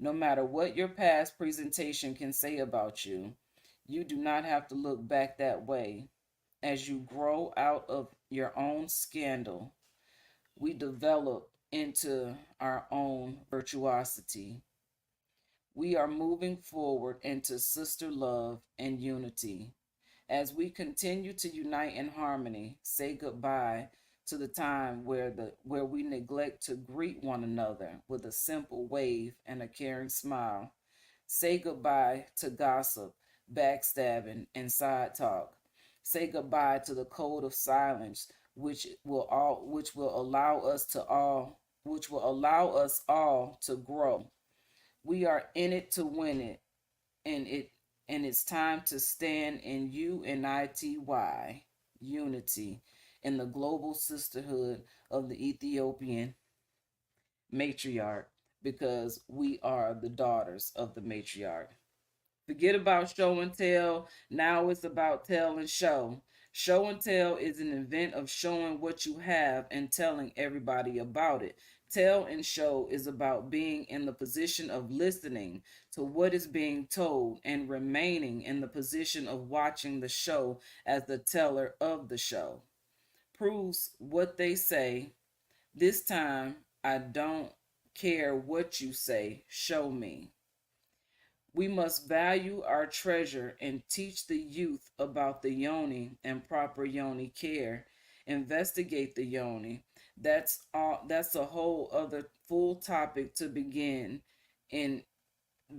No matter what your past presentation can say about you, you do not have to look back that way. As you grow out of your own scandal, we develop into our own virtuosity. We are moving forward into sister love and unity. As we continue to unite in harmony, say goodbye to the time where we neglect to greet one another with a simple wave and a caring smile. Say goodbye to gossip, backstabbing, and side talk. Say goodbye to the code of silence, which will allow us to all which will allow us all to grow. We are in it to win it, and it's time to stand in unity, unity, in the global sisterhood of the Ethiopian matriarch, because we are the daughters of the matriarch. Forget about show and tell. Now it's about tell and show. Show and tell is an event of showing what you have and telling everybody about it. Tell and show is about being in the position of listening to what is being told and remaining in the position of watching the show as the teller of the show. Proves what they say. This time, I don't care what you say, show me. We must value our treasure and teach the youth about the yoni and proper yoni care. Investigate the yoni. That's a whole other full topic to begin in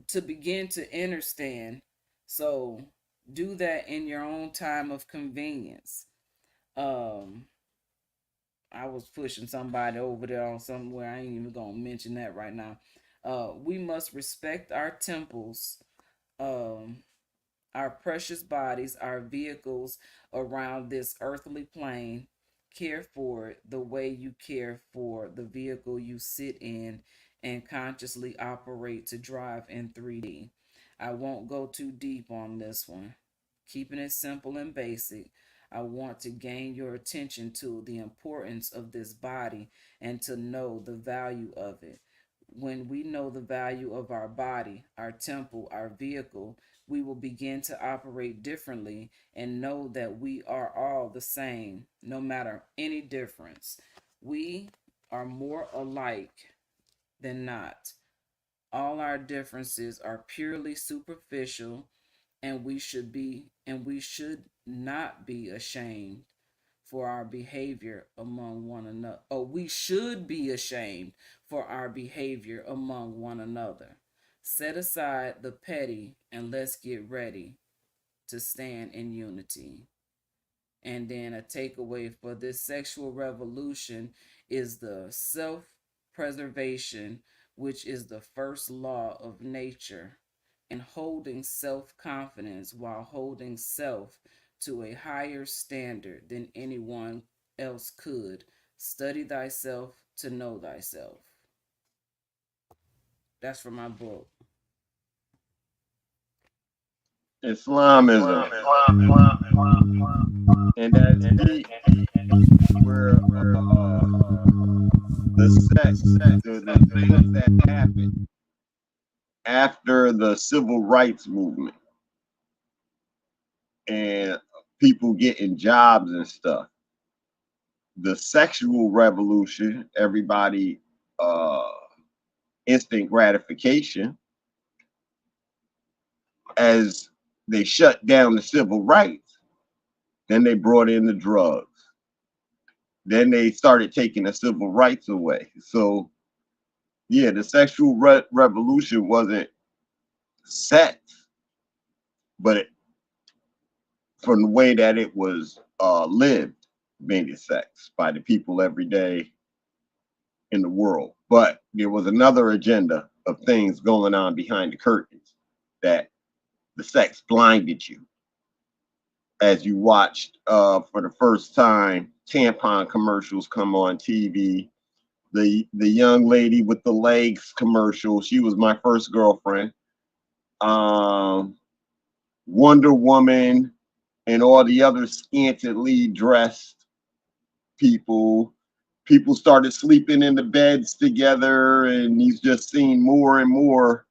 to begin to understand. So do that in your own time of convenience. Um I was pushing somebody over there on somewhere. I ain't even gonna mention that right now. We must respect our temples, um, our precious bodies, our vehicles around this earthly plane. Care for it the way you care for the vehicle you sit in and consciously operate to drive in 3D. I won't go too deep on this one. Keeping it simple and basic, I want to gain your attention to the importance of this body and to know the value of it. When we know the value of our body, our temple, our vehicle, we will begin to operate differently and know that we are all the same, no matter any difference. We are more alike than not. All our differences are purely superficial, and we should not be ashamed for our behavior among one another. Oh, we should be ashamed for our behavior among one another. Set aside the petty and let's get ready to stand in unity. And then a takeaway for this sexual revolution is the self preservation, which is the first law of nature, and holding self confidence while holding self to a higher standard than anyone else could. Study thyself to know thyself. That's from my book. Islamism, and that's deep. Where the sex, the things that happened after the civil rights movement and people getting jobs and stuff. The sexual revolution, everybody, uh, instant gratification, as they shut down the civil rights, then they brought in the drugs. Then they started taking the civil rights away. So, yeah, the sexual revolution wasn't sex, but from the way that it was lived, made it sex by the people every day in the world. But there was another agenda of things going on behind the curtains that the sex blinded you as you watched for the first time tampon commercials come on TV. The young lady with the legs commercial, she was my first girlfriend. Um, Wonder Woman and all the other scantily dressed people. People started sleeping in the beds together, and he's just seen more and more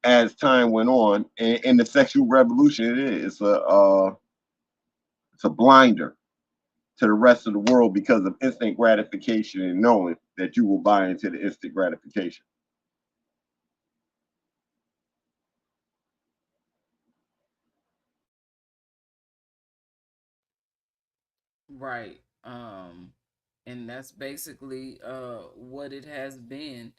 as time went on. And the sexual revolution, it is it's a blinder to the rest of the world because of instant gratification and knowing that you will buy into the instant gratification. Right. and that's basically what it has been.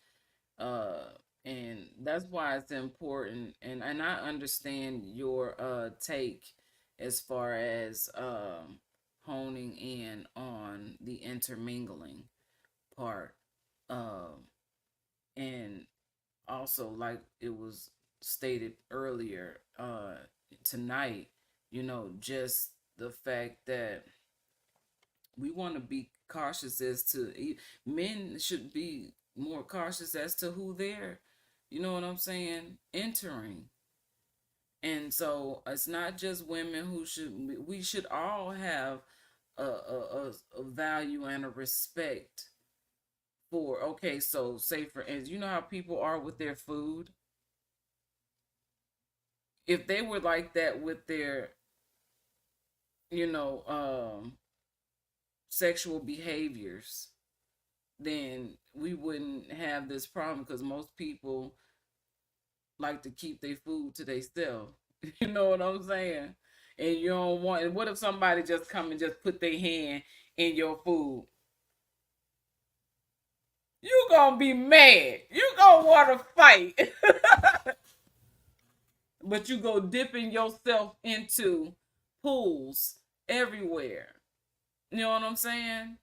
uh and that's why it's important, and I understand your take as far as honing in on the intermingling part. And also, like it was stated earlier tonight, just the fact that we want to be cautious as to men should be more cautious as to who they're, you know what I'm saying, entering. And so it's not just women who should, we should all have a value and a respect for, okay, so say for instance, you know how people are with their food. If they were like that with their, you know, sexual behaviors, then we wouldn't have this problem, because most people like to keep their food to themselves. You know what I'm saying? And you don't want. And what if somebody just come and just put their hand in your food? You gonna be mad. You gonna want to fight. But you go dipping yourself into pools everywhere. You know what I'm saying?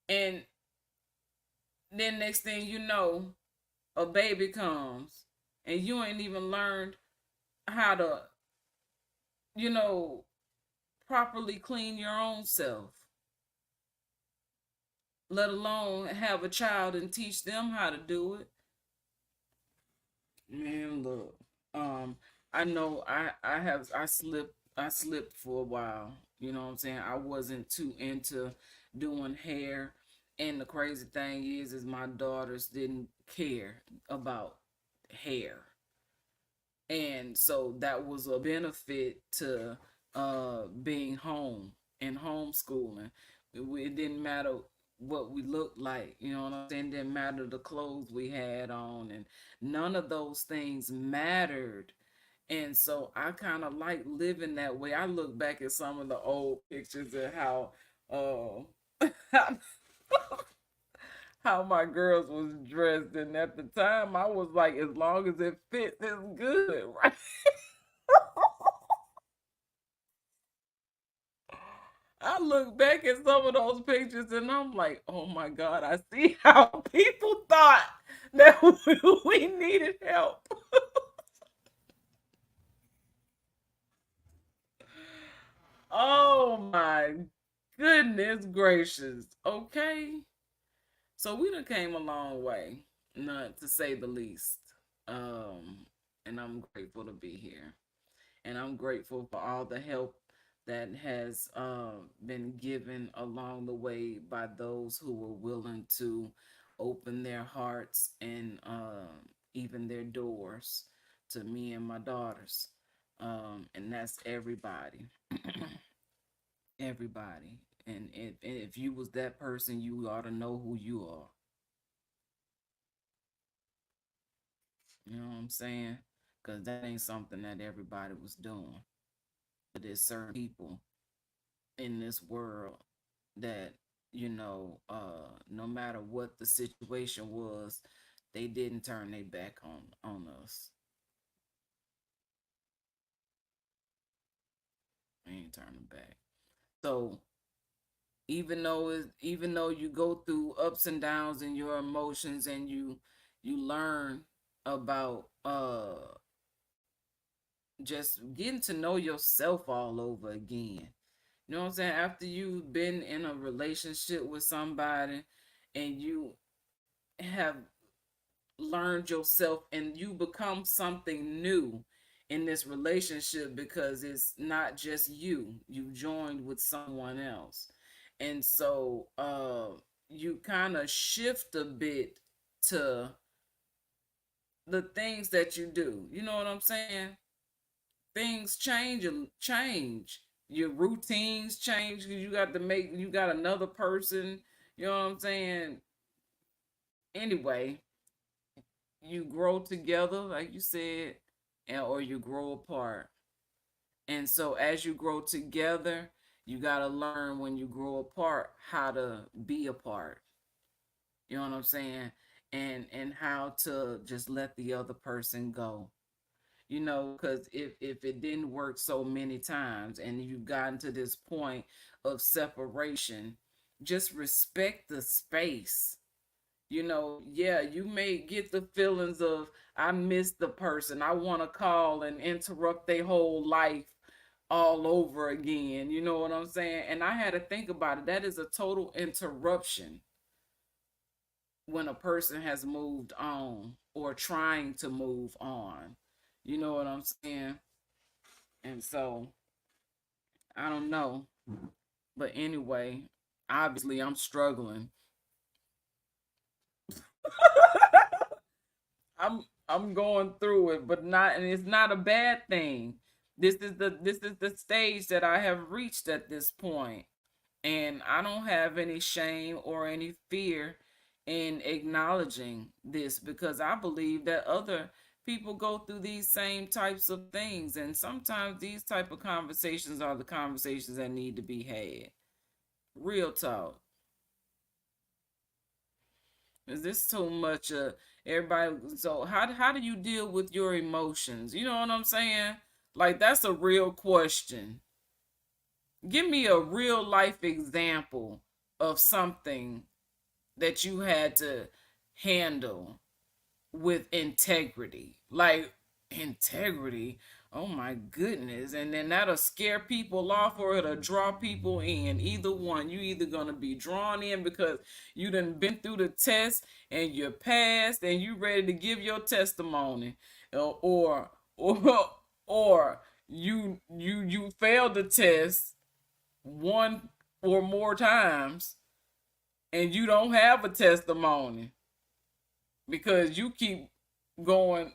And then next thing you know, a baby comes and you ain't even learned how to, you know, properly clean your own self, let alone have a child and teach them how to do it. Man, look, I know I slipped for a while. You know what I'm saying? I wasn't too into doing hair, and the crazy thing is my daughters didn't care about hair. And so that was a benefit to being home and homeschooling. It didn't matter what we looked like, you know what I'm saying? It didn't matter the clothes we had on, and none of those things mattered. And so I kind of like living that way. I look back at some of the old pictures and how how my girls was dressed, and at the time I was like, as long as it fits, it's good, right? I look back at some of those pictures and I'm like, oh my God, I see how people thought that we needed help. Oh my goodness gracious. Okay. So we done came a long way, not to say the least. Um, and I'm grateful to be here. And I'm grateful for all the help that has been given along the way by those who were willing to open their hearts and even their doors to me and my daughters. And that's everybody. Everybody. And if you was that person, you ought to know who you are. You know what I'm saying? Because that ain't something that everybody was doing. But there's certain people in this world that, no matter what the situation was, they didn't turn their back on us. They ain't turning back. So even though you go through ups and downs in your emotions, and you learn about just getting to know yourself all over again. You know what I'm saying? After you've been in a relationship with somebody and you have learned yourself and you become something new in this relationship, because it's not just you joined with someone else. And so you kind of shift a bit to the things that you do. You know what I'm saying? Things change. Your routines change because you got another person. You know what I'm saying? Anyway, you grow together, like you said, or you grow apart. And so as you grow together, You got to learn when you grow apart how to be apart. You know what I'm saying? And how to just let the other person go. You know, because if it didn't work so many times and you've gotten to this point of separation, just respect the space. You know, yeah, you may get the feelings of, I miss the person, I want to call and interrupt their whole life all over again. You know what I'm saying? And I had to think about it. That is a total interruption when a person has moved on or trying to move on. You know what I'm saying? And so I don't know. But anyway, obviously I'm struggling. I'm going through it, but not, and it's not a bad thing. This is the stage that I have reached at this point. And I don't have any shame or any fear in acknowledging this, because I believe that other people go through these same types of things, and sometimes these type of conversations are the conversations that need to be had. Real talk. Is this too much? Everybody. So how do you deal with your emotions? You know what I'm saying? Like, that's a real question. Give me a real life example of something that you had to handle with integrity. Like, integrity. Oh my goodness. And then that'll scare people off or it'll draw people in. Either one. You either gonna be drawn in because you done been through the test and you're passed and you ready to give your testimony. Or or you failed the test one or more times and you don't have a testimony because you keep going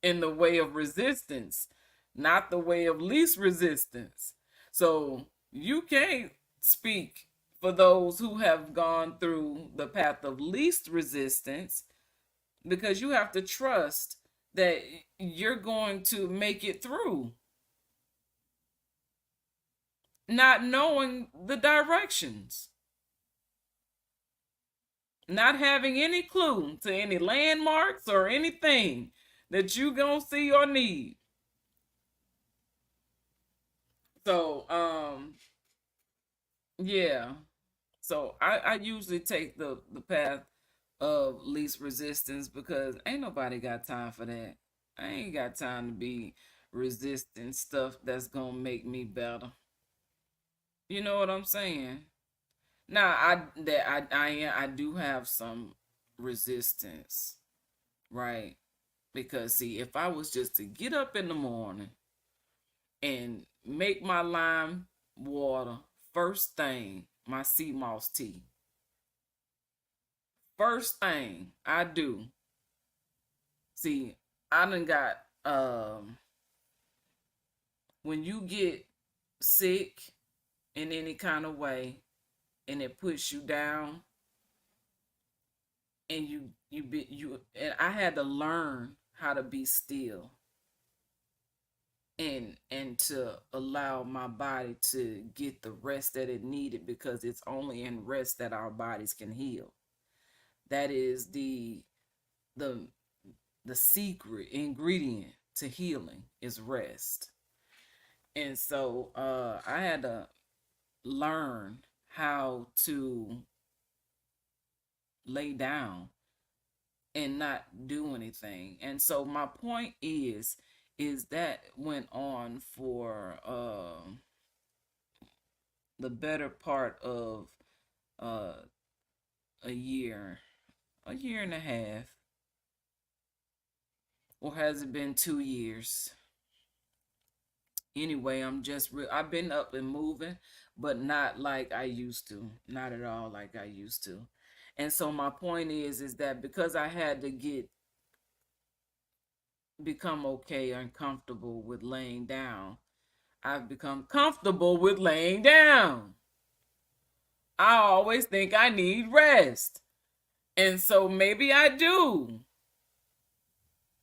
in the way of resistance, not the way of least resistance. So you can't speak for those who have gone through the path of least resistance, because you have to trust that you're going to make it through, not knowing the directions, not having any clue to any landmarks or anything that you gonna see or need. So yeah. So I usually take the path of least resistance, because ain't nobody got time for that. I ain't got time to be resisting stuff that's gonna make me better. You know what I'm saying? Now I do have some resistance, right? Because see, if I was just to get up in the morning and make my lime water first thing, my sea moss tea, first thing I do, see, I done got when you get sick in any kind of way and it puts you down, and you and I had to learn how to be still and to allow my body to get the rest that it needed, because it's only in rest that our bodies can heal. That is the the secret ingredient to healing, is rest. And so I had to learn how to lay down and not do anything. And so my point is that went on for the better part of uh, a year, a year and a half, or has it been 2 years? Anyway, I've been up and moving, but not like I used to, not at all like I used to. And so my point is that because I had to become okay and comfortable with laying down, I've become comfortable with laying down. I always think I need rest. And so maybe I do.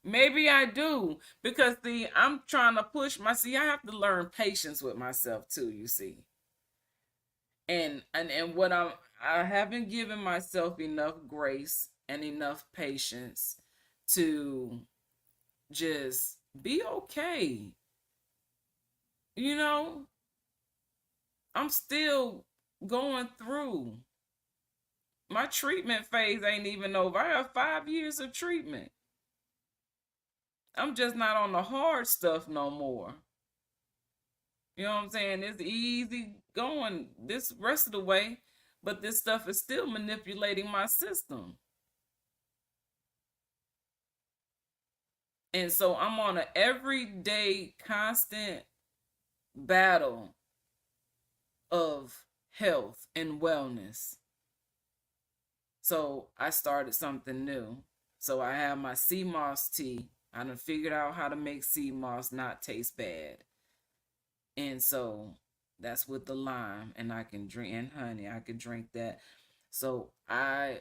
Maybe I do. Because see, I'm trying to push I have to learn patience with myself too, you see. And what I haven't given myself enough grace and enough patience to just be okay. You know, I'm still going through. My treatment phase ain't even over. I have 5 years of treatment. I'm just not on the hard stuff no more. You know what I'm saying? It's easy going this rest of the way, but this stuff is still manipulating my system. And so I'm on an everyday constant battle of health and wellness. So I started something new. So I have my sea moss tea. I done figured out how to make sea moss not taste bad. And so that's with the lime, and I can drink, and honey, I could drink that. So I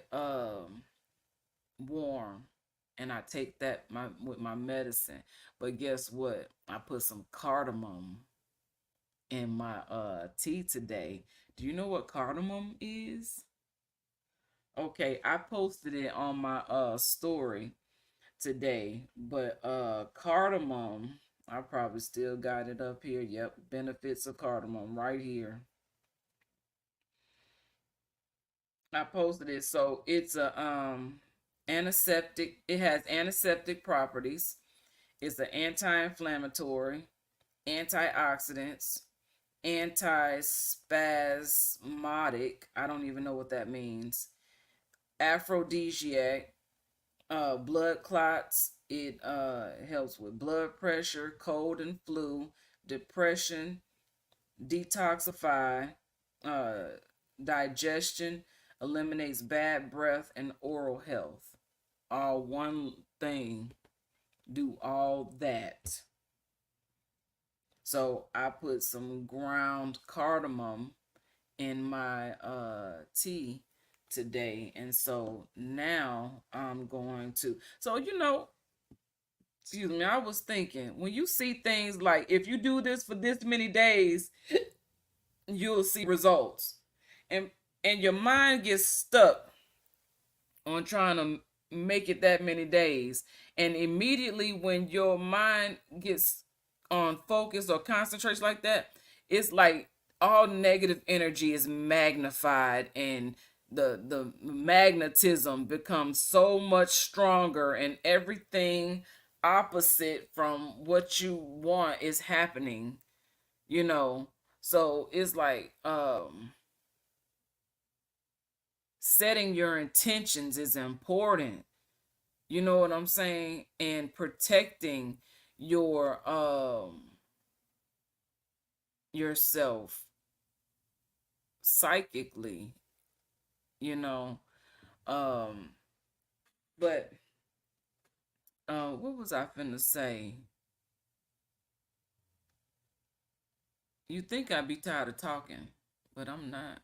warm, and I take that with my medicine. But guess what? I put some cardamom in my tea today. Do you know what cardamom is? Okay, I posted it on my story today, but cardamom, I probably still got it up here. Yep, benefits of cardamom right here. I posted it. So it's a antiseptic. It has antiseptic properties. It's an anti-inflammatory, antioxidants, antispasmodic. I don't even know what that means. Aphrodisiac, blood clots. It helps with blood pressure, cold and flu, depression, detoxify, uh, digestion, eliminates bad breath, and oral health. All one thing, do all that. So I put some ground cardamom in my tea today, and so now I'm going to. So excuse me, I was thinking, when you see things like, if you do this for this many days, you'll see results, and your mind gets stuck on trying to make it that many days, and immediately when your mind gets on focus or concentrates like that, it's like all negative energy is magnified, and the magnetism becomes so much stronger, and everything opposite from what you want is happening, you know. So it's like setting your intentions is important. You know what I'm saying? And protecting your yourself psychically, you know. Um but what was I finna say? You think I'd be tired of talking, but I'm not.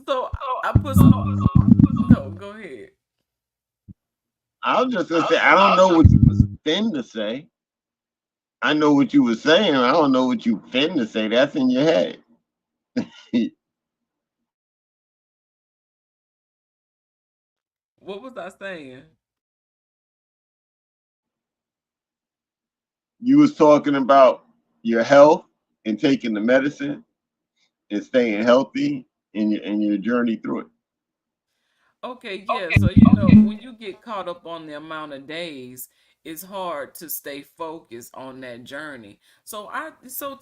So I put some. No, go ahead. I was just gonna say I don't know what you was finna say. I know what you were saying. I don't know what you finna say. That's in your head. What was I saying? You was talking about your health and taking the medicine and staying healthy in your journey through it. Okay, yeah. So when you get caught up on the amount of days, it's hard to stay focused on that journey. So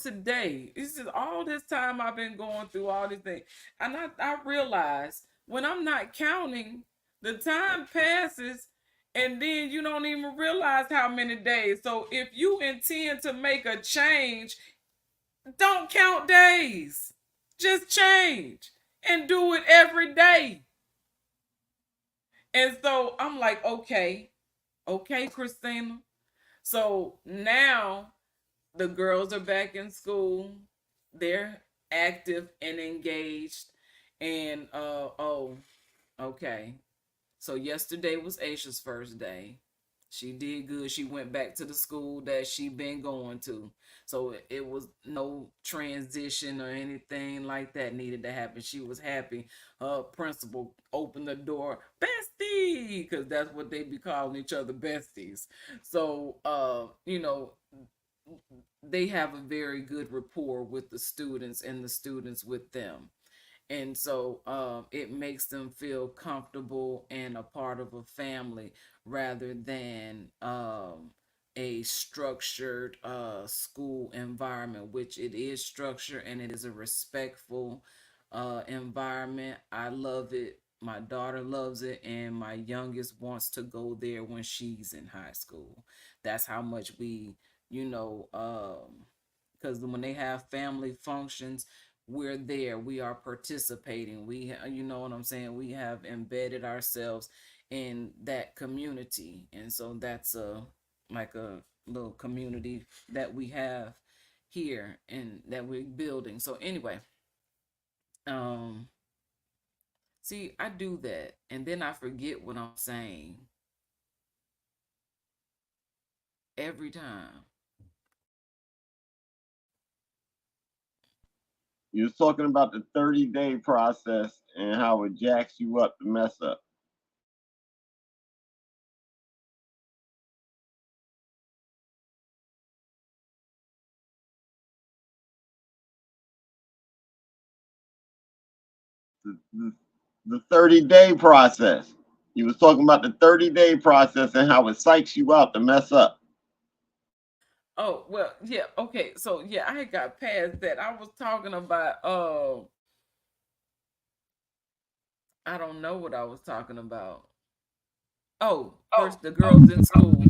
today, this is all this time I've been going through all these things, and I realize when I'm not counting, the time passes, and then you don't even realize how many days. So if you intend to make a change, don't count days. Just change and do it every day. And so I'm like, okay, Christina. So now the girls are back in school. They're active and engaged. And okay. So yesterday was Aisha's first day. She did good. She went back to the school that she been going to. So it was no transition or anything like that needed to happen. She was happy. Her principal opened the door, bestie, because that's what they be calling each other, besties. So they have a very good rapport with the students and the students with them. And so it makes them feel comfortable and a part of a family rather than a structured school environment, which it is structured and it is a respectful environment. I love it. My daughter loves it, and my youngest wants to go there when she's in high school. That's how much we, you know, because when they have family functions, we're there, we are participating, you know what I'm saying, we have embedded ourselves in that community. And so that's a like a little community that we have here and that we're building. So anyway, um see, I do that and then I forget what I'm saying every time. You was talking about the 30-day process and how it jacks you up to mess up. The 30-day process. You was talking about the 30-day process and how it psychs you out to mess up. Oh well, yeah, okay, so yeah, I got past that. I was talking about I don't know what I was talking about. Oh, first the girls in school.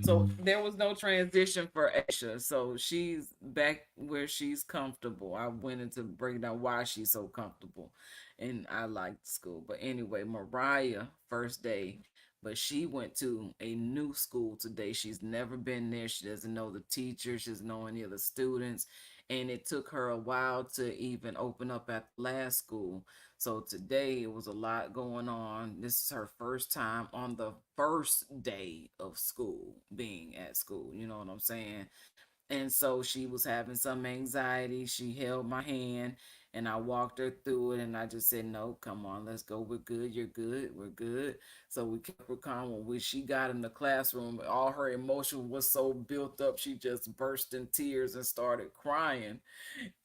So there was no transition for Aisha. So she's back where she's comfortable. I went into breaking down why she's so comfortable. And I liked school. But anyway, Mariah, first day, but she went to a new school today. She's never been there. She doesn't know the teachers, she doesn't know any of the students. And it took her a while to even open up at the last school. So today it was a lot going on. This is her first time on the first day of school, being at school. You know what I'm saying? And so she was having some anxiety. She held my hand and I walked her through it and I just said, no, come on, let's go. We're good. You're good. We're good. So we kept her calm. When she got in the classroom, all her emotion was so built up, she just burst in tears and started crying.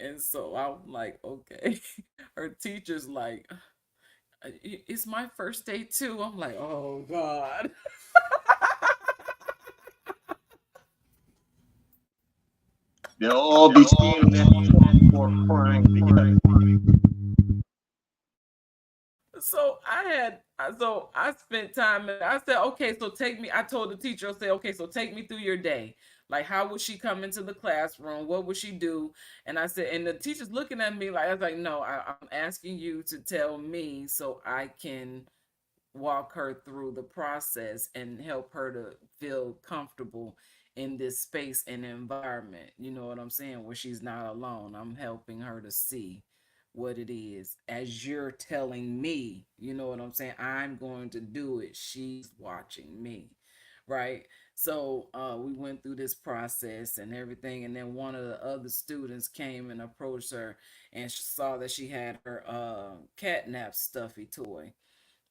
And so I'm like, okay. Her teacher's like, it's my first day too. I'm like, oh God. They'll all be standing at the chalkboard crying together. So I spent time and I said, okay, so take me. I told the teacher, I said, okay, so take me through your day. Like, how would she come into the classroom? What would she do? And I said, and the teacher's looking at me like, I was like, no, I'm asking you to tell me so I can walk her through the process and help her to feel comfortable in this space and environment. You know what I'm saying? Where she's not alone. I'm helping her to see what it is as you're telling me. You know what I'm saying? I'm going to do it. She's watching me. Right. So we went through this process and everything. And then one of the other students came and approached her and saw that she had her catnap stuffy toy.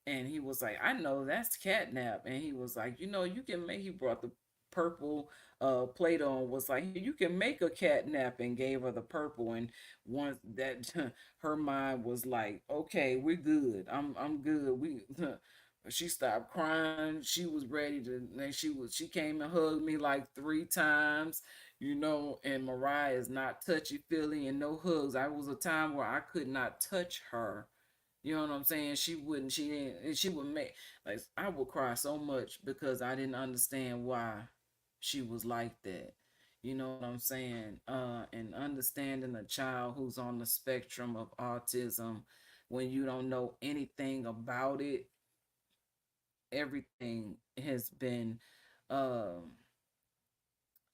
And he was like, I know that's catnap. And he was like, you can make, he brought the purple Play-Doh and was like, you can make a catnap, and gave her the purple. And once that her mind was like, okay, we're good. I'm good. We she stopped crying. She was ready to, and she came and hugged me like 3 times, and Mariah is not touchy feely and no hugs. I was a time where I could not touch her. You know what I'm saying? She didn't, she would make, like, I would cry so much because I didn't understand why she was like that. You know what I'm saying? And understanding a child who's on the spectrum of autism, when you don't know anything about it, everything has been um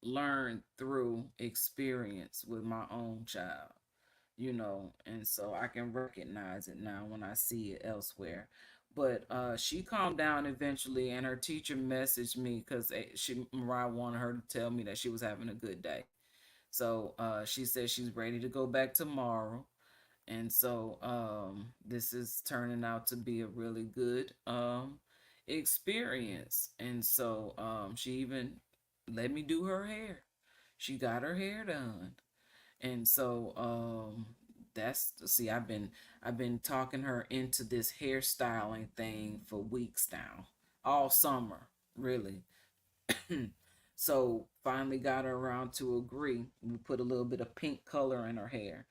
learned through experience with my own child. And so I can recognize it now when I see it elsewhere. But she calmed down eventually, and her teacher messaged me because Mariah wanted her to tell me that she was having a good day. So she said she's ready to go back tomorrow. And so this is turning out to be a really good experience. And so she even let me do her hair. She got her hair done. And so that's see I've been talking her into this hairstyling thing for weeks now. All summer, really. So finally got her around to agree. We put a little bit of pink color in her hair.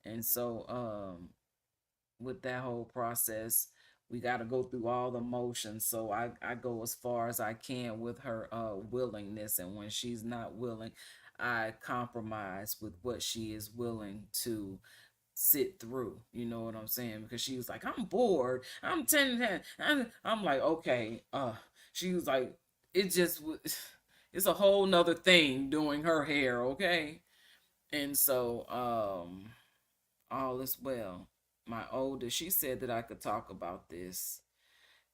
And so with that whole process, we got to go through all the motions. So I go as far as I can with her willingness, and when she's not willing, I compromise with what she is willing to sit through. You know what I'm saying? Because she was like, I'm bored. I'm 10. I'm like, okay. She was like, it just it's a whole nother thing doing her hair, okay? And so all is well. My oldest, she said that I could talk about this,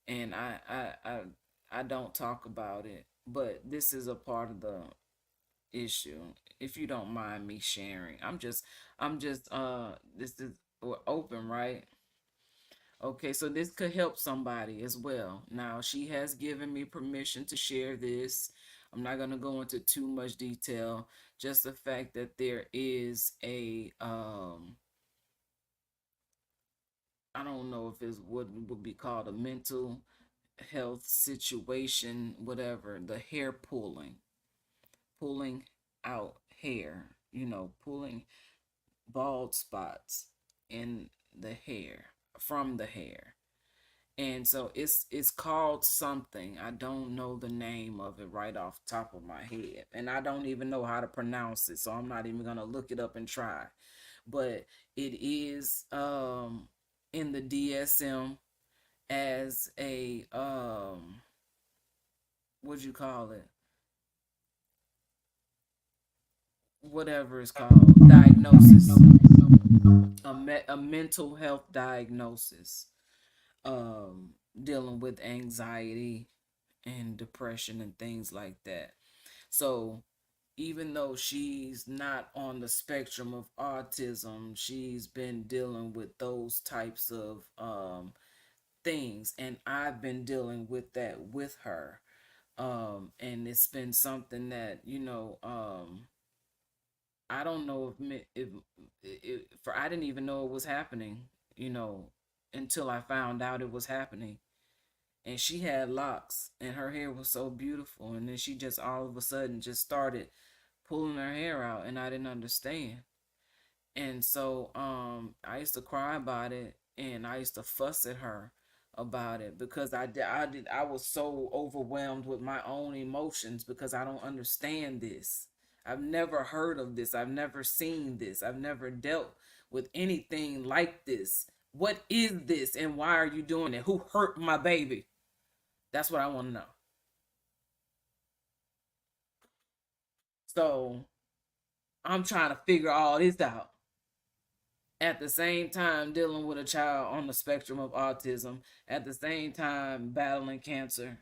and I don't talk about it, but this is a part of the issue. If you don't mind me sharing, I'm just this is we're open, right? Okay, so this could help somebody as well. Now, she has given me permission to share this. I'm not going to go into too much detail, just the fact that there is a I don't know if it's what would be called a mental health situation, whatever, the hair pulling out hair, pulling bald spots in the hair, from the hair. And so it's called something. I don't know the name of it right off the top of my head. And I don't even know how to pronounce it, so I'm not even gonna look it up and try. But it is in the DSM as a what you call it? Whatever it's called, diagnosis. A mental health diagnosis. Dealing with anxiety and depression and things like that. So even though she's not on the spectrum of autism, she's been dealing with those types of things, and I've been dealing with that with her. And it's been something that I don't know if for I didn't even know it was happening, you know, until I found out it was happening. And she had locks, and her hair was so beautiful, and then she just all of a sudden just started pulling her hair out, and I didn't understand. And so I used to cry about it, and I used to fuss at her about it because I was so overwhelmed with my own emotions because I don't understand this. I've never heard of this. I've never seen this. I've never dealt with anything like this. What is this, and why are you doing it? Who hurt my baby? That's what I want to know. So I'm trying to figure all this out at the same time dealing with a child on the spectrum of autism, at the same time battling cancer.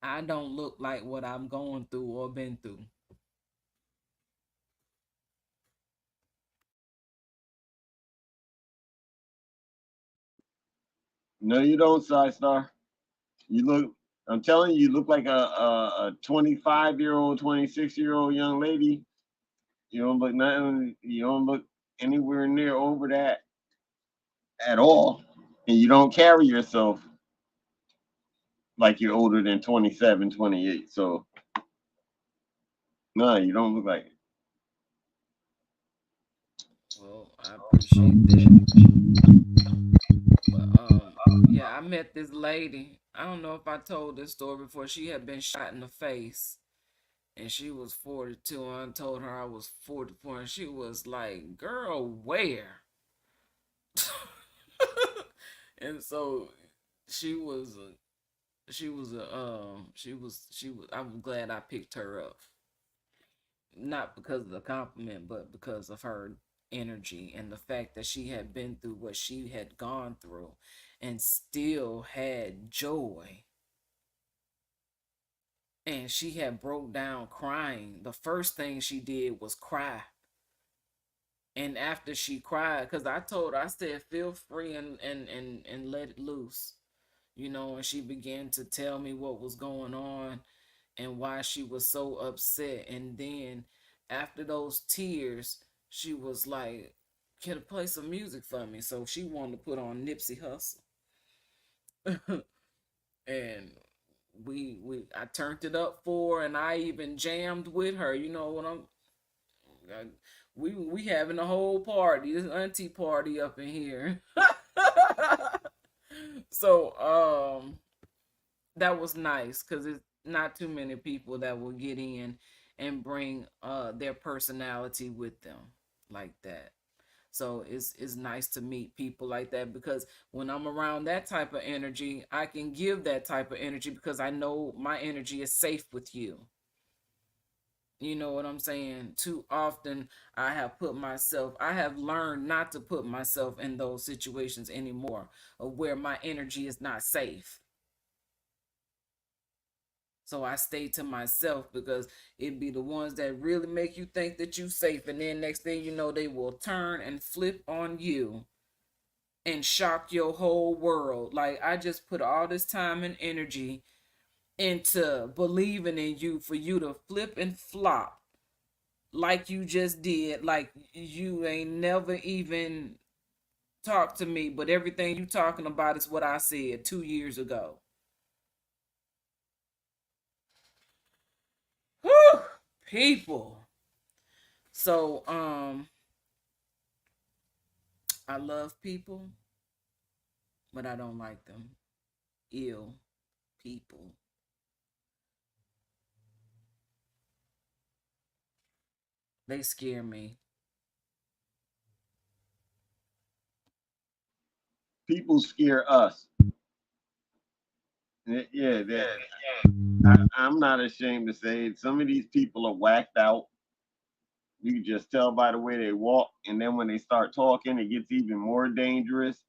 I don't look like what I'm going through or been through. No, you don't, Side Star. You look. I'm telling you, you look like a 25-year-old, 26-year-old young lady. You don't look nothing. You don't look anywhere near over that at all, and you don't carry yourself like you're older than 27, 28. So no, you don't look like it. Well, I appreciate that. But yeah, I met this lady. I don't know if I told this story before. She had been shot in the face, and she was 42. And I told her I was 44, and she was like, "Girl, where?" And so she was she was I'm glad I picked her up, not because of the compliment but because of her energy, and the fact that she had been through what she had gone through and still had joy. And she had broke down crying. The first thing she did was cry. And after she cried, because I told her, I said, feel free and let it loose. And she began to tell me what was going on and why she was so upset. And then after those tears, she was like, can I play some music for me? So she wanted to put on Nipsey Hussle. And I turned it up for her, and I even jammed with her. You know what I, we having a whole party, this auntie party up in here. So that was nice because it's not too many people that will get in and bring their personality with them like that. So it's nice to meet people like that, because when I'm around that type of energy, I can give that type of energy because I know my energy is safe with you. You know what I'm saying? Too often I have learned not to put myself in those situations anymore of where my energy is not safe. So I stay to myself because it be the ones that really make you think that you safe, and then next thing you know, they will turn and flip on you and shock your whole world. Like, I just put all this time and energy into believing in you for you to flip and flop like you just did, like you ain't never even talked to me, but everything you talking about is what I said 2 years ago. Whew, people. So I love people, but I don't like them. Ill people. They scare me. People scare us. Yeah, I'm not ashamed to say it. Some of these people are whacked out. You can just tell by the way they walk, and then when they start talking, it gets even more dangerous.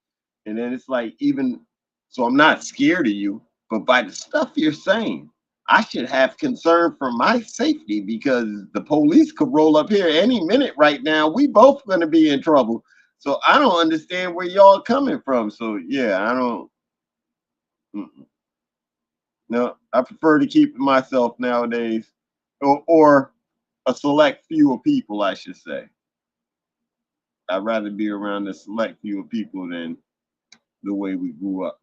And then it's like, even so, I'm not scared of you, but by the stuff you're saying, I should have concern for my safety because the police could roll up here any minute right now. We both going to be in trouble. So I don't understand where y'all coming from. So yeah, I don't. Mm-mm. No, I prefer to keep it myself nowadays, or a select few of people, I should say. I'd rather be around a select few of people than the way we grew up,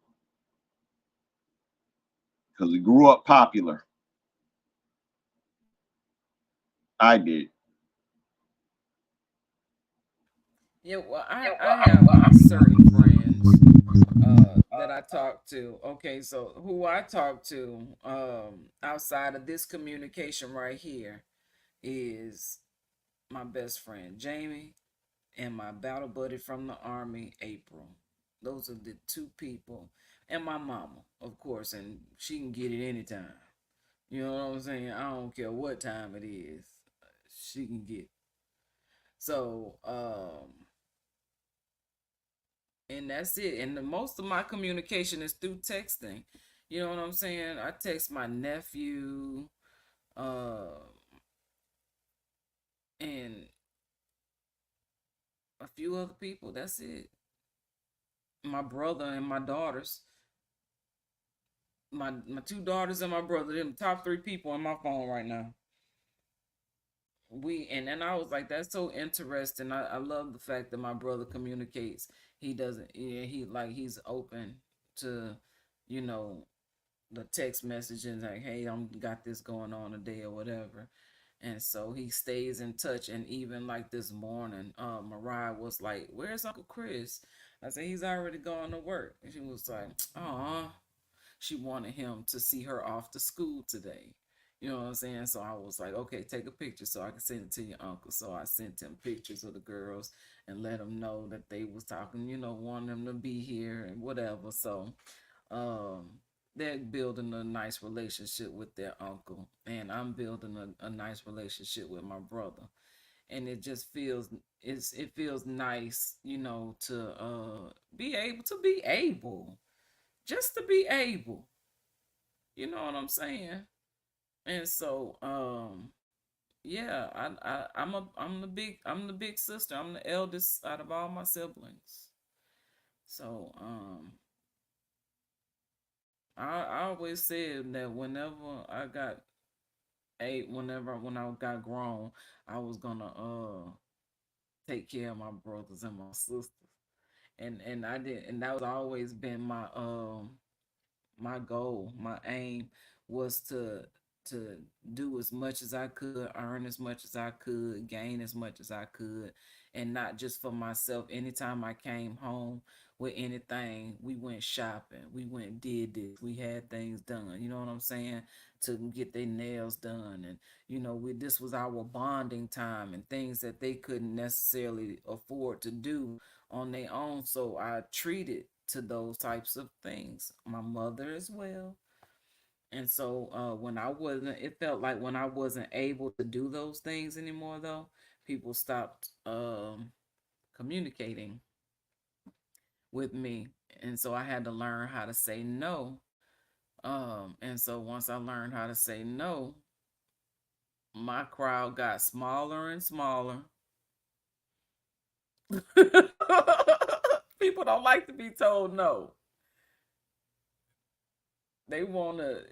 because we grew up popular. I did. Yeah, well, I have my certain friends that I talk to. Okay, so who I talk to outside of this communication right here is my best friend Jamie and my battle buddy from the army, April. Those are the two people, and my mama, of course, and she can get it anytime. You know what I'm saying? I don't care what time it is, she can get. So and that's it. And most of my communication is through texting. You know what I'm saying? I text my nephew, uh, and a few other people. That's it. My brother and my daughters. My two daughters and my brother. Them top three people on my phone right now. And I was like, that's so interesting. I love the fact that my brother communicates. He doesn't. Yeah, he's open to, you know, the text messages like, hey, I'm got this going on today or whatever. And so he stays in touch. And even like this morning, Mariah was like, where's Uncle Chris? I said, he's already gone to work. And she was like, oh, she wanted him to see her off to school today. You know what I'm saying? So I was like, okay, take a picture so I can send it to your uncle. So I sent him pictures of the girls and let him know that they was talking, wanting them to be here and whatever. So um they're building a nice relationship with their uncle, and I'm building a nice relationship with my brother. and it just feels it feels nice, to be able, just to be able, you know what I'm saying? And so yeah, I'm the big sister. I'm the eldest out of all my siblings. So I always said that whenever I got when I got grown, I was gonna take care of my brothers and my sisters. And I did, and that was always been my goal, my aim was to do as much as I could, earn as much as I could, gain as much as I could, and not just for myself. Anytime I came home with anything, we went shopping, we went and did this, we had things done. You know what I'm saying? To get their nails done, and this was our bonding time and things that they couldn't necessarily afford to do on their own. So I treated to those types of things. My mother as well. And so when I wasn't, it felt like when I wasn't able to do those things anymore, though, people stopped communicating with me. And so I had to learn how to say no. And so once I learned how to say no, my crowd got smaller and smaller. People don't like to be told no. They want to.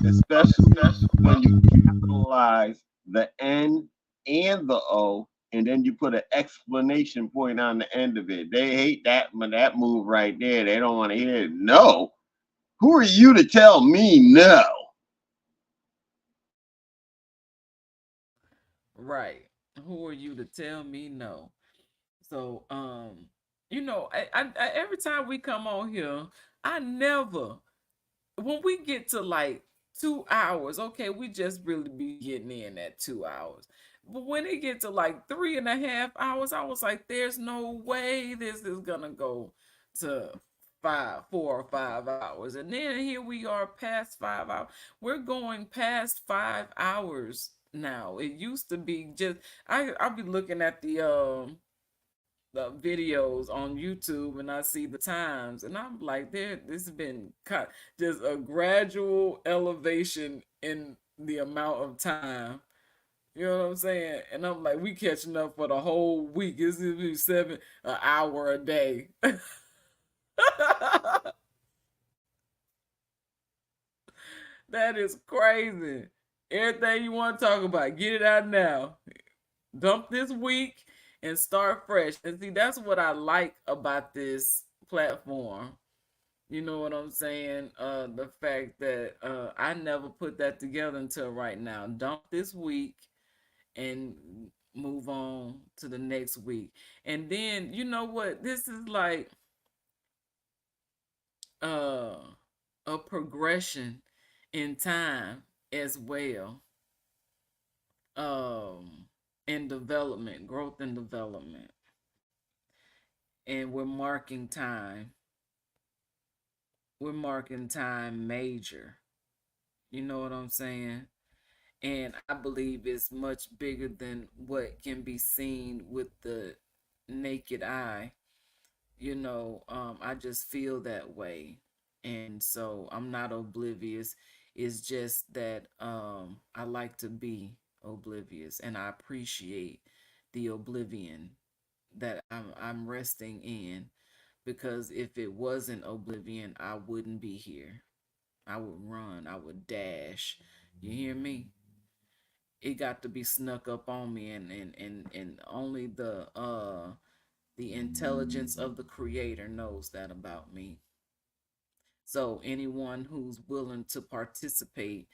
especially when you capitalize the N and the O, and then you put an explanation point on the end of it. They hate that move right there. They don't want to hear it. No. Who are you to tell me no? Right. Who are you to tell me no? So, every time we come on here, I never, when we get to like 2 hours, okay, we just really be getting in at 2 hours. But when it get to like 3.5 hours, I was like, there's no way this is gonna go to 4 or 5 hours. And then here we are past 5 hours. We're going past 5 hours now. It used to be just I'll be looking at the videos on YouTube and I see the times and I'm like, this has been just a gradual elevation in the amount of time. You know what I'm saying? And I'm like, we catching up for the whole week. It's gonna be an hour a day. That is crazy. Everything you want to talk about, get it out now. Dump this week and start fresh. And see, that's what I like about this platform. You know what I'm saying? The fact that I never put that together until right now. Dump this week and move on to the next week. And then, you know what? This is like uh, a progression in time as well. In development, growth and development. And we're marking time. We're marking time major. You know what I'm saying? And I believe it's much bigger than what can be seen with the naked eye. I just feel that way. And so I'm not oblivious. It's just that I like to be oblivious and I appreciate the oblivion that I'm resting in, because if it wasn't oblivion, I wouldn't be here. I would run, I would dash. You hear me? It got to be snuck up on me, and only the intelligence of the creator knows that about me. So anyone who's willing to participate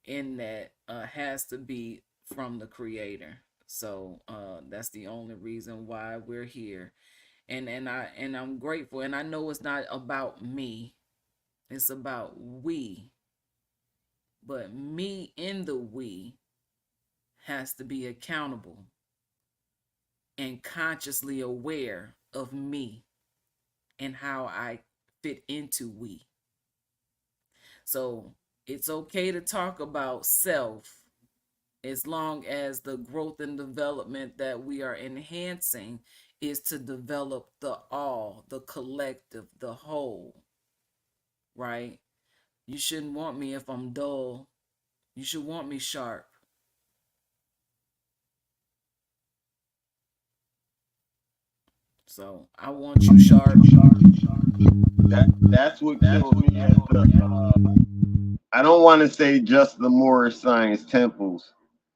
in that has to be from the creator. So that's the only reason why we're here. And I'm grateful, and I know it's not about me. It's about we. But me in the we has to be accountable and consciously aware of me and how I fit into we. So it's okay to talk about self, as long as the growth and development that we are enhancing is to develop the all, the collective, the whole, right? You shouldn't want me if I'm dull. You should want me sharp. So I want you sharp. That's what killed me at I don't want to say just the Moorish Science temples,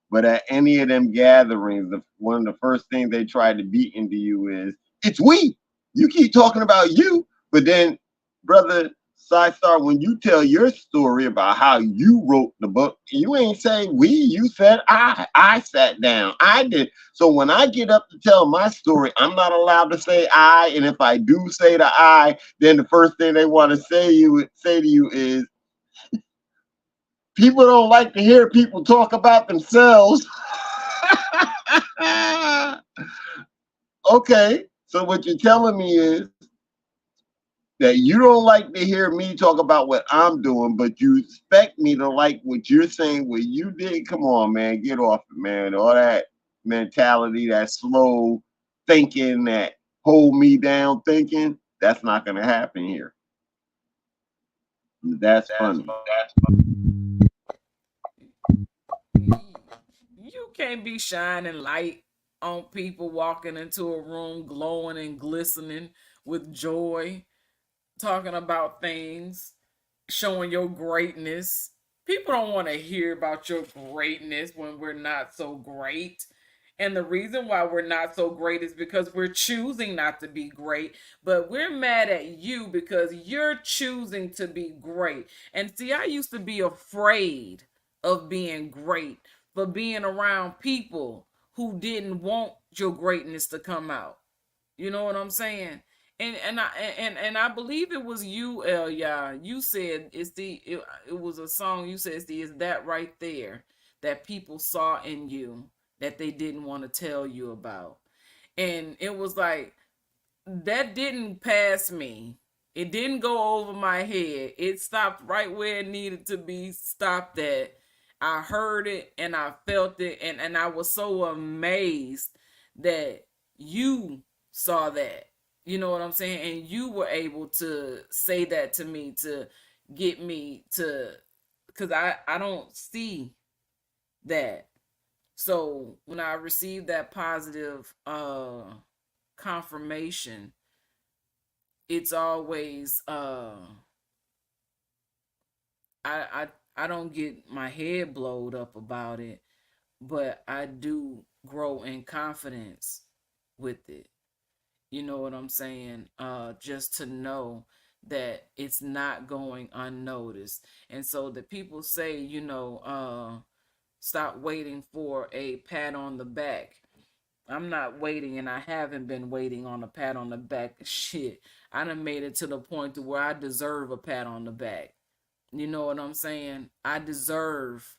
but at any of them gatherings, one of the first things they try to beat into you is, it's we. You keep talking about you, but then, brother Star, when you tell your story about how you wrote the book, you ain't say we, you said I. I sat down. I did. So when I get up to tell my story, I'm not allowed to say I. And if I do say the I, then the first thing they want to say to you is, people don't like to hear people talk about themselves. Okay, so what you're telling me is that you don't like to hear me talk about what I'm doing, but you expect me to like what you're saying, what you did. Come on, man, get off it, man. All that mentality, that slow thinking, that hold me down thinking, that's not going to happen here. That's funny. You can't be shining light on people walking into a room glowing and glistening with joy, talking about things, showing your greatness. People don't want to hear about your greatness when we're not so great. And the reason why we're not so great is because we're choosing not to be great, but we're mad at you because you're choosing to be great. And see, I used to be afraid of being great, but being around people who didn't want your greatness to come out. You know what I'm saying? And I believe it was you, yeah. You said it was a song. You said it's the is that right there that people saw in you that they didn't want to tell you about, and it was like that didn't pass me. It didn't go over my head. It stopped right where it needed to be stopped at. I heard it and I felt it, and I was so amazed that you saw that. You know what I'm saying? And you were able to say that to me to get me to, because I don't see that. So when I received that positive confirmation, it's always I don't get my head blowed up about it, but I do grow in confidence with it. You know what I'm saying? Just to know that it's not going unnoticed. And so the people say, stop waiting for a pat on the back. I'm not waiting, and I haven't been waiting on a pat on the back. Shit, I done made it to the point to where I deserve a pat on the back. You know what I'm saying? I deserve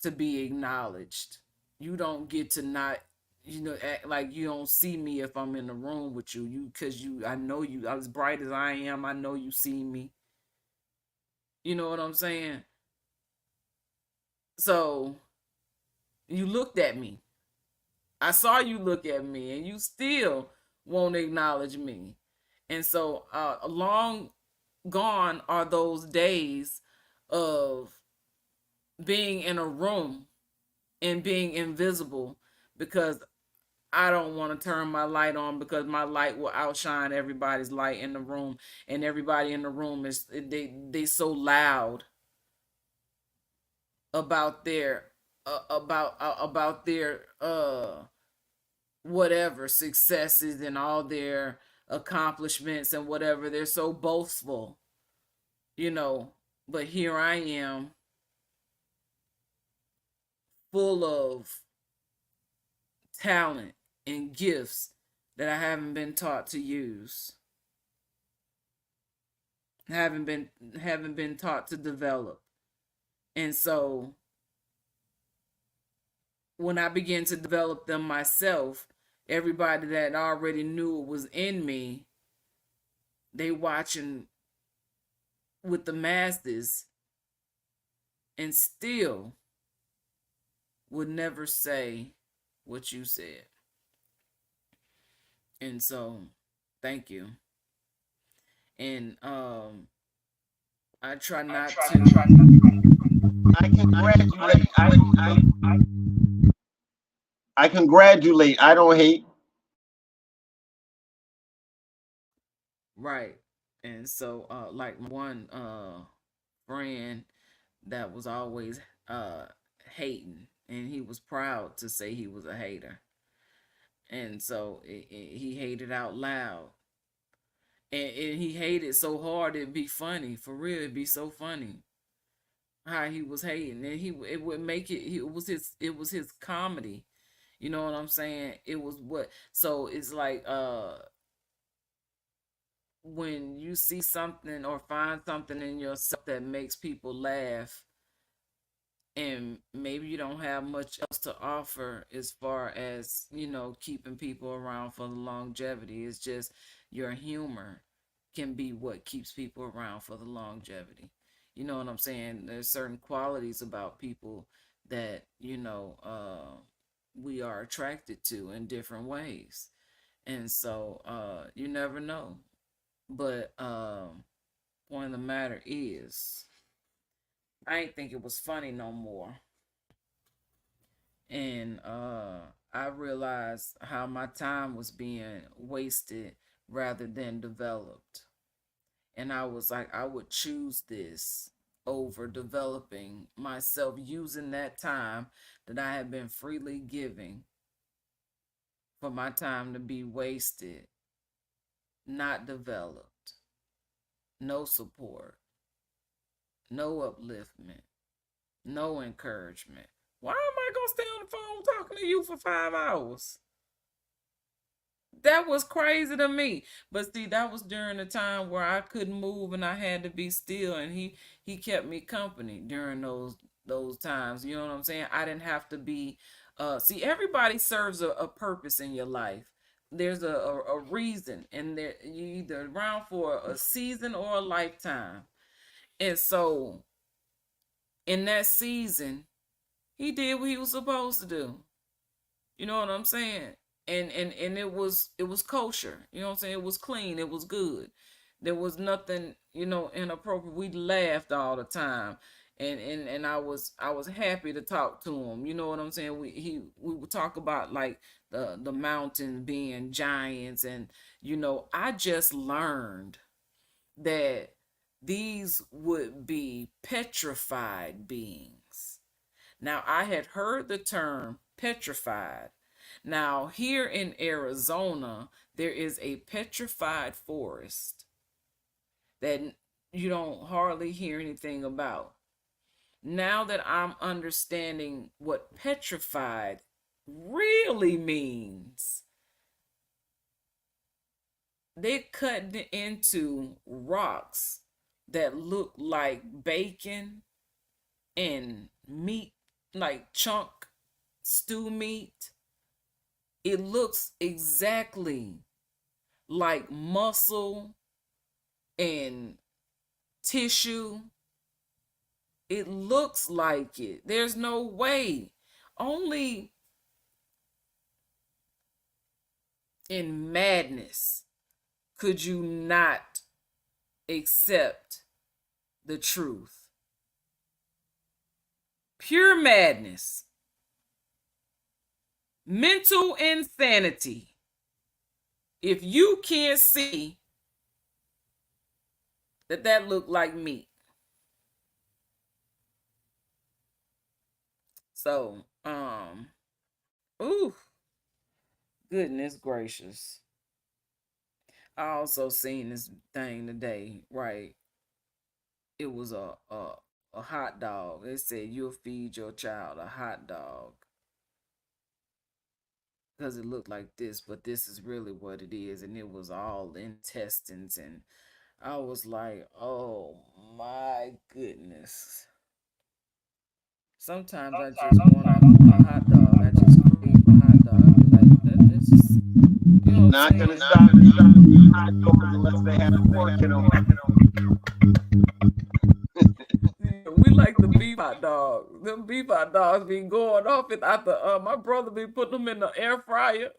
to be acknowledged. You don't get to not, act like you don't see me if I'm in the room with you. Because I know you, as bright as I am, I know you see me. You know what I'm saying? So you looked at me. I saw you look at me, and you still won't acknowledge me. And so, long gone are those days of being in a room and being invisible because I don't want to turn my light on because my light will outshine everybody's light in the room, and everybody in the room is they so loud about their about their whatever successes and all their accomplishments and whatever. They're so boastful, you know. But here I am, full of talent and gifts that I haven't been taught to use, haven't been taught to develop. And so when I began to develop them myself, everybody that already knew it was in me, they watching with the masses, and still would never say what you said. And so, thank you. And I try not to. I congratulate. I congratulate. I don't hate. Right. And so, like one friend that was always hating, and he was proud to say he was a hater. And so he hated out loud. And he hated so hard it'd be funny. For real, it'd be so funny how he was hating. And it would make it was his comedy. You know what I'm saying? It was what so it's like when you see something or find something in yourself that makes people laugh, and maybe you don't have much else to offer as far as keeping people around for the longevity. It's just your humor can be what keeps people around for the longevity. You know what I'm saying? There's certain qualities about people that we are attracted to in different ways. And so you never know. But point of the matter is, I ain't think it was funny no more. And I realized how my time was being wasted rather than developed. And I was like, I would choose this over developing myself, using that time that I had been freely giving for my time to be wasted, not developed, no support, no upliftment, no encouragement. Why am I going to stay on the phone talking to you for 5 hours? That was crazy to me. But see, that was during a time where I couldn't move and I had to be still, and he kept me company during those times. You know what I'm saying? I didn't have to be see, everybody serves a purpose in your life. There's a reason, and you either around for a season or a lifetime. And so in that season, he did what he was supposed to do. You know what I'm saying? And it was kosher. You know what I'm saying? It was clean. It was good. There was nothing, inappropriate. We laughed all the time. And I was happy to talk to him. You know what I'm saying? We would talk about like the mountains being giants, and I just learned that these would be petrified beings. Now, I had heard the term petrified. Now, here in Arizona, there is a petrified forest that you don't hardly hear anything about. Now that I'm understanding what petrified really means, they cut into rocks that look like bacon and meat, like chunk stew meat. It looks exactly like muscle and tissue. It looks like it. There's no way. Only in madness could you not accept the truth. Pure madness. Mental insanity. If you can't see that looked like meat. So, ooh, goodness gracious. I also seen this thing today, right? It was a hot dog. It said you'll feed your child a hot dog because it looked like this, but this is really what it is, and it was all intestines, and I was like, oh my goodness. Sometimes I just want a hot dog. I just crave a hot dog. I be like, that's just, you know what I'm Not saying? gonna stop eating hot dogs unless they have pork in them. We like the beef hot dog. Them beef hot dogs be going off it after my brother be putting them in the air fryer.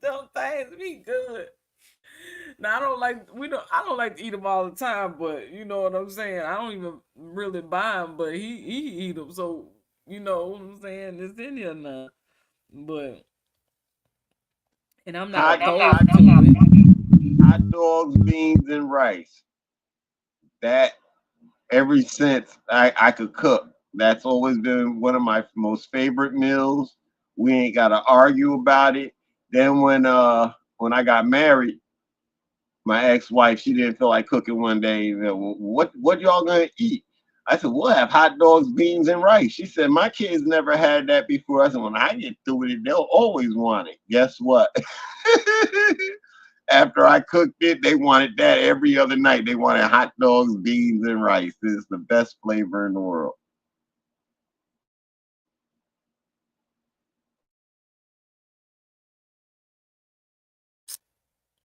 Them things be good. Now I don't like to eat them all the time, but you know what I'm saying. I don't even really buy them, but he eat them, so you know what I'm saying. It's in here now, but and I'm not Hot opposed to it. hot dogs, beans, and rice. That ever since I could cook, that's always been one of my most favorite meals. We ain't gotta argue about it. Then when I got married, my ex-wife, she didn't feel like cooking one day. You know, what y'all gonna eat? I said, we'll have hot dogs, beans, and rice. She said, my kids never had that before. I said, when I get through with it, they'll always want it. Guess what? After I cooked it, they wanted that every other night. They wanted hot dogs, beans, and rice. This is the best flavor in the world.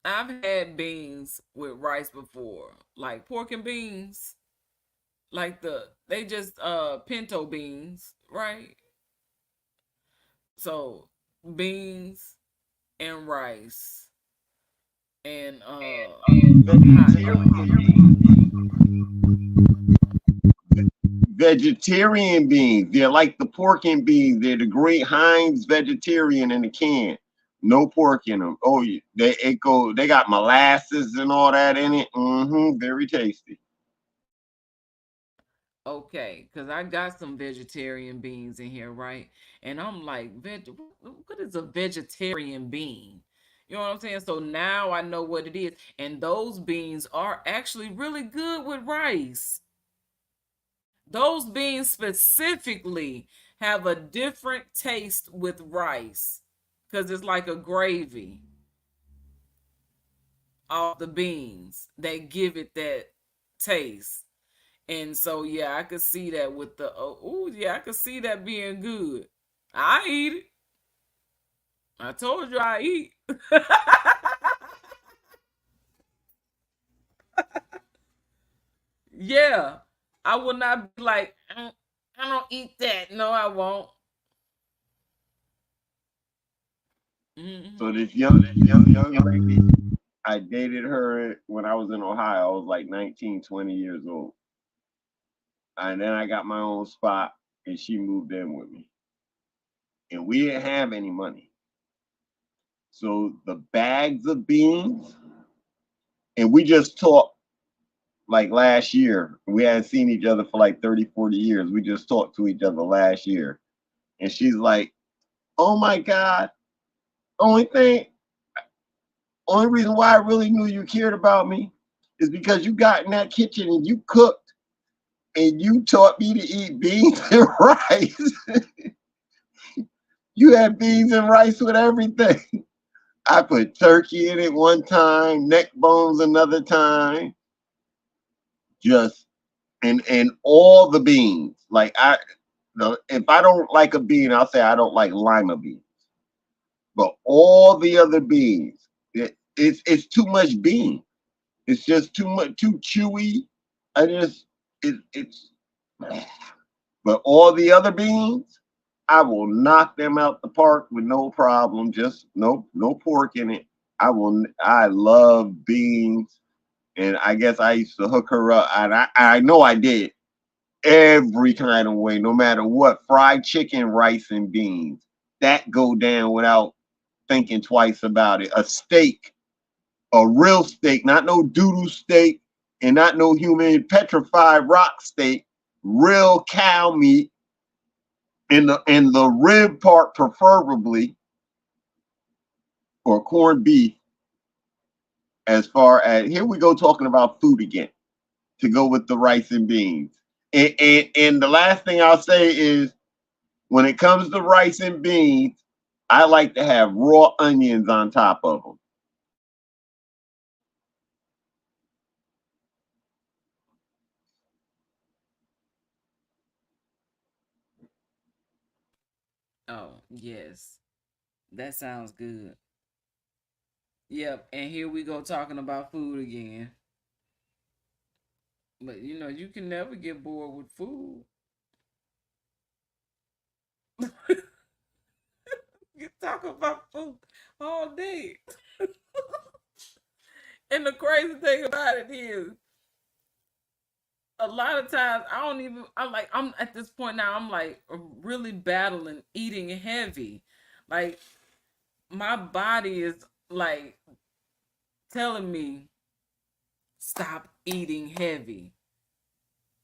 I've had beans with rice before, like pork and beans, like they just pinto beans, right? So beans and rice and hot Vegetarian dog. beans. Vegetarian beans. They're like the pork and beans. They're the great Heinz vegetarian in the can. No pork in them. Oh, they got molasses and all that in it. Very tasty. Okay, because I got some vegetarian beans in here, right? And I'm like, what is a vegetarian bean? You know what I'm saying? So now I know what it is. And those beans are actually really good with rice. Those beans specifically have a different taste with rice because it's like a gravy off the beans. They give it that taste. And so yeah, I could see that with the oh yeah, I could see that being good. I eat it. I told you I eat. Yeah. I will not be like, I don't eat that. No, I won't. So Hmm. this young lady, I dated her when I was in Ohio. I was like 19, 20 years old. And then I got my own spot and she moved in with me. And we didn't have any money. So the bags of beans, and we just talked like last year. We hadn't seen each other for like 30, 40 years. We just talked to each other last year. And she's like, oh my God, only thing, only reason why I really knew you cared about me is because you got in that kitchen and you cooked and you taught me to eat beans and rice. You had beans and rice with everything. I put turkey in it one time, neck bones another time, just and all the beans. Like if I don't like a bean, I'll say I don't like lima beans. But all the other beans, it's too much bean. It's just too much, too chewy. I just it's but all the other beans, I will knock them out the park with no problem. Just no pork in it. I love beans, and I guess I used to hook her up, and I know I did every kind of way, no matter what. Fried chicken, rice, and beans that go down without thinking twice about it. A steak, a real steak, not no doodle steak, and not no human petrified rock steak. Real cow meat in the rib part, preferably, or corned beef. As far as here we go talking about food again to go with the rice and beans. And the last thing I'll say is when it comes to rice and beans, I like to have raw onions on top of them. Oh, yes. That sounds good. Yep, and here we go talking about food again. But you know, you can never get bored with food. You talk about food all day. And the crazy thing about it is, a lot of times I don't even. I'm at this point now. I'm like really battling eating heavy. Like my body is like telling me stop eating heavy.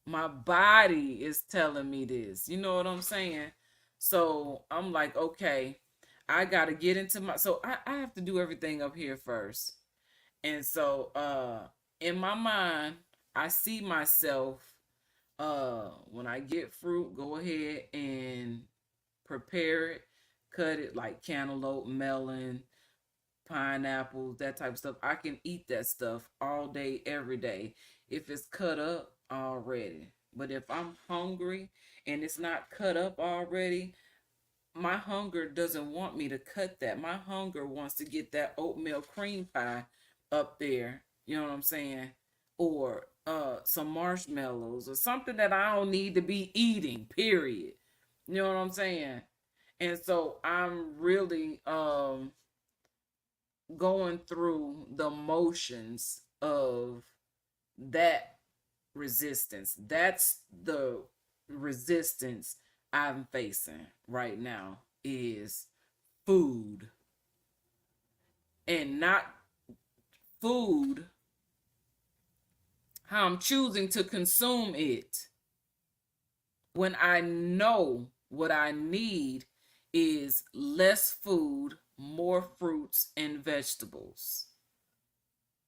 My body is telling me this. You know what I'm saying? So I'm like, okay, I gotta get into my. So I have to do everything up here first. And so in my mind, I see myself when I get fruit, go ahead and prepare it, cut it like cantaloupe, melon, pineapples, that type of stuff. I can eat that stuff all day, every day if it's cut up already. But if I'm hungry and it's not cut up already, my hunger doesn't want me to cut that. My hunger wants to get that oatmeal cream pie up there. You know what I'm saying? Or some marshmallows or something that I don't need to be eating, period. You know what I'm saying? And so I'm really going through the motions of that resistance. That's the resistance I'm facing right now is food. And not food, how I'm choosing to consume it when I know what I need is less food, more fruits and vegetables.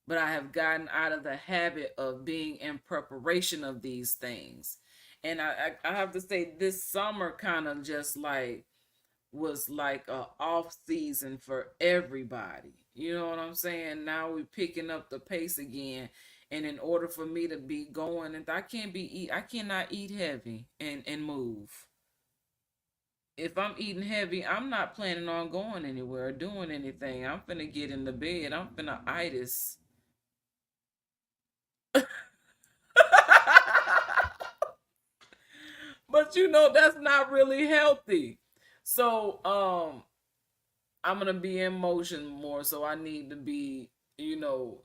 But I have gotten out of the habit of being in preparation of these things. And I have to say, this summer kind of just like was like a off season for everybody. You know what I'm saying? Now we're picking up the pace again. And in order for me to be going, and I cannot eat heavy and move. If I'm eating heavy, I'm not planning on going anywhere or doing anything. I'm finna get in the bed. I'm finna itis. But you know that's not really healthy. So I'm gonna be in motion more, so I need to be, you know,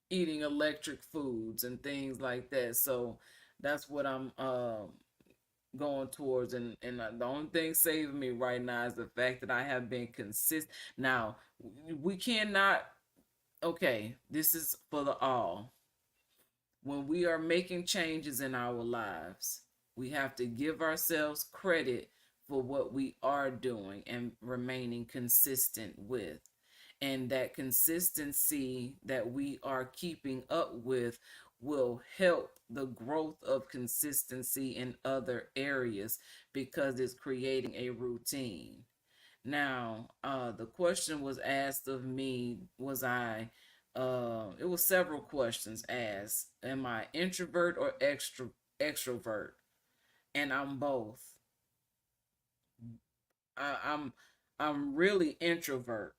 eating electric foods and things like that. So that's what I'm going towards, and the only thing saving me right now is the fact that I have been consistent. Now we cannot. Okay, this is for the all. When we are making changes in our lives, we have to give ourselves credit for what we are doing and remaining consistent with. And that consistency that we are keeping up with will help the growth of consistency in other areas because it's creating a routine. Now, the question was asked of me, was I, it was several questions asked. Am I introvert or extrovert? And I'm both. I, I'm I'm really introvert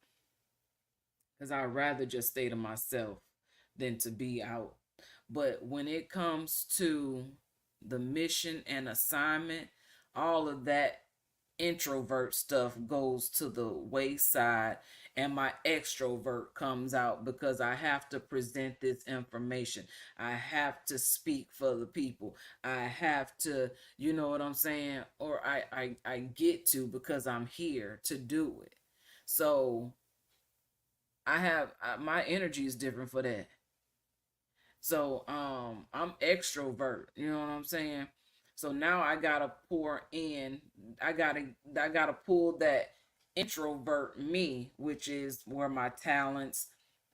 because I'd rather just stay to myself than to be out. But when it comes to the mission and assignment, all of that introvert stuff goes to the wayside and my extrovert comes out because I have to present this information. I have to speak for the people. I have to, you know what I'm saying? Or I get to because I'm here to do it. So my energy is different for that. So I'm extrovert, you know what I'm saying? So now I gotta pour in, I gotta pull that introvert me, which is where my talents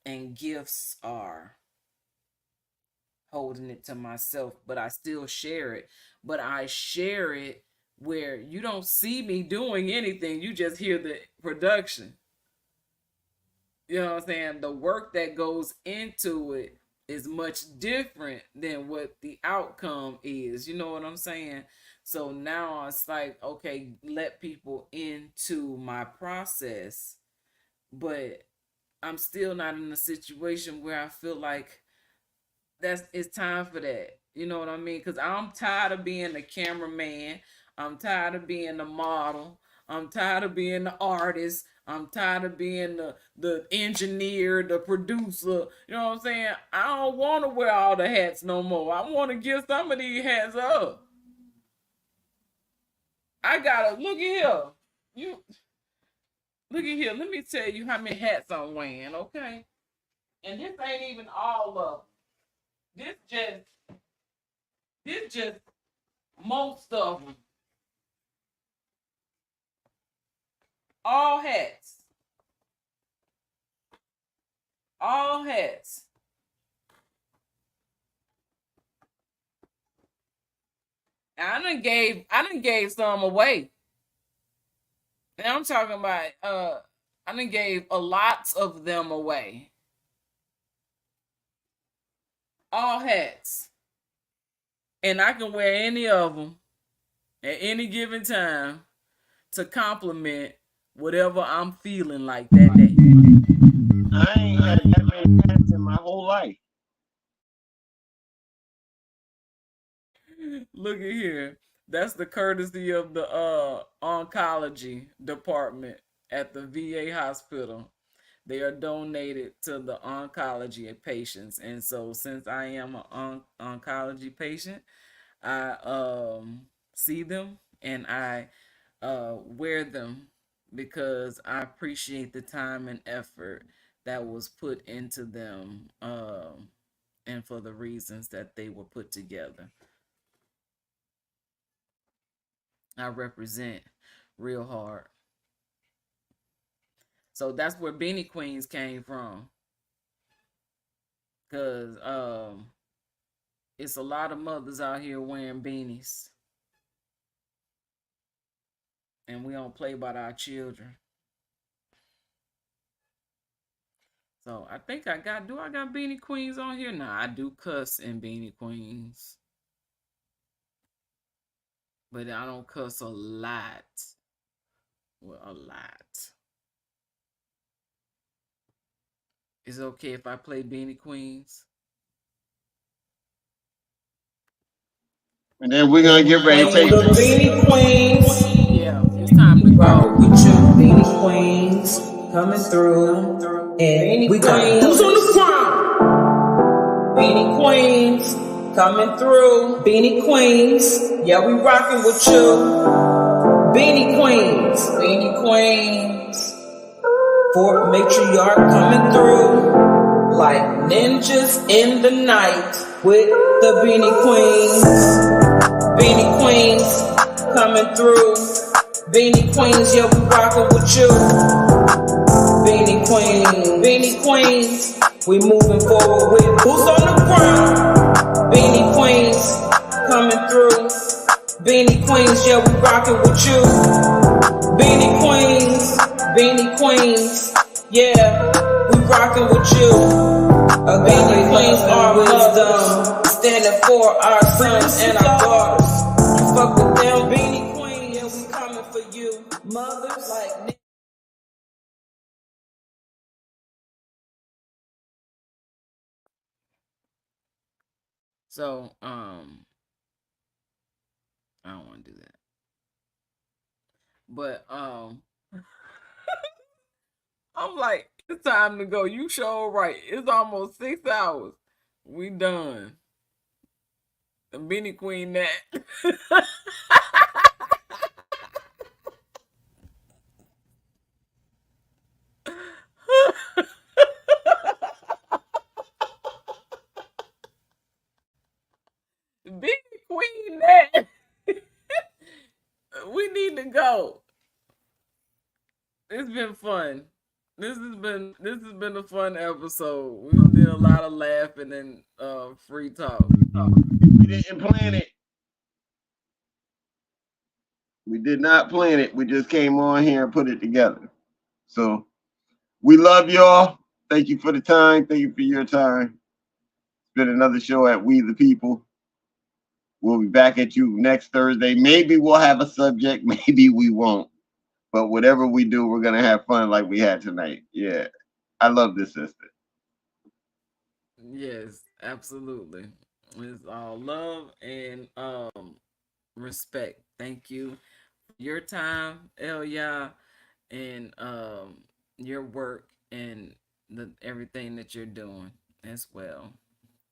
and gifts are, holding it to myself, but I still share it. But I share it where you don't see me doing anything, you just hear the production. You know what I'm saying? The work that goes into it is much different than what the outcome is. You know what I'm saying? So now it's like, okay, let people into my process, but I'm still not in a situation where I feel like it's time for that. You know what I mean? Because I'm tired of being the cameraman. I'm tired of being the model. I'm tired of being the artist. I'm tired of being the engineer, the producer. You know what I'm saying? I don't want to wear all the hats no more. I want to give some of these hats up. I gotta look at here. You look at here. Let me tell you how many hats I'm wearing, okay? And this ain't even all of them. This just most of them. All hats. All hats. I done gave some away. And I'm talking about I done gave a lots of them away. All hats. And I can wear any of them at any given time to complement whatever I'm feeling like that day. I ain't had that many hats in my whole life. Look at here. That's the courtesy of the oncology department at the VA hospital. They are donated to the oncology patients. And so since I am an oncology patient, I see them and I wear them because I appreciate the time and effort that was put into them, and for the reasons that they were put together. I represent real hard. So that's where Beanie Queens came from. Cause it's a lot of mothers out here wearing beanies. And we don't play about our children. So I think do I got Beanie Queens on here? Nah, I do cuss in Beanie Queens. But I don't cuss a lot. Well, a lot. Is it okay if I play Beanie Queens? And then we're gonna get ready to take the Beanie Queens. Yeah, it's time to go. With you, Beanie Queens coming through. And we got who's on the ground? Beanie Queens coming through. Beanie Queens, yeah, we rocking with you. Beanie Queens, Beanie Queens. For matriarch coming through like ninjas in the night with the Beanie Queens. Beanie Queens coming through. Beanie Queens, yeah, we rockin' with you. Beanie Queens, we moving forward with who's on the ground. Beanie Queens coming through. Beanie Queens, yeah, we rockin' with you. Beanie Queens, yeah, we rockin' with you. Beanie Queens are wisdom, standing for our sons and our daughters. You fuck with them, Beanie Queen, yeah, we coming for you. Mothers like so, I don't want to do that. But I'm like, it's time to go. You sure right. It's almost 6 hours. We done. The Beanie Queen that. Beanie Queen that. We need to go. It's been fun. This has been a fun episode. We did a lot of laughing and free talk. we didn't plan it. We did not plan it. We just came on here and put it together. So we love y'all. Thank you for the time. Thank you for your time. It's been another show at We the People. We'll be back at you next Thursday. Maybe we'll have a subject. Maybe we won't. But whatever we do, we're gonna have fun like we had tonight. Yeah, I love this sister. Yes, absolutely. It's all love and respect. Thank you for your time, Elia, and your work and the everything that you're doing as well.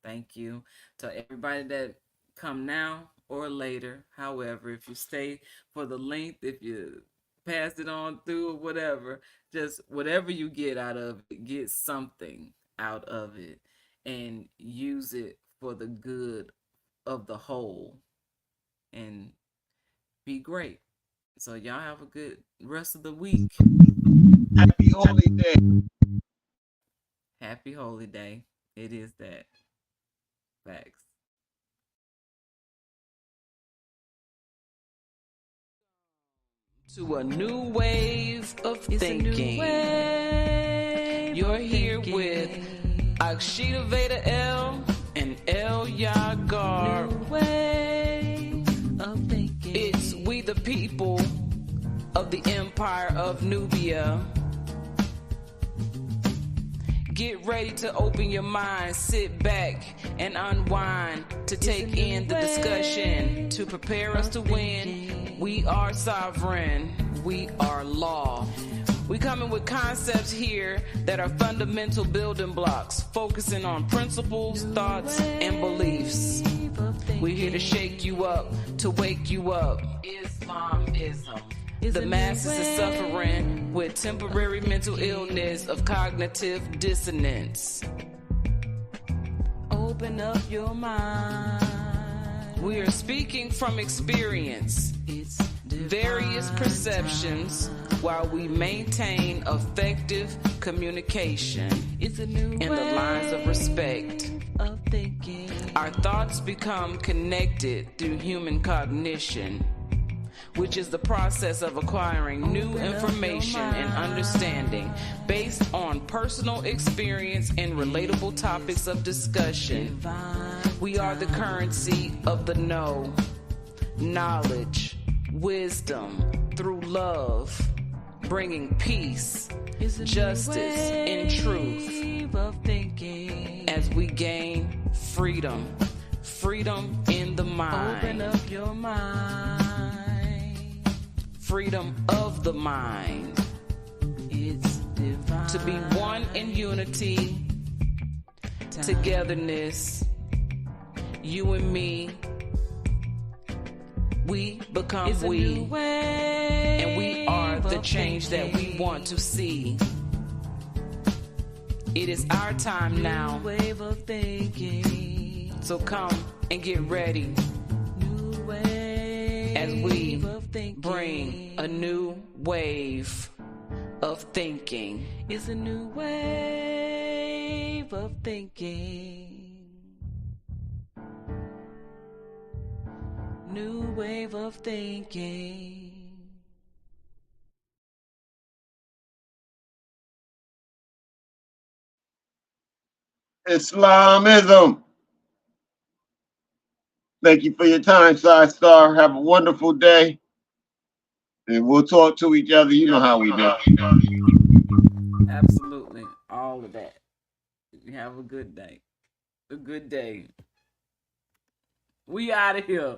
Thank you to everybody that come now or later. However, if you stay for the length, if you pass it on through or whatever, just whatever you get out of it, get something out of it and use it for the good of the whole and be great. So y'all have a good rest of the week. Happy Holy Day. Happy Holy Day. It is that. Facts. To a new wave of thinking. You're here with Akshita Veda L and El Yagar. It's we the people of the Empire of Nubia. Get ready to open your mind, sit back and unwind to take in the discussion, to prepare us to win. We are sovereign, we are law. We coming with concepts here that are fundamental building blocks, focusing on principles, thoughts, and beliefs. We're here to shake you up, to wake you up. Islamism. The masses is suffering with temporary mental illness of cognitive dissonance. Open up your mind. We are speaking from experience. It's various perceptions while we maintain effective communication in the lines of respect. Our thoughts become connected through human cognition, which is the process of acquiring new information and understanding based on personal experience and relatable topics of discussion. We are the currency of the know, knowledge, wisdom through love, bringing peace, justice, and truth as we gain freedom. Freedom in the mind. Open up your mind. Freedom of the mind. It's divine. To be one in unity, togetherness, you and me, we become we. And we are the change that we want to see. It is our time now. So come and get ready as we bring a new wave of thinking. It's a new wave of thinking. New wave of thinking. Islamism. Thank you for your time, Side Star. Have a wonderful day. And we'll talk to each other. You know how we do. Absolutely. All of that. Have a good day. A good day. We out of here.